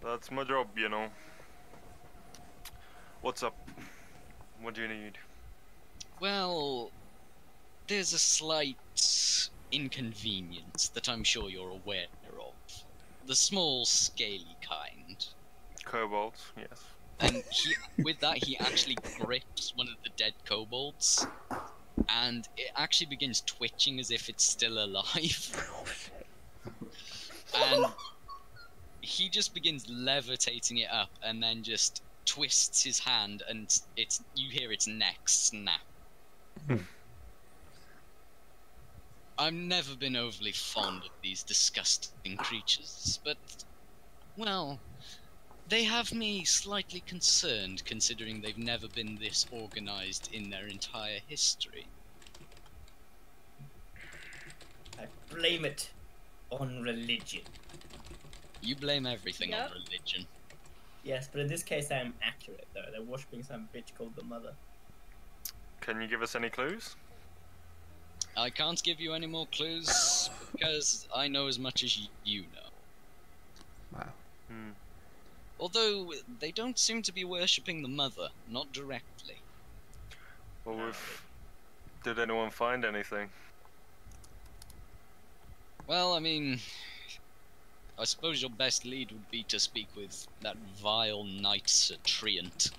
Speaker 2: That's my job, you know. What's up? What do you need?
Speaker 1: Well, there's a slight inconvenience that I'm sure you're aware of. The small, scaly kind.
Speaker 2: Kobolds, yes.
Speaker 1: And with that, he actually grips one of the dead kobolds, and it actually begins twitching as if it's still alive. And he just begins levitating it up, and then just twists his hand, and you hear its neck snap. I've never been overly fond of these disgusting creatures, but, well, they have me slightly concerned considering they've never been this organized in their entire history.
Speaker 5: I blame it on religion.
Speaker 1: You blame everything
Speaker 8: Yep.
Speaker 1: on religion.
Speaker 5: Yes, but in this case I am accurate though. They're worshipping some bitch called the Mother.
Speaker 2: Can you give us any clues?
Speaker 1: I can't give you any more clues because I know as much as you know.
Speaker 4: Wow.
Speaker 2: Hmm.
Speaker 1: Although they don't seem to be worshipping the Mother, not directly.
Speaker 2: Well, did anyone find anything?
Speaker 1: Well, I mean, I suppose your best lead would be to speak with that vile knight Sir Treant.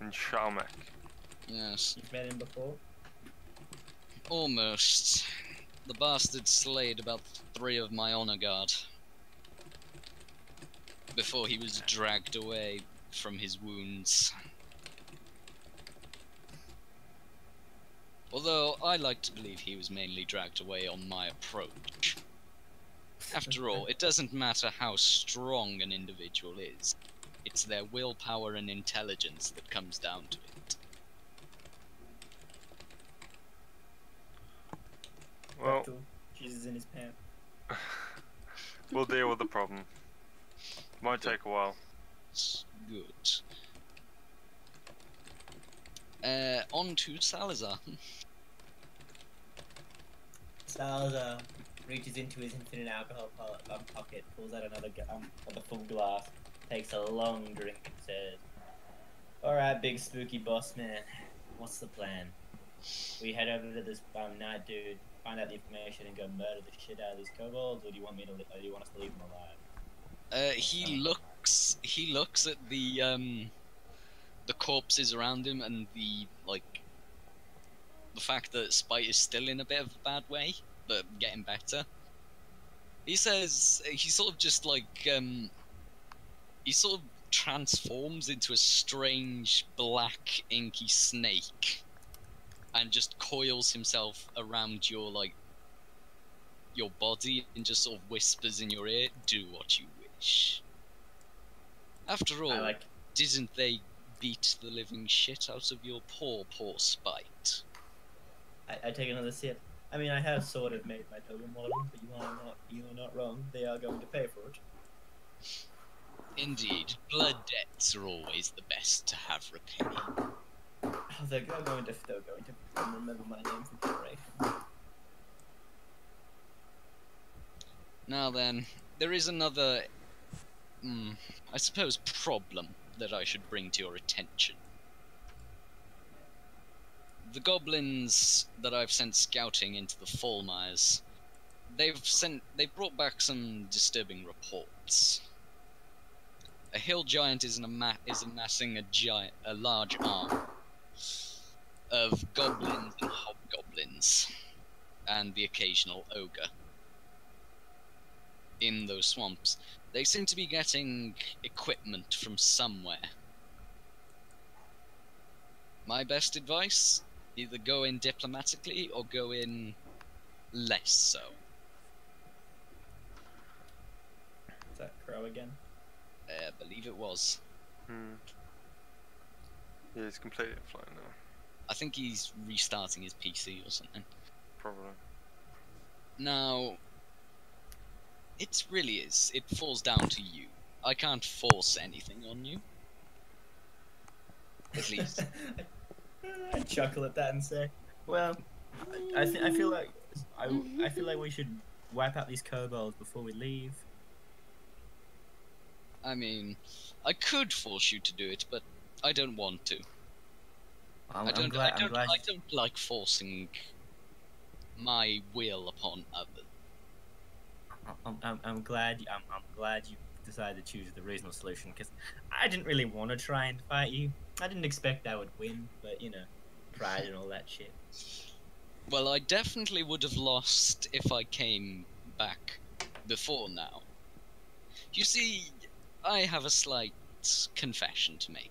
Speaker 2: In Shalmek.
Speaker 1: Yes,
Speaker 5: You've met him before?
Speaker 1: almost. The bastard slayed about 3 of my honor guard before he was dragged away from his wounds. Although I like to believe he was mainly dragged away on my approach. After all, it doesn't matter how strong an individual is. It's their willpower and intelligence that comes down to it.
Speaker 2: Well,
Speaker 5: Jesus in his pants.
Speaker 2: we'll deal with the problem. Might take a while.
Speaker 1: Good. On to Salazar.
Speaker 5: Salazar reaches into his infinite alcohol pocket, pulls out another of the full glass, takes a long drink and says, "Alright, big spooky boss man, what's the plan? We head over to this night dude, find out the information and go murder the shit out of these kobolds, or do you want us to leave them alive?"
Speaker 1: He looks at the corpses around him and the fact that Spite is still in a bit of a bad way, but getting better. He says he sort of just he sort of transforms into a strange black inky snake and just coils himself around your body and just sort of whispers in your ear, "Do what you wish." After all, didn't they beat the living shit out of your poor Spite?
Speaker 5: I take another sip. I mean, I have sort of made my totem model, but you are not wrong. They are going to pay for it.
Speaker 1: Indeed, blood debts are always the best to have repaid.
Speaker 5: Oh, they're going to remember my name for generation.
Speaker 1: Now then, there is another, I suppose, problem that I should bring to your attention. The goblins that I've sent scouting into the Fallmires, they've brought back some disturbing reports. A hill giant is amassing a large army of goblins and hobgoblins, and the occasional ogre in those swamps. They seem to be getting equipment from somewhere. My best advice? Either go in diplomatically or go in less so.
Speaker 5: Is that Crow again?
Speaker 1: I believe it was.
Speaker 2: Yeah, he's completely offline now.
Speaker 1: I think he's restarting his PC or something.
Speaker 2: Probably.
Speaker 1: Now, it really is. It falls down to you. I can't force anything on you. At least.
Speaker 5: I chuckle at that and say, "Well, I feel like we should wipe out these kobolds before we leave."
Speaker 1: I mean, I could force you to do it, but I don't want to. I don't like forcing my will upon others.
Speaker 5: I'm glad you decided to choose the reasonable solution, because I didn't really want to try and fight you. I didn't expect I would win, but you know, pride and all that shit.
Speaker 1: Well, I definitely would have lost if I came back before now. You see, I have a slight confession to make.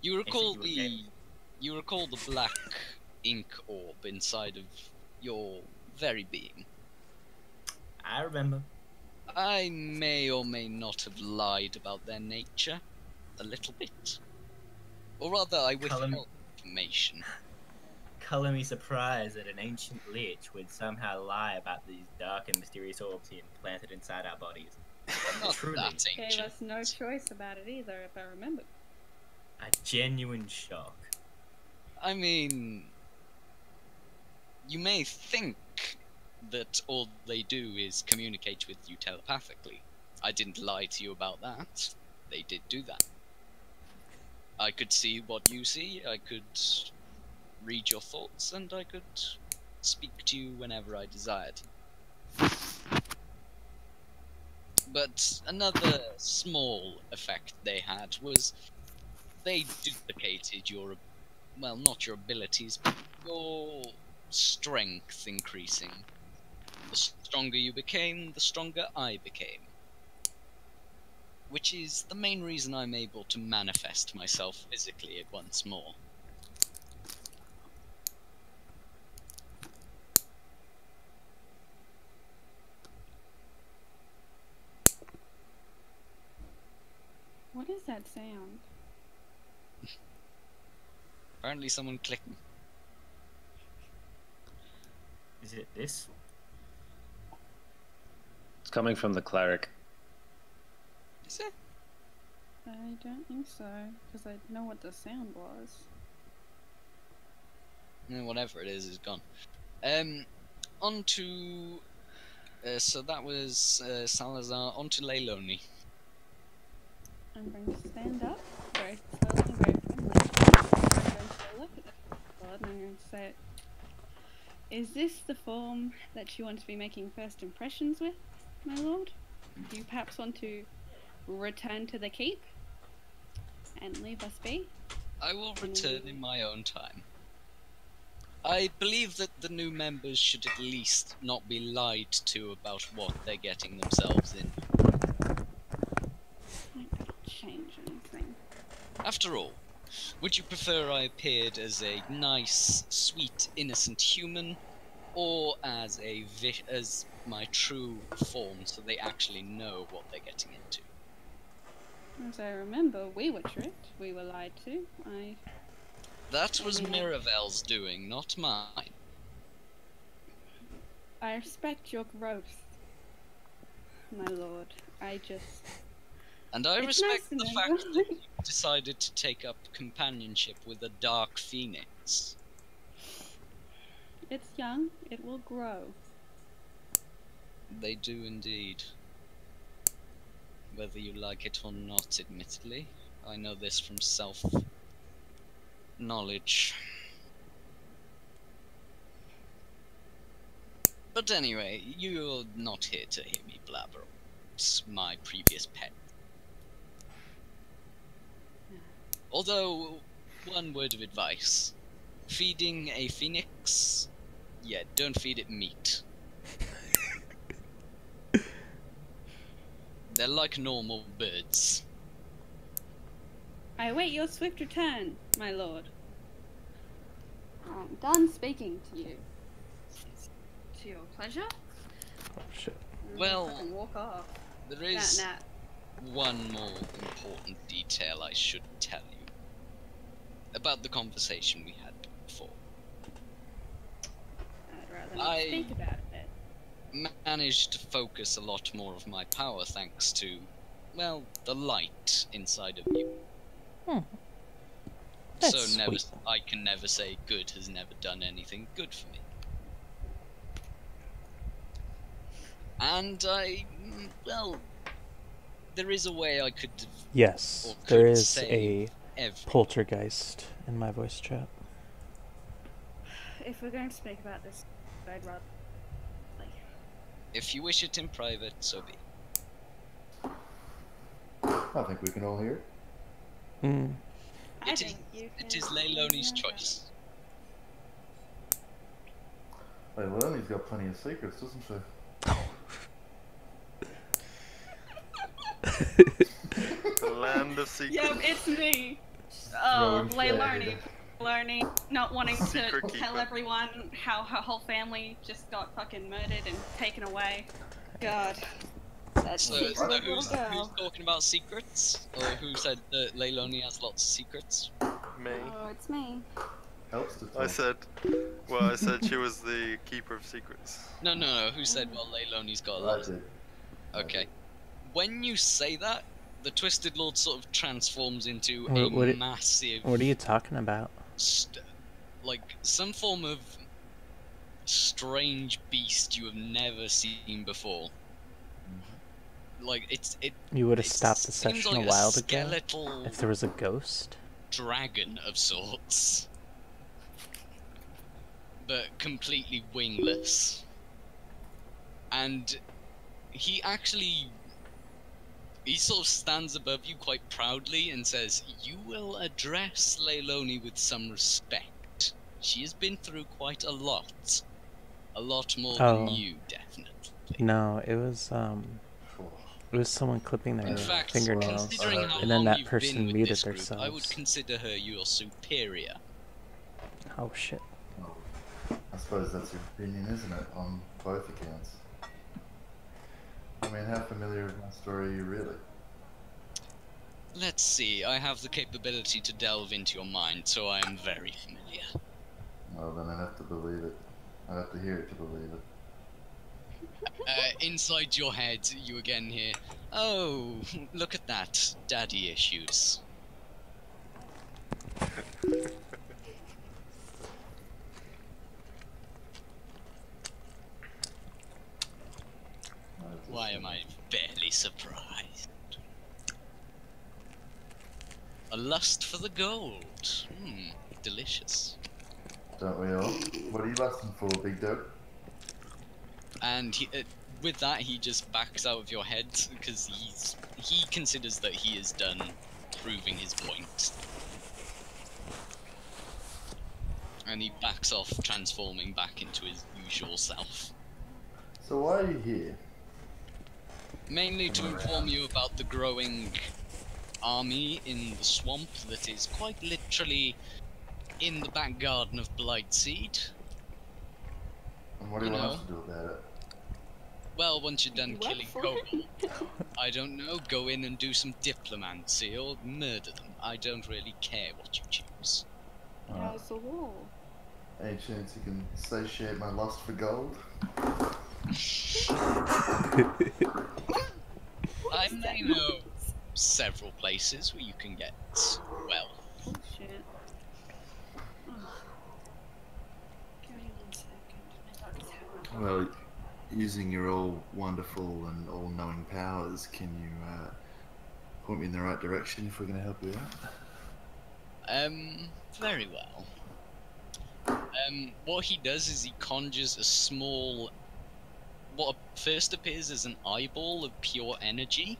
Speaker 1: You recall the black ink orb inside of your very being.
Speaker 5: I remember.
Speaker 1: I may or may not have lied about their nature a little bit. Or rather, I withheld information.
Speaker 5: Color me surprised that an ancient lich would somehow lie about these dark and mysterious orbs he implanted inside our bodies.
Speaker 1: Not
Speaker 5: Truly.
Speaker 1: that ancient.
Speaker 8: Gave us no choice about it either, if I remember.
Speaker 5: A genuine shock.
Speaker 1: I mean, you may think that all they do is communicate with you telepathically. I didn't lie to you about that. They did do that. I could see what you see, I could read your thoughts, and I could speak to you whenever I desired. But another small effect they had was they duplicated your, well, not your abilities, but your strength increasing. The stronger you became, the stronger I became. Which is the main reason I'm able to manifest myself physically once more.
Speaker 8: What is that sound?
Speaker 1: Apparently someone clicked me.
Speaker 5: Is it this?
Speaker 9: It's coming from the cleric.
Speaker 1: Is it?
Speaker 8: I don't think so, because I know what the sound was.
Speaker 1: Whatever it is gone. On to... so that was Salazar. On to Leilani.
Speaker 8: I'm going to stand up very slowly and very firmly. I'm going to look at the board and I'm going to say, "Is this the form that you want to be making first impressions with, my lord? Do you perhaps want to return to the keep and leave us be?"
Speaker 1: I will return in my own time. I believe that the new members should at least not be lied to about what they're getting themselves in.
Speaker 8: That doesn't change anything.
Speaker 1: After all, would you prefer I appeared as a nice, sweet, innocent human, or as as my true form, so they actually know what they're getting into?
Speaker 8: As I remember, we were tricked. We were lied to.
Speaker 1: That was Miravel's doing, not mine.
Speaker 8: I respect your growth, my lord. I just
Speaker 1: And I
Speaker 8: It's
Speaker 1: respect
Speaker 8: nice to
Speaker 1: the
Speaker 8: know.
Speaker 1: fact that you decided to take up companionship with a dark phoenix.
Speaker 8: It's young. It will grow.
Speaker 1: They do indeed. Whether you like it or not, admittedly. I know this from self-knowledge. But anyway, you're not here to hear me blabber. It's my previous pet. Although, one word of advice. Feeding a phoenix, yeah, don't feed it meat. They're like normal birds.
Speaker 8: I await your swift return, my lord. I'm done speaking to you. To your pleasure.
Speaker 4: Oh shit.
Speaker 1: Well,
Speaker 8: Fucking walk off.
Speaker 1: There is
Speaker 8: Nat.
Speaker 1: one more important detail I should tell you. About the conversation we had before.
Speaker 8: I'd rather not speak about it.
Speaker 1: Managed to focus a lot more of my power thanks to, well, the light inside of you.
Speaker 4: That's
Speaker 1: So never,
Speaker 4: sweet.
Speaker 1: I can never say good has never done anything good for me. And well, there is a way I could.
Speaker 4: Yes,
Speaker 1: or
Speaker 4: there
Speaker 1: could
Speaker 4: is
Speaker 1: say
Speaker 4: a poltergeist in my voice chat.
Speaker 8: If we're going to speak about this, I'd rather.
Speaker 1: If you wish it in private, so be.
Speaker 7: I think we can all hear it.
Speaker 4: Mm.
Speaker 1: It is Leiloni's choice.
Speaker 7: Hey, Leonie's got plenty of secrets, doesn't she?
Speaker 2: The land of secrets.
Speaker 8: Yep, it's me. Oh,
Speaker 7: Throwing
Speaker 8: Leilani.
Speaker 7: shade.
Speaker 8: Learning, not wanting to
Speaker 2: Secret
Speaker 8: tell
Speaker 2: keeper.
Speaker 8: everyone how her whole family just got fucking murdered and taken away. God. That
Speaker 1: So,
Speaker 8: secret
Speaker 1: so
Speaker 8: little
Speaker 1: who's
Speaker 8: girl.
Speaker 1: talking about secrets? Or who said that Leiloni has lots of secrets?
Speaker 2: Me.
Speaker 8: Oh, it's me.
Speaker 7: Helps to
Speaker 2: I
Speaker 7: talk.
Speaker 2: said, well, I said she was the keeper of secrets.
Speaker 1: No, who said, well, Leiloni's got a
Speaker 7: I
Speaker 1: lot?
Speaker 7: did.
Speaker 1: Okay. When you say that, the Twisted Lord sort of transforms into
Speaker 4: What-
Speaker 1: massive...
Speaker 4: What are you talking about?
Speaker 1: like, some form of strange beast you have never seen before. Like, it
Speaker 4: You would have
Speaker 1: it
Speaker 4: stopped the
Speaker 1: seems
Speaker 4: session
Speaker 1: like
Speaker 4: a while ago
Speaker 1: skeletal
Speaker 4: if there was a ghost.
Speaker 1: dragon of sorts. But completely wingless. And he sort of stands above you quite proudly and says, "You will address Leiloni with some respect. She has been through quite a lot. A lot more than
Speaker 4: Oh.
Speaker 1: you, definitely."
Speaker 4: No, it was someone clipping their
Speaker 1: In fact,
Speaker 4: fingernails,
Speaker 1: considering how
Speaker 4: and then
Speaker 1: long
Speaker 4: that
Speaker 1: you've
Speaker 4: person
Speaker 1: been with
Speaker 4: muted
Speaker 1: this group,
Speaker 4: themselves.
Speaker 1: I would consider her your superior.
Speaker 4: Oh shit.
Speaker 7: I suppose that's your opinion, isn't it, on both accounts? I mean, how familiar with my story are you really?
Speaker 1: Let's see, I have the capability to delve into your mind, so I am very familiar.
Speaker 7: Well, then I'd have to believe it. I'd have to hear it to believe it.
Speaker 1: Inside your head, you again hear, "Oh, look at that, daddy issues." Why am I barely surprised? A lust for the gold. Delicious.
Speaker 7: Don't we all? What are you lusting for, big dog?
Speaker 1: And with that, he just backs out of your head because he considers that he is done proving his point. And he backs off, transforming back into his usual self.
Speaker 7: So why are you here?
Speaker 1: Mainly to inform you about the growing army in the swamp that is quite literally in the back garden of Blightseed.
Speaker 7: And what do you
Speaker 1: You
Speaker 7: want
Speaker 1: know.
Speaker 7: us to do about it?
Speaker 1: Well, once you're done
Speaker 8: What
Speaker 1: killing
Speaker 8: for?
Speaker 1: kobolds, I don't know, go in and do some diplomancy or murder them. I don't really care what you choose.
Speaker 7: Alright.
Speaker 8: How's the wall?
Speaker 7: Any chance you can satiate my lust for gold?
Speaker 1: I may know several places where you can get well.
Speaker 3: Oh shit. Oh. Give me 1 second.
Speaker 7: Well, using your all wonderful and all-knowing powers, can you point me in the right direction if we're going to help you out?
Speaker 1: Very well. What he does is he conjures a small, what first appears as an eyeball of pure energy,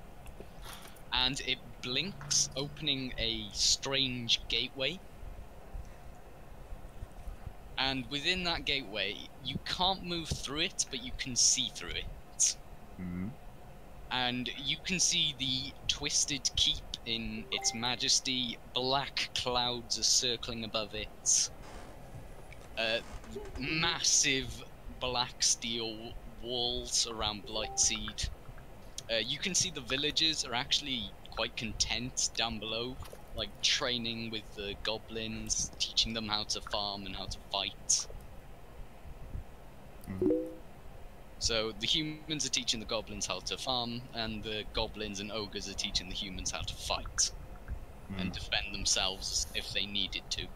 Speaker 1: and it blinks, opening a strange gateway. And within that gateway, you can't move through it, but you can see through it.
Speaker 7: Mm-hmm.
Speaker 1: And you can see the Twisted Keep in its majesty. Black clouds are circling above it. Massive black steel walls around Blightseed. You can see the villagers are actually quite content down below, like training with the goblins, teaching them how to farm and how to fight. So the humans are teaching the goblins how to farm, and the goblins and ogres are teaching the humans how to fight and defend themselves if they needed to.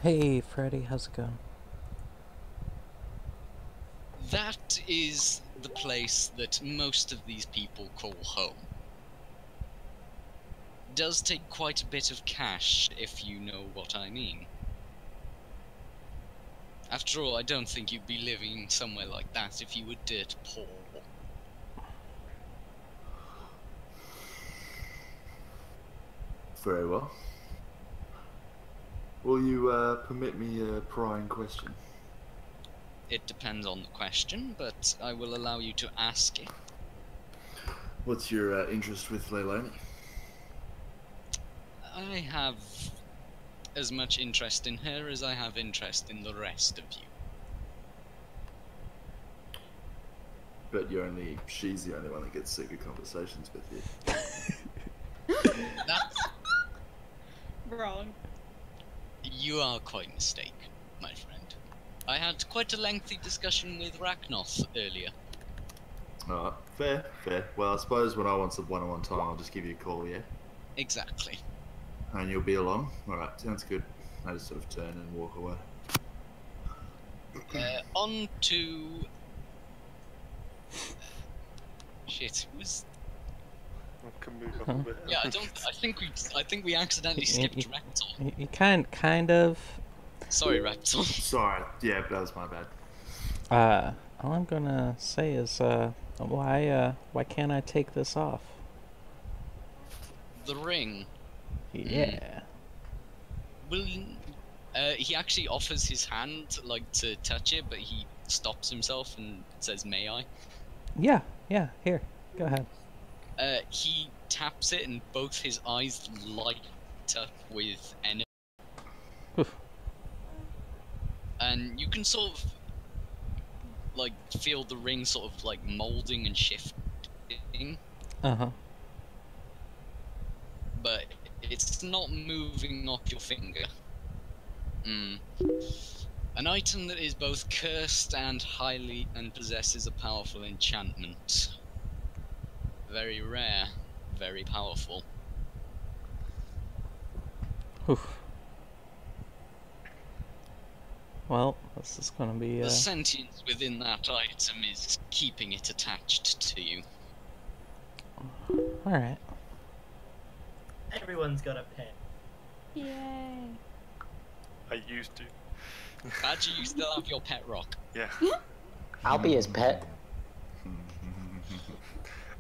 Speaker 4: Hey, Freddy, how's it going?
Speaker 1: That is the place that most of these people call home. Does take quite a bit of cash, if you know what I mean. After all, I don't think you'd be living somewhere like that if you were dirt poor.
Speaker 7: Very well. Will you permit me a prying question?
Speaker 1: It depends on the question, but I will allow you to ask it.
Speaker 7: What's your interest with Leilani?
Speaker 1: I have as much interest in her as I have interest in the rest of you.
Speaker 7: But she's the only one that gets secret conversations with you.
Speaker 1: That's...
Speaker 8: Wrong.
Speaker 1: You are quite mistaken, my friend. I had quite a lengthy discussion with Ragnoth earlier.
Speaker 7: Alright, fair. Well, I suppose when I want some one-on-one time, I'll just give you a call, yeah?
Speaker 1: Exactly.
Speaker 7: And you'll be along? Alright, sounds good. I just sort of turn and walk away.
Speaker 1: On to... Shit, it was...
Speaker 2: I can move up a bit.
Speaker 1: Yeah, I think we accidentally skipped Reptile.
Speaker 4: You kind of...
Speaker 1: Sorry, Reptile.
Speaker 7: Sorry, yeah, that was my bad.
Speaker 4: All I'm gonna say is, why can't I take this off?
Speaker 1: The ring.
Speaker 4: Yeah.
Speaker 1: Will he actually offers his hand, like, to touch it, but he stops himself and says, "May I?"
Speaker 4: Yeah, here, go ahead.
Speaker 1: He taps it and both his eyes light up with energy.
Speaker 4: Oof.
Speaker 1: And you can sort of, like, feel the ring sort of, like, molding and shifting.
Speaker 4: Uh-huh.
Speaker 1: But it's not moving off your finger. An item that is both cursed and possesses a powerful enchantment. Very rare, very powerful.
Speaker 4: Oof. Well, this is gonna be,
Speaker 1: The sentience within that item is keeping it attached to you.
Speaker 4: Alright.
Speaker 5: Everyone's got a pet.
Speaker 8: Yay.
Speaker 2: I used to.
Speaker 1: Badger, you still have your pet rock.
Speaker 2: Yeah.
Speaker 11: I'll be his pet.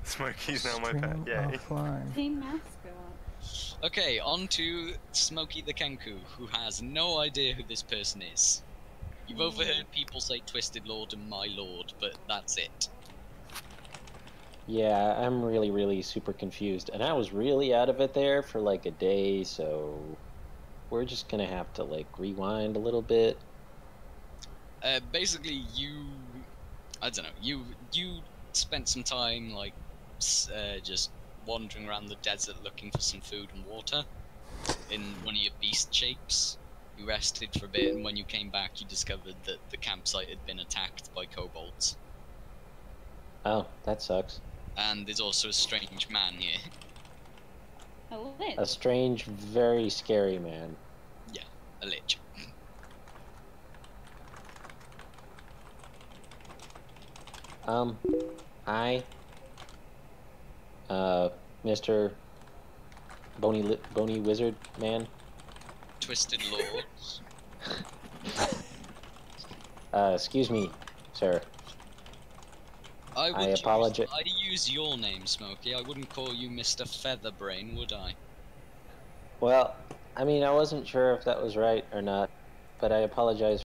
Speaker 2: Smokey's now my pet. Yeah.
Speaker 3: Team mascot.
Speaker 1: Okay, on to Smokey the Kenku, who has no idea who this person is. You've overheard people say Twisted Lord and My Lord, but that's it.
Speaker 11: Yeah, I'm really super confused. And I was really out of it there for like a day, so we're just gonna have to like rewind a little bit.
Speaker 1: Basically, I don't know, you spent some time like just wandering around the desert looking for some food and water in one of your beast shapes. You rested for a bit, and when you came back, you discovered that the campsite had been attacked by kobolds.
Speaker 11: Oh, that sucks.
Speaker 1: And there's also a strange man here.
Speaker 8: A lich.
Speaker 11: A strange, very scary man.
Speaker 1: Yeah, a lich.
Speaker 11: Hi. Mr. Bony Wizard Man.
Speaker 1: Twisted Lords.
Speaker 11: Excuse me, sir.
Speaker 1: I
Speaker 11: apologize.
Speaker 1: I'd use your name, Smokey. I wouldn't call you Mr. Featherbrain, would I?
Speaker 11: Well, I mean, I wasn't sure if that was right or not, but I apologize